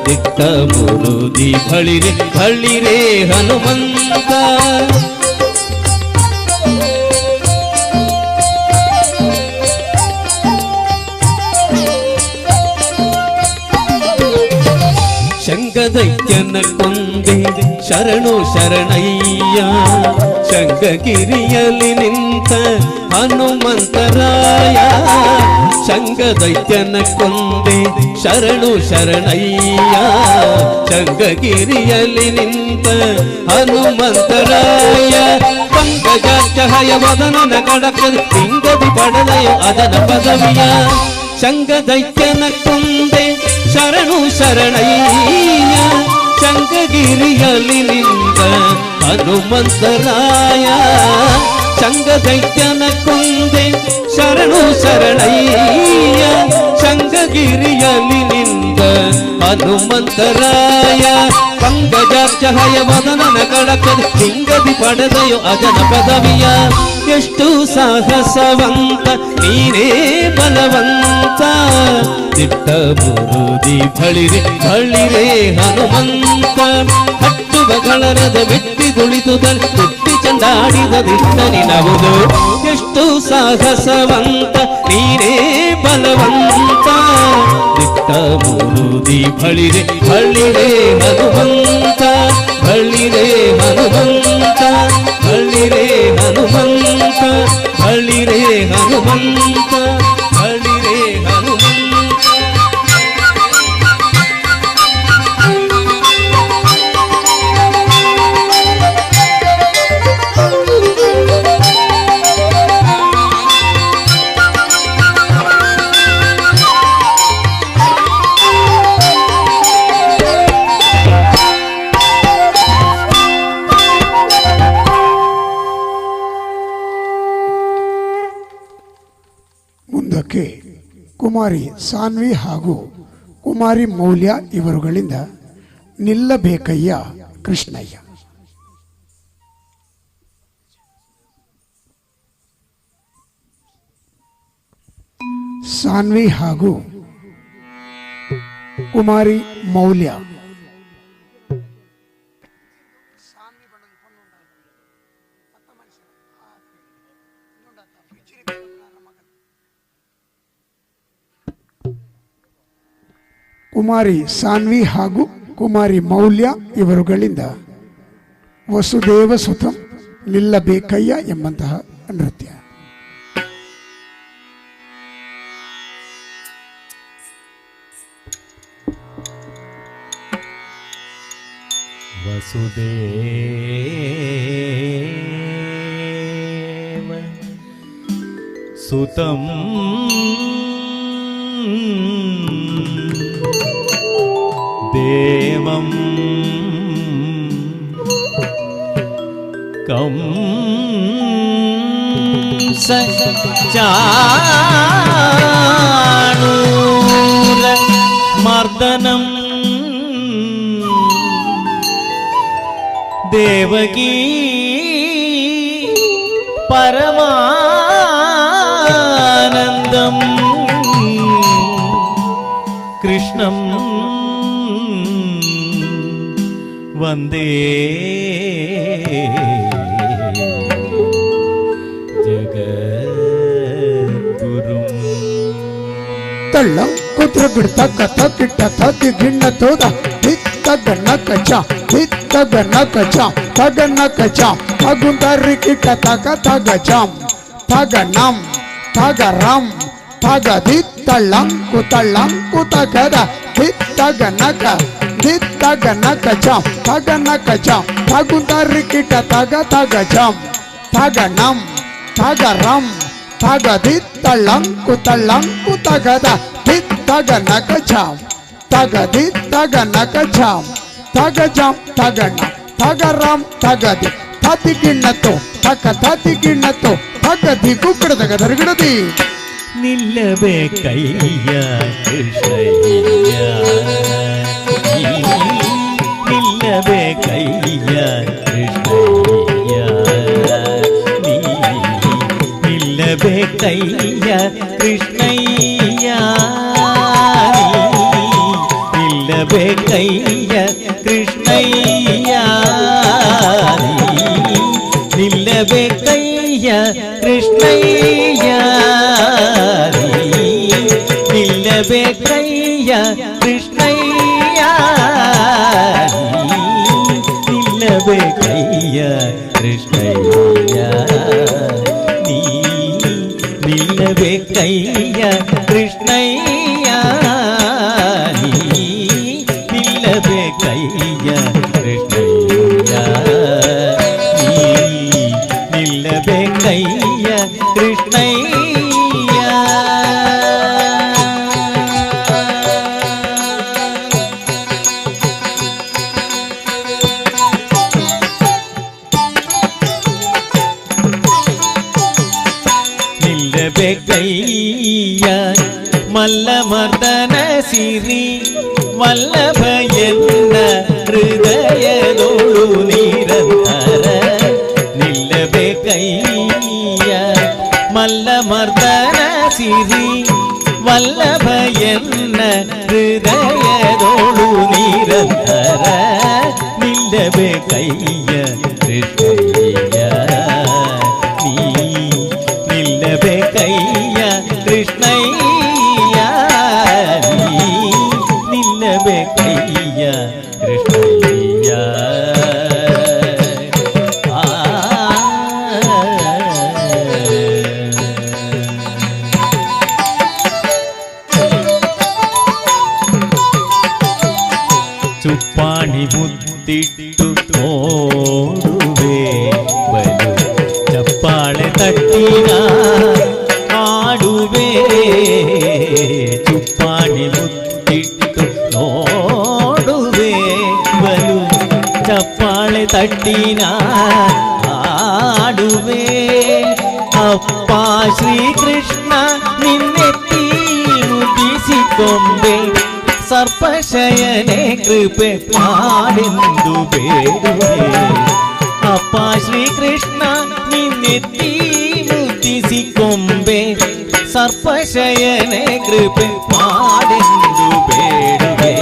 ದಿಟ್ಟ ಮುರುದಿ ಬಳಿರೆ ಬಳಿರೆ ಹನುಮಂತ ಶಂಖದೈತ್ಯನ ಕೊಂದೆ ಶರಣು ಶರಣಯ್ಯ ಶಂಖಗಿರಿಯಲ್ಲಿ ನಿಂತ ಹನುಮಂತರಾಯ ಶಂಖದೈತ್ಯನ ಕೊಂದೆ ಶರಣು ಶರಣಯ್ಯ ಶಂಖಗಿರಿಯಲ್ಲಿ ನಿಂತ ಹನುಮಂತರಾಯ ಪಂಕಜಾಕ್ಷಯ ವದನನ ಕಡಕದಿ ಲಿಂಗದಿ ಪಡೆದಯೋ ಅದನ ಪದವಿಯ ಶಂಖದೈತ್ಯನ ಕೊಂದೆ ಶರಣು ಶರಣಯ್ಯ ಶಂಖಗಿರಿಯಲ್ಲಿ ನಿಂತ ಹನುಮಂತರಾಯ ಶಂಖದೈತ್ಯನ ಕೊಂದೆ ಶರಣು ಶರಣಯ್ಯ ಶಂಖಗಿರಿಯಲ್ಲಿ ನಿಂತ ಹನುಮಂತರಾಯ ಪಂಕಜಾಕ್ಷಯ ವದನನ ಕಡಕದಿ ಲಿಂಗದಿ ಪಡೆದಯೋ ಅಜನ ಪದವಿಯ ಎಷ್ಟು ಸಾಹಸವಂತ ನೀನೇ ಬಲವಂತ ದಿಟ್ಟ ಬುರುದಿ ಬಳಿರೆ ಬಳಿರೆ ಹನುಮಂತ ಹಟ್ಟುಬಗಳರದ ಮೆಟ್ಟಿ ದುಳಿದುದಲ್ ಹುಟ್ಟಿ ಚಂಡಾಡಿದ ದಿಟ್ಟನಿನವುದು ಎಷ್ಟು ಸಾಹಸವಂತ ನೀನೇ ಬಲವಂತ ದಿಟ್ಟ ಬುರುದಿ ಬಳಿರೆ ಬಳಿರೆ ಹನುಮಂತ ಬಳಿರೆ ಹನುಮಂತ ಬಳಿರೆ ಹನುಮಂತ ಬಳಿರೆ ಹನುಮಂತ ಬಳಿರೆ ಹನುಮಂತ ಮುಂದಕ್ಕೆ ಕುಮಾರಿ ಸಾನ್ವಿ ಹಾಗೂ ಕುಮಾರಿ ಮೌಲ್ಯ ಇವರುಗಳಿಂದ ನಿಲ್ಲಬೇಕಯ್ಯ ಕೃಷ್ಣಯ್ಯ. ಸಾನ್ವಿ ಹಾಗೂ ಕುಮಾರಿ ಮೌಲ್ಯ. ಕುಮಾರಿ ಸಾನ್ವಿ ಹಾಗೂ ಕುಮಾರಿ ಮೌಲ್ಯ ಇವರುಗಳಿಂದ ವಸುದೇವ ಸುತಂ ನಿಲ್ಲಬೇಕಯ್ಯ ಎಂಬಂತಹ ನೃತ್ಯ. ವಸುದೇವ ಸುತಂ ದೇವಂ ಕಂಸ ಚಾಣೂರ ಮರ್ದನಂ ದೇವಕೀ ಪರಮಾನಂದಂ ಕೃಷ್ಣಂ ವಂದೇ ಜಗದ್ಗುರುಂ. ತಳ್ಳ ಕುದ್ರ ಬಿಡ್ತ ಕಥ ಕಿಟ್ಟ ತದ್ದಿ ಗಿಣ್ಣ ತೋದ ತಗನ್ನ ಕಚ ತಗನ್ನ ಕಚ ತಗನ್ನ ಕಚ ತಗುಂತರಿ ಕಿಟ್ಟ ತಗ ತಗ ಜಾಮ್ ತಗ ನಮ್ ತಗ ರಾಮ್ ತಗ ದಿತ್ತಳ್ಳಂ ಕುತಗದ ದಿತ್ತಗನಕ ದಿತ್ತಗನಕ ಜಾಮ್ ತಗನಕ ಜಾಮ್ ತಗುಂತರಿ ಕಿಟ್ಟ ತಗ ತಗ ಜಾಮ್ ತಗ ನಮ್ ತಗ ರಾಮ್ ತಗ ದಿತ್ತಳ್ಳಂ ಕುತಗದ ದಿತ್ತಗನಕ ಜಾಮ್ ತಗದಿ ತಗನಕ ಜಾಮ್ ತಗ ಜಾಮ್ ತಗಣ್ಣ ತಗರಾಮ್ ತಗದಿ ತತಿ ಗಿಣ್ಣತ್ತು ತಕ ತತಿ ಗಿಣ್ಣತ್ತು ತಗದಿ ಕುಕ್ಕಡದಗ ದರ್ಗಿಡದಿ. ನಿಲ್ಲಬೇಕಯ್ಯ ಕೃಷ್ಣಯ್ಯ ನಿಲ್ಲಬೇಕಯ್ಯ ಕೃಷ್ಣಯ್ಯ ನಿಲ್ಲಬೇಕಯ್ಯ ಕೃಷ್ಣಯ್ಯ ನಿಲ್ಲಬೇಕಯ್ಯ ಕೃಷ್ಣಯ್ಯ ನಿಲ್ಲಬೇಕಯ್ಯ ಕೃಷ್ಣಯ್ಯ ನಿಲ್ಲಬೇಕಯ್ಯ ಕೃಷ್ಣಯ್ಯ ನಿಲ್ಲಬೇಕಯ್ಯ ಕೃಷ್ಣಯ್ಯ ನೀ ನಿಲ್ಲಬೇಕಯ್ಯ ಕೃಷ್ಣಯ್ಯ ನೀ ನಿಲ್ಲಬೇಕಯ್ಯ ಕೃಷ್ಣಯ್ಯ ನೀ ನಿಲ್ಲಬೇಕಯ್ಯ ಕೃಷ್ಣಯ್ಯ ನಿಲ್ಲಬೇಕಯ್ಯ ಮಲ್ಲಮರ್ದನ ಸಿರಿ ವಲ್ಲಭಯನ್ನ ಹೃದಯದೋಳು ನಿರಂತರ ನಿಲ್ಲಬೇಕಯ್ಯ ಮಲ್ಲಮರ್ದನ ಸಿರಿ ವಲ್ಲಭಯನ್ನ ಹೃದಯದೋಳು ನಿರಂತರ ನಿಲ್ಲಬೇಕಯ್ಯ ಕೃಷ್ಣಯ್ಯ ನೀ ನಿಲ್ಲಬೇಕಯ್ಯ ಕೃಷ್ಣಯ್ಯ ನೀ ನಿಲ್ಲಬೇಕಯ್ಯ ಕೃಷ್ಣಯ್ಯ ಚುಪ್ಪಾಣಿ ಮುತ್ತಿಟ್ಟು ನೋಡುವೆ ಬಲು ಚಪ್ಪಾಳೆ ತಟ್ಟಿನ ಆಡುವೆ ಚುಪ್ಪಾಣಿ ಮುತ್ತಿಟ್ಟು ನೋಡುವೆ ಬಲು ಚಪ್ಪಾಳೆ ತಟ್ಟಿನ ಆಡುವೆ ಅಪ್ಪ ಶ್ರೀಕೃಷ್ಣ ನಿನ್ನೆತ್ತಿ ಮುಗಿಸಿಕೊಂಬೆ ಸರ್ಪಶಯನೆ ಕೃಪೆ ಮಾಡೆಂದು ಬೇಡುವೆ ಅಪ್ಪ ಶ್ರೀಕೃಷ್ಣ ನಿನ್ನೆತ್ತಿ ಮುದ್ದಿಸಿಕೊಂಬೆ ಸರ್ಪಶಯನೆ ಕೃಪೆ ಮಾಡೆಂದು ಬೇಡುವೆ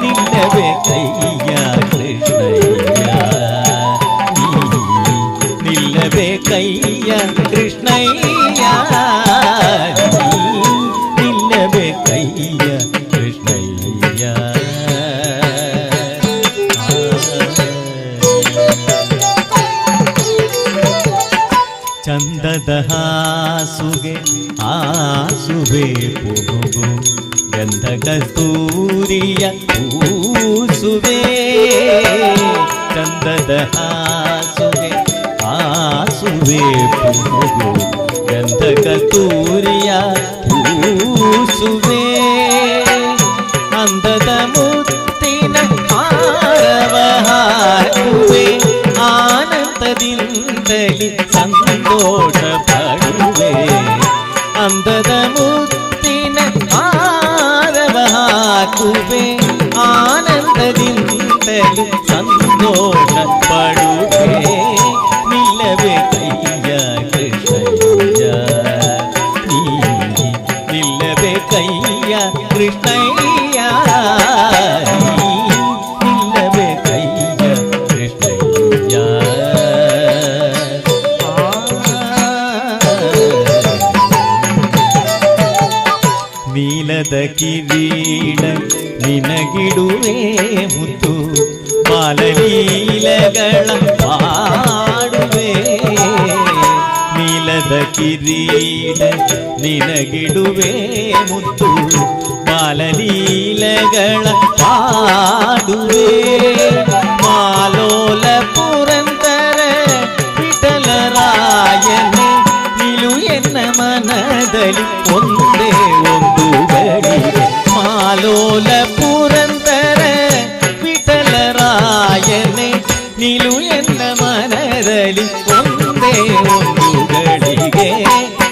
ನಿಲ್ಲಬೇಕಯ್ಯ ಕೃಷ್ಣಯ್ಯ ನೀ ನಿಲ್ಲಬೇಕಯ್ಯ ಕೃಷ್ಣಯ್ಯ ನೀ ನಿಲ್ಲಬೇಕಯ್ಯ ಕೃಷ್ಣಯ್ಯ ಚಂದದ ಹಾಸುಗೆ ಆಸುವೆ ಪುಗುಗು ಗಂಧ ಕಸ್ತೂರಿಯ ಪೂಸುವೆ ಚಂದದ ಹಾಸುಗೆ ಆಸುವೆ ಪುಗುಗು ಗಂಧ ಕಸ್ತೂರಿಯ ಪೂಸುವೆ ಅಂದದ ಮುತ್ತಿನ ಹಾರವ ಹಾಕುವೆ ಆನಂದದಿಂದಲಿ ಸಂತೋಷ ಪಡುವೆ ಅಂದದ ಮುತ್ತಿನ ಹಾರವ ಹಾಕುವೆ ಆನಂದದಿಂದಲಿ ಸಂತೋಷ ಪಡುವೆ ನಿಲ್ಲಬೇಕಯ್ಯ ಕೃಷ್ಣಯ್ಯ ನೀ ನಿಲ್ಲಬೇಕಯ್ಯ ಕೃಷ್ಣಯ್ಯ ನೀ ನಿಲ್ಲಬೇಕಯ್ಯ ಕೃಷ್ಣಯ್ಯ ನೀಲದ ಕಿರೀಟ ನಿನಗಿಡುವೆ ಮುತ್ತು ಬಾಲಲೀಲಗಳ ಪಾಡುವೆ ನೀಲದ ಕಿರೀಟ ನಿನಗಿಡುವೆ ಮುತ್ತು ಬಾಲಲೀಲಗಳ ಪಾಡುವೆ ಮಾಲೋಲ ಪುರಂದರ ವಿಠಲರಾಯನೇ ನಿಲು ಎನ್ನ ಮನದಲ್ಲಿ ಒಂದೇ ಒಂದು ಗಳಿಗೆ ಮಾಲೋಲ ಪುರಂದರ ವಿಠಲರಾಯನೇ ನಿಲು ಎನ್ನ ಮನದಲ್ಲಿ ಒಂದೇ ಒಂದು ಗಳಿಗೆ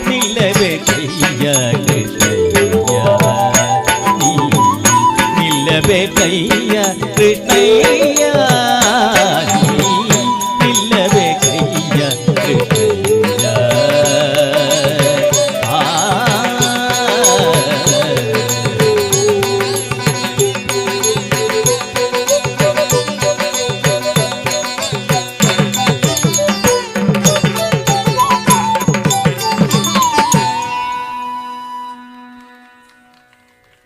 ನಿಲ್ಲಬೇಕಯ್ಯ ಕೃಷ್ಣಯ್ಯ ನೀ ನಿಲ್ಲಬೇಕಯ್ಯ ಕೃಷ್ಣಯ್ಯ ನೀ ನಿಲ್ಲಬೇಕಯ್ಯ ಕೃಷ್ಣಯ್ಯ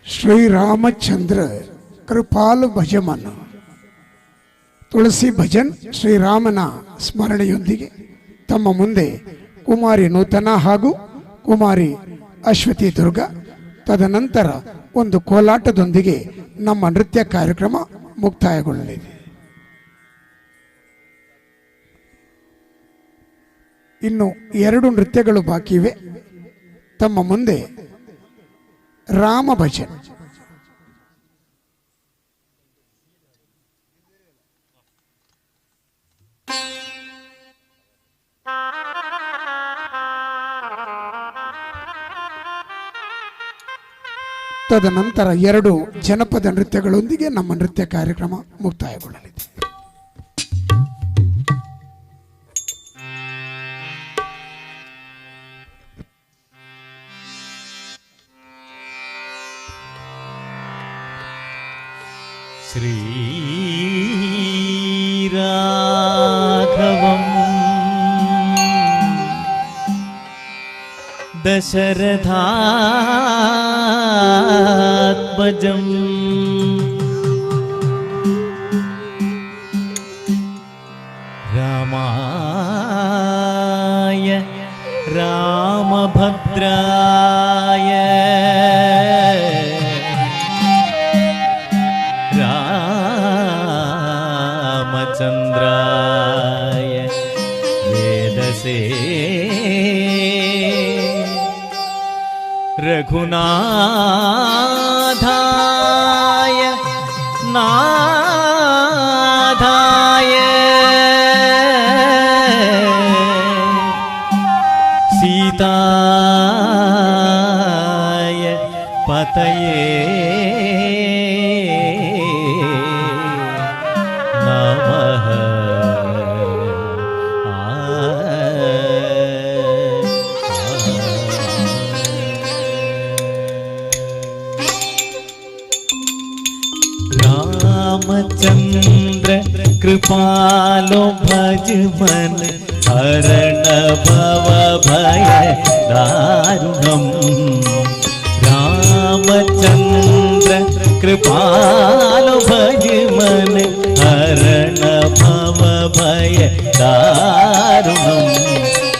श्री रामचंद्र कृपाल भजमन ತುಳಸಿ ಭಜನ್ ಶ್ರೀರಾಮನ ಸ್ಮರಣೆಯೊಂದಿಗೆ ತಮ್ಮ ಮುಂದೆ ಕುಮಾರಿ ನೂತನ ಹಾಗೂ ಕುಮಾರಿ ಅಶ್ವತಿ ದುರ್ಗ, ತದನಂತರ ಒಂದು ಕೋಲಾಟದೊಂದಿಗೆ ನಮ್ಮ ನೃತ್ಯ ಕಾರ್ಯಕ್ರಮ ಮುಕ್ತಾಯಗೊಳ್ಳಲಿದೆ. ಇನ್ನು 2 ನೃತ್ಯಗಳು ಬಾಕಿ ಇವೆ. ತಮ್ಮ ಮುಂದೆ ರಾಮ ಭಜನ್. ತದನಂತರ 2 ಜನಪದ ನೃತ್ಯಗಳೊಂದಿಗೆ ನಮ್ಮ ನೃತ್ಯ ಕಾರ್ಯಕ್ರಮ ಮುಕ್ತಾಯಗೊಳ್ಳಲಿದೆ. ಶ್ರೀರಾಘವಂ ದಶರಥಾತ್ಮಜಂ ರಾಮಾಯ ರಾಮಭದ್ರಾಯ ರಾಮಚಂದ್ರಾಯ ವೇದಸೇ ರಘುನಾಥಾಯ ನಾಥಾಯ ಸೀತಾಯ ಪತಯೇ ನಮಃ. रामचंद्र कृपालो भज मन हरण भव भय दारुणम. रामचंद्र कृपालो भज मन हरण भव भय दारुणम.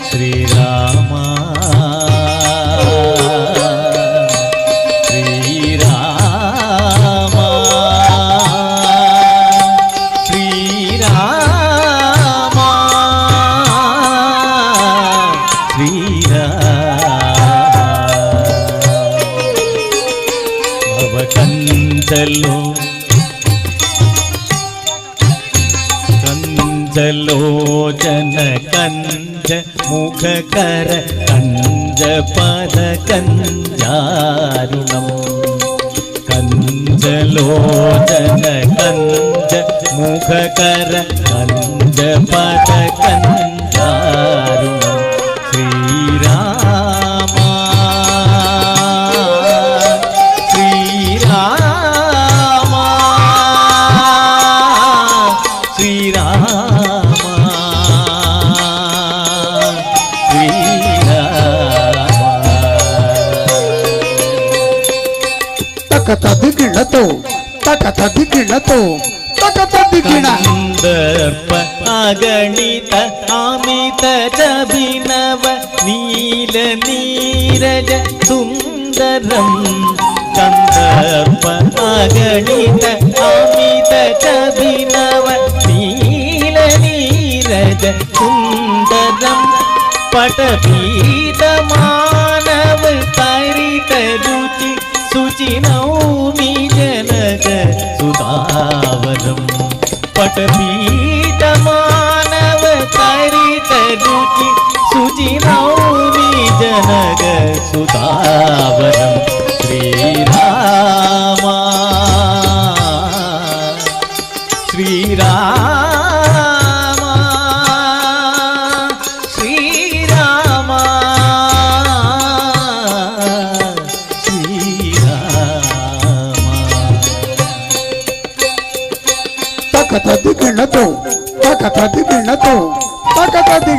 श्री रामा कंजलोचन कंज मुख कर कंज पद कंजारुणम. कंजलोचन कंज मुख कर कंज पद कंजारुणम. श्रीरामा श्रीरामा श्रीरामा ತಕತ ದಿಗಿಣ ಕಂದರ್ಪ ಅಗಣಿತ ಅಮಿತ ಜಭಿನವ ನೀಲ ನೀರಜ ಸುಂದರಂ. ಕಂದರ್ಪ ಅಗಣಿತ ಅಮಿತ ಜಭಿನವ ನೀಲ ನೀರಜ ಸುಂದರಂ. ಪಟಪೀತ ಮಾನವ ತರಿತ ರುಚಿ सुचि नौमि जनक सुदावरम. पटपीत मानव तरित रुचि सुचि नौमि जनक सुदावरम. श्रीरामा श्रीरामा श्रीरामा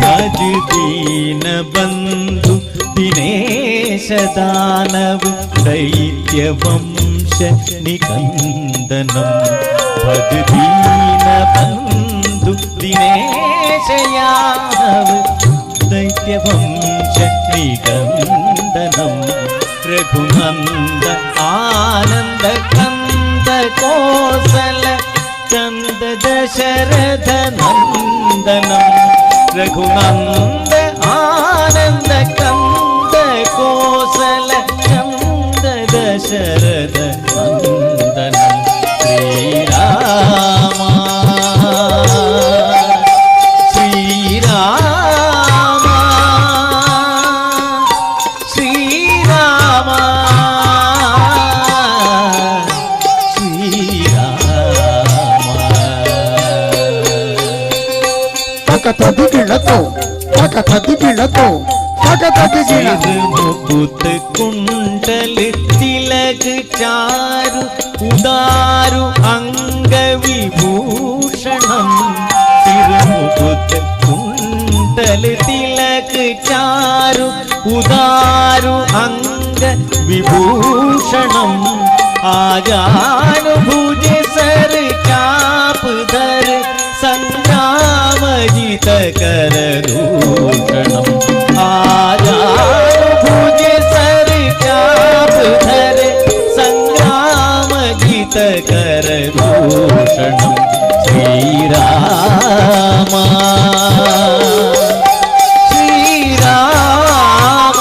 अज दीन बंधु दिनेश दानव दैत्य वंश നികന്ദനം ഭഗദീന ബന്ധു ദിനേശയാദവ് ദൈത്യവംശ നികന്ദനം രഘുനന്ദ ആനന്ദ കന്ദ കോസല ചന്ദ ദശരഥ നന്ദനം രഘുനന്ദ ആനന്ദ കന്ദ കോസല ചന്ദ ദശരഥ നന്ദനം ശ്രീരാമ ശ്രീരാമ ശ്രീരാമ मुकुट कुंडल तिलक चारु उदारु अंग विभूषणम मुकुट कुंडल तिलक चारु उदारु अंग विभूषणम आजानुभुज सर चाप धर संग्रामजित कर दूषणम आजानुभुज सर चाप धर संग्रामजित कर दूषणम श्रीराम श्रीराम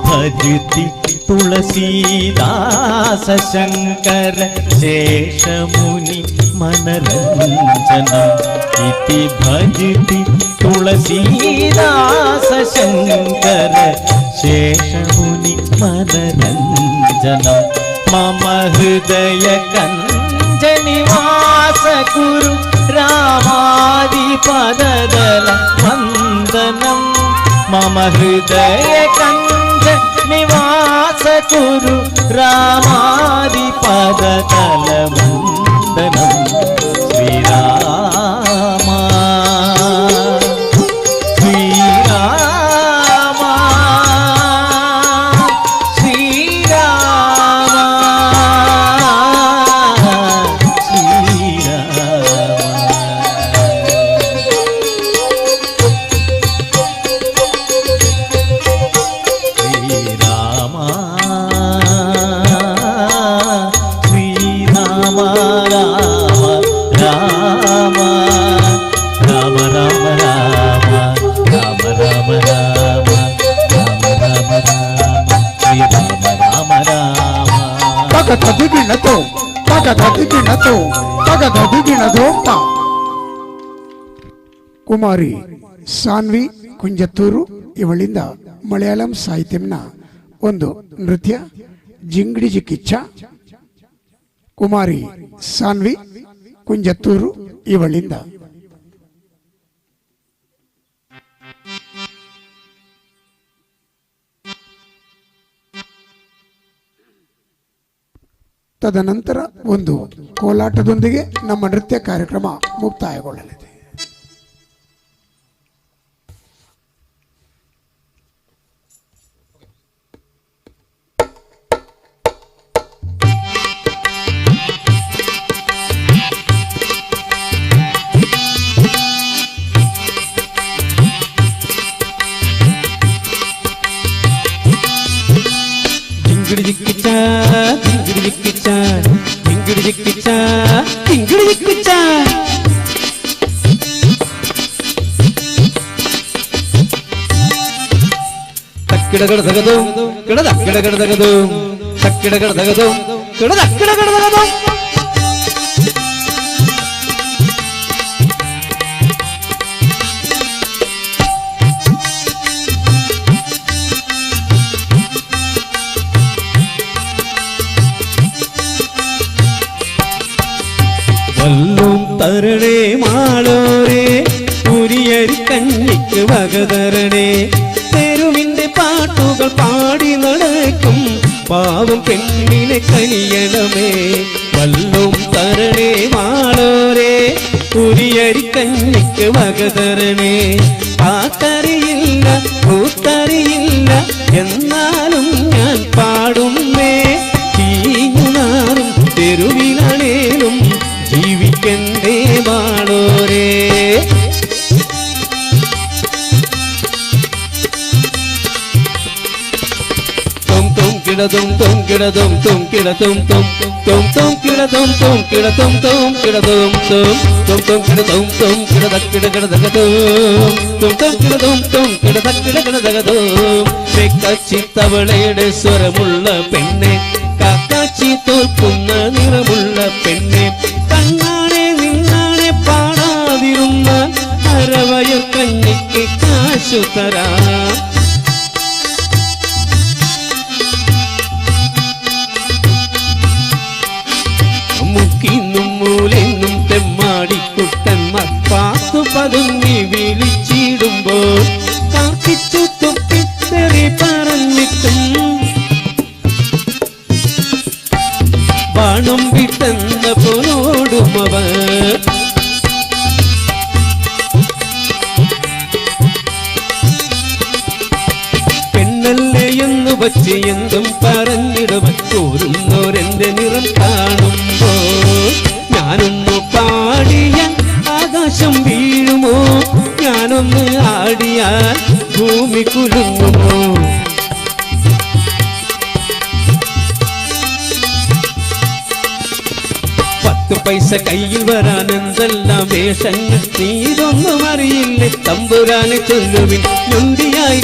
भजति तुलसीदास शंकर शेष मुनि मनरंजनम इति भजति तुलसीदास शंकर शेष मुनि मनरंजनम मम हृदय कंज निवास कुरु रामादिपददल वंदनम मम हृदय कंज निवास कुरु रामादिपददल वंदनम श्रीराम श्रीराम ಕುಮಾರಿ ಸಾನ್ವಿ ಕುಂಜತ್ತೂರು ಇವಳಿಂದ ಮಲಯಾಳಂ ಸಾಹಿತ್ಯಂನ ಒಂದು ನೃತ್ಯ ಜಿಂಗಡಿ ಜಿಕ್ಕಿಚ್ಚ. ಕುಮಾರಿ ಸಾನ್ವಿ ಕುಂಜತ್ತೂರು ಇವಳಿಂದ. ತದನಂತರ ಒಂದು ಕೋಲಾಟದೊಂದಿಗೆ ನಮ್ಮ ನೃತ್ಯ ಕಾರ್ಯಕ್ರಮ ಮುಕ್ತಾಯಗೊಳ್ಳಲಿದೆ. തരണേ മാളോരേ പുരിയരി കണ്ണിക്ക് വക തരണേ തെരുവിന്റെ പാട്ടുകൾ പാടി നടക്കും പാവം പെണ്ണിനെ കനിയണമേ വല്ലും തരണേ മാളോരേ ഉരിയരി കഞ്ഞിക്ക് വക തരണേ പാട്ടറിയില്ല കൂത്തറിയില്ല എന്നാലും ഞാൻ പാടുന്നേ തീയുനാറും തെരുവിലാണേലും ജീവിക്കണ്ടേ മാളോരേ tum kiladum tum kiladum tum kiladum tum kiladum tum kiladum tum kiladum tum kiladak kiladagatum tum kiladum tum kiladak kiladagatum വെക്കച്ചിത്തവളയുടെ സ്വരമുള്ള പെണ്ണെ കാക്കാച്ചി തോൽക്കുന്ന നിറമുള്ള പെണ്ണെ കണ്ണാണെ നിന്നാണെ പാടാതിരുന്ന അരവയർ കഞ്ഞിക്ക് കാശു തരാം മുക്കിന്നും മൂലെന്നും തെമ്മാടിക്കുട്ടന്മാർ പാത്തു പതുങ്ങി വിളിച്ചിടുമ്പോൾ കാക്കിച്ചു തുപ്പിത്തെറി പറഞ്ഞിട്ടും ബാണം വിട്ടെന്ന പോലോടുമവർ പെണ്ണല്ലേ എന്ന് വച്ച് എന്തും പറഞ്ഞിടുവൻ ചോരുന്നോരെന്റെ നിറം കാണുമ്പോ ഞാനൊന്നു പാടിയാൽ ആകാശം വീഴുമോ ഞാനൊന്ന് ആടിയാൽ ഭൂമി കുലുങ്ങുമോ പൈസ കയ്യിൽ വരാൻ എന്തെല്ലാം വേഷങ്ങൾ നീതൊന്നും അറിയില്ലേ തമ്പുരാനെ ചൊല്ലുവിൻ ഞൊണ്ടിയായി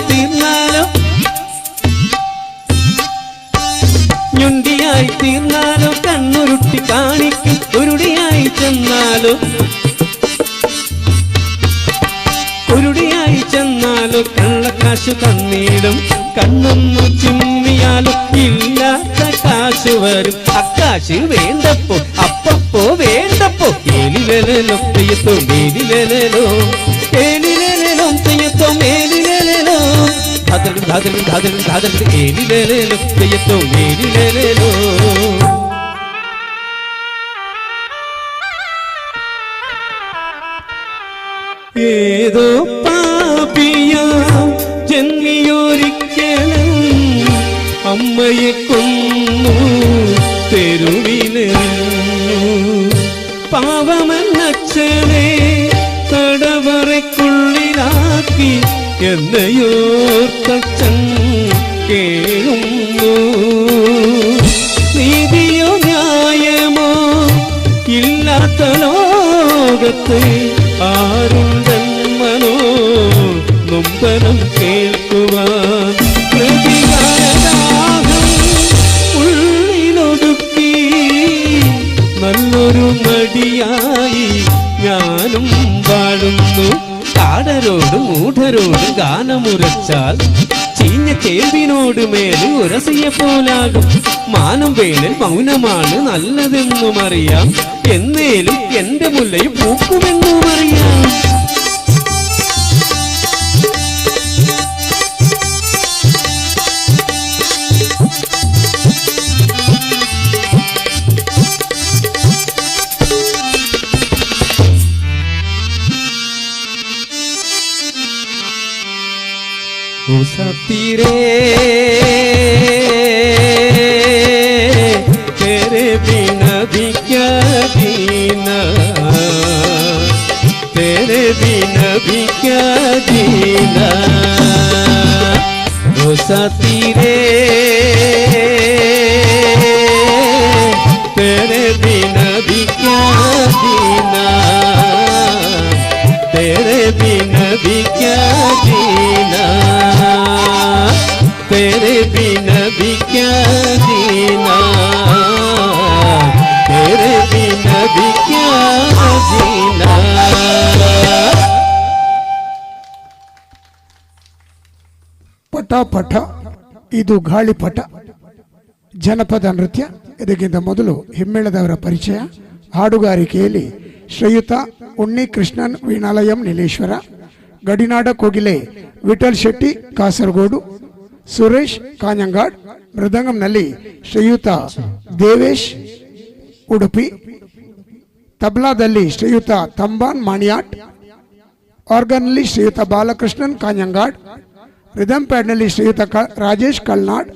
തീർന്നാലോ കണ്ണുരുട്ടി കാണിക്കും ഉരുടിയായി ചെന്നാലോ കള്ളക്കാശു തന്നീടും കണ്ണൊന്നു ചിമ്മിയാലോ ഇല്ലാത്ത കാശു വരും അക്കാശ് വേണ്ടപ്പോ അപ്പപ്പോ വേണ്ടപ്പോ ഏലിലോ തെയ്യത്തോ മേലിലോ ഏലിലോ തെയ്യത്തോ മേലിലോ ഏലിലോ തെയ്യത്തോ മേലിലോ ഏതോ പാപിയാം ജന്മിയൊരിക്കലും അമ്മയെ കൊന്നു തെരുവിലെറിഞ്ഞു പാവമെന്നച്ഛനെ തടവറയ്ക്കുള്ളിലാക്കി എന്നയോർത്തച്ഛൻ കേഴുന്നു നീതിയോ ന്യായമോ ഇല്ലാത്ത ലോകത്ത് ആരുണ്ടെന്മനോ നൊമ്പനം കേൾക്കുവാൻ പ്രതികാരദാഹം ഉള്ളിലൊടുക്കി നല്ലൊരു നടിയായി ഞാനും വാഴുന്നു കാടരോട് മൂഢരോട് ഗാനമുരച്ചാൽ ചീഞ്ഞ കേൾവിനോട് മേല് ഉരസിയ പോലാകും മാനം വേണൽ മൗനമാണ് നല്ലതെന്നും അറിയാം എന്നേലും എന്റെ മുല്ലയും പൂക്കുമെന്നും അറിയാം सतीरे तेरे बिना भी क्या जीना तेरे बिना भी क्या जीना ओ सतीरे तेरे बिना भी क्या जीना तेरे बिना भी क्या जीना तेरे बिना भी क्या जीना तेरे बिना भी क्या जीना ಪಟ ಪಟ ಇದು ಗಾಳಿಪಟ ಜನಪದ ನೃತ್ಯ. ಇದಕ್ಕಿಂತ ಮೊದಲು ಹಿಮ್ಮೇಳದವರ ಪರಿಚಯ. ಹಾಡುಗಾರಿಕೆಯಲ್ಲಿ ಶ್ರೀಯುತ ಉನ್ನಿಕೃಷ್ಣನ್ ವೀಣಾಲಯಂ ನೀಲೇಶ್ವರ, ಗಡಿನಾಡ ಕೋಗಿಲೆ ವಿಠಲ್ ಶೆಟ್ಟಿ ಕಾಸರಗೋಡು, ಸುರೇಶ್ ಕಾಂಜಂಗಾಡ್, ಮೃದಂಗಂನಲ್ಲಿ ಶ್ರೀಯುತ ದೇವೇಶ್ ಉಡುಪಿ, ತಬ್ಲಾದಲ್ಲಿ ಶ್ರೀಯುತ ತಂಬಾನ್ ಮಾಣಿಯಾಟ್, ಆರ್ಗನ್ನಲ್ಲಿ ಶ್ರೀಯುತ ಬಾಲಕೃಷ್ಣನ್ ಕಾಂಜಂಗಾಡ್, ರಿದಮ್ ಪ್ಯಾಡ್ನಲ್ಲಿ ಶ್ರೀಯುತ ರಾಜೇಶ್ ಕಲ್ನಾಡ್,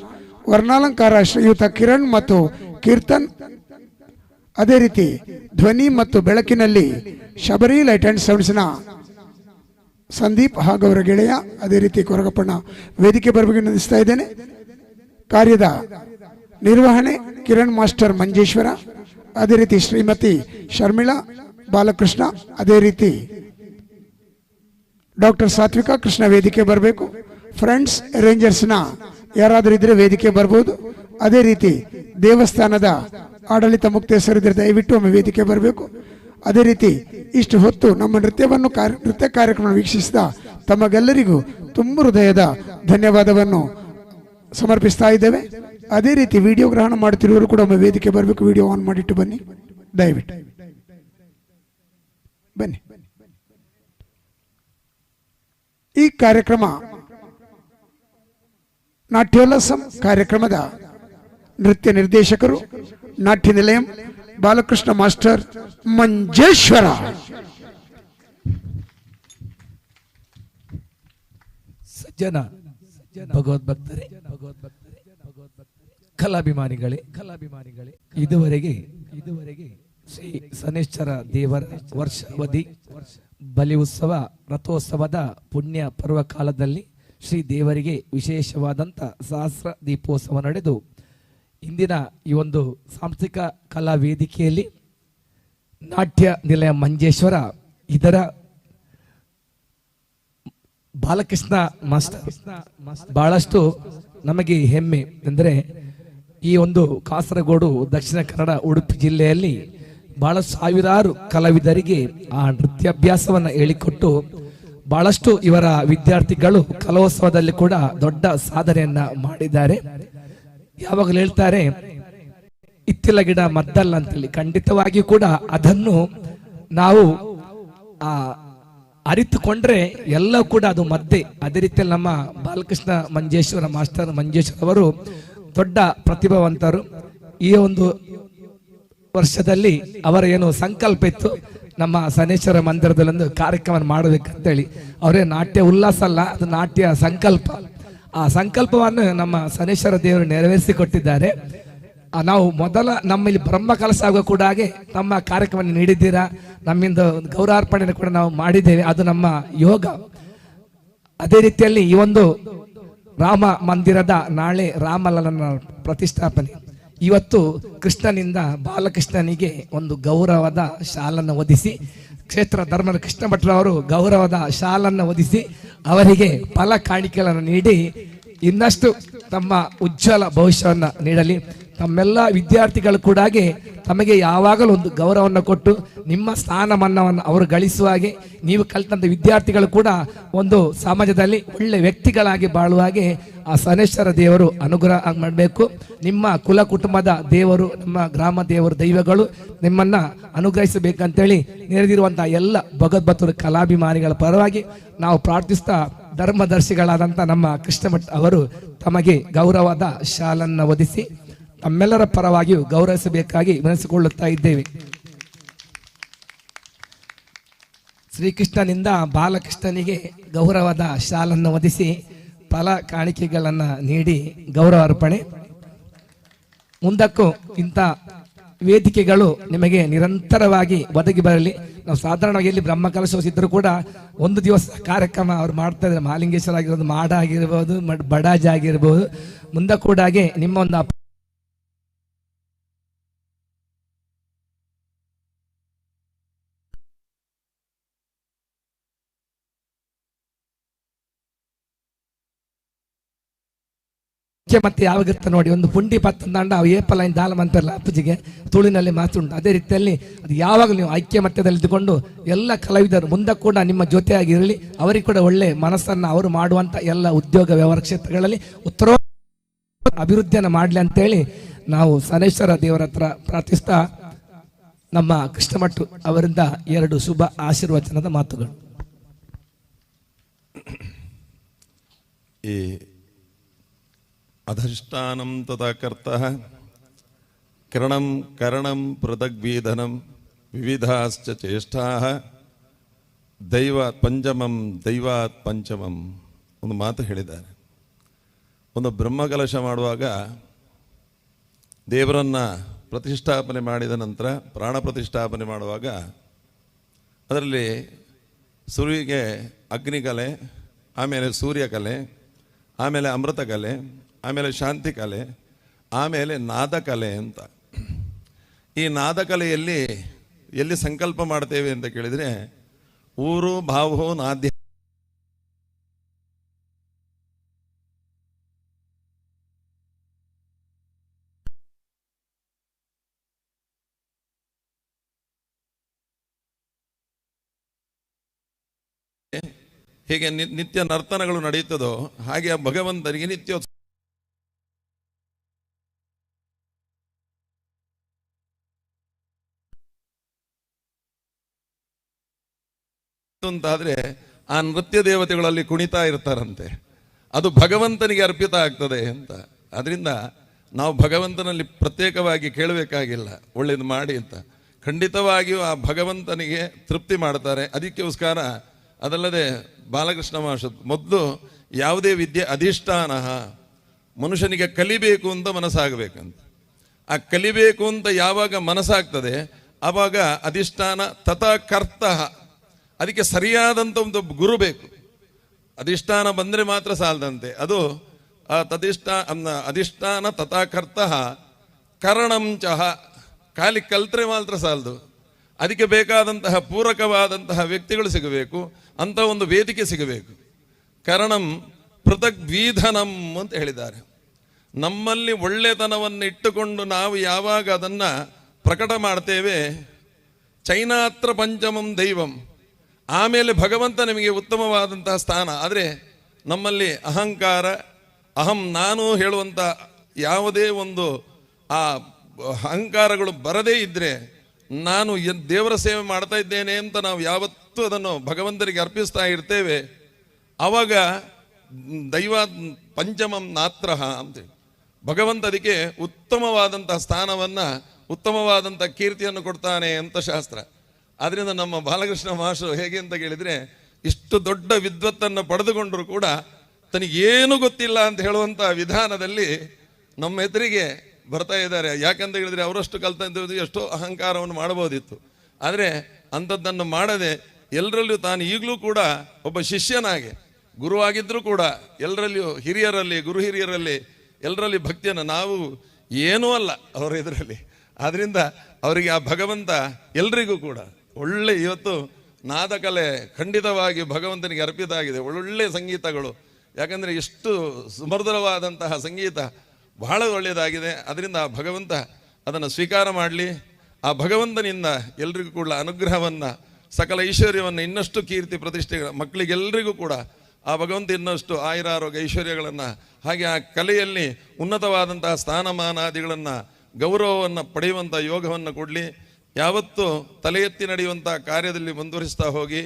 ವರ್ಣಾಲಂಕಾರ ಶ್ರೀಯುತ ಕಿರಣ್ ಮತ್ತು ಕೀರ್ತನ್. ಅದೇ ರೀತಿ ಧ್ವನಿ ಮತ್ತು ಬೆಳಕಿನಲ್ಲಿ ಶಬರಿ ಲೈಟ್ ಅಂಡ್ ಸೌಂಡ್ಸ್ನ ಸಂದೀಪ್ ಹಾಗೂ ಅವರ ಗೆಳೆಯ. ಅದೇ ರೀತಿ ಕೊರಗಪ್ಪಣ್ಣ ವೇದಿಕೆ ಬರಬೇಕು ನಂದಿಸ್ತಾ ಇದ್ದೇನೆ. ಕಾರ್ಯದ ನಿರ್ವಹಣೆ ಕಿರಣ್ ಮಾಸ್ಟರ್ ಮಂಜೇಶ್ವರ, ಅದೇ ರೀತಿ ಶ್ರೀಮತಿ ಶರ್ಮಿಳಾ ಬಾಲಕೃಷ್ಣ, ಅದೇ ರೀತಿ ಡಾಕ್ಟರ್ ಸಾತ್ವಿಕಾ ಕೃಷ್ಣ ವೇದಿಕೆ ಬರಬೇಕು. ಫ್ರೆಂಡ್ಸ್ ರೇಂಜರ್ಸ್ನ ಯಾರಾದರೂ ಇದ್ರೆ ವೇದಿಕೆ ಬರ್ಬೋದು. ಅದೇ ರೀತಿ ದೇವಸ್ಥಾನದ ಆಡಳಿತ ಮುಕ್ತೇಶ್ವರಿದ್ರೆ ದಯವಿಟ್ಟು ಒಮ್ಮೆ ವೇದಿಕೆ ಬರಬೇಕು. ಅದೇ ರೀತಿ ಇಷ್ಟು ಹೊತ್ತು ನಮ್ಮ ನೃತ್ಯ ಕಾರ್ಯಕ್ರಮ ವೀಕ್ಷಿಸಿದ ತಮಗೆಲ್ಲರಿಗೂ ತುಂಬ ಹೃದಯದ ಧನ್ಯವಾದವನ್ನು ಸಮರ್ಪಿಸ್ತಾ ಇದ್ದೇವೆ. ಅದೇ ರೀತಿ ವಿಡಿಯೋ ಗ್ರಹಣ ಮಾಡುತ್ತಿರುವವರು ಕೂಡ ಒಮ್ಮೆ ವೇದಿಕೆ ಬರಬೇಕು. ವಿಡಿಯೋ ಆನ್ ಮಾಡಿಟ್ಟು ಬನ್ನಿ, ದಯವಿಟ್ಟು ಬನ್ನಿ. ಈ ಕಾರ್ಯಕ್ರಮ ನಾಟ್ಯೋಲ್ಲಸಂ ಕಾರ್ಯಕ್ರಮದ ನೃತ್ಯ ನಿರ್ದೇಶಕರು ನಾಟ್ಯ ನಿಲಯಂ ಬಾಲಕೃಷ್ಣ ಮಾಸ್ಟರ್ ಮಂಜೇಶ್ವರ. ಸಜ್ಜನ ಭಗವದ್ಭಕ್ತರೇ, ಕಲಾಭಿಮಾನಿಗಳೇ, ಇದುವರೆಗೆ ಶ್ರೀ ಶನೈಶ್ಚರ ದೇವರ ವರ್ಷಾವಧಿ ಬಲಿ ಉತ್ಸವ ರಥೋತ್ಸವದ ಪುಣ್ಯ ಪರ್ವ ಕಾಲದಲ್ಲಿ ಶ್ರೀ ದೇವರಿಗೆ ವಿಶೇಷವಾದಂಥ ಸಹಸ್ರ ದೀಪೋತ್ಸವ ನಡೆದು ಇಂದಿನ ಈ ಒಂದು ಸಾಂಸ್ಥಿಕ ಕಲಾ ವೇದಿಕೆಯಲ್ಲಿ ನಾಟ್ಯ ನಿಲಯ ಮಂಜೇಶ್ವರ ಇದರ ಬಾಲಕೃಷ್ಣ ಮಾಸ್ಟರ್ ಬಹಳಷ್ಟು ನಮಗೆ ಹೆಮ್ಮೆ ಅಂದರೆ ಈ ಒಂದು ಕಾಸರಗೋಡು ದಕ್ಷಿಣ ಕನ್ನಡ ಉಡುಪಿ ಜಿಲ್ಲೆಯಲ್ಲಿ ಬಹಳ ಸಾವಿರಾರು ಕಲಾವಿದರಿಗೆ ಆ ನೃತ್ಯಾಭ್ಯಾಸವನ್ನು ಹೇಳಿಕೊಟ್ಟು ಬಹಳಷ್ಟು ಇವರ ವಿದ್ಯಾರ್ಥಿಗಳು ಕಲೋತ್ಸವದಲ್ಲಿ ಕೂಡ ದೊಡ್ಡ ಸಾಧನೆಯನ್ನ ಮಾಡಿದ್ದಾರೆ. ಯಾವಾಗಲೂ ಹೇಳ್ತಾರೆ ಇತ್ತಿಲ ಗಿಡ ಮದ್ದಲ್ಲ ಅಂತೇಳಿ, ಖಂಡಿತವಾಗಿಯೂ ಕೂಡ ಅದನ್ನು ನಾವು ಅರಿತುಕೊಂಡ್ರೆ ಎಲ್ಲ ಕೂಡ ಅದು ಮದ್ದೆ. ಅದೇ ರೀತಿಯಲ್ಲಿ ನಮ್ಮ ಬಾಲಕೃಷ್ಣ ಮಂಜೇಶ್ವರ ಮಾಸ್ಟರ್ ಮಂಜೇಶ್ವರ ಅವರು ದೊಡ್ಡ ಪ್ರತಿಭಾವಂತರು. ಈ ಒಂದು ವರ್ಷದಲ್ಲಿ ಅವರ ಏನು ಸಂಕಲ್ಪ ಇತ್ತು, ನಮ್ಮ ಶನೈಶ್ವರ ಮಂದಿರದಲ್ಲೊಂದು ಕಾರ್ಯಕ್ರಮ ಮಾಡಬೇಕಂತೇಳಿ, ಅವರೇ ನಾಟ್ಯ ಉಲ್ಲಾಸ ಅಲ್ಲ, ಅದು ನಾಟ್ಯ ಸಂಕಲ್ಪ. ಆ ಸಂಕಲ್ಪವನ್ನು ನಮ್ಮ ಶನೈಶ್ವರ ದೇವರು ನೆರವೇರಿಸಿಕೊಟ್ಟಿದ್ದಾರೆ. ನಾವು ಮೊದಲ ನಮ್ಮಲ್ಲಿ ಬ್ರಹ್ಮ ಕಲಶ ಆಗುವ ಕೂಡ ಹಾಗೆ ನಮ್ಮ ಕಾರ್ಯಕ್ರಮ ನೀಡಿದ್ದೀರಾ, ನಮ್ಮಿಂದ ಗೌರವಾರ್ಪಣೆ ಕೂಡ ನಾವು ಮಾಡಿದ್ದೇವೆ, ಅದು ನಮ್ಮ ಯೋಗ. ಅದೇ ರೀತಿಯಲ್ಲಿ ಈ ಒಂದು ರಾಮ ಮಂದಿರದ ನಾಳೆ ರಾಮಲಲ್ಲನ ಪ್ರತಿಷ್ಠಾಪನೆ, ಇವತ್ತು ಕೃಷ್ಣನಿಂದ ಬಾಲಕೃಷ್ಣನಿಗೆ ಒಂದು ಗೌರವದ ಶಾಲನ್ನು ಒದಿಸಿ, ಕ್ಷೇತ್ರ ಧರ್ಮದ ಕೃಷ್ಣ ಭಟ್ರವರು ಗೌರವದ ಶಾಲನ್ನು ಒದಿಸಿ ಅವರಿಗೆ ಫಲ ಕಾಣಿಕೆಗಳನ್ನು ನೀಡಿ ಇನ್ನಷ್ಟು ತಮ್ಮ ಉಜ್ವಲ ಭವಿಷ್ಯವನ್ನು ನೀಡಲಿ. ತಮ್ಮೆಲ್ಲ ವಿದ್ಯಾರ್ಥಿಗಳು ಕೂಡ ತಮಗೆ ಯಾವಾಗಲೂ ಒಂದು ಗೌರವವನ್ನು ಕೊಟ್ಟು ನಿಮ್ಮ ಸ್ಥಾನಮಾನವನ್ನು ಅವರು ಗಳಿಸುವ ಹಾಗೆ, ನೀವು ಕಲಿತಂಥ ವಿದ್ಯಾರ್ಥಿಗಳು ಕೂಡ ಒಂದು ಸಮಾಜದಲ್ಲಿ ಒಳ್ಳೆ ವ್ಯಕ್ತಿಗಳಾಗಿ ಬಾಳುವ ಹಾಗೆ ಆ ಶನೈಶ್ವರ ದೇವರು ಅನುಗ್ರಹ ಮಾಡಬೇಕು. ನಿಮ್ಮ ಕುಲ ಕುಟುಂಬದ ದೇವರು, ನಮ್ಮ ಗ್ರಾಮ ದೇವರು, ದೈವಗಳು ನಿಮ್ಮನ್ನ ಅನುಗ್ರಹಿಸಬೇಕಂತೇಳಿ ನೆರೆದಿರುವಂತಹ ಎಲ್ಲ ಭಗವದ್ಭಕ್ತರು ಕಲಾಭಿಮಾನಿಗಳ ಪರವಾಗಿ ನಾವು ಪ್ರಾರ್ಥಿಸ್ತಾ ಧರ್ಮದರ್ಶಿಗಳಾದಂಥ ನಮ್ಮ ಕೃಷ್ಣಮಠ ಅವರು ತಮಗೆ ಗೌರವದ ಶಾಲನ್ನು ಒದಿಸಿ ತಮ್ಮೆಲ್ಲರ ಪರವಾಗಿಯೂ ಗೌರವಿಸಬೇಕಾಗಿ ವಿನಂತಿಸಿಕೊಳ್ಳುತ್ತಾ ಇದ್ದೇವೆ. ಶ್ರೀಕೃಷ್ಣನಿಂದ ಬಾಲಕೃಷ್ಣನಿಗೆ ಗೌರವದ ಶಾಲನ್ನು ಒದಿಸಿ ಫಲ ಕಾಣಿಕೆಗಳನ್ನು ನೀಡಿ ಗೌರವ ಅರ್ಪಣೆ. ಮುಂದಕ್ಕೂ ಇಂಥ ವೇದಿಕೆಗಳು ನಿಮಗೆ ನಿರಂತರವಾಗಿ ಒದಗಿ ಬರಲಿ. ನಾವು ಸಾಧಾರಣವಾಗಿ ಎಲ್ಲಿ ಬ್ರಹ್ಮ ಕಲಶೋಸಿದ್ರು ಕೂಡ ಒಂದು ದಿವಸ ಕಾರ್ಯಕ್ರಮ ಅವ್ರು ಮಾಡ್ತಾ ಇದ್ದಾರೆ. ಮಹಾಲಿಂಗೇಶ್ವರ ಆಗಿರ್ಬೋದು, ಮಾಡ ಆಗಿರ್ಬೋದು, ಬಡಾಜ್ ಆಗಿರ್ಬೋದು, ಮುಂದೆ ಕೂಡ ನಿಮ್ಮ ಒಂದು ಮತ್ತೆ ಯಾವಾಗಿರ್ತ ನೋಡಿ, ಒಂದು ಪುಂಡಿ ಪತ್ತಂದಾಂಡ ಏಪಲ ದಾಲಂ ಅಂತಾರಲ್ಲ ಅಪ್ಪಜಿಗೆ ತುಳಿನಲ್ಲಿ ಮಾತುಂಟು. ಅದೇ ರೀತಿಯಲ್ಲಿ ಅದು ಯಾವಾಗಲೂ ನೀವು ಐಕ್ಯಮತ್ಯದಲ್ಲಿ ಇದ್ದುಕೊಂಡು ಎಲ್ಲ ಕಲಾವಿದರು ಮುಂದೆ ಕೂಡ ನಿಮ್ಮ ಜೊತೆಯಾಗಿ ಇರಲಿ. ಅವರಿಗೆ ಕೂಡ ಒಳ್ಳೆ ಮನಸ್ಸನ್ನು ಅವರು ಮಾಡುವಂತ ಎಲ್ಲ ಉದ್ಯೋಗ ವ್ಯವಹಾರ ಕ್ಷೇತ್ರಗಳಲ್ಲಿ ಉತ್ತರ ಅಭಿವೃದ್ಧಿಯನ್ನು ಮಾಡಲಿ ಅಂತೇಳಿ ನಾವು ಶನೈಶ್ವರ ದೇವರ ಹತ್ರ ಪ್ರಾರ್ಥಿಸ್ತಾ ನಮ್ಮ ಕೃಷ್ಣಮಠ ಅವರಿಂದ 2 ಶುಭ ಆಶೀರ್ವಚನದ ಮಾತುಗಳು. ಈ ಅಧಷ್ಟಾನಂ ತಥಾ ಕರ್ತಃ ಕರಣಂ ಕರಣಂ ಪೃಥಗ್ವೇದನಂ ವಿವಿಧಾಶ್ಚ ಚೇಷ್ಟಾಃ ದೈವಾತ್ ಪಂಚಮಂ ದೈವಾತ್ ಪಂಚಮಂ. ಒಂದು ಮಾತು ಹೇಳಿದ್ದಾರೆ. ಒಂದು ಬ್ರಹ್ಮಕಲಶ ಮಾಡುವಾಗ ದೇವರನ್ನು ಪ್ರತಿಷ್ಠಾಪನೆ ಮಾಡಿದ ನಂತರ ಪ್ರಾಣ ಪ್ರತಿಷ್ಠಾಪನೆ ಮಾಡುವಾಗ ಅದರಲ್ಲಿ ಸುರುವಿಗೆ ಅಗ್ನಿಕಲೆ, ಆಮೇಲೆ ಸೂರ್ಯಕಲೆ, ಆಮೇಲೆ ಅಮೃತಕಲೆ, ಆಮೇಲೆ ಶಾಂತಿ ಕಲೆ, ಆಮೇಲೆ ನಾದಕಲೆ ಅಂತ. ಈ ನಾದಕಲೆಯಲ್ಲಿ ಎಲ್ಲಿ ಸಂಕಲ್ಪ ಮಾಡ್ತೇವೆ ಅಂತ ಕೇಳಿದರೆ ಊರು ಭಾವೋ ನಾದ್ಯ. ಹೇಗೆ ನಿತ್ಯ ನರ್ತನಗಳು ನಡೆಯುತ್ತದೋ ಹಾಗೆ ಆ ಭಗವಂತನಿಗೆ ನಿತ್ಯೋತ್ಸವ ಅಂತಾದ್ರೆ ಆ ನೃತ್ಯ ದೇವತೆಗಳಲ್ಲಿ ಕುಣಿತಾ ಇರ್ತಾರಂತೆ, ಅದು ಭಗವಂತನಿಗೆ ಅರ್ಪಿತ ಆಗ್ತದೆ ಅಂತ. ಅದರಿಂದ ನಾವು ಭಗವಂತನಲ್ಲಿ ಪ್ರತ್ಯೇಕವಾಗಿ ಕೇಳಬೇಕಾಗಿಲ್ಲ ಒಳ್ಳೇದು ಮಾಡಿ ಅಂತ. ಖಂಡಿತವಾಗಿಯೂ ಆ ಭಗವಂತನಿಗೆ ತೃಪ್ತಿ ಮಾಡ್ತಾರೆ. ಅದಕ್ಕೋಸ್ಕರ ಅದಲ್ಲದೆ ಬಾಲಕೃಷ್ಣ ಮಾಷ ಮೊದಲು ಯಾವುದೇ ವಿದ್ಯೆ ಅಧಿಷ್ಠಾನ, ಮನುಷ್ಯನಿಗೆ ಕಲಿಬೇಕು ಅಂತ ಮನಸ್ಸಾಗಬೇಕಂತ. ಆ ಕಲಿಬೇಕು ಅಂತ ಯಾವಾಗ ಮನಸ್ಸಾಗ್ತದೆ ಆವಾಗ ಅಧಿಷ್ಠಾನ ತಥಾ ಕರ್ತ, ಅದಕ್ಕೆ ಸರಿಯಾದಂಥ ಒಂದು ಗುರು ಬೇಕು. ಅಧಿಷ್ಠಾನ ಬಂದರೆ ಮಾತ್ರ ಸಾಲದಂತೆ. ಅದು ಅಧಿಷ್ಠಾನ ತಥಾ ಕರ್ತ ಕರಣಂ ಚಹ, ಖಾಲಿ ಕಲ್ತ್ರೆ ಮಾತ್ರ ಸಾಲದು. ಅದಕ್ಕೆ ಬೇಕಾದಂತಹ ಪೂರಕವಾದಂತಹ ವ್ಯಕ್ತಿಗಳು ಸಿಗಬೇಕು, ಅಂತ ಒಂದು ವೇದಿಕೆ ಸಿಗಬೇಕು. ಕರಣಂ ಪೃಥಗ್ವೀಧನಂ ಅಂತ ಹೇಳಿದ್ದಾರೆ. ನಮ್ಮಲ್ಲಿ ಒಳ್ಳೆತನವನ್ನು ಇಟ್ಟುಕೊಂಡು ನಾವು ಯಾವಾಗ ಅದನ್ನು ಪ್ರಕಟ ಮಾಡ್ತೇವೆ, ಚೈನಾತ್ರ ಪಂಚಮಂ ದೈವಂ, ಆಮೇಲೆ ಭಗವಂತ ನಿಮಗೆ ಉತ್ತಮವಾದಂತಹ ಸ್ಥಾನ. ಆದರೆ ನಮ್ಮಲ್ಲಿ ಅಹಂಕಾರ, ಅಹಂ ನಾನು ಹೇಳುವಂಥ ಯಾವುದೇ ಒಂದು ಆ ಅಹಂಕಾರಗಳು ಬರದೇ ಇದ್ದರೆ, ನಾನು ದೇವರ ಸೇವೆ ಮಾಡ್ತಾ ಇದ್ದೇನೆ ಅಂತ ನಾವು ಯಾವತ್ತೂ ಅದನ್ನು ಭಗವಂತನಿಗೆ ಅರ್ಪಿಸ್ತಾ ಇರ್ತೇವೆ, ಆವಾಗ ದೈವ ಪಂಚಮಂ ನಾತ್ರಃ ಅಂತೇಳಿ ಭಗವಂತ ಅದಕ್ಕೆ ಉತ್ತಮವಾದಂತಹ ಸ್ಥಾನವನ್ನು, ಉತ್ತಮವಾದಂಥ ಕೀರ್ತಿಯನ್ನು ಕೊಡ್ತಾನೆ ಅಂತ ಶಾಸ್ತ್ರ. ಆದ್ದರಿಂದ ನಮ್ಮ ಬಾಲಕೃಷ್ಣ ಮಾಸ್ಟರು ಹೇಗೆ ಅಂತ ಕೇಳಿದರೆ, ಇಷ್ಟು ದೊಡ್ಡ ವಿದ್ವತ್ತನ್ನು ಪಡೆದುಕೊಂಡರೂ ಕೂಡ ತನಗೇನು ಗೊತ್ತಿಲ್ಲ ಅಂತ ಹೇಳುವಂಥ ವಿಧಾನದಲ್ಲಿ ನಮ್ಮ ಎದುರಿಗೆ ಬರ್ತಾ ಇದ್ದಾರೆ. ಯಾಕಂತ ಹೇಳಿದರೆ ಅವರಷ್ಟು ಕಲ್ತಂತ ಎಷ್ಟೋ ಅಹಂಕಾರವನ್ನು ಮಾಡಬಹುದಿತ್ತು, ಆದರೆ ಅಂಥದ್ದನ್ನು ಮಾಡದೆ ಎಲ್ಲರಲ್ಲಿಯೂ ತಾನು ಈಗಲೂ ಕೂಡ ಒಬ್ಬ ಶಿಷ್ಯನಾಗಿ, ಗುರುವಾಗಿದ್ದರೂ ಕೂಡ ಎಲ್ಲರಲ್ಲಿಯೂ ಹಿರಿಯರಲ್ಲಿ, ಗುರು ಹಿರಿಯರಲ್ಲಿ ಎಲ್ಲರಲ್ಲಿ ಭಕ್ತಿಯನ್ನು, ನಾವು ಏನೂ ಅಲ್ಲ ಅವರ ಇದರಲ್ಲಿ. ಆದ್ದರಿಂದ ಅವರಿಗೆ ಆ ಭಗವಂತ ಎಲ್ರಿಗೂ ಕೂಡ ಒಳ್ಳೆ, ಇವತ್ತು ನಾದಕಲೆ ಖಂಡಿತವಾಗಿ ಭಗವಂತನಿಗೆ ಅರ್ಪಿತ ಆಗಿದೆ. ಒಳ್ಳೊಳ್ಳೆ ಸಂಗೀತಗಳು, ಯಾಕಂದರೆ ಎಷ್ಟು ಸುಮಧುರವಾದಂತಹ ಸಂಗೀತ ಬಹಳ ಒಳ್ಳೆಯದಾಗಿದೆ. ಅದರಿಂದ ಆ ಭಗವಂತ ಅದನ್ನು ಸ್ವೀಕಾರ ಮಾಡಲಿ. ಆ ಭಗವಂತನಿಂದ ಎಲ್ರಿಗೂ ಕೂಡ ಅನುಗ್ರಹವನ್ನು, ಸಕಲ ಐಶ್ವರ್ಯವನ್ನು, ಇನ್ನಷ್ಟು ಕೀರ್ತಿ ಪ್ರತಿಷ್ಠೆಗಳ ಮಕ್ಕಳಿಗೆಲ್ಲರಿಗೂ ಕೂಡ ಆ ಭಗವಂತ ಇನ್ನಷ್ಟು ಆಯುರಾರೋಗ್ಯ ಐಶ್ವರ್ಯಗಳನ್ನು, ಹಾಗೆ ಆ ಕಲೆಯಲ್ಲಿ ಉನ್ನತವಾದಂತಹ ಸ್ಥಾನಮಾನಾದಿಗಳನ್ನು, ಗೌರವವನ್ನು ಪಡೆಯುವಂಥ ಯೋಗವನ್ನು ಕೊಡಲಿ. ಯಾವತ್ತೂ ತಲೆ ಎತ್ತಿ ನಡೆಯುವಂಥ ಕಾರ್ಯದಲ್ಲಿ ಮುಂದುವರಿಸ್ತಾ ಹೋಗಿ,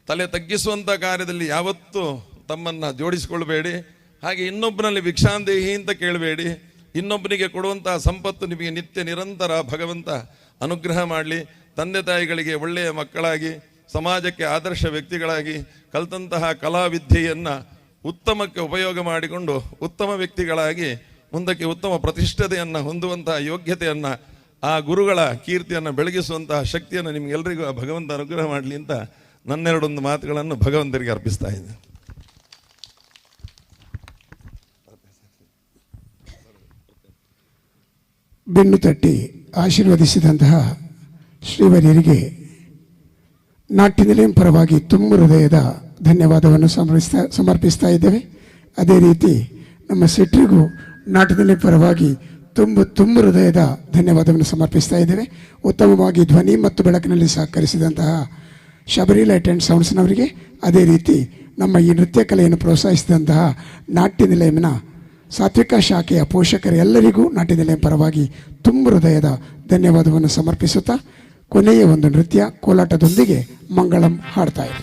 ತಲೆ ತಗ್ಗಿಸುವಂಥ ಕಾರ್ಯದಲ್ಲಿ ಯಾವತ್ತೂ ತಮ್ಮನ್ನು ಜೋಡಿಸಿಕೊಳ್ಬೇಡಿ. ಹಾಗೆ ಇನ್ನೊಬ್ಬನಲ್ಲಿ ಭಿಕ್ಷಾಂದೇಹಿ ಅಂತ ಕೇಳಬೇಡಿ. ಇನ್ನೊಬ್ಬನಿಗೆ ಕೊಡುವಂತಹ ಸಂಪತ್ತು ನಿಮಗೆ ನಿತ್ಯ ನಿರಂತರ ಭಗವಂತ ಅನುಗ್ರಹ ಮಾಡಲಿ. ತಂದೆ ತಾಯಿಗಳಿಗೆ ಒಳ್ಳೆಯ ಮಕ್ಕಳಾಗಿ, ಸಮಾಜಕ್ಕೆ ಆದರ್ಶ ವ್ಯಕ್ತಿಗಳಾಗಿ, ಕಲಿತಂತಹ ಕಲಾವಿದ್ಯೆಯನ್ನು ಉತ್ತಮಕ್ಕೆ ಉಪಯೋಗ ಮಾಡಿಕೊಂಡು ಉತ್ತಮ ವ್ಯಕ್ತಿಗಳಾಗಿ ಮುಂದಕ್ಕೆ ಉತ್ತಮ ಪ್ರತಿಷ್ಠತೆಯನ್ನು ಹೊಂದುವಂತಹ ಯೋಗ್ಯತೆಯನ್ನು, ಆ ಗುರುಗಳ ಕೀರ್ತಿಯನ್ನು ಬೆಳಗಿಸುವಂತಹ ಶಕ್ತಿಯನ್ನು ನಿಮಗೆಲ್ಲರಿಗೂ ಆ ಭಗವಂತ ಅನುಗ್ರಹ ಮಾಡಲಿ ಅಂತ ನನ್ನೆರಡೊಂದು ಮಾತುಗಳನ್ನು ಭಗವಂತರಿಗೆ ಅರ್ಪಿಸ್ತಾ ಇದ್ದೇನೆ. ಬೆನ್ನು ತಟ್ಟಿ ಆಶೀರ್ವದಿಸಿದಂತಹ ಶ್ರೀವರ್ಯರಿಗೆ ನಾಟ್ಯ ನಿಲಯಂ ಪರವಾಗಿ ತುಂಬ ಹೃದಯದ ಧನ್ಯವಾದವನ್ನು ಸಮರ್ಪಿಸ್ತಾ ಇದ್ದೇವೆ. ಅದೇ ರೀತಿ ನಮ್ಮ ಸೆಟ್ರಿಗೂ ನಾಟ್ಯ ನಿಲಯಂ ಪರವಾಗಿ ತುಂಬ ಹೃದಯದ ಧನ್ಯವಾದವನ್ನು ಸಮರ್ಪಿಸ್ತಾ ಇದ್ದೇವೆ. ಉತ್ತಮವಾಗಿ ಧ್ವನಿ ಮತ್ತು ಬೆಳಕಿನಲ್ಲಿ ಸಹಕರಿಸಿದಂತಹ ಶಬರಿ ಲೈಟ್ ಆ್ಯಂಡ್ ಸೌಂಡ್ಸ್ನವರಿಗೆ, ಅದೇ ರೀತಿ ನಮ್ಮ ಈ ನೃತ್ಯ ಕಲೆಯನ್ನು ಪ್ರೋತ್ಸಾಹಿಸಿದಂತಹ ನಾಟ್ಯ ನಿಲಯಂನ ಸಾತ್ವಿಕ ಶಾಖೆಯ ಪೋಷಕರೆಲ್ಲರಿಗೂ ನಾಟ್ಯ ನಿಲಯಂ ಪರವಾಗಿ ತುಂಬ ಹೃದಯದ ಧನ್ಯವಾದವನ್ನು ಸಮರ್ಪಿಸುತ್ತಾ ಕೊನೆಯ ಒಂದು ನೃತ್ಯ ಕೋಲಾಟದೊಂದಿಗೆ ಮಂಗಳಂ ಹಾಡ್ತಾ ಇದೆ.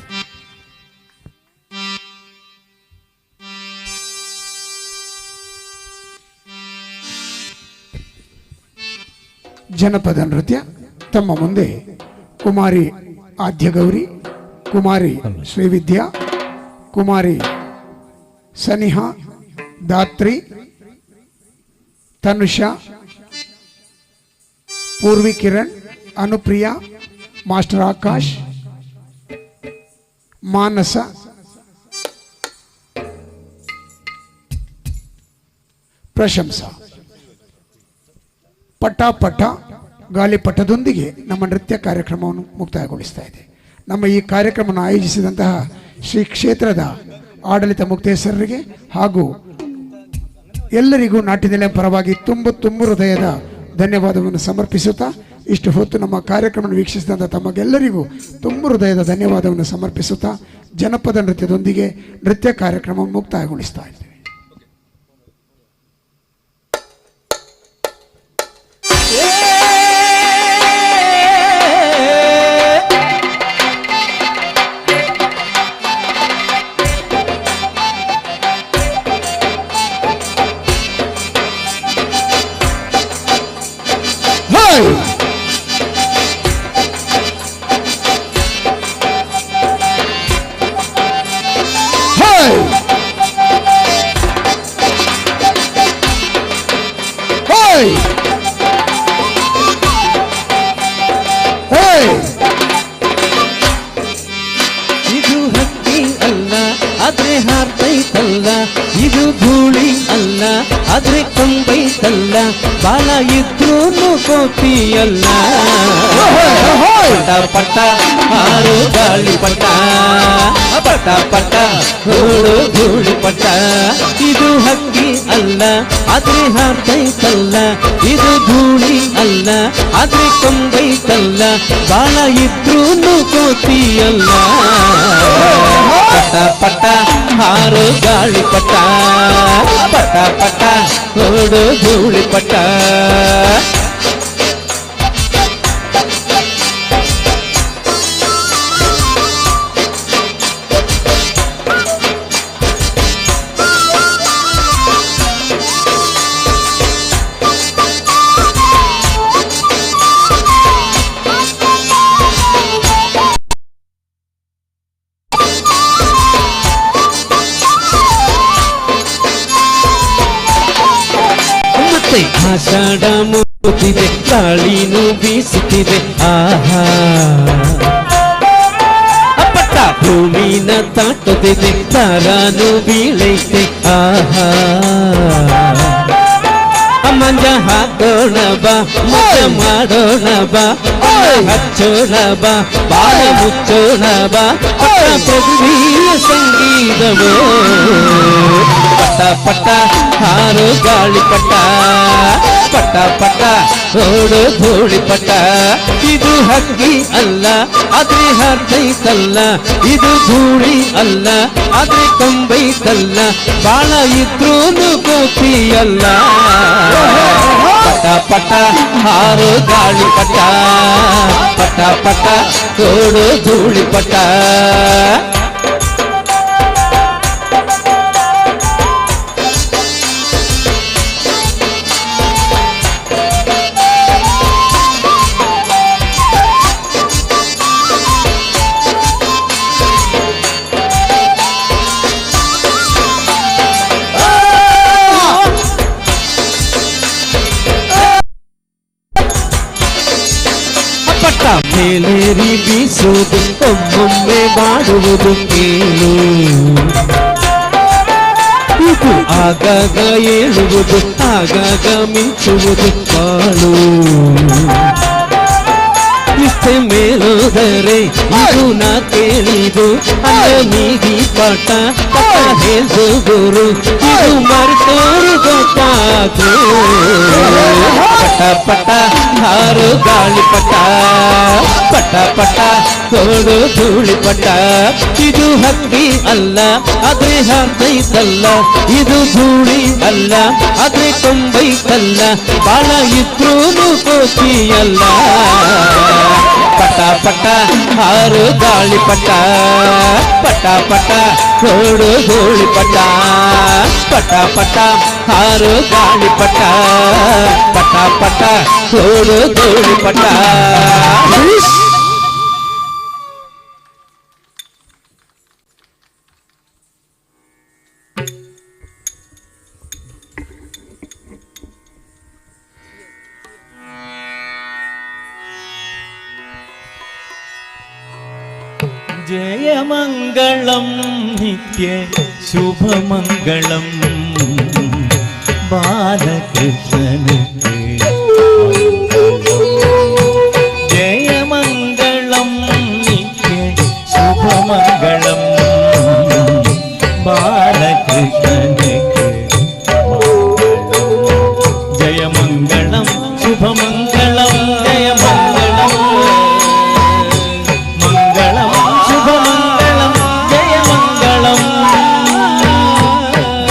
ಜನಪದ ನೃತ್ಯ ತಮ್ಮ ಮುಂದೆ ಕುಮಾರಿ ಆದ್ಯಗೌರಿ, ಕುಮಾರಿ ಶ್ರೀವಿದ್ಯಾ, ಕುಮಾರಿ ಸನಿಹಾ, ದಾತ್ರಿ, ತನುಷಾ, ಪೂರ್ವಿ ಕಿರಣ್, ಅನುಪ್ರಿಯಾ, ಮಾಸ್ಟರ್ ಆಕಾಶ್, ಮಾನಸ, ಪ್ರಶಂಸಾ ಪಟ ಗಾಳಿಪಟದೊಂದಿಗೆ ನಮ್ಮ ನೃತ್ಯ ಕಾರ್ಯಕ್ರಮವನ್ನು ಮುಕ್ತಾಯಗೊಳಿಸ್ತಾ ಇದೆ. ನಮ್ಮ ಈ ಕಾರ್ಯಕ್ರಮವನ್ನು ಆಯೋಜಿಸಿದಂತಹ ಶ್ರೀ ಕ್ಷೇತ್ರದ ಆಡಳಿತ ಮುಕ್ತೇಶ್ವರರಿಗೆ ಹಾಗೂ ಎಲ್ಲರಿಗೂ ನಾಟ್ಯನಿಲಯ ಪರವಾಗಿ ತುಂಬ ಹೃದಯದ ಧನ್ಯವಾದವನ್ನು ಸಮರ್ಪಿಸುತ್ತಾ, ಇಷ್ಟು ಹೊತ್ತು ನಮ್ಮ ಕಾರ್ಯಕ್ರಮವನ್ನು ವೀಕ್ಷಿಸಿದಂಥ ತಮಗೆಲ್ಲರಿಗೂ ತುಂಬ ಹೃದಯದ ಧನ್ಯವಾದವನ್ನು ಸಮರ್ಪಿಸುತ್ತಾ ಜನಪದ ನೃತ್ಯದೊಂದಿಗೆ ನೃತ್ಯ ಕಾರ್ಯಕ್ರಮವನ್ನು ಮುಕ್ತಾಯಗೊಳಿಸ್ತಾ ಇದ್ದೇವೆ. ಇದು ಹಕ್ಕಿ ಅಲ್ಲ ಆದ್ರೆ ಹಾರ್ತೈತಲ್ಲ, ಇದು ಧೂಳಿ ಅಲ್ಲ ಆದ್ರೆ ಕೊಂಬೈತಲ್ಲ, ಬಾಲ ಇದ್ರೂ ಕೋತಿಯಲ್ಲ. ಪಟ ಪಟ ಹಾರು ಗಾಳಿ ಪಟ, ಪಟ ಪಟ ಓಡು ಧೂಳಿ ಪಟ. ಇದು ಹಕ್ಕಿ ಅಲ್ಲ ಆದ್ರೆ ಹಾರ್ತೈತಲ್ಲ, ಇದು ಧೂಳಿ ಅಲ್ಲ ಆದ್ರೆ ಕೊಂಬೈತಲ್ಲ, ಬಾಲ ಇದ್ರೂ ಕೋತಿಯಲ್ಲ. ಪಟ ಪಟ ಹಾರು ಗಾಳಿ ಪಟ, ಪಟ ಪಟ ಓಡು ಧೂಳಿ ಪಟ. ಆಷಾಢ ಮುಗಿದಿದೆ, ಗಾಳಿನೂ ಬೀಸುತ್ತಿದೆ, ಆಹಾ ಪಟ್ಟ ಭೂಮಿನ ತಾಟುತ್ತಿದೆ, ತಾರಾನು ಬೀಳೈತೆ, ಆಹಾ ಮಂಜ ಹಾಕೋಣ ಬಾ, ಮಜ ಮಾಡೋಣ ಬಾ, ಹಚ್ಚೋಣ ಬಾ, ಬಾಳ ಮುಚ್ಚೋಣ ಬಾ, ಪ್ರಕೃತಿಯ ಸಂಗೀತವೋ. ಪಟ ಪಟ ಹಾರು ಗಾಳಿ ಪಟ, ಪಟ ಪಟ ಓಡು ಧೂಳಿ ಪಟ. ಇದು ಹಕ್ಕಿ ಅಲ್ಲ ಆದ್ರೆ ಹಾರ್ತೈತಲ್ಲ, ಇದು ಧೂಳಿ ಅಲ್ಲ ಆದ್ರೆ ಕೊಂಬೈತಲ್ಲ, ಬಾಳ ಇದ್ರೂ ಕೋತಿಯಲ್ಲ. ಪಟ ಪಟ ಹಾರು ಗಾಳಿ ಪಟ, ಪಟ ಪಟ ಓಡು ಧೂಳಿ ಪಟ. ಮೇಲೇರಿ ಬೀಸುವುದು ಒಮ್ಮೊಮ್ಮೆ ಮಾಡುವುದು ಕೇಳು, ಇದು ಆಗಾಗ ಏಳುವುದು ಆಗಾಗ ಮಿಂಚುವುದು ಕಾಳು. ಇಷ್ಟೇ ಮೇಲೋದರೆ ಇದು ನಾ ಕೇಳಿದು ಅಲ್ಲ ನೀಗಿ ಪಾಠ ಹೇಳ್ದು ಗುರು, ಇದು ಮರ್ತೋರು ಗೊತ್ತಾದ್ರು. ಪಟ ಪಟ ಹಾರು ಗಾಳಿ ಪಟ, ಪಟ ಪಟ ಓಡು ಧೂಳಿ ಪಟ. ಇದು ಹಕ್ಕಿ ಅಲ್ಲ ಆದ್ರೆ ಹಾರ್ತೈತಲ್ಲ, ಇದು ಧೂಳಿ ಅಲ್ಲ ಆದ್ರೆ ಕೊಂಬೈತಲ್ಲ, ಬಾಳ ಇದ್ರೂ ಕೋತಿಯಲ್ಲ. ಪಟ ಪಟ ಹಾರು ಗಾಳಿ ಪಟ, ಪಟ ಪಟ ಓಡು ಧೂಳಿ ಪಟ, ಪಟ ಪಟ ಹಾರು ಗಾಳಿ ಪಟ, ಪಟ ಪಟ ಪಟ ತೋಡು ತೋಡು ಪಟ. ಜಯ ಮಂಗಳಂ ನಿತ್ಯ ಶುಭ ಮಂಗಳಂ ಬಾಲಕೃಷ್ಣನಿಗೆ ಜಯ ಮಂಗಳಂ ನಿತ್ಯ ಶುಭ ಮಂಗಳಂ ಬಾಲಕೃಷ್ಣನಿಗೆ ಜಯ ಮಂಗಳಂ ಶುಭ ಮಂಗಳಂ ಜಯ ಮಂಗಳಂ ಮಂಗಳಂ ಶುಭ ಮಂಗಳಂ ಜಯ ಮಂಗಳಂ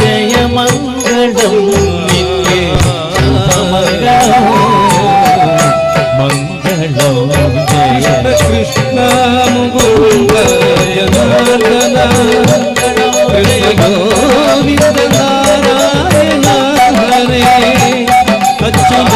ಜಯ ಮಂಗಳಂ ನಿತ್ಯ ಶುಭ ಮಂಗಳಂ ಮಂಗಳಂ ಜಯ ಕೃಷ್ಣ ಮುಕುಂದ ಜನಾರ್ದನ ಕೃಷ್ಣ ಗೋವಿಂದ ನಾರಾಯಣ ಹರೇ ಅಚ್ಯುತ